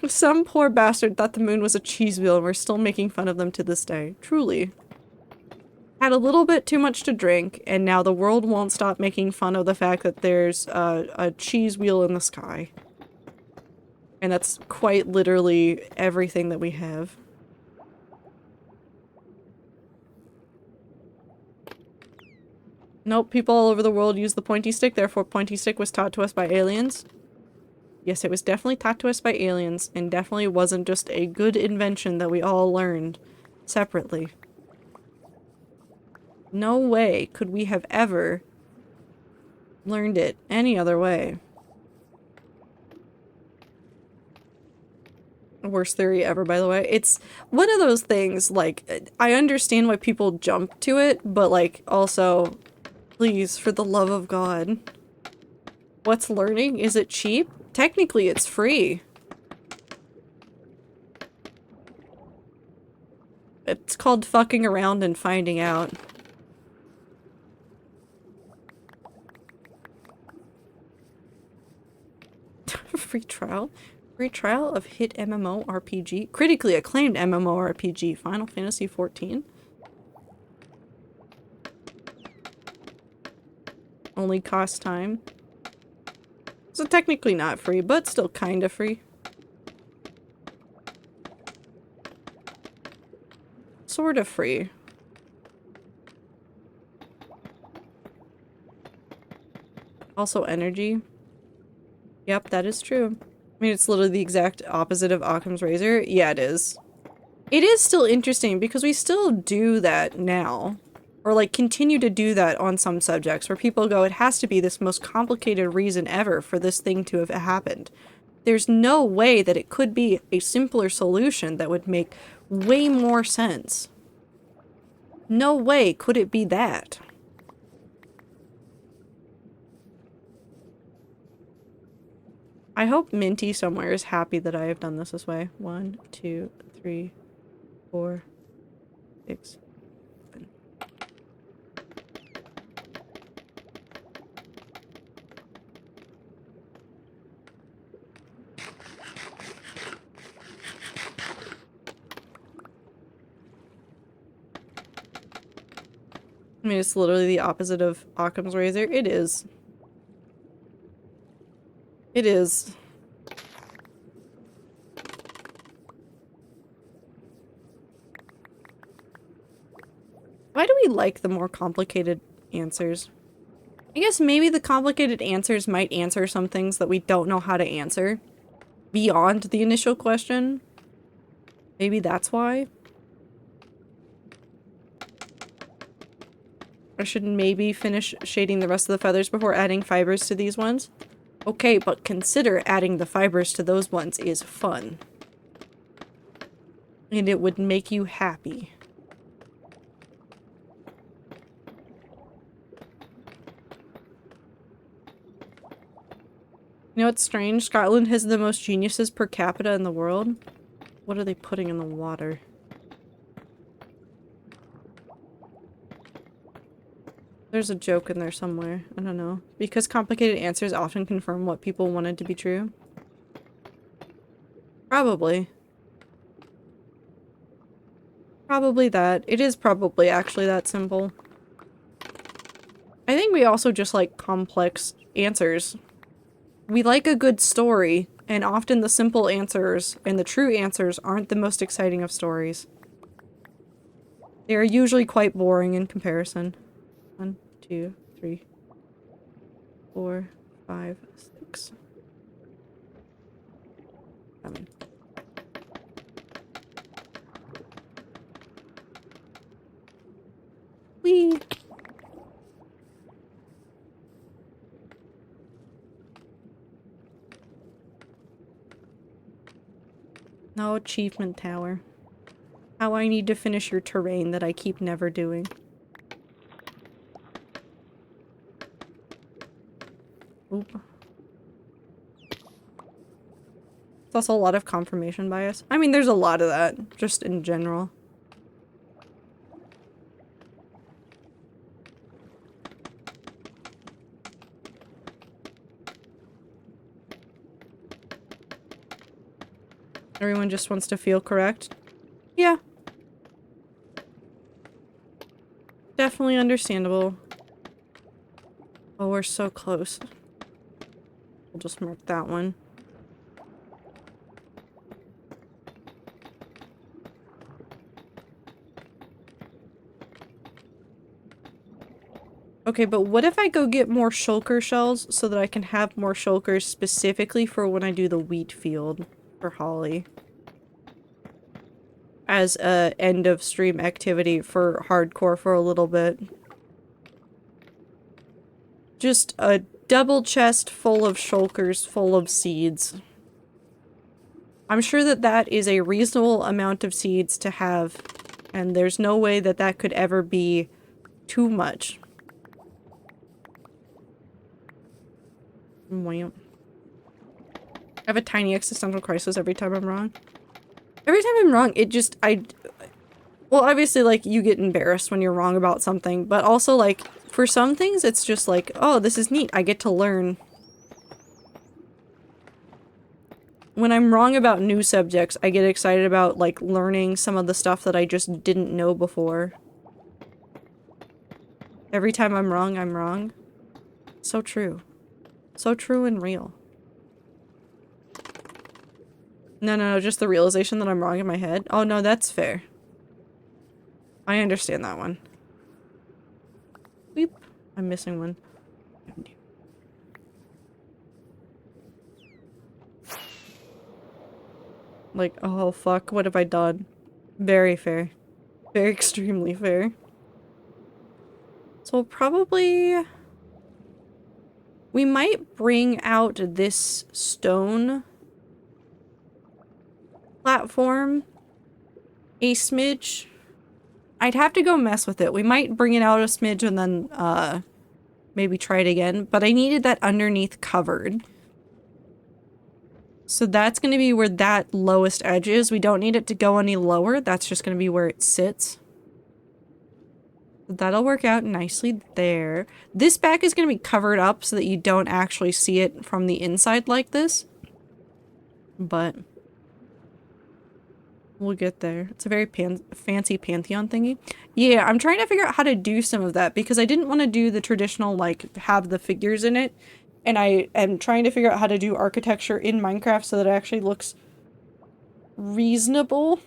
S1: Some poor bastard thought the moon was a cheese wheel and we're still making fun of them to this day. Truly. Had a little bit too much to drink, and now the world won't stop making fun of the fact that there's a cheese wheel in the sky. And that's quite literally everything that we have. Nope, people all over the world use the pointy stick, therefore pointy stick was taught to us by aliens. Yes, it was definitely taught to us by aliens, and definitely wasn't just a good invention that we all learned separately. No way could we have ever learned it any other way. Worst theory ever, by the way. It's one of those things, like, I understand why people jump to it, but, like, also, please, for the love of God. What's learning? Is it cheap? Technically, it's free. It's called fucking around and finding out. Free trial? Free trial of hit MMORPG? Critically acclaimed MMORPG, Final Fantasy XIV. Only cost time. So technically not free, but still kinda free. Sort of free. Also energy. Yep, that is true. I mean, it's literally the exact opposite of Occam's razor. Yeah, it is. It is still interesting because we still do that now. Or, like, continue to do that on some subjects where people go, it has to be this most complicated reason ever for this thing to have happened. There's no way that it could be a simpler solution that would make way more sense. No way could it be that. I hope Minty somewhere is happy that I have done this way. 1, 2, 3, 4, 6, 7. I mean, it's literally the opposite of Occam's razor. It is. It is. Why do we like the more complicated answers? I guess maybe the complicated answers might answer some things that we don't know how to answer beyond the initial question. Maybe that's why. I should maybe finish shading the rest of the feathers before adding fibers to these ones. Okay, but consider adding the fibers to those ones is fun. And it would make you happy. You know what's strange? Scotland has the most geniuses per capita in the world. What are they putting in the water? There's a joke in there somewhere. I don't know. Because complicated answers often confirm what people wanted to be true. Probably. Probably that. It is probably actually that simple. I think we also just like complex answers. We like a good story, and often the simple answers and the true answers aren't the most exciting of stories. They are usually quite boring in comparison. 1, 2, 3, 4, 5, 6, 7. Whee! No achievement tower. How I need to finish your terrain that I keep never doing. Oop. It's also a lot of confirmation bias. I mean, there's a lot of that, just in general. Everyone just wants to feel correct. Yeah. Definitely understandable. Oh, we're so close. We'll just mark that one. Okay, but what if I go get more shulker shells so that I can have more shulkers specifically for when I do the wheat field for Holly? As a end of stream activity for hardcore for a little bit. Just a double chest full of shulkers full of seeds. I'm sure that that is a reasonable amount of seeds to have, and there's no way that that could ever be too much. Wow. I have a tiny existential crisis every time I'm wrong. Every time I'm wrong, it just, well, obviously, like, you get embarrassed when you're wrong about something, but also, like, for some things, it's just like, oh, this is neat, I get to learn. When I'm wrong about new subjects, I get excited about, like, learning some of the stuff that I just didn't know before. Every time I'm wrong, I'm wrong. So true. So true and real. No, just the realization that I'm wrong in my head. Oh no, that's fair. I understand that one. Weep. I'm missing one. Like, oh fuck, what have I done? Very fair. Very extremely fair. So probably... we might bring out this stone platform a smidge I'd have to go mess with it. We might bring it out a smidge and then, maybe try it again. But I needed that underneath covered. So that's going to be where that lowest edge is. We don't need it to go any lower. That's just going to be where it sits. That'll work out nicely there. This back is going to be covered up so that you don't actually see it from the inside like this. But we'll get there. It's a very fancy Pantheon thingy. Yeah, I'm trying to figure out how to do some of that because I didn't want to do the traditional, like, have the figures in it. And I am trying to figure out how to do architecture in Minecraft so that it actually looks reasonable.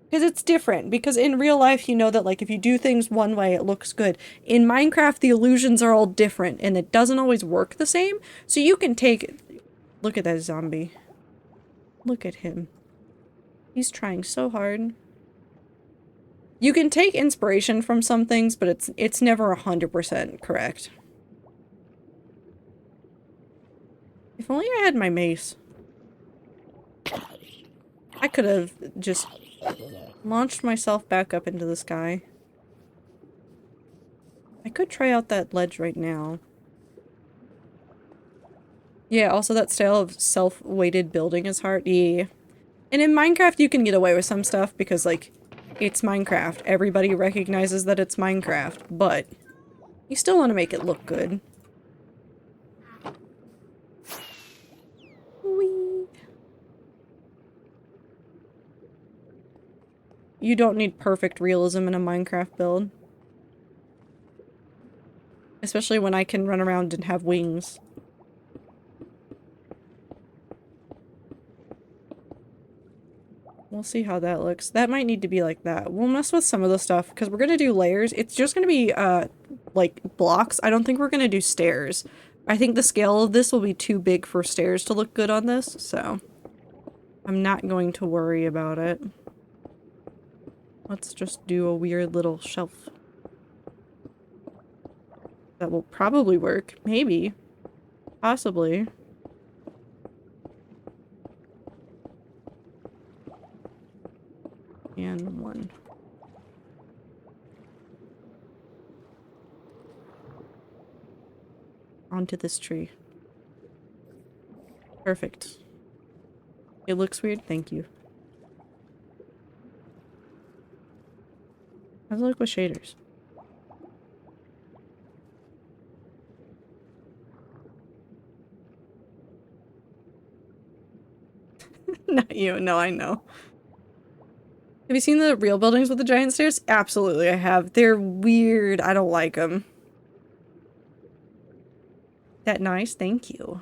S1: Because it's different. Because in real life, you know that, like, if you do things one way, it looks good. In Minecraft, the illusions are all different, and it doesn't always work the same. So you can take... Look at that zombie. Look at him. He's trying so hard. You can take inspiration from some things, but it's never 100% correct. If only I had my mace. I could have just launched myself back up into the sky. I could try out that ledge right now. Yeah, also that style of self-weighted building is hard. Yeah. And in Minecraft you can get away with some stuff because, like, it's Minecraft. Everybody recognizes that it's Minecraft, but you still want to make it look good. Whee! You don't need perfect realism in a Minecraft build. Especially when I can run around and have wings. We'll see how that looks. That might need to be like that. We'll mess with some of the stuff because we're going to do layers. It's just going to be, like, blocks. I don't think we're going to do stairs. I think the scale of this will be too big for stairs to look good on this, so I'm not going to worry about it. Let's just do a weird little shelf. That will probably work. Maybe. Possibly. And one. Onto this tree. Perfect. It looks weird? Thank you. How's it look with shaders? Not you. No, I know. Have you seen the real buildings with the giant stairs? Absolutely, I have. They're weird. I don't like them. That nice? Thank you.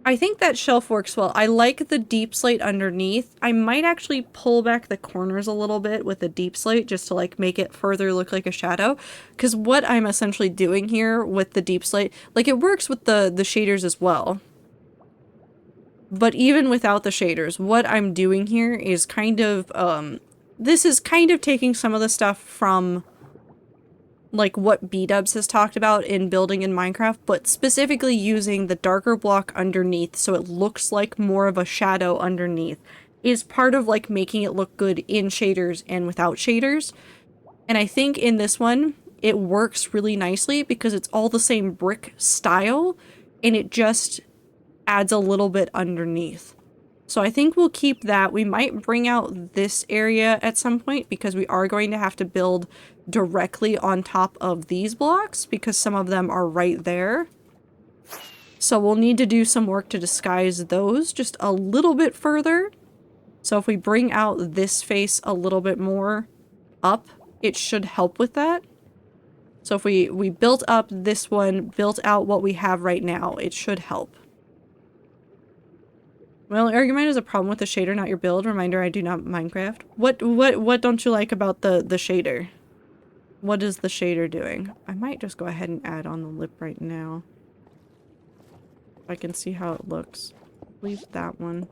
S1: I think that shelf works well. I like the deep slate underneath. I might actually pull back the corners a little bit with the deep slate just to, like, make it further look like a shadow. Because what I'm essentially doing here with the deep slate, like, it works with the shaders as well. But even without the shaders, what I'm doing here is kind of, this is kind of taking some of the stuff from, like, what B-dubs has talked about in building in Minecraft, but specifically using the darker block underneath so it looks like more of a shadow underneath is part of, like, making it look good in shaders and without shaders. And I think in this one, it works really nicely because it's all the same brick style, and it just adds a little bit underneath. So I think we'll keep that. We might bring out this area at some point because we are going to have to build directly on top of these blocks because some of them are right there. So we'll need to do some work to disguise those just a little bit further. So if we bring out this face a little bit more up, it should help with that. So if we built up this one, built out what we have right now, it should help. Well, argument is a problem with the shader, not your build. Reminder, I do not Minecraft. What don't you like about the shader? What is the shader doing? I might just go ahead and add on the lip right now. I can see how it looks. Leave that one.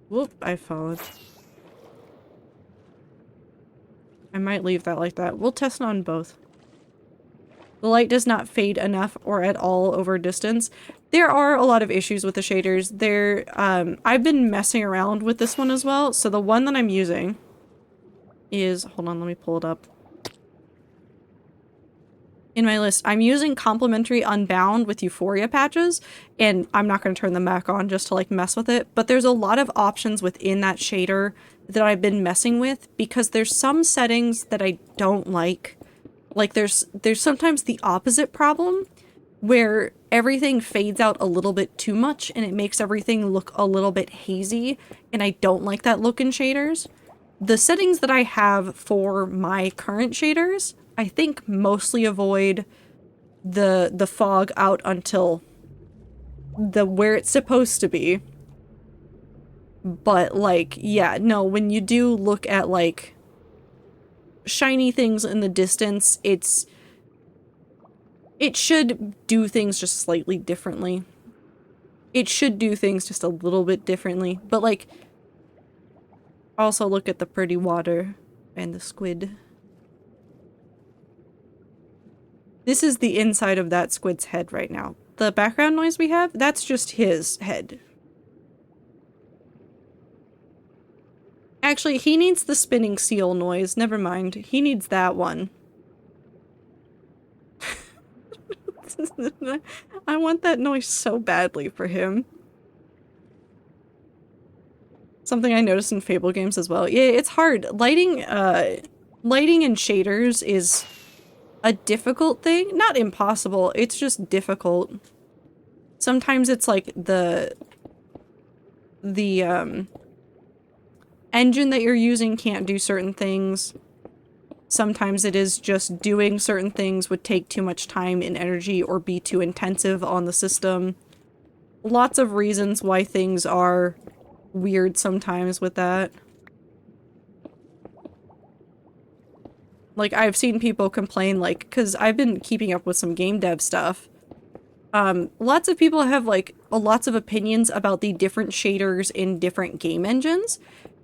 S1: Whoop, I followed. I might leave that like that. We'll test on both. The light does not fade enough or at all over distance. There are a lot of issues with the shaders. I've been messing around with this one as well. So the one that I'm using is, hold on, let me pull it up. In my list, I'm using Complementary Unbound with Euphoria patches, and I'm not going to turn them back on just to like mess with it, but there's a lot of options within that shader that I've been messing with because there's some settings that I don't like. Like there's sometimes the opposite problem where everything fades out a little bit too much and it makes everything look a little bit hazy, and I don't like that look in shaders. The settings that I have for my current shaders, I think mostly avoid the fog out until where it's supposed to be. But like, yeah, no, when you do look at like shiny things in the distance, it should do things just slightly differently. It should do things just a little bit differently, but like, also look at the pretty water and the squid. This is the inside of that squid's head right now. The background noise we have, that's just his head. Actually, he needs the spinning seal noise. Never mind. He needs that one. I want that noise so badly for him. Something I noticed in Fable games as well. Yeah, it's hard. Lighting and shaders is a difficult thing. Not impossible, it's just difficult. Sometimes it's like the engine that you're using can't do certain things. Sometimes it is just doing certain things would take too much time and energy or be too intensive on the system. Lots of reasons why things are weird sometimes with that. Like, I've seen people complain, like, because I've been keeping up with some game dev stuff. Lots of people have, like, lots of opinions about the different shaders in different game engines.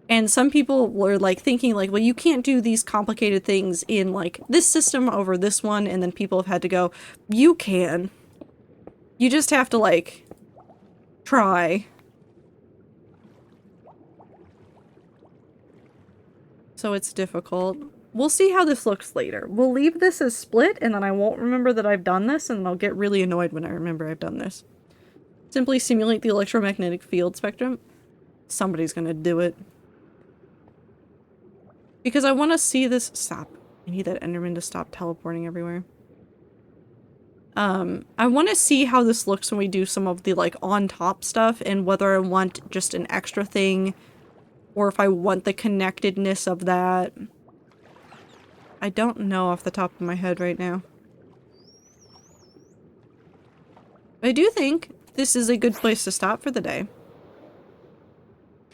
S1: And some people were, like, thinking, like, well, you can't do these complicated things in, like, this system over this one. And then people have had to go, you can. You just have to, like, try. So it's difficult. We'll see how this looks later. We'll leave this as split, and then I won't remember that I've done this, and I'll get really annoyed when I remember I've done this. Simply simulate the electromagnetic field spectrum. Somebody's gonna do it. Because I want to see this- stop. I need that Enderman to stop teleporting everywhere. I want to see how this looks when we do some of the, like, on-top stuff, and whether I want just an extra thing, or if I want the connectedness of that. I don't know off the top of my head right now. I do think this is a good place to stop for the day.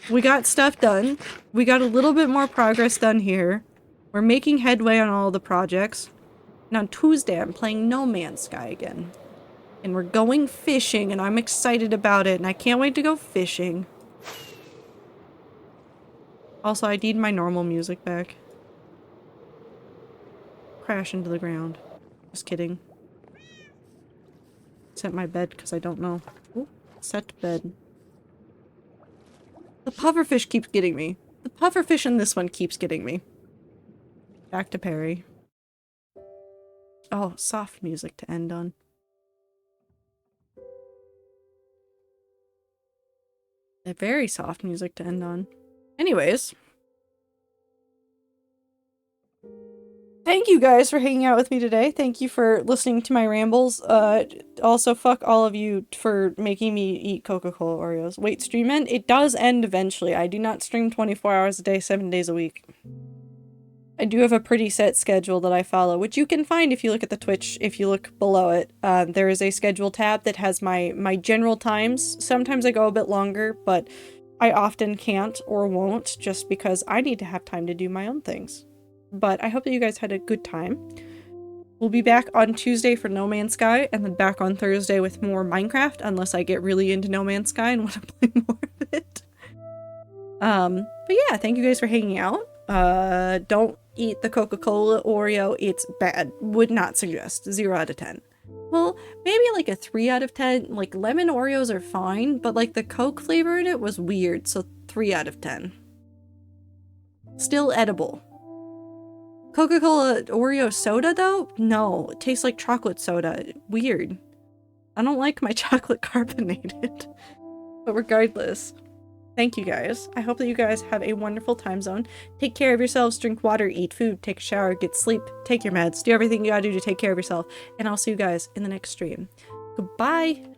S1: We got stuff done. We got a little bit more progress done here. We're making headway on all the projects. And on Tuesday, I'm playing No Man's Sky again. And we're going fishing, and I'm excited about it, and I can't wait to go fishing. Also, I need my normal music back. Crash into the ground. Just kidding. Set my bed because I don't know. Ooh, set bed. The pufferfish keeps getting me. The pufferfish in this one keeps getting me. Back to Perry. Oh, soft music to end on. A very soft music to end on. Anyways. Thank you guys for hanging out with me today. Thank you for listening to my rambles. Also, fuck all of you for making me eat Coca-Cola Oreos. Wait, stream end? It does end eventually. I do not stream 24 hours a day, 7 days a week. I do have a pretty set schedule that I follow, which you can find if you look at the Twitch, if you look below it. There is a schedule tab that has my general times. Sometimes I go a bit longer, but I often can't or won't just because I need to have time to do my own things. But I hope that you guys had a good time. We'll be back on Tuesday for No Man's Sky, and then back on Thursday with more Minecraft, unless I get really into No Man's Sky and want to play more of it. But yeah, thank you guys for hanging out. Don't eat the Coca-Cola Oreo, it's bad. Would not suggest. 0 out of 10. Well, maybe like a 3 out of 10. Like lemon Oreos are fine, but like the Coke flavor in it was weird, so 3 out of 10. Still edible. Coca-Cola Oreo soda though? No, it tastes like chocolate soda. Weird. I don't like my chocolate carbonated. But regardless, thank you guys. I hope that you guys have a wonderful time zone. Take care of yourselves, drink water, eat food, take a shower, get sleep, take your meds, do everything you gotta do to take care of yourself. And I'll see you guys in the next stream. Goodbye!